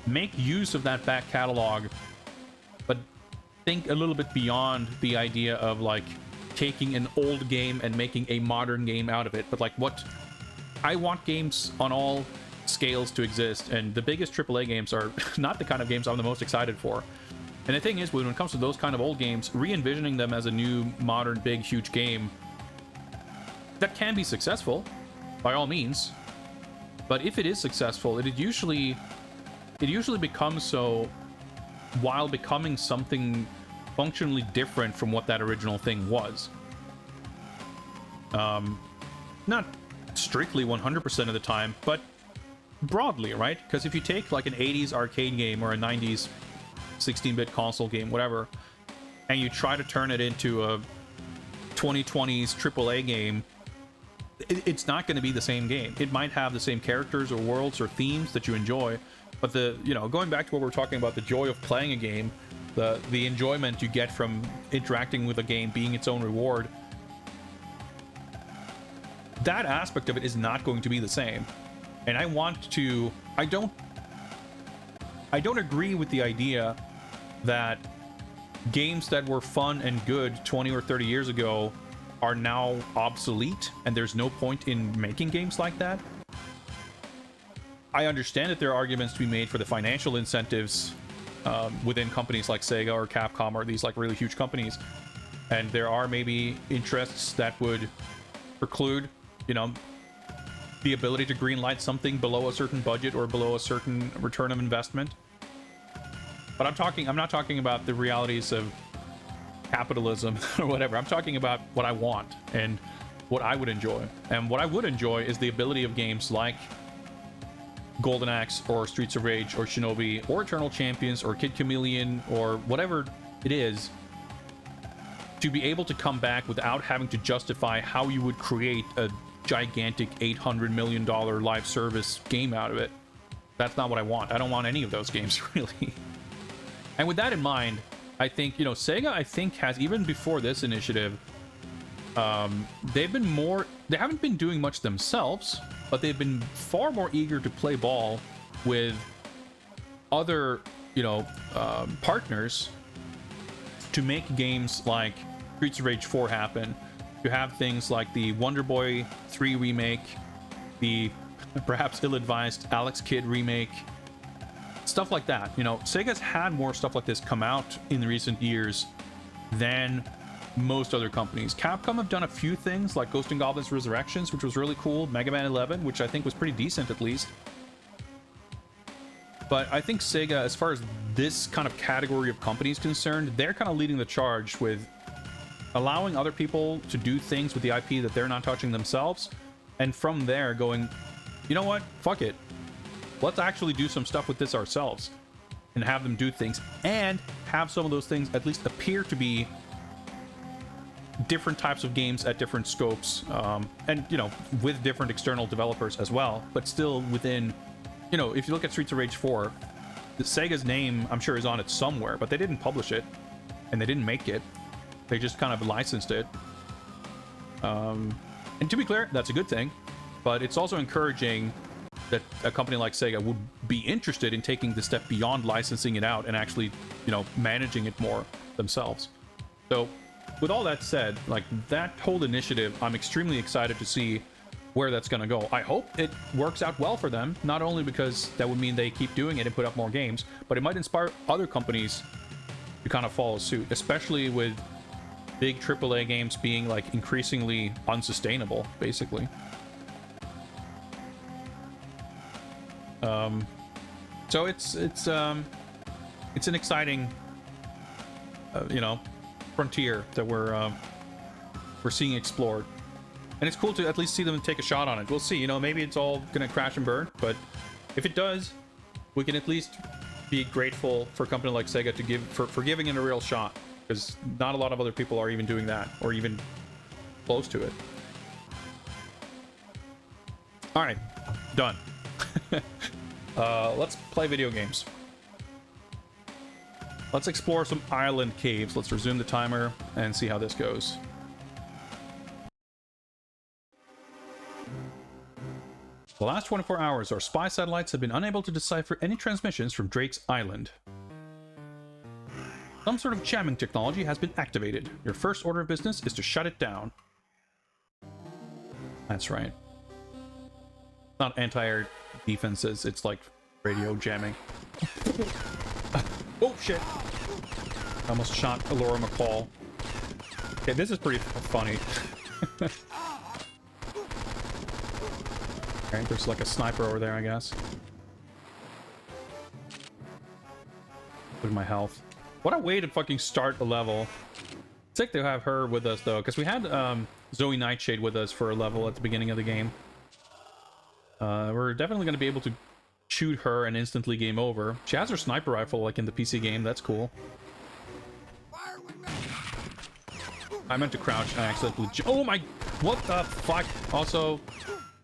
make use of that back catalog, but think a little bit beyond the idea of like taking an old game and making a modern game out of it. But like, what I want games on all scales to exist, and the biggest AAA games are not the kind of games I'm the most excited for. And the thing is, when it comes to those kind of old games, re-envisioning them as a new, modern, big, huge game, that can be successful, by all means. But if it is successful, it usually becomes so while becoming something functionally different from what that original thing was. Not strictly 100% of the time, but broadly, right? Because if you take like an 80s arcade game or a 90s 16-bit console game, whatever, and you try to turn it into a 2020s AAA game, it's not going to be the same game. It might have the same characters or worlds or themes that you enjoy, but going back to what we're talking about, the joy of playing a game, the enjoyment you get from interacting with a game being its own reward, that aspect of it is not going to be the same. And I don't agree with the idea that games that were fun and good 20 or 30 years ago are now obsolete, and there's no point in making games like that. I understand that there are arguments to be made for the financial incentives within companies like Sega or Capcom or these like really huge companies, and there are maybe interests that would preclude, the ability to greenlight something below a certain budget or below a certain return of investment. But I'm not talking about the realities of capitalism or whatever. I'm talking about what I want and what I would enjoy. And what I would enjoy is the ability of games like Golden Axe or Streets of Rage or Shinobi or Eternal Champions or Kid Chameleon or whatever it is, to be able to come back without having to justify how you would create a gigantic $800 million live service game out of it. That's not what I want. I don't want any of those games, really. And with that in mind, I think, Sega, I think, has, even before this initiative, they haven't been doing much themselves, but they've been far more eager to play ball with other, partners to make games like Streets of Rage 4 happen. You have things like the Wonder Boy 3 remake, the perhaps ill-advised Alex Kidd remake, stuff like that. Sega's had more stuff like this come out in the recent years than most other companies. Capcom have done a few things like Ghosts 'n Goblins Resurrections, which was really cool, Mega Man 11, which I think was pretty decent at least. But I think Sega, as far as this kind of category of company is concerned, they're kind of leading the charge with allowing other people to do things with the IP that they're not touching themselves, and from there going, you know what, fuck it, let's actually do some stuff with this ourselves and have them do things, and have some of those things at least appear to be different types of games at different scopes, and with different external developers as well, but still within, if you look at Streets of Rage 4, the Sega's name I'm sure is on it somewhere, but they didn't publish it and they didn't make it. They just kind of licensed it. And to be clear, that's a good thing, but it's also encouraging that a company like Sega would be interested in taking the step beyond licensing it out and actually, managing it more themselves. So with all that said, like, that whole initiative, I'm extremely excited to see where that's going to go. I hope it works out well for them, not only because that would mean they keep doing it and put up more games, but it might inspire other companies to kind of follow suit, especially with big AAA games being like increasingly unsustainable, basically. So it's an exciting, frontier that we're seeing explored. And it's cool to at least see them take a shot on it. We'll see, you know, maybe it's all gonna crash and burn, but if it does, we can at least be grateful for a company like Sega to give for giving it a real shot, because not a lot of other people are even doing that or even close to it. All right, done. Let's play video games. Let's explore some island caves. Let's resume the timer and see how this goes. The last 24 hours, our spy satellites have been unable to decipher any transmissions from Drake's Island. Some sort of jamming technology has been activated. Your first order of business is to shut it down. That's right. Not anti-air defenses, it's like radio jamming. Oh shit! I almost shot Laura McCall. Okay, this is pretty funny. Okay, there's like a sniper over there, I guess. Look at my health. What a way to fucking start a level. It's like to have her with us though, because we had Zoe Nightshade with us for a level at the beginning of the game. We're definitely going to be able to shoot her and instantly game over. She has her sniper rifle like in the PC game. That's cool. Fire when ready. I meant to crouch. I accidentally. Oh my! What the fuck? Also,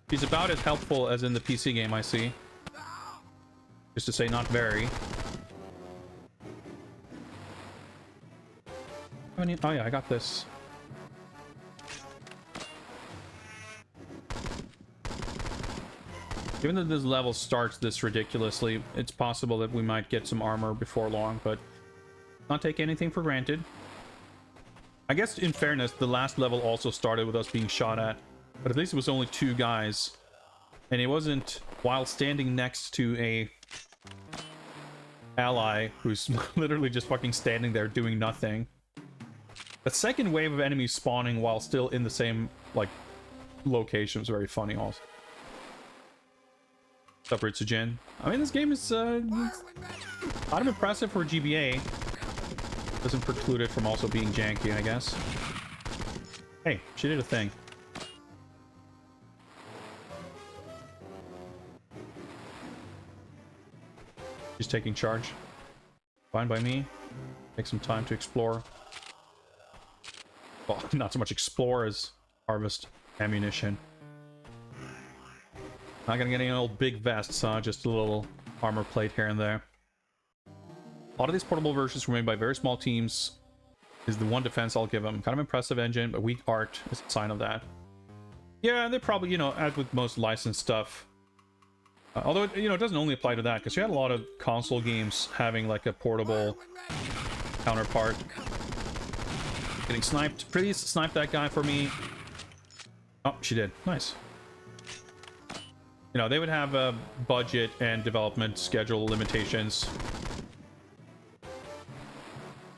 she's about as helpful as in the PC game. I see. Just to say, not very. Oh yeah, I got this. Given that this level starts this ridiculously, it's possible that we might get some armor before long, but not take anything for granted. I guess, in fairness, the last level also started with us being shot at, but at least it was only 2 guys. And it wasn't while standing next to a ally who's literally just fucking standing there doing nothing. The second wave of enemies spawning while still in the same, like, location was very funny also. What's up, Ritsujin? I mean, this game is kind of impressive for GBA. Doesn't preclude it from also being janky, I guess. Hey, she did a thing. She's taking charge. Fine by me. Take some time to explore. Well, not so much explore as harvest ammunition. Not gonna get any old big vests, huh? Just a little armor plate here and there. A lot of these portable versions were made by very small teams. Is the one defense I'll give them. Kind of impressive engine, but weak art is a sign of that. Yeah, they probably, you know, as with most licensed stuff. Although, you know, it doesn't only apply to that, because you had a lot of console games having like a portable counterpart. Getting sniped. Please snipe that guy for me. Oh, she did. Nice. You know, they would have a budget and development schedule limitations.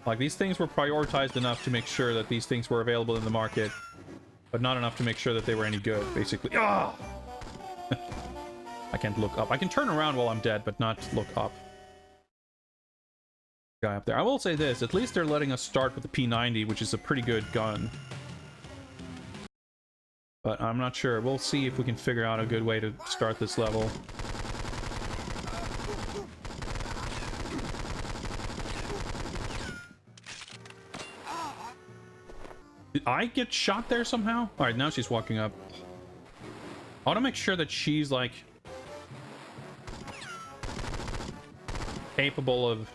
Like, these things were prioritized enough to make sure that these things were available in the market, but not enough to make sure that they were any good, basically. Ah! I can't look up. I can turn around while I'm dead, but not look up. Guy up there. I will say this, at least they're letting us start with the P90, which is a pretty good gun. But I'm not sure. We'll see if we can figure out a good way to start this level. Did I get shot there somehow? Alright, now she's walking up. I want to make sure that she's, like, capable of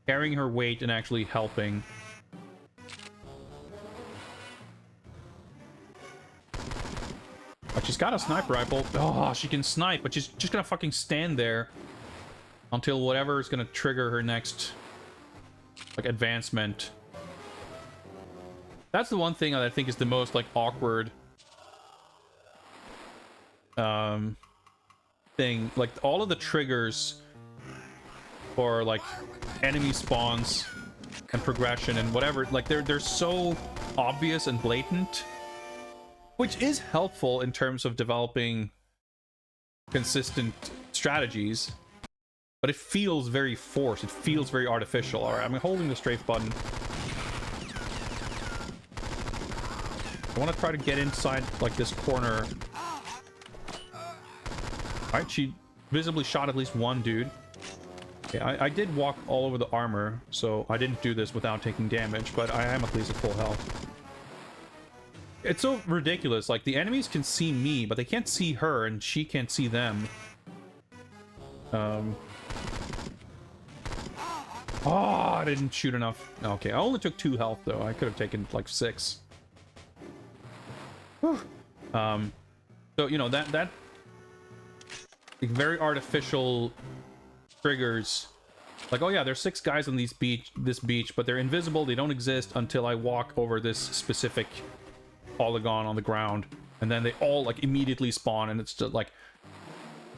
carrying her weight and actually helping. But she's got a sniper rifle. Oh, she can snipe, but she's just gonna fucking stand there until whatever is gonna trigger her next, like, advancement. That's the one thing that I think is the most, like, awkward thing. Like, all of the triggers for, like, enemy spawns and progression and whatever, like, they're so obvious and blatant, which is helpful in terms of developing consistent strategies, but it feels very forced. It feels very artificial. All right, I'm holding the strafe button. I want to try to get inside like this corner. Alright, she visibly shot at least one dude. Okay, I did walk all over the armor, so I didn't do this without taking damage, but I am at least at full health. It's so ridiculous. Like, the enemies can see me, but they can't see her, and she can't see them. Oh, I didn't shoot enough. Okay, I only took 2 health, though. I could have taken, like, 6. Whew. So, you know, that very artificial triggers. Like, oh yeah, there's 6 guys on this beach, but they're invisible. They don't exist until I walk over this specific polygon on the ground, and then they all like immediately spawn, and it's just like,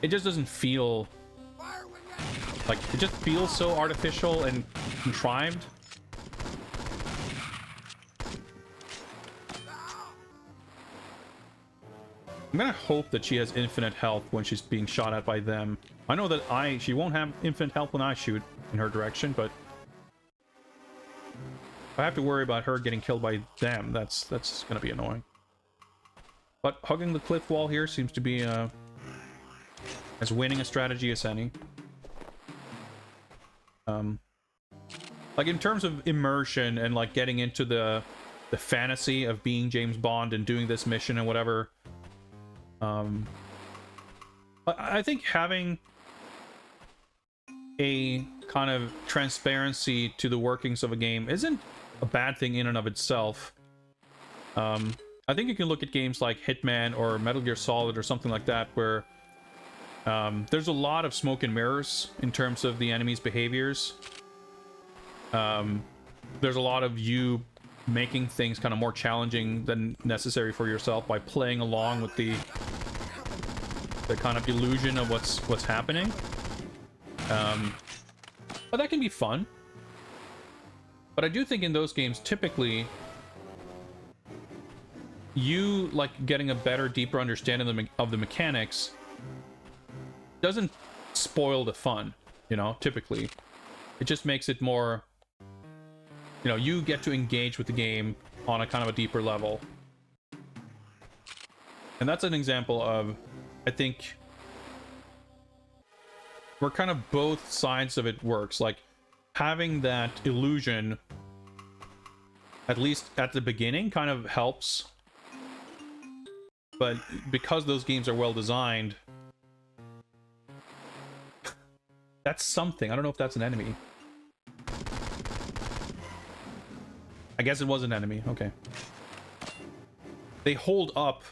it just doesn't feel like, it just feels so artificial and contrived. I'm gonna hope that she has infinite health when she's being shot at by them. I know that she won't have infinite health when I shoot in her direction, but if I have to worry about her getting killed by them, that's gonna be annoying. But hugging the cliff wall here seems to be as winning a strategy as any. Like, in terms of immersion and like getting into the fantasy of being James Bond and doing this mission and whatever, I think having a kind of transparency to the workings of a game isn't a bad thing in and of itself. I think you can look at games like Hitman or Metal Gear Solid or something like that, where there's a lot of smoke and mirrors in terms of the enemy's behaviors. There's a lot of you making things kind of more challenging than necessary for yourself by playing along with the kind of illusion of what's happening. But that can be fun. But I do think in those games, typically, you like getting a better, deeper understanding of the mechanics doesn't spoil the fun, you know, typically. It just makes it more, you know, you get to engage with the game on a kind of a deeper level. And that's an example of, I think, where kind of both sides of it works. Like, having that illusion, at least at the beginning, kind of helps. But because those games are well designed, that's something. I don't know if that's an enemy. I guess it was an enemy. Okay. They hold up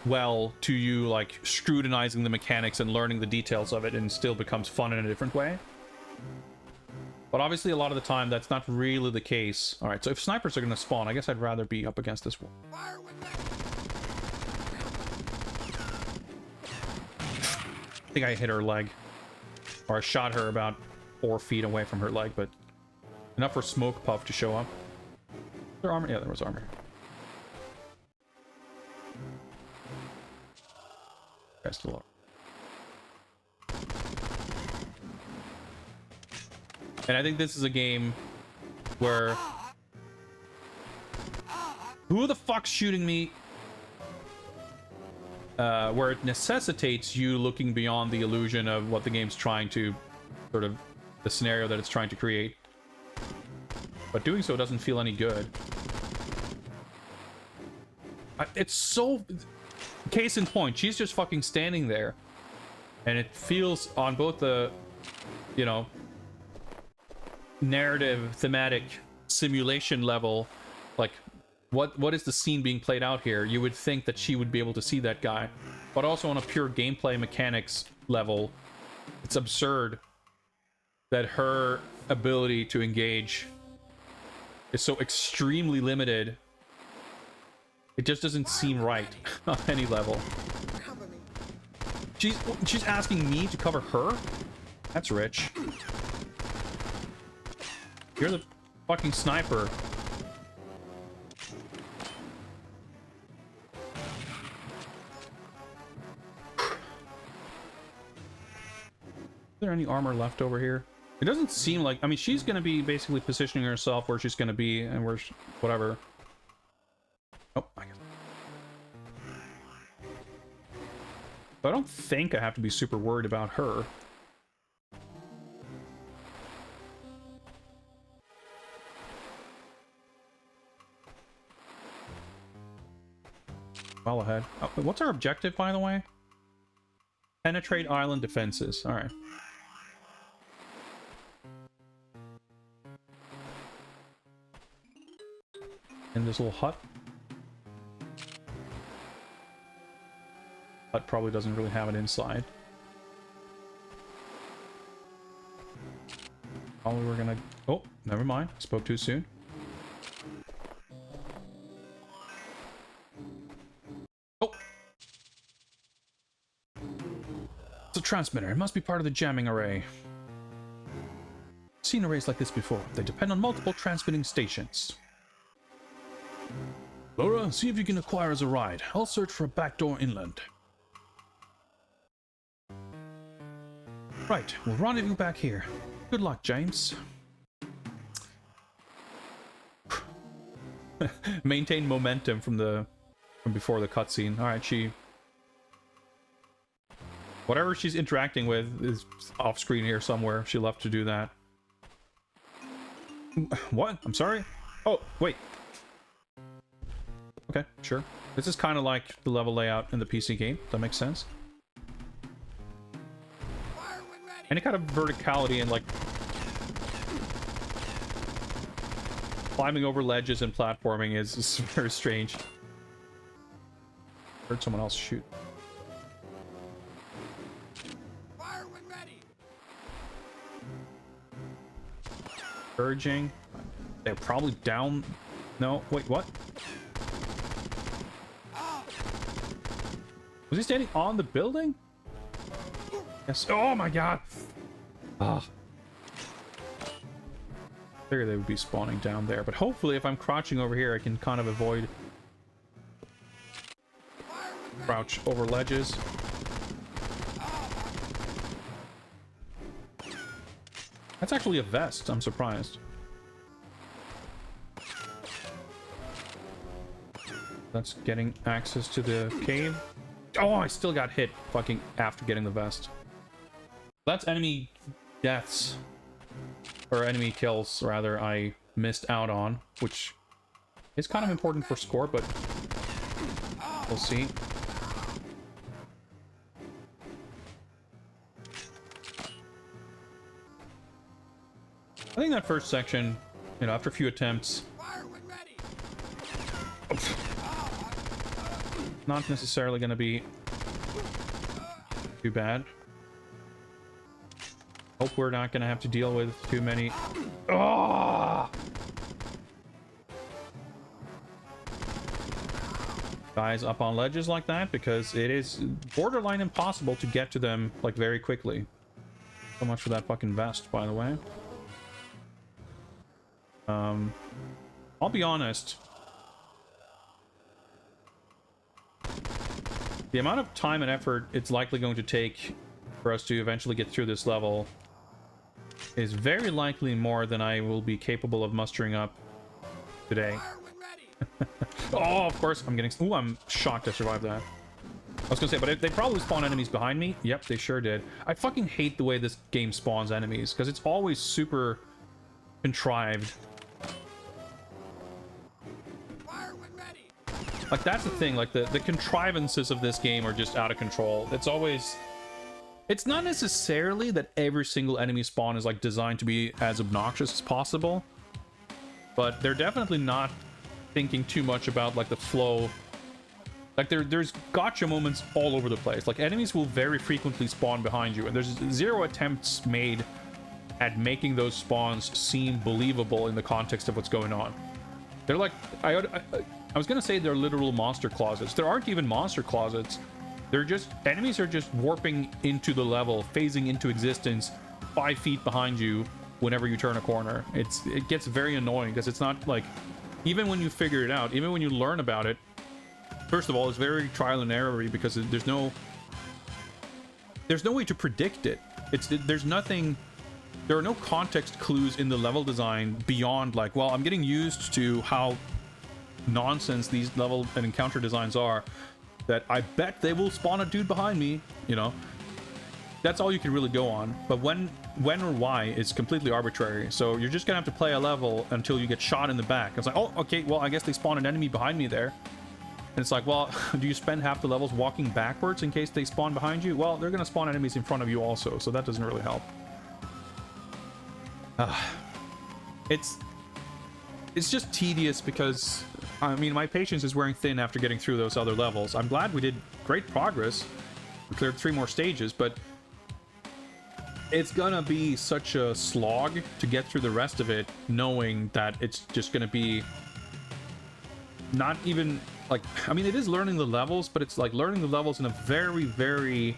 well to you, like, scrutinizing the mechanics and learning the details of it, and still becomes fun in a different way. But obviously a lot of the time that's not really the case. Alright, so if snipers are going to spawn, I guess I'd rather be up against this wall. I think I hit her leg. Or I shot her about 4 feet away from her leg, but enough for Smoke Puff to show up. Was there armor? Yeah, there was armor. Best of luck. And I think this is a game where... Who the fuck's shooting me? Where it necessitates you looking beyond the illusion of what the game's trying to... sort of... the scenario that it's trying to create. But doing so doesn't feel any good. It's so... Case in point, she's just fucking standing there. And it feels on both the... you know... narrative, thematic, simulation level, like, what is the scene being played out here? You would think that she would be able to see that guy. But also on a pure gameplay mechanics level, it's absurd that her ability to engage is so extremely limited. It just doesn't seem right on any level. She's asking me to cover her? That's rich. You're the fucking sniper. Is there any armor left over here? It doesn't seem like... I mean, she's going to be basically positioning herself where she's going to be and where... whatever. Oh, I guess. I don't think I have to be super worried about her. Well ahead. Oh, what's our objective, by the way? Penetrate island defenses. All right. In this little hut. Hut probably doesn't really have it inside. Probably we're gonna... Oh, never mind. Spoke too soon. Oh! It's a transmitter. It must be part of the jamming array. Seen arrays like this before. They depend on multiple transmitting stations. Laura, see if you can acquire us a ride. I'll search for a backdoor inland. Right, we'll rendezvous back here. Good luck, James. Maintain momentum from before the cutscene. All right, whatever she's interacting with is off screen here somewhere. She left to do that. What? I'm sorry? Oh, wait. Okay, sure. This is kind of like the level layout in the PC game. That makes sense. Any kind of verticality and like climbing over ledges and platforming is very strange. Heard someone else shoot. Fire when ready. Urging. They're probably down. No, wait, what? Was he standing on the building? Yes. Oh my god. Ah. Figured they would be spawning down there, but hopefully if I'm crouching over here, I can kind of avoid crouch over ledges. That's actually a vest. I'm surprised. That's getting access to the cave. Oh, I still got hit fucking after getting the vest. That's enemy deaths. Or enemy kills, rather, I missed out on, which is kind of important for score, but we'll see. I think that first section, you know, after a few attempts, not necessarily going to be too bad. Hope we're not going to have to deal with too many. Oh! Guys up on ledges like that, because it is borderline impossible to get to them like very quickly. So much for that fucking vest, by the way. I'll be honest. The amount of time and effort it's likely going to take for us to eventually get through this level is very likely more than I will be capable of mustering up today. Oh, of course, I'm getting... Ooh, I'm shocked I survived that. I was gonna say, but they probably spawn enemies behind me. Yep, they sure did. I fucking hate the way this game spawns enemies, because it's always super contrived. Like, that's the thing, like, the contrivances of this game are just out of control. It's always... It's not necessarily that every single enemy spawn is, like, designed to be as obnoxious as possible, but they're definitely not thinking too much about, like, the flow. Like, there's gotcha moments all over the place. Like, enemies will very frequently spawn behind you, and there's zero attempts made at making those spawns seem believable in the context of what's going on. They're like... I was gonna say they're literal monster closets. There aren't even monster closets. They're just... Enemies are just warping into the level, phasing into existence 5 feet behind you whenever you turn a corner. It gets very annoying, because it's not like... Even when you figure it out, even when you learn about it, first of all, it's very trial and error because there's no way to predict it. There's nothing... There are no context clues in the level design beyond, like, well, I'm getting used to how nonsense these level and encounter designs are. that I bet they will spawn a dude behind me, you know. That's all you can really go on. But when or why is completely arbitrary. So you're just gonna have to play a level until you get shot in the back. It's like, oh, okay, well, I guess they spawn an enemy behind me there. And it's like, well, do you spend half the levels walking backwards in case they spawn behind you? Well, they're gonna spawn enemies in front of you also, so that doesn't really help. It's just tedious because, I mean, my patience is wearing thin after getting through those other levels. I'm glad we did great progress. We cleared 3 more stages, but it's gonna be such a slog to get through the rest of it, knowing that it's just gonna be not even like, I mean, it is learning the levels, but it's like learning the levels in a very, very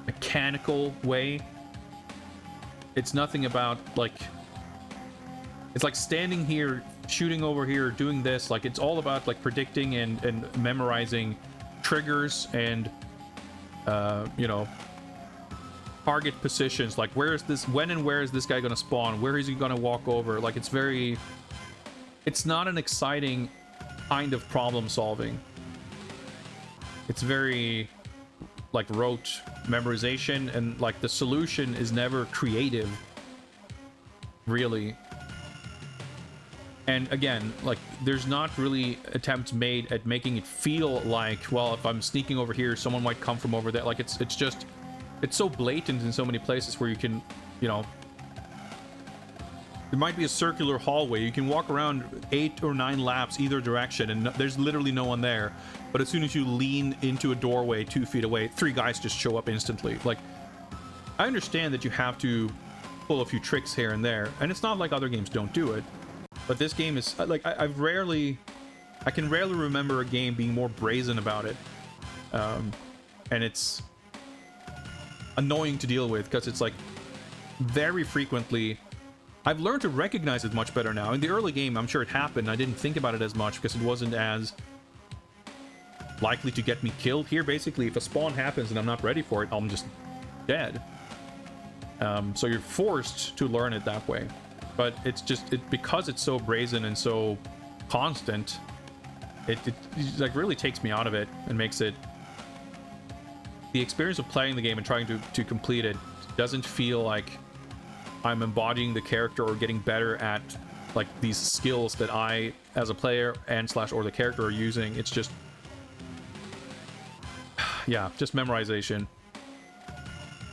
mechanical way. It's nothing about like, it's like standing here, shooting over here, doing this. Like, it's all about like predicting and memorizing triggers and you know, target positions. Like, where is this, when and where is this guy gonna spawn, where is he gonna walk over? Like, it's very, it's not an exciting kind of problem solving. It's very like rote memorization, and like the solution is never creative, really. And again, like, there's not really attempts made at making it feel like, well, if I'm sneaking over here, someone might come from over there. Like, it's just, it's so blatant in so many places where you can, you know, there might be a circular hallway. You can walk around 8 or 9 laps either direction, and there's literally no one there. But as soon as you lean into a doorway 2 feet away, 3 guys just show up instantly. Like, I understand that you have to pull a few tricks here and there, and it's not like other games don't do it. But this game is like, I can rarely remember a game being more brazen about it, and it's annoying to deal with because it's like very frequently. I've learned to recognize it much better now. In the early game, I'm sure it happened. I didn't think about it as much because it wasn't as likely to get me killed. Here, basically, if a spawn happens and I'm not ready for it, I'm just dead. So you're forced to learn it that way. But it's just, because it's so brazen and so constant, it like really takes me out of it and makes it, the experience of playing the game and trying to complete it doesn't feel like I'm embodying the character or getting better at like these skills that I as a player and / or the character are using. It's just, yeah, just memorization.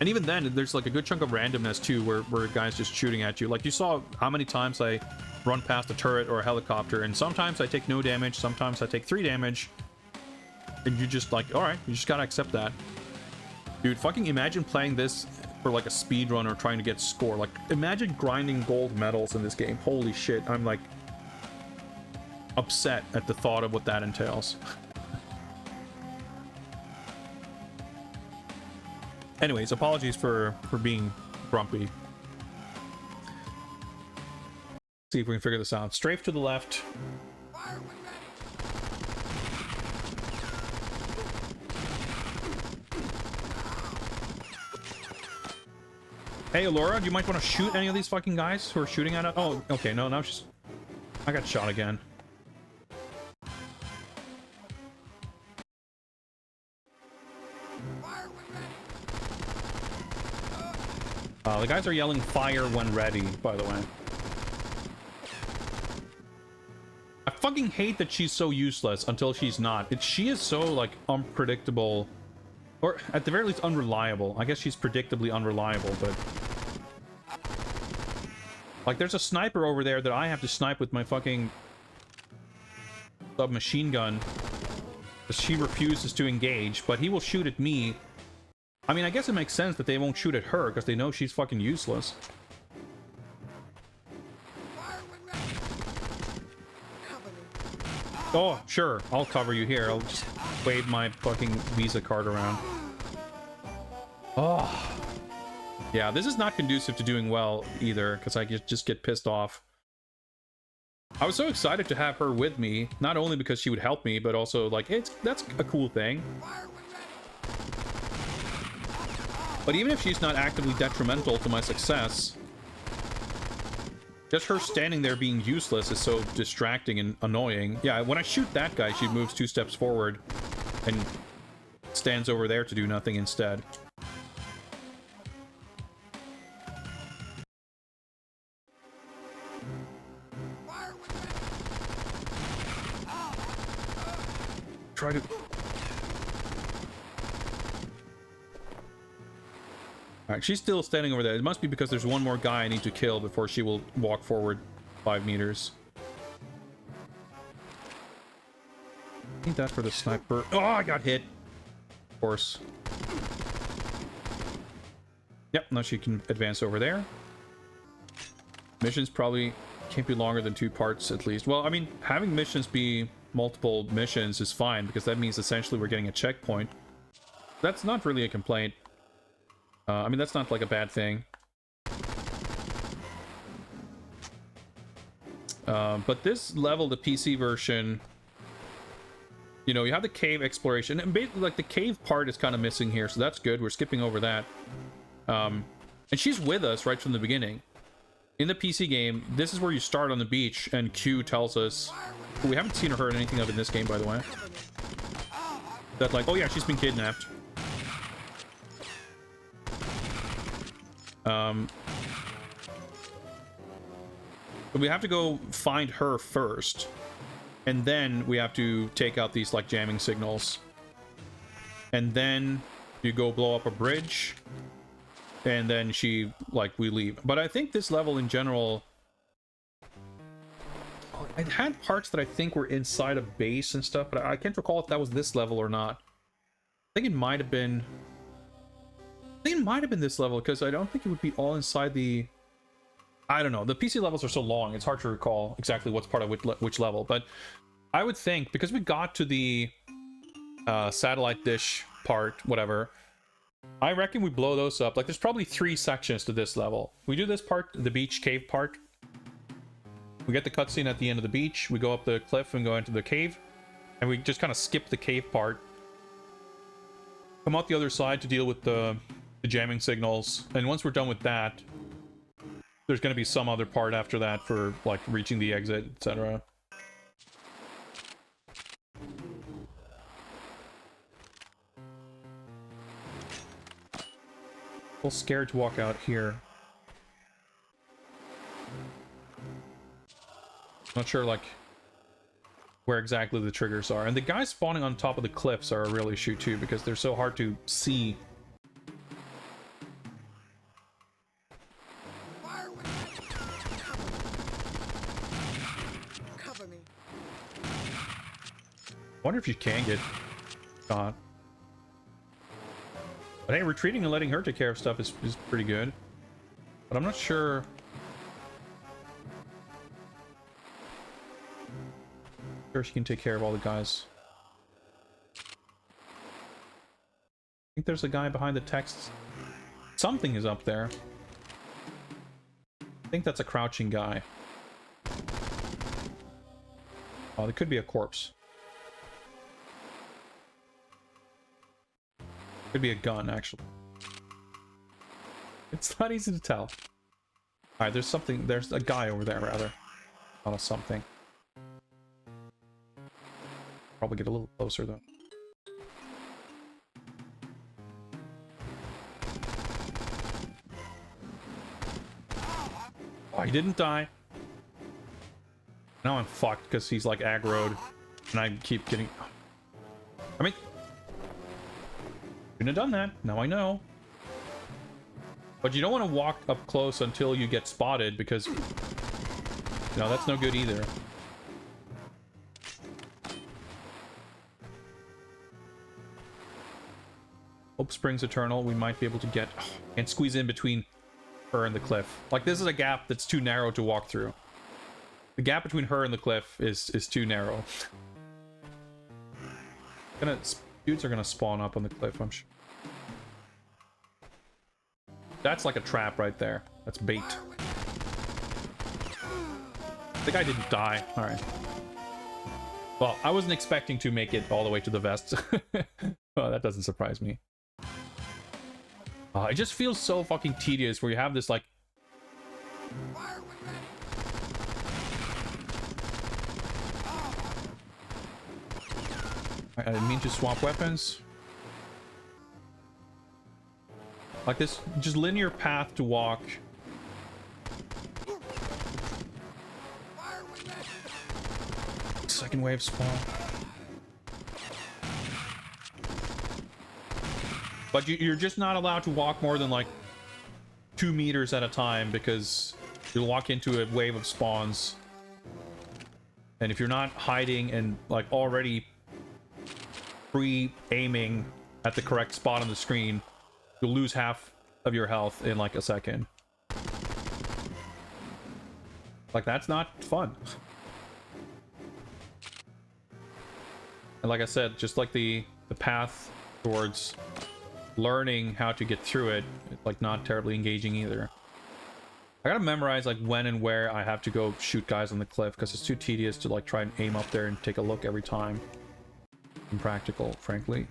And even then, there's like a good chunk of randomness too, where guys just shooting at you. Like, you saw how many times I run past a turret or a helicopter, and sometimes I take no damage, sometimes I take 3 damage, and you just like, all right, you just gotta accept that. Dude, fucking imagine playing this for like a speed run or trying to get score. Like, imagine grinding gold medals in this game. Holy shit, I'm like upset at the thought of what that entails. Anyways, apologies for being grumpy. See if we can figure this out. Strafe to the left. Fire when ready. Hey, Laura, do you might want to shoot any of these fucking guys who are shooting at us? Oh, okay, no, now she's... I got shot again. Fire when ready. The guys are yelling fire when ready, by the way. I fucking hate that she's so useless until she's not. She is so, like, unpredictable. Or, at the very least, unreliable. I guess she's predictably unreliable, but... like, there's a sniper over there that I have to snipe with my fucking submachine gun. She refuses to engage, but he will shoot at me. I mean, I guess it makes sense that they won't shoot at her, because they know she's fucking useless. Fire when ready. Oh, sure, I'll cover you here. I'll just wave my fucking Visa card around. Oh. Yeah, this is not conducive to doing well, either, because I just get pissed off. I was so excited to have her with me, not only because she would help me, but also, like, that's a cool thing. Fire when ready. But even if she's not actively detrimental to my success, Just her standing there being useless is so distracting and annoying. Yeah, when I shoot that guy, she moves 2 steps forward and stands over there to do nothing instead. Fire when ready. Try to... Alright, she's still standing over there. It must be because there's one more guy I need to kill before she will walk forward 5 meters. Need that for the sniper. Oh, I got hit. Of course. Yep, now she can advance over there. Missions probably can't be longer than 2 parts at least. Well, I mean, having missions be multiple missions is fine because that means essentially we're getting a checkpoint. That's not really a complaint. I mean, that's not like a bad thing. But this level, the PC version, you know, you have the cave exploration, and basically, like, the cave part is kind of missing here, so that's good. We're skipping over that. And she's with us right from the beginning. In the PC game, this is where you start on the beach, and Q tells us... We haven't seen or heard anything of in this game, by the way. That, like, oh yeah, she's been kidnapped. But we have to go find her first, and then we have to take out these like jamming signals, and then you go blow up a bridge, and then we leave. But I think this level in general, it had parts that I think were inside a base and stuff, but I can't recall if that was this level or not. I think it might have been. I think it might have been this level, because I don't think it would be all inside the... I don't know. The PC levels are so long, it's hard to recall exactly what's part of which level. But I would think, because we got to the satellite dish part, whatever, I reckon we blow those up. Like, there's probably 3 sections to this level. We do this part, the beach cave part. We get the cutscene at the end of the beach. We go up the cliff and go into the cave. And we just kind of skip the cave part. Come out the other side to deal with the jamming signals, and once we're done with that, there's going to be some other part after that for like reaching the exit, etc. A little scared to walk out here. Not sure like where exactly the triggers are, and the guys spawning on top of the cliffs are a real issue too, because they're so hard to see. Fire when ready. Cover me. Wonder if you can get caught. But hey, retreating and letting her take care of stuff is pretty good. But I'm not sure. Sure she can take care of all the guys. I think there's a guy behind the text. Something is up there. I think that's a crouching guy. Oh, there could be a corpse. Could be a gun, actually. It's not easy to tell. Alright, there's something. There's a guy over there, rather. Not a something. Probably get a little closer, though. Oh, he didn't die. Now I'm fucked because he's like aggroed, and I keep getting... I mean... Shouldn't have done that. Now I know. But you don't want to walk up close until you get spotted, because... No, that's no good either. Hope springs eternal. We might be able to get... and squeeze in between her and the cliff. Like, this is a gap that's too narrow to walk through. The gap between her and the cliff is too narrow. Dudes are gonna spawn up on the cliff, I'm sure. That's like a trap right there. That's bait. The guy didn't die. Alright. Well, I wasn't expecting to make it all the way to the vest. Well, that doesn't surprise me. It just feels so fucking tedious where you have this, like... Fire when ready. I didn't mean to swap weapons. Like this, just linear path to walk. Second wave spawn. But you're just not allowed to walk more than like 2 meters at a time, because you'll walk into a wave of spawns. And if you're not hiding and like already pre-aiming at the correct spot on the screen, you'll lose half of your health in like a second. Like, that's not fun. And like I said, just like the path towards learning how to get through it, it's like not terribly engaging either. I gotta memorize like when and where I have to go shoot guys on the cliff, because it's too tedious to like try and aim up there and take a look every time. Impractical, frankly.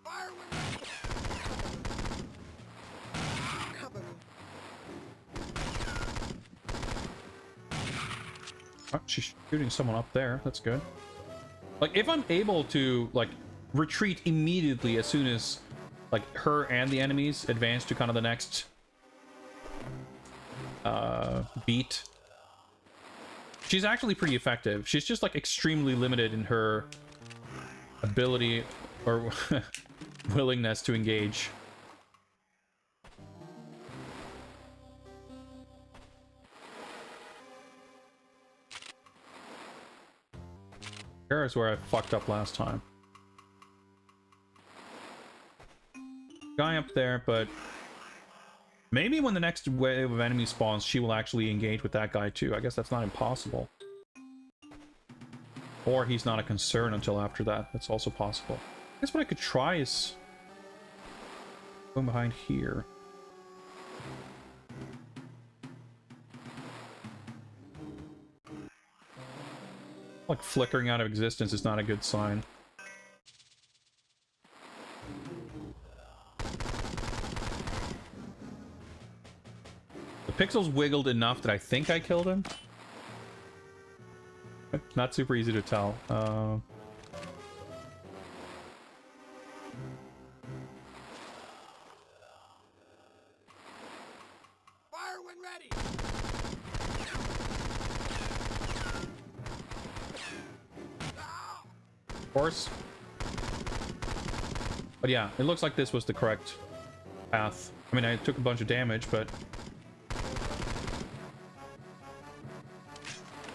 Fire when ready. Cover me. Oh, she's shooting someone up there. That's good. Like, if I'm able to like retreat immediately as soon as like her and the enemies advance to kind of the next beat, she's actually pretty effective. She's just like extremely limited in her ability or willingness to engage. Here's where I fucked up last time. Guy up there, but maybe when the next wave of enemies spawns, she will actually engage with that guy too. I guess that's not impossible. Or he's not a concern until after that. That's also possible. I guess what I could try is going behind here. Like flickering out of existence is not a good sign. The pixels wiggled enough that I think I killed him. Not super easy to tell. Fire when ready. Of course. But yeah, it looks like this was the correct path. I mean, I took a bunch of damage, but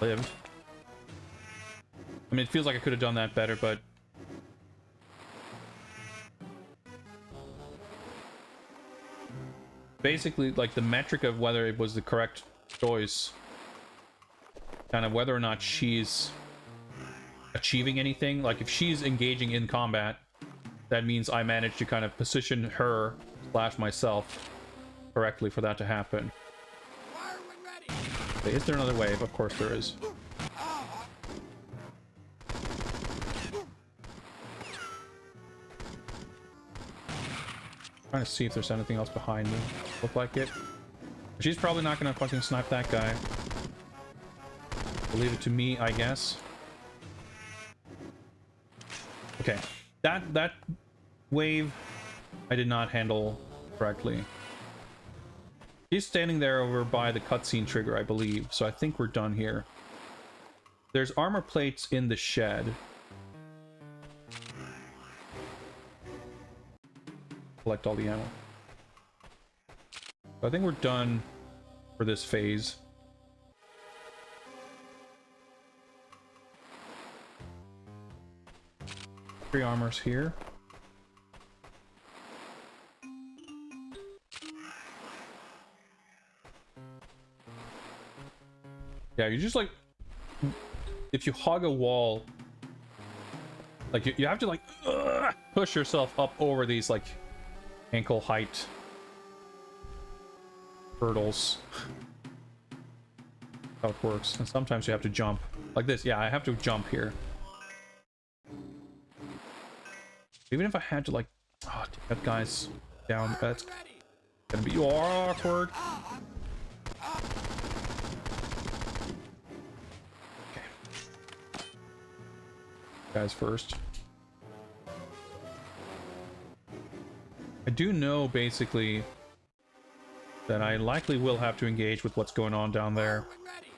lived. I mean, it feels like I could have done that better, but basically, like, the metric of whether it was the correct choice, kind of whether or not she's achieving anything. Like, if she's engaging in combat, that means I managed to kind of position her / myself correctly for that to happen. Fire when ready. Okay, is there another wave? Of course there is. Trying to see if there's anything else behind me. Look like it. She's probably not gonna fucking snipe that guy. Leave it to me, I guess. Okay, that wave I did not handle correctly. He's standing there over by the cutscene trigger, I believe, so I think we're done here. There's armor plates in the shed. Collect all the ammo. So I think we're done for this phase. Three armors here. Yeah, you just like, if you hug a wall, like you have to like push yourself up over these like ankle height hurdles. How it works. And sometimes you have to jump like this. Yeah, I have to jump here. Even if I had to like, oh, take that guy's down. That's Ready. gonna be awkward. Okay. Guys first. I do know basically that I likely will have to engage with what's going on down there When ready.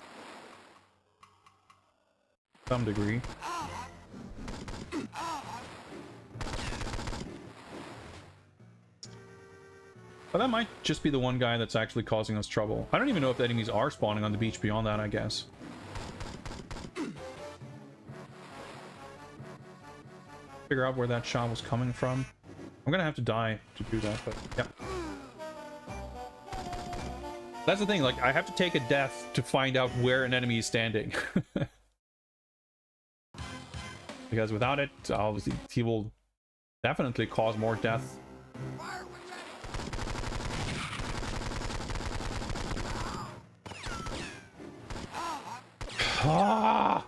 to some degree. But that might just be the one guy that's actually causing us trouble. I don't even know if the enemies are spawning on the beach beyond that, I guess. Figure out where that shot was coming from. I'm gonna have to die to do that, but yeah. That's the thing, like, I have to take a death to find out where an enemy is standing. Because without it, obviously, he will definitely cause more death. Fire when ready. Ah!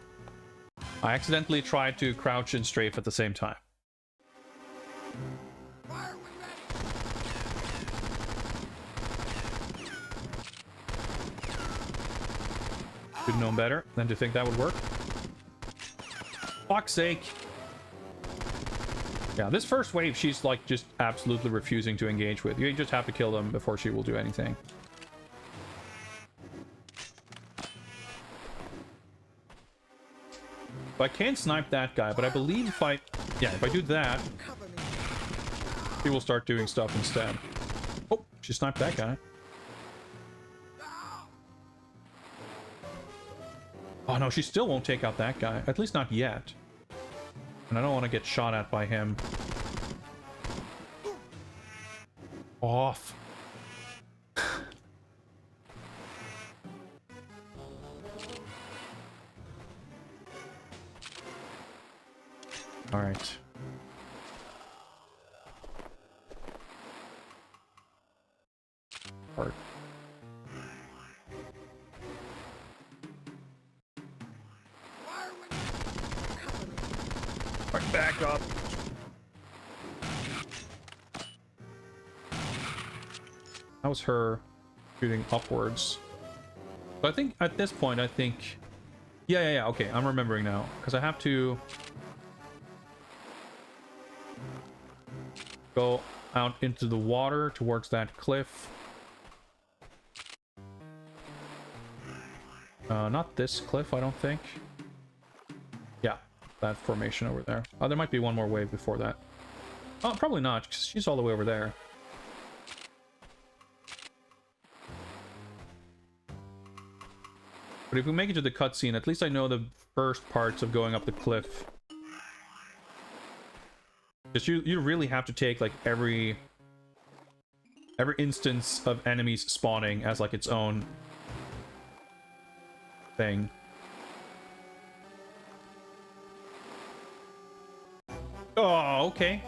I accidentally tried to crouch and strafe at the same time. Fire when ready. Should have known better than to think that would work. Fuck's sake. Yeah, this first wave, she's like just absolutely refusing to engage with. You just have to kill them before she will do anything. I can snipe that guy, but I believe if I do that, Cover me. he will start doing stuff instead. Oh, she sniped that guy. Oh no, she still won't take out that guy. At least not yet. And I don't want to get shot at by him. Off. All right. Part. Fire when ready. Cover me. Right, back up. That was her shooting upwards. But I think at this point, yeah, okay, I'm remembering now. Because I have to go out into the water towards that cliff. Not this cliff, I don't think. Yeah, that formation over there. Oh, there might be one more wave before that. Oh, probably not, because she's all the way over there. But if we make it to the cutscene, at least I know the first parts of going up the cliff. Because you really have to take like every instance of enemies spawning as like its own thing. Oh, okay.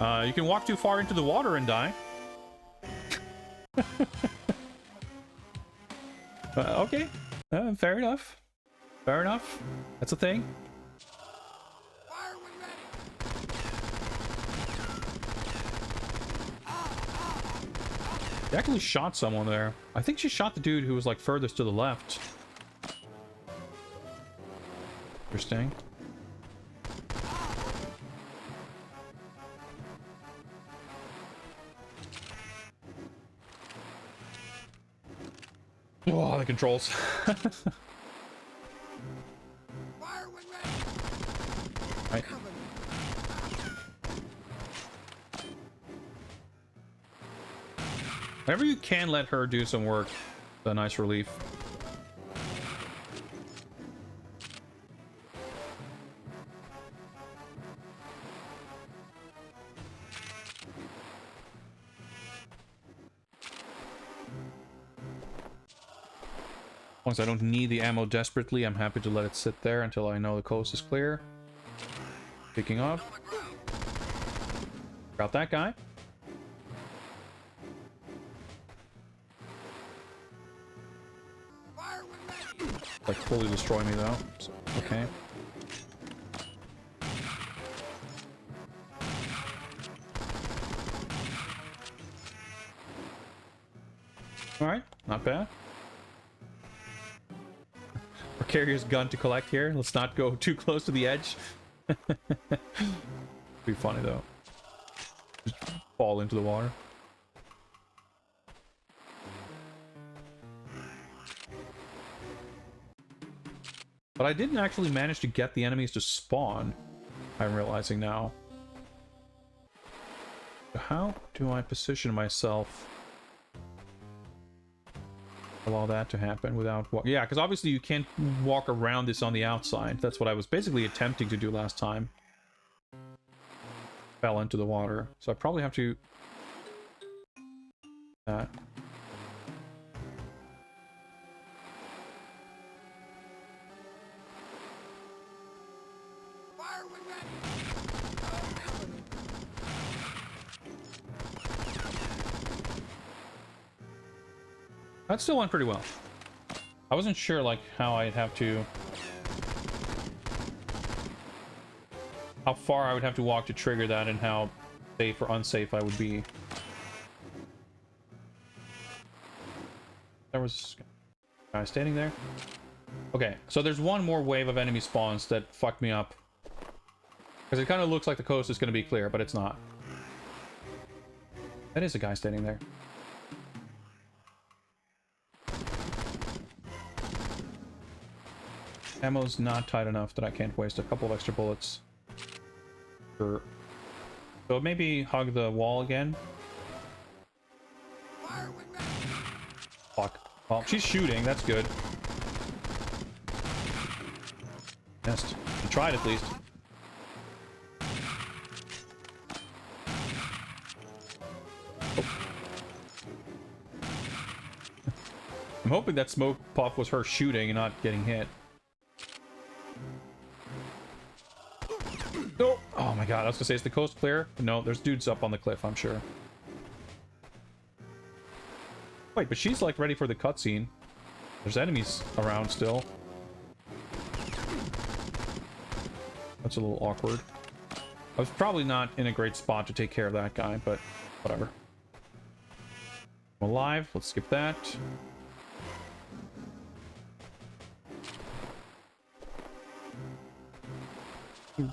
You can walk too far into the water and die. Okay. Fair enough. Fair enough. That's a thing. Fire when ready. She actually shot someone there. I think she shot the dude who was like furthest to the left. Interesting. Oh, the controls. Fire when ready. Right. Cover me. Whenever you can let her do some work, it's a nice relief. As long as I don't need the ammo desperately, I'm happy to let it sit there until I know the coast is clear. Picking up. Got that guy. Fire when ready. Like fully destroy me though. So, okay. All right, not bad. Precarious gun to collect here. Let's not go too close to the edge. Be funny though. Just fall into the water. But I didn't actually manage to get the enemies to spawn. I'm realizing now. How do I position myself? Allow that to happen without yeah, because obviously you can't walk around this on the outside. That's what I was basically attempting to do last time. Fell into the water, so I probably have to that. Fire when ready. That still went pretty well. I wasn't sure like how I'd have to, how far I would have to walk to trigger that, and how safe or unsafe I would be. There was a guy standing there. Okay, so there's one more wave of enemy spawns that fucked me up. Because it kind of looks like the coast is going to be clear, but it's not. That is a guy standing there. Ammo's not tight enough that I can't waste a couple of extra bullets. Sure. So maybe hug the wall again. Fire when ready. Fuck. Well, she's shooting. That's good. Missed. She tried at least. Oh. I'm hoping that smoke puff was her shooting and not getting hit. Oh, oh my god, I was gonna say, is the coast clear? No, there's dudes up on the cliff, I'm sure. Wait, but she's like ready for the cutscene. There's enemies around still. That's a little awkward. I was probably not in a great spot to take care of that guy, but whatever. I'm alive, let's skip that.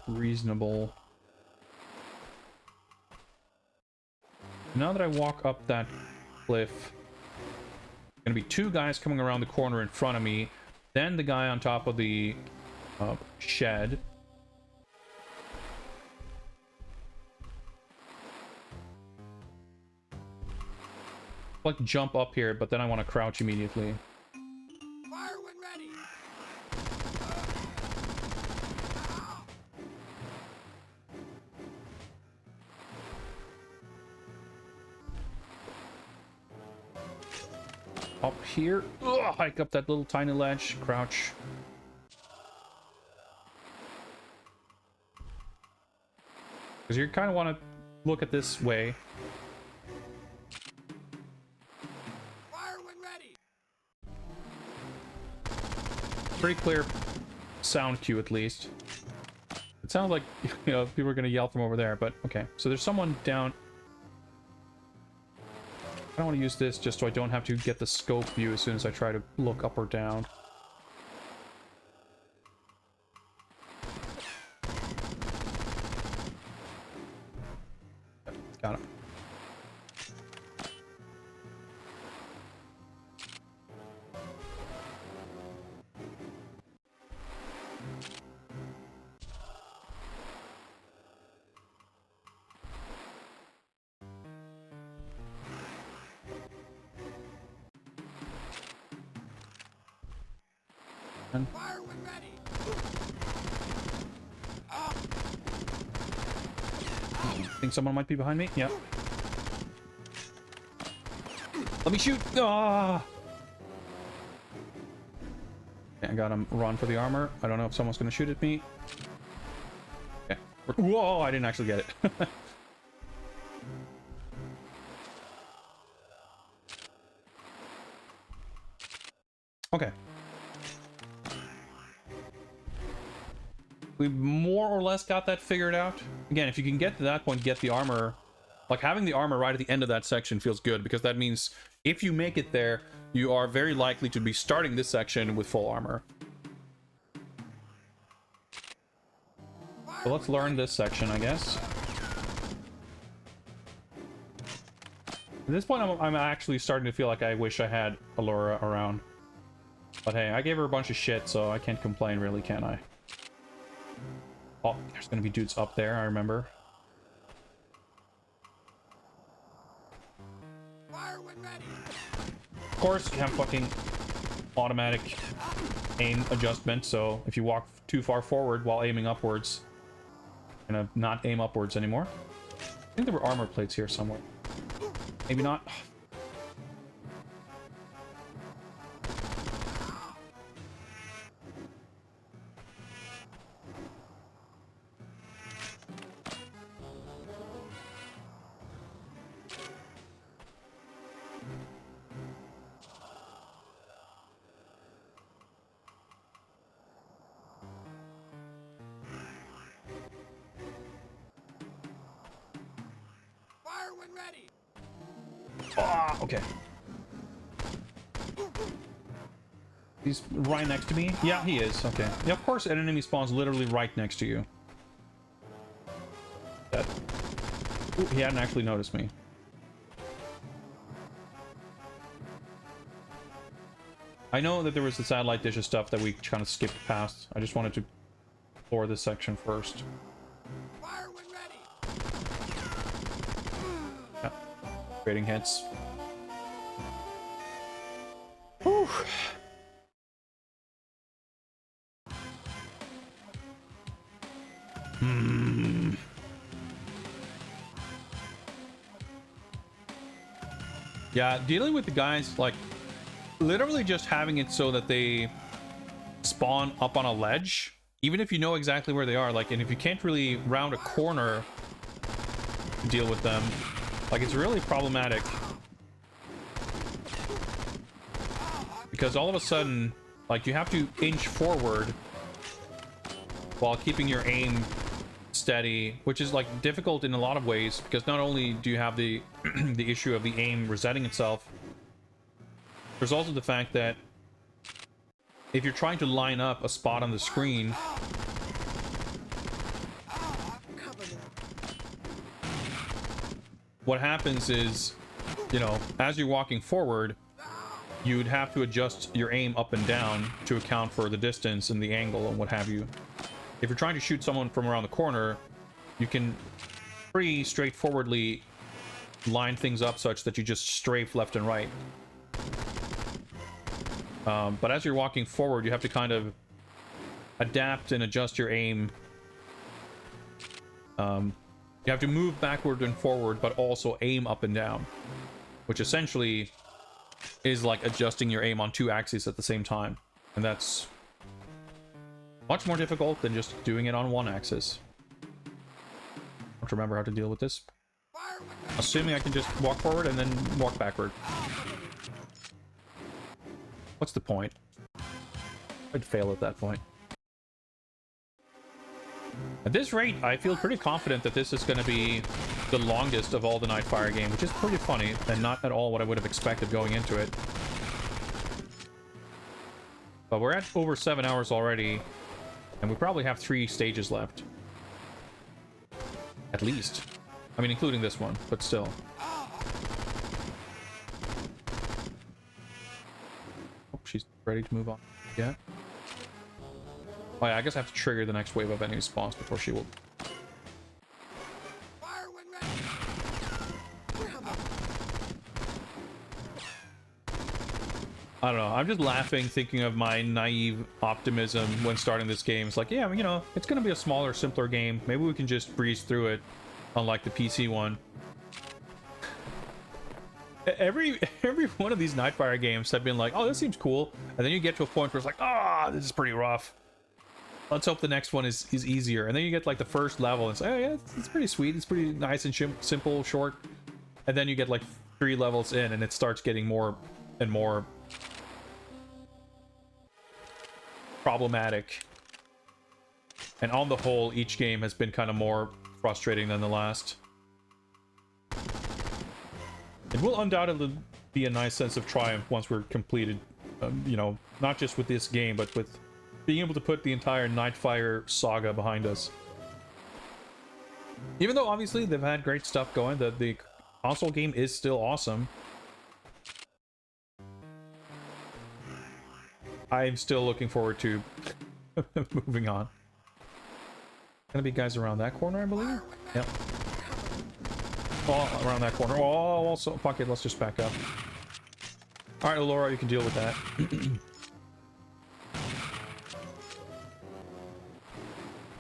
Reasonable. Now that I walk up that cliff, gonna be two guys coming around the corner in front of me, then the guy on top of the shed. Like jump up here, but then I want to crouch immediately. Fire when ready. Up here, ugh, hike up that little tiny ledge, crouch. Because you kind of want to look at this way. Fire when ready. Pretty clear sound cue, at least. It sounds like, you know, people are going to yell from over there, but okay. So there's someone down. I don't want to use this just so I don't have to get the scope view as soon as I try to look up or down. Got it. Fire when ready. Think someone might be behind me? Yeah. Let me shoot! Ah! Okay, I got him. Run for the armor. I don't know if someone's gonna shoot at me. Okay. Whoa! I didn't actually get it. Okay. We more or less got that figured out. Again, if you can get to that point, get the armor Like having the armor right at the end of that section feels good, because that means if you make it there, you are very likely to be starting this section with full armor. So let's learn this section, I guess. At this point, I'm actually starting to feel like I wish I had Allura around. But hey, I gave her a bunch of shit, so I can't complain really, can I? Oh, there's gonna be dudes up there, I remember. Fire when ready. Of course, you have fucking automatic aim adjustment, so if you walk too far forward while aiming upwards, you're gonna not aim upwards anymore. I think there were armor plates here somewhere. Maybe not. Fire when ready. Ah, okay. He's right next to me? Yeah, he is. Okay. Yeah, of course an enemy spawns literally right next to you. That. Ooh, he hadn't actually noticed me. I know that there was the satellite dishes stuff that we kind of skipped past. I just wanted to explore this section first. Fire when ready. Yeah. Creating hits. Whew. Yeah, dealing with the guys, like, literally just having it so that they spawn up on a ledge, even if you know exactly where they are, like, and if you can't really round a corner to deal with them, like, it's really problematic. Because all of a sudden, like, you have to inch forward while keeping your aim steady, which is, like, difficult in a lot of ways, because not only do you have the the issue of the aim resetting itself, there's also the fact that if you're trying to line up a spot on the screen, what happens is, you know, as you're walking forward, you'd have to adjust your aim up and down to account for the distance and the angle and what have you. If you're trying to shoot someone from around the corner, you can pretty straightforwardly line things up such that you just strafe left and right. But as you're walking forward, you have to kind of adapt and adjust your aim. You have to move backward and forward, but also aim up and down, which essentially is like adjusting your aim on two axes at the same time. And that's much more difficult than just doing it on one axis. I don't remember how to deal with this. Assuming I can just walk forward and then walk backward. What's the point? I'd fail at that point. At this rate, I feel pretty confident that this is going to be the longest of all the Nightfire game, which is pretty funny and not at all what I would have expected going into it. But we're at over 7 hours already, and we probably have 3 stages left. At least. I mean, including this one, but still. Oh, she's ready to move on. Yeah. Oh yeah, I guess I have to trigger the next wave of enemy spawns before she will. Fire when ready. I don't know. I'm just laughing thinking of my naive optimism when starting this game. It's like, yeah, you know, it's going to be a smaller, simpler game. Maybe we can just breeze through it, unlike the PC one. Every one of these Nightfire games have been like, oh, this seems cool. And then you get to a point where it's like, ah, this is pretty rough. Let's hope the next one is easier. And then you get like the first level and it's like, oh yeah, it's pretty sweet. It's pretty nice and simple, short. And then you get like 3 levels in and it starts getting more and more problematic. And on the whole, each game has been kind of more frustrating than the last. It will undoubtedly be a nice sense of triumph once we're completed, you know, not just with this game, but with being able to put the entire Nightfire saga behind us. Even though obviously they've had great stuff going, the console game is still awesome. I'm still looking forward to moving on. Gonna be guys around that corner, I believe. Yep. Oh, around that corner. Oh, also, fuck it, let's just back up. Alright, Laura, you can deal with that.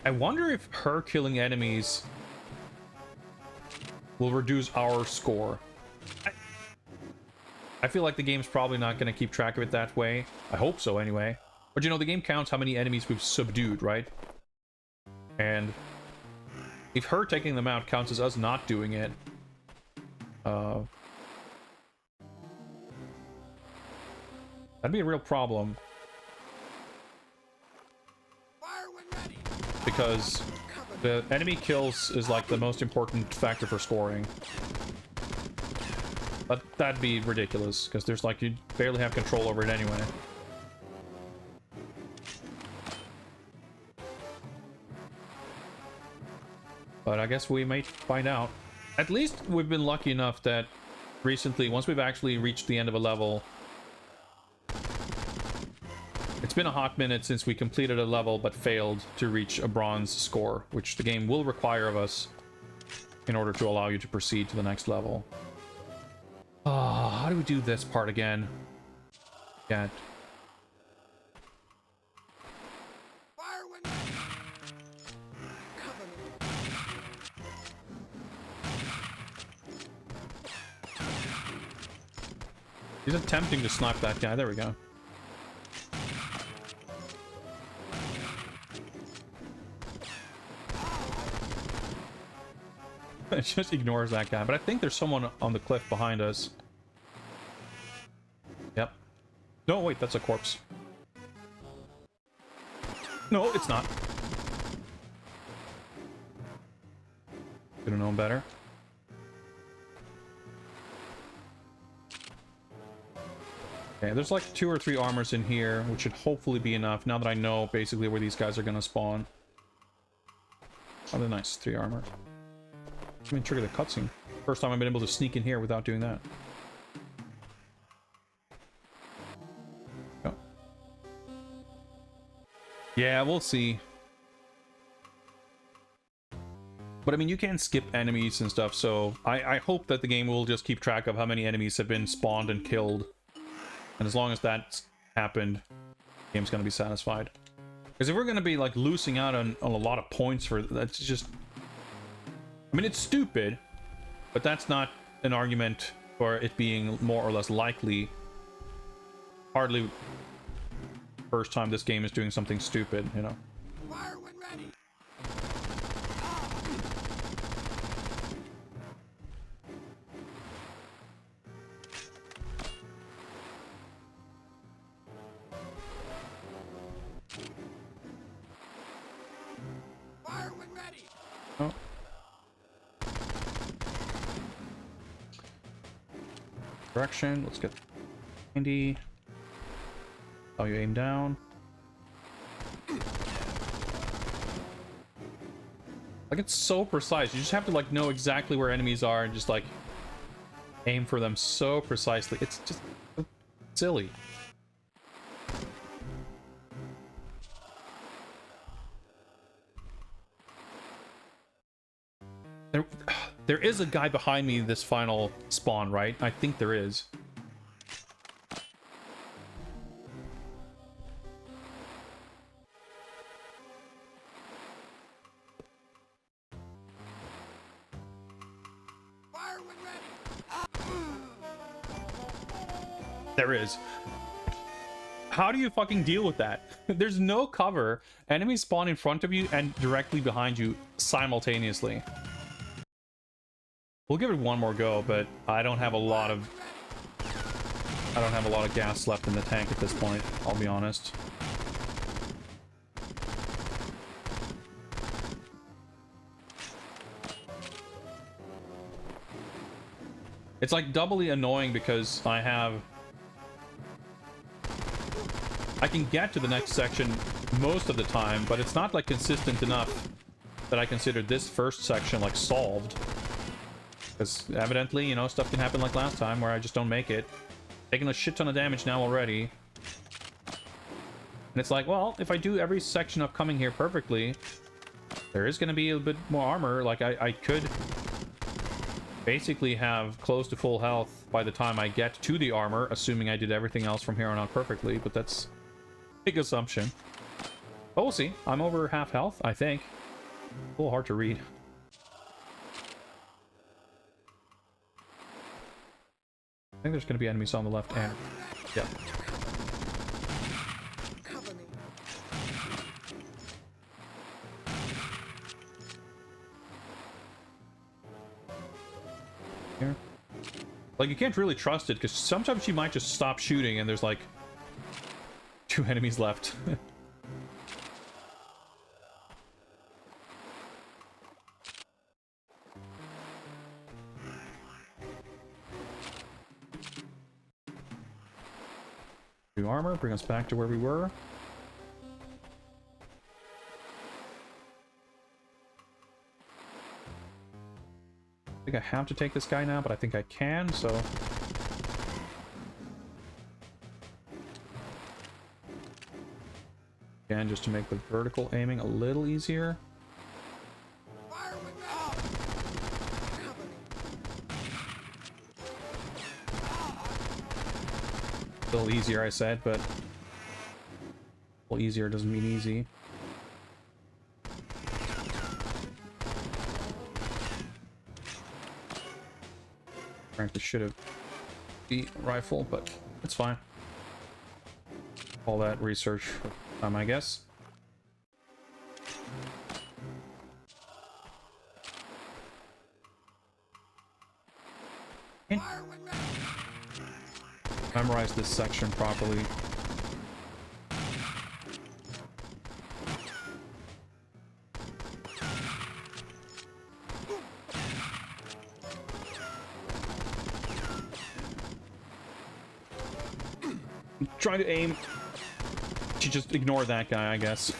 I wonder if her killing enemies will reduce our score. I feel like the game's probably not going to keep track of it that way. I hope so, anyway. But you know, the game counts how many enemies we've subdued, right? And if her taking them out counts as us not doing it, that'd be a real problem. Because the enemy kills is like the most important factor for scoring. But that'd be ridiculous, because there's like, you barely have control over it anyway. But I guess we might find out. At least we've been lucky enough that recently, once we've actually reached the end of a level, it's been a hot minute since we completed a level but failed to reach a bronze score, which the game will require of us in order to allow you to proceed to the next level. How do we do this part again? Can't. He's attempting to snipe that guy. There we go. It just ignores that guy, but I think there's someone on the cliff behind us. Yep. No, wait, that's a corpse. No, it's not. Could've known better. Okay, there's like 2 or 3 armors in here, which should hopefully be enough now that I know basically where these guys are gonna spawn. Oh, they're nice. 3 armor. Let me trigger the cutscene. First time I've been able to sneak in here without doing that. Oh. Yeah, we'll see. But I mean, you can skip enemies and stuff, so I hope that the game will just keep track of how many enemies have been spawned and killed. And as long as that's happened, the game's gonna be satisfied. Because if we're gonna be like losing out on a lot of points for that's just, I mean, it's stupid, but that's not an argument for it being more or less likely. Hardly first time this game is doing something stupid, you know. Fire when ready. Fire when ready. Oh. Direction, let's get handy. Oh, you aim down. Like, it's so precise. You just have to like know exactly where enemies are and just like aim for them so precisely. It's just silly. There is a guy behind me this final spawn, right? I think there is. Fire when ready. There is. How do you fucking deal with that? There's no cover. Enemies spawn in front of you and directly behind you simultaneously. We'll give it one more go, but I don't have a lot of gas left in the tank at this point, I'll be honest. It's like doubly annoying because I can get to the next section most of the time, but it's not like consistent enough that I consider this first section like solved. Because evidently, you know, stuff can happen like last time where I just don't make it. Taking a shit ton of damage now already. And it's like, well, if I do every section upcoming here perfectly, there is going to be a bit more armor. Like, I could basically have close to full health by the time I get to the armor, assuming I did everything else from here on out perfectly, but that's a big assumption. But we'll see. I'm over half health, I think. A little hard to read. I think there's going to be enemies on the left and... yeah. Cover me. Here. Like, you can't really trust it, because sometimes she might just stop shooting and there's, like, 2 enemies left. New armor, bring us back to where we were. I think I have to take this guy now, but I think I can, so... again, just to make the vertical aiming a little easier. Fire with me. Cover me. A little easier, I said, but... well, easier doesn't mean easy. Frankly, should have the rifle, but it's fine. All that research for time, I guess. And Fire with me. memorize this section properly. Trying to aim. She just ignored that guy, I guess.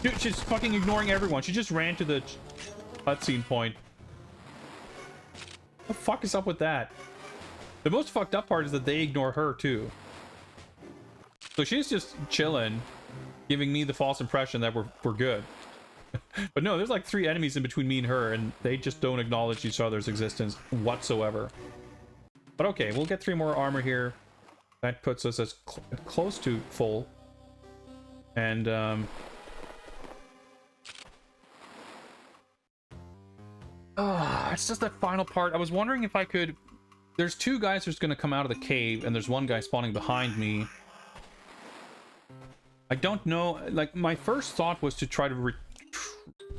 Dude, she's fucking ignoring everyone. She just ran to the cutscene point. What the fuck is up with that? The most fucked up part is that they ignore her too. So she's just chilling, giving me the false impression that we're good. But no, there's like 3 enemies in between me and her, and they just don't acknowledge each other's existence whatsoever. But okay, we'll get 3 more armor here. That puts us as close to full. And, it's just that final part. I was wondering if I could... there's 2 guys who's going to come out of the cave, and there's 1 guy spawning behind me. I don't know... like, my first thought was to try to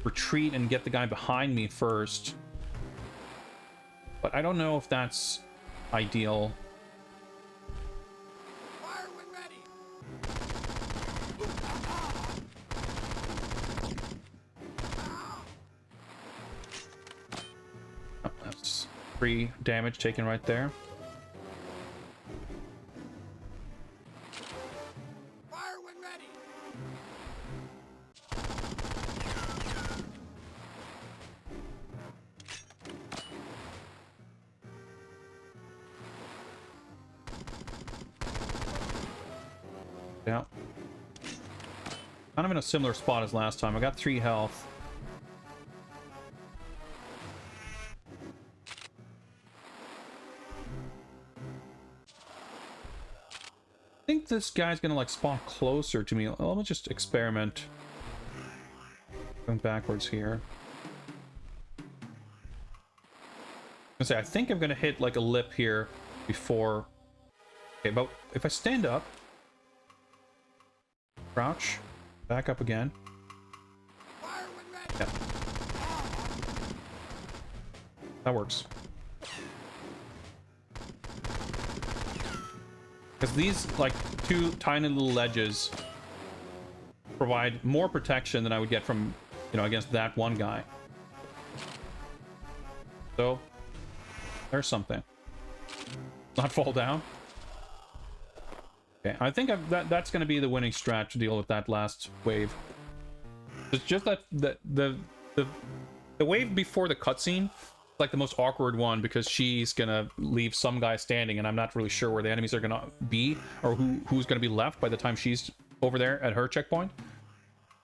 retreat and get the guy behind me first. But I don't know if that's ideal. Fire when ready. Oh, that's 3 damage taken right there. Fire when ready. Yeah. Kind of in a similar spot as last time. I got 3 health. I think this guy's gonna like spawn closer to me. Let me just experiment. Going backwards here. I think I'm gonna hit like a lip here before. Okay, but if I stand up, crouch, back up again. Fire when ready. Yeah. That works. Because these, like, 2 tiny little ledges provide more protection than I would get from, you know, against that 1 guy. So, there's something. Not fall down. Okay, I think that's going to be the winning strat to deal with that last wave. It's just that the wave before the cutscene, like the most awkward one, because she's gonna leave some guy standing, and I'm not really sure where the enemies are gonna be or who's gonna be left by the time she's over there at her checkpoint.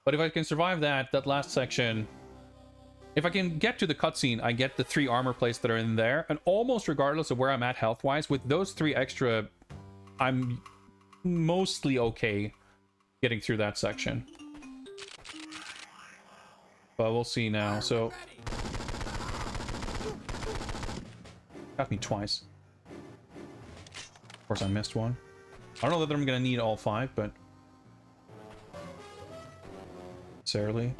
But if I can survive that last section, if I can get to the cutscene, I get the 3 armor plates that are in there, and almost regardless of where I'm at health-wise, with those 3 extra, I'm mostly okay getting through that section. But we'll see now. So, got me twice. Of course, I missed one. I don't know whether I'm gonna need all 5, but necessarily.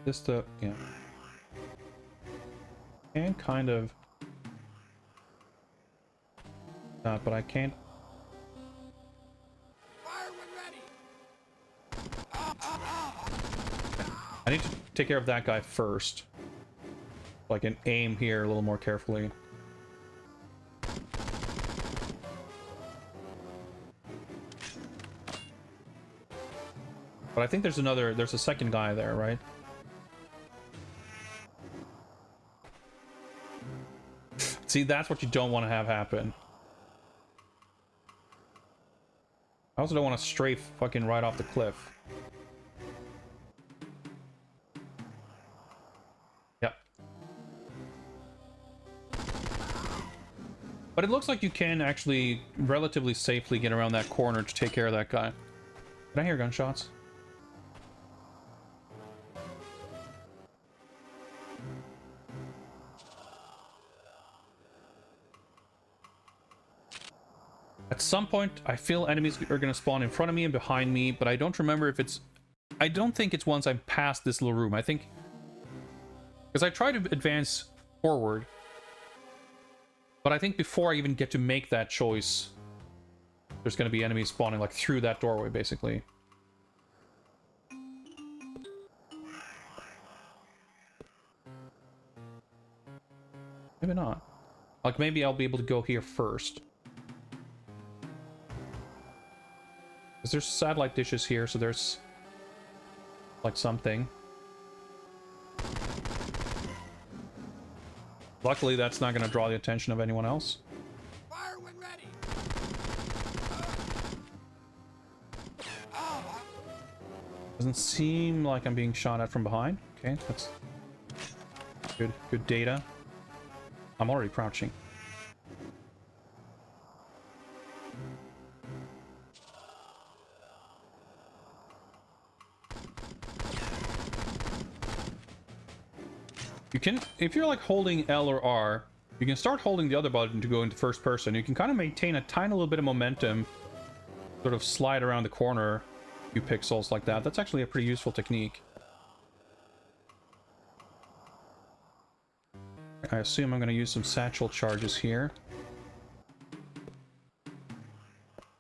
Just yeah. And kind of but I can't. Fire when ready. I need to take care of that guy first. So I can aim here a little more carefully. But I think there's a second guy there, right? See, that's what you don't want to have happen. I also don't want to strafe fucking right off the cliff. Yep. But it looks like you can actually relatively safely get around that corner to take care of that guy. Can I hear gunshots? At some point, I feel enemies are going to spawn in front of me and behind me, but I don't remember if it's... I don't think it's once I'm past this little room. I think... because I try to advance forward, but I think before I even get to make that choice, there's going to be enemies spawning, like, through that doorway, basically. Maybe not. Like, maybe I'll be able to go here first. Because there's satellite dishes here, so there's like something. Luckily, that's not going to draw the attention of anyone else. Fire when ready. Doesn't seem like I'm being shot at from behind. Okay, that's good data. I'm already crouching. You can, if you're like holding L or R, you can start holding the other button to go into first person. You can kind of maintain a tiny little bit of momentum, sort of slide around the corner a few pixels like that. That's actually a pretty useful technique. I assume I'm going to use some satchel charges here.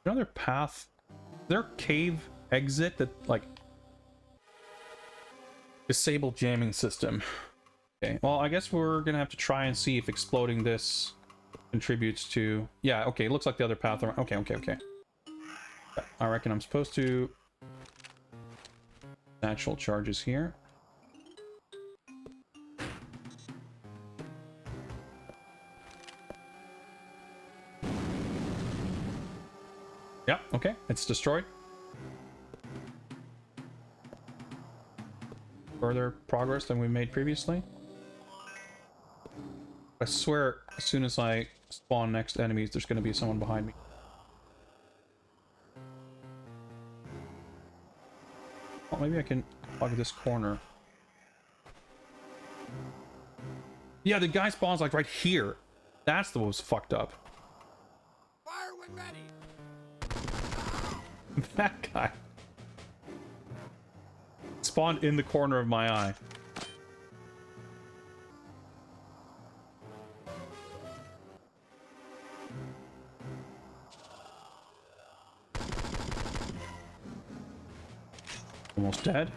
Another path. Is there a cave exit that, like, disable jamming system? Okay, well, I guess we're gonna have to try and see if exploding this contributes to... yeah, okay, it looks like the other path around. Okay. I reckon I'm supposed to... satchel charges here. Yeah, okay, it's destroyed. Further progress than we made previously. I swear, as soon as I spawn next to enemies, there's going to be someone behind me. Well, maybe I can plug this corner. Yeah, the guy spawns like right here. That's the most fucked up. Fire when ready. That guy spawned in the corner of my eye. almost dead.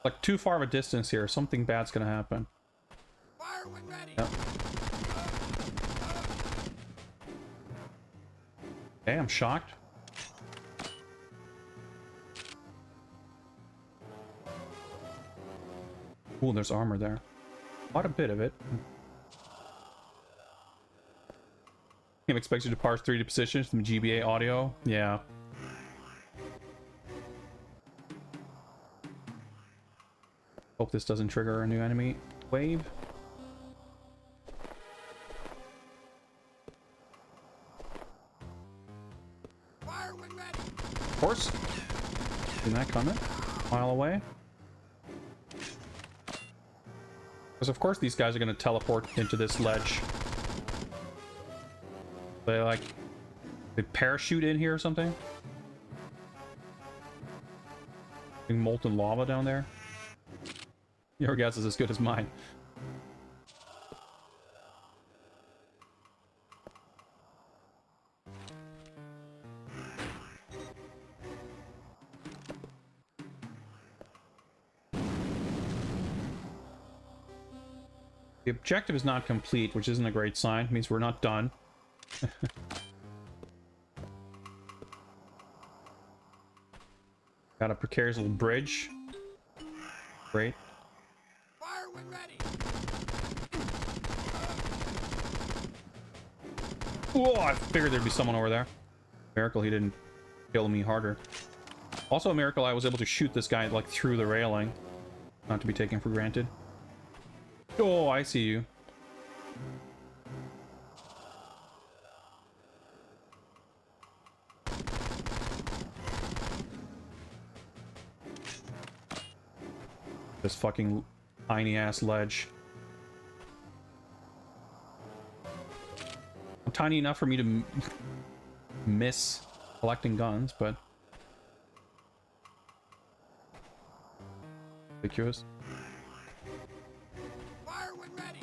Like too far of a distance here. Something bad's gonna happen. Fire when ready. Yep. Okay, I'm shocked. Ooh, there's armor there. Quite a bit of it. Game expects you to parse 3D positions from GBA audio. Yeah. Hope this doesn't trigger a new enemy wave. Fire when ready. Of course. Seen that coming. A mile away. Because of course these guys are going to teleport into this ledge. They parachute in here or something? Molten lava down there? Your guess is as good as mine. The objective is not complete, which isn't a great sign. It means we're not done. Got a precarious little bridge. Great. Fire when ready. Whoa, I figured there'd be someone over there. Miracle he didn't kill me harder. Also a miracle I was able to shoot this guy like through the railing. Not to be taken for granted. Oh, I see you. This fucking tiny ass ledge. Tiny enough for me to miss collecting guns, but ridiculous. Fire when ready.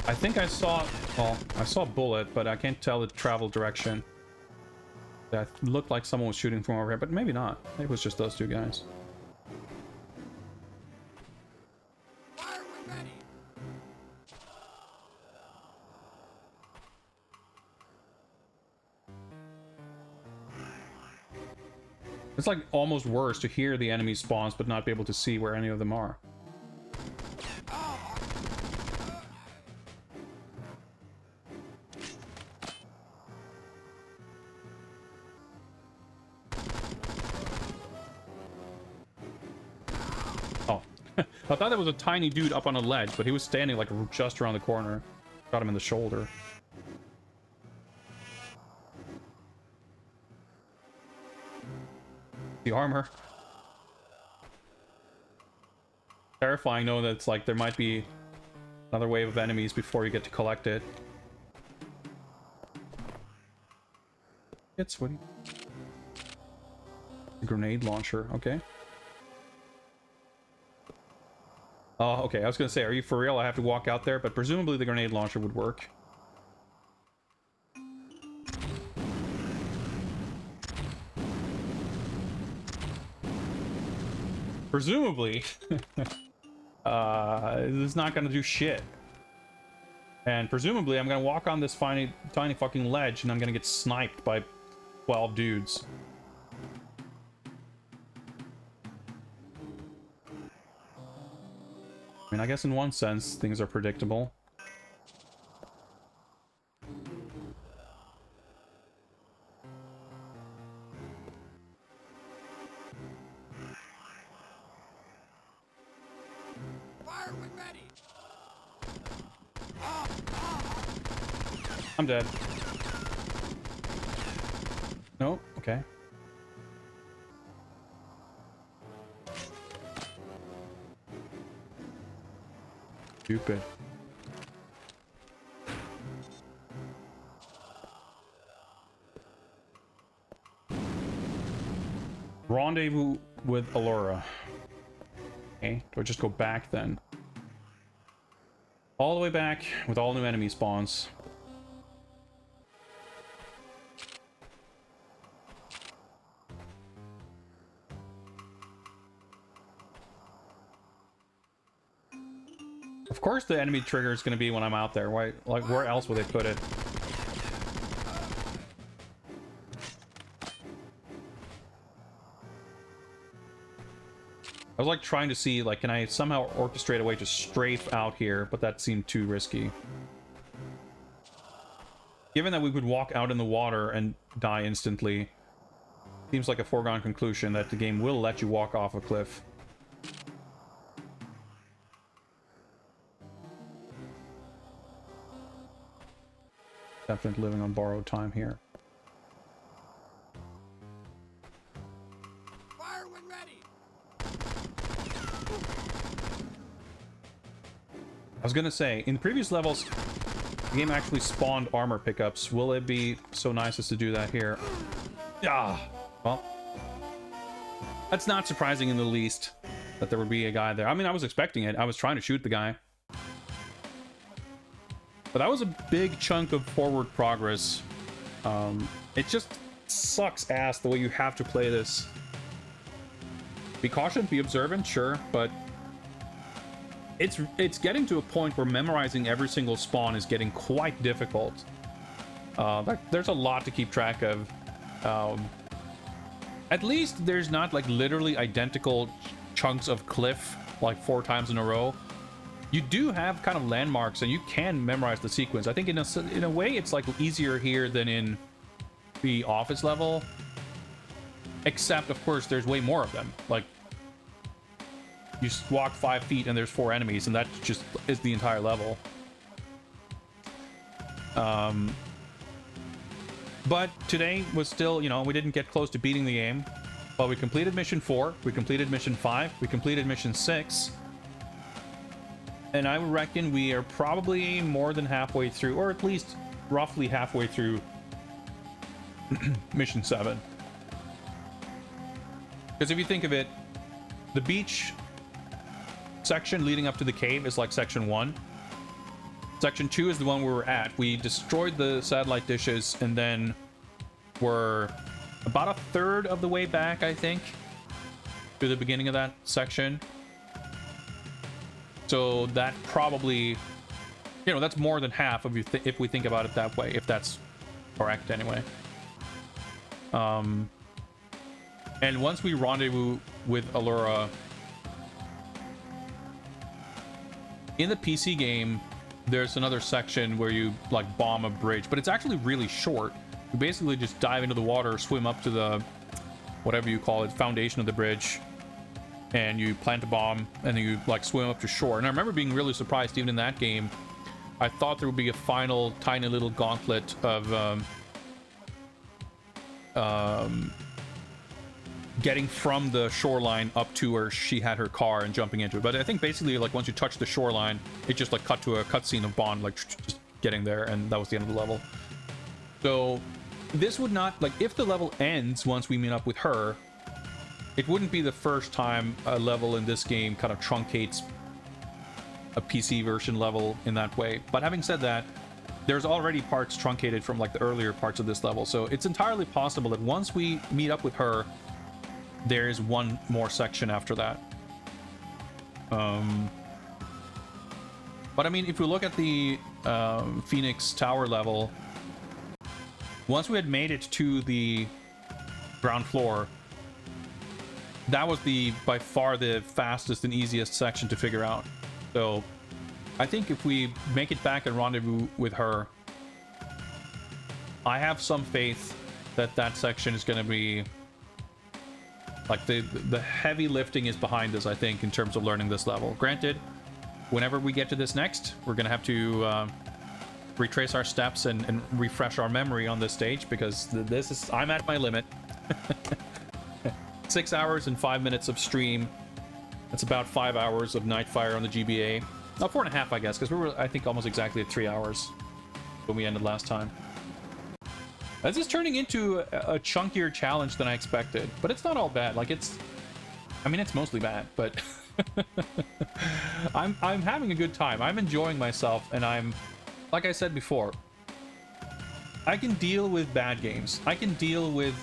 I think I saw, well, I saw a bullet, but I can't tell the travel direction. That looked like someone was shooting from over here, but maybe not. Maybe it was just those two guys. Fire when ready. It's like almost worse to hear the enemy spawns, but not be able to see where any of them are. Oh, I thought that was a tiny dude up on a ledge, but he was standing like just around the corner. Got him in the shoulder. The armor. Terrifying knowing that it's like there might be another wave of enemies before you get to collect it. It's what? Grenade launcher, okay. Oh, okay, I was gonna say, are you for real? I have to walk out there, but presumably the grenade launcher would work. Presumably, it's not gonna do shit. And presumably, I'm gonna walk on this tiny fucking ledge, and I'm gonna get sniped by 12 dudes. I mean, I guess in one sense, things are predictable. Fire when ready. I'm dead. No? Okay. Stupid. with Allura. Okay, do I just go back then? All the way back with all new enemy spawns. Of course the enemy trigger is going to be when I'm out there. Why, like, where else would they put it? I was like trying to see, like, can I somehow orchestrate a way to strafe out here, but that seemed too risky. Given that we would walk out in the water and die instantly, seems like a foregone conclusion that the game will let you walk off a cliff. Definitely living on borrowed time here. Fire when ready. I was gonna say, in the previous levels, the game actually spawned armor pickups. Will it be so nice as to do that here? Ah, well, that's not surprising in the least that there would be a guy there. I mean, I was expecting it. I was trying to shoot the guy. But that was a big chunk of forward progress. It just sucks ass the way you have to play this. Be cautious, be observant, sure, but it's getting to a point where memorizing every single spawn is getting quite difficult. There's a lot to keep track of. At least there's not like literally identical chunks of cliff like 4 times in a row. You do have kind of landmarks and you can memorize the sequence. I think in a way it's like easier here than in the office level, except of course there's way more of them. Like you just walk 5 feet and there's 4 enemies, and that just is the entire level. But today was still, you know, we didn't get close to beating the game, but we completed mission 4, we completed mission 5, we completed mission 6. And I reckon we are probably more than halfway through, or at least roughly halfway through mission 7. Because if you think of it, the beach section leading up to the cave is like section 1. Section 2 is the one we were at. We destroyed the satellite dishes and then we're about a third of the way back, I think, to the beginning of that section. So that probably, you know, that's more than half of you if we think about it that way, if that's correct anyway. And once we rendezvous with Allura, in the PC game, there's another section where you like bomb a bridge, but it's actually really short. You basically just dive into the water, swim up to the, whatever you call it, foundation of the bridge, and you plant a bomb, and then you like swim up to shore. And I remember being really surprised even in that game. I thought there would be a final tiny little gauntlet of getting from the shoreline up to where she had her car and jumping into it. But I think basically like once you touch the shoreline, it just like cut to a cutscene of Bond like just getting there, and that was the end of the level. So this would not, like, if the level ends once we meet up with her, it wouldn't be the first time a level in this game kind of truncates a PC version level in that way. But having said that, there's already parts truncated from like the earlier parts of this level, so it's entirely possible that once we meet up with her, there is one more section after that. But I mean, if we look at the Phoenix Tower level, once we had made it to the ground floor, that was by far the fastest and easiest section to figure out. So I think if we make it back and rendezvous with her, I have some faith that that section is going to be like the heavy lifting is behind us, I think, in terms of learning this level. Granted, whenever we get to this next, we're going to have to retrace our steps and refresh our memory on this stage, because I'm at my limit. 6 hours and 5 minutes of stream. That's about 5 hours of Nightfire on the GBA. Now 4.5, I guess, because we were, I think, almost exactly at 3 hours when we ended last time. This is turning into a chunkier challenge than I expected, but it's not all bad. Like, it's I mean, it's mostly bad, but I'm having a good time. I'm enjoying myself, and I'm, like I said before, I can deal with bad games. I can deal with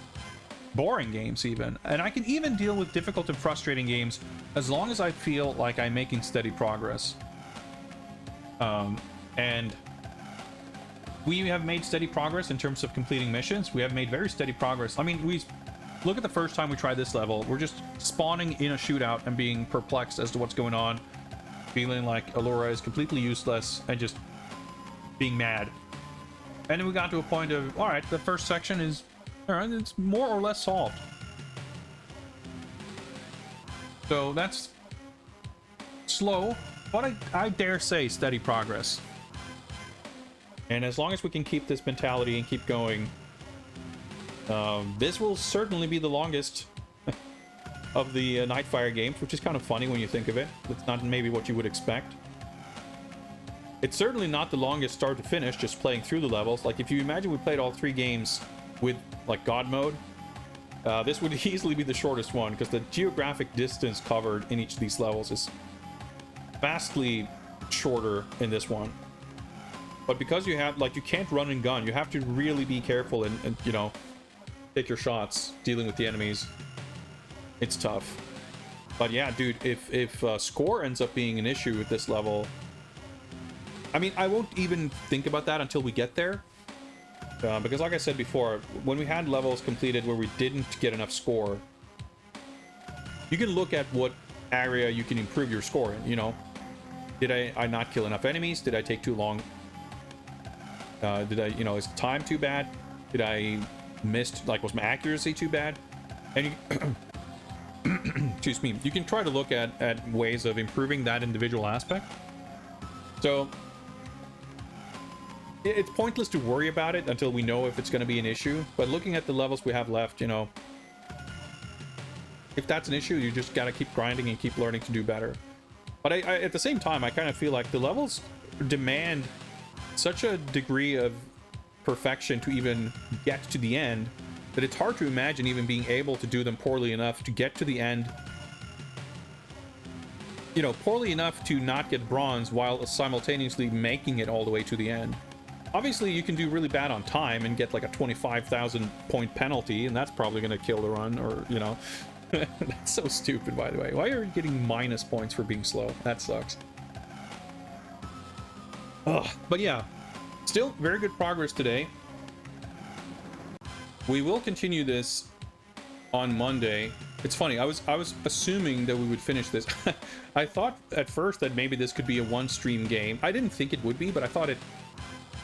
boring games even, and I can even deal with difficult and frustrating games as long as I feel like I'm making steady progress. And we have made steady progress in terms of completing missions. We have made very steady progress. I mean, we look at the first time we tried this level, we're just spawning in a shootout and being perplexed as to what's going on, feeling like Allura is completely useless and just being mad. And then we got to a point of, all right, the first section is, all right, it's more or less solved. So that's slow, but I dare say steady progress. And as long as we can keep this mentality and keep going, this will certainly be the longest of the Nightfire games, which is kind of funny when you think of it. It's not maybe what you would expect. It's certainly not the longest start to finish, just playing through the levels. Like, if you imagine we played all 3 games with, like, God mode, this would easily be the shortest one, because the geographic distance covered in each of these levels is vastly shorter in this one. But because you have, like, you can't run and gun, you have to really be careful and you know, take your shots dealing with the enemies. It's tough. But yeah, dude, if score ends up being an issue with this level, I mean, I won't even think about that until we get there. Because like I said before, when we had levels completed where we didn't get enough score, you can look at what area you can improve your score in, you know. Did I not kill enough enemies? Did I take too long? Did I, you know, is time too bad? Did I missed, like, was my accuracy too bad? And you, excuse me, you can try to look at ways of improving that individual aspect. So it's pointless to worry about it until we know if it's going to be an issue. But looking at the levels we have left, you know, if that's an issue, you just got to keep grinding and keep learning to do better. But I at the same time, I kind of feel like the levels demand such a degree of perfection to even get to the end that it's hard to imagine even being able to do them poorly enough to get to the end, you know, poorly enough to not get bronze while simultaneously making it all the way to the end. Obviously, you can do really bad on time and get like a 25,000 point penalty, and that's probably going to kill the run, or, you know. That's so stupid, by the way. Why are you getting minus points for being slow? That sucks. Ugh. But yeah, still very good progress today. We will continue this on Monday. It's funny, I was assuming that we would finish this. I thought at first that maybe this could be a 1-stream game. I didn't think it would be, but I thought it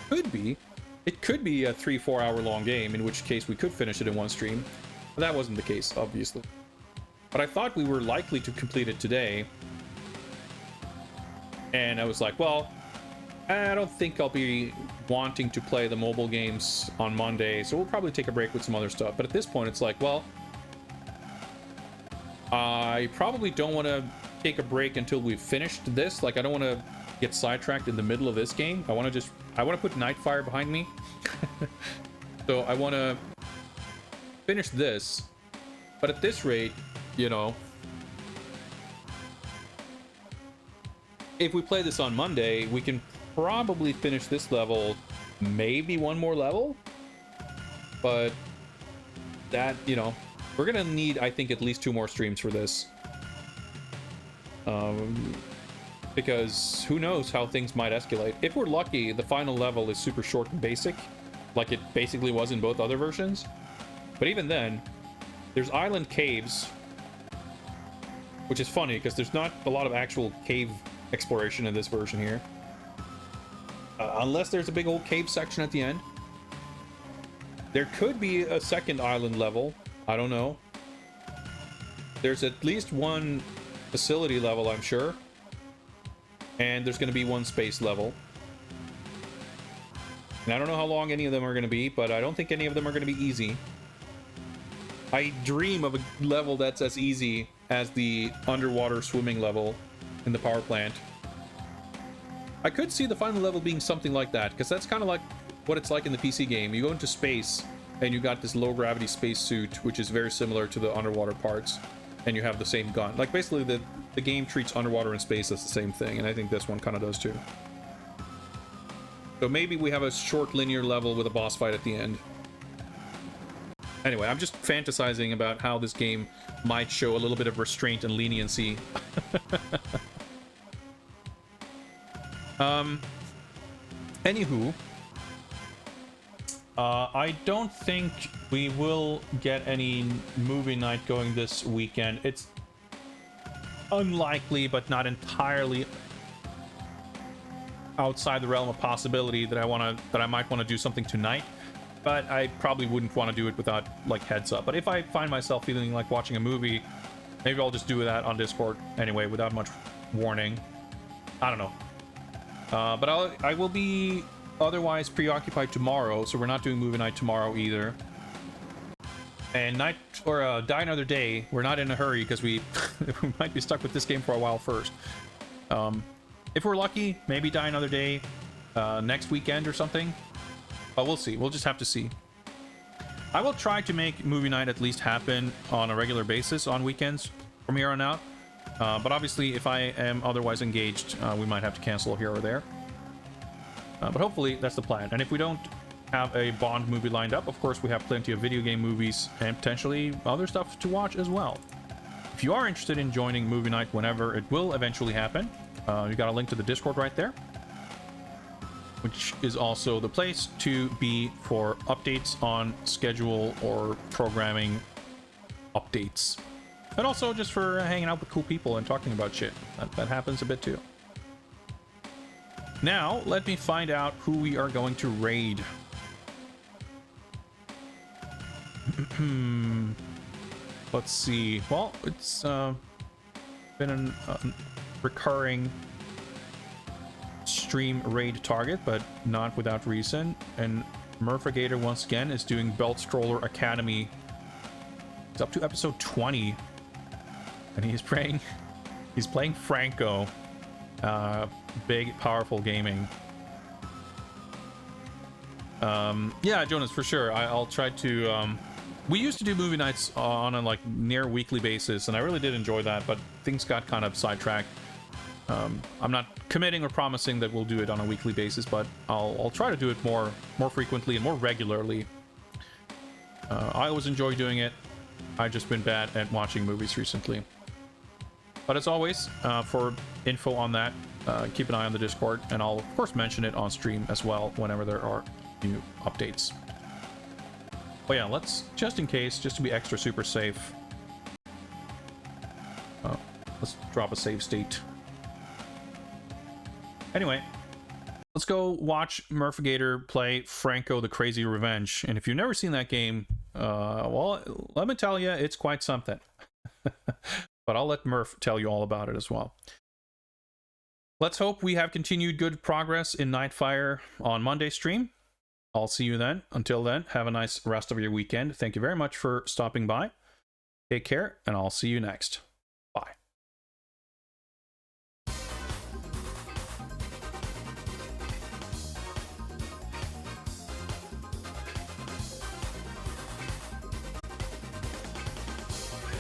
could be. It could be a 3-4 hour long game, in which case we could finish it in 1 stream. But that wasn't the case, obviously. But I thought we were likely to complete it today. And I was like, well, I don't think I'll be wanting to play the mobile games on Monday, so we'll probably take a break with some other stuff. But at this point, it's like, well, I probably don't want to take a break until we've finished this. Like, I don't want to get sidetracked in the middle of this game. I want to put Nightfire behind me. So I want to finish this. But at this rate, you know, if we play this on Monday, we can probably finish this level, maybe 1 more level. But that, you know, we're gonna need, I think, at least 2 more streams for this. Because who knows how things might escalate. If we're lucky, the final level is super short and basic, like it basically was in both other versions. But even then, there's island caves, which is funny because there's not a lot of actual cave exploration in this version here. Unless there's a big old cave section at the end. There could be a second island level. I don't know. There's at least 1 facility level, I'm sure. And there's going to be 1 space level. And I don't know how long any of them are going to be, but I don't think any of them are going to be easy. I dream of a level that's as easy as the underwater swimming level in the power plant. I could see the final level being something like that, because that's kind of like what it's like in the PC game. You go into space, and you got this low-gravity space suit, which is very similar to the underwater parts. and you have the same gun. Like, basically, the game treats underwater and space as the same thing, and I think this one kind of does too. So maybe we have a short linear level with a boss fight at the end. Anyway, I'm just fantasizing about how this game might show a little bit of restraint and leniency. Anywho, I don't think we will get any movie night going this weekend. It's unlikely, but not entirely outside the realm of possibility that I might want to do something tonight. But I probably wouldn't want to do it without like heads up. But if I find myself feeling like watching a movie, maybe I'll just do that on Discord anyway without much warning. I don't know. But I will be otherwise preoccupied tomorrow, so we're not doing movie night tomorrow either. And Die Another Day, we're not in a hurry because we might be stuck with this game for a while first. If we're lucky, maybe Die Another Day next weekend or something. But we'll see. We'll just have to see. I will try to make movie night at least happen on a regular basis on weekends from here on out. But obviously, if I am otherwise engaged, we might have to cancel here or there. But hopefully, that's the plan. And if we don't have a Bond movie lined up, of course, we have plenty of video game movies and potentially other stuff to watch as well. If you are interested in joining movie night whenever it will eventually happen, you got a link to the Discord right there, which is also the place to be for updates on schedule or programming updates. And also just for hanging out with cool people and talking about shit. That happens a bit too. Now, let me find out who we are going to raid. Let's see. Well, it's been a recurring stream raid target, but not without reason. And Murphigator once again is doing Belt Scroller Academy. It's up to episode 20, and he's playing Franco. Big, powerful gaming. Yeah, Jonas, for sure. I'll try to. We used to do movie nights on a like near weekly basis, and I really did enjoy that. But things got kind of sidetracked. I'm not committing or promising that we'll do it on a weekly basis, but I'll try to do it more frequently and more regularly. I always enjoy doing it. I've just been bad at watching movies recently. But as always, for info on that, keep an eye on the Discord, and I'll of course mention it on stream as well whenever there are new updates. But yeah, let's, just in case, just to be extra super safe, let's drop a save state. Anyway, let's go watch Murphigator play Franco the Crazy Revenge. And if you've never seen that game, well, let me tell you, it's quite something. But I'll let Murph tell you all about it as well. Let's hope we have continued good progress in Nightfire on Monday stream. I'll see you then. Until then, have a nice rest of your weekend. Thank you very much for stopping by. Take care, and I'll see you next.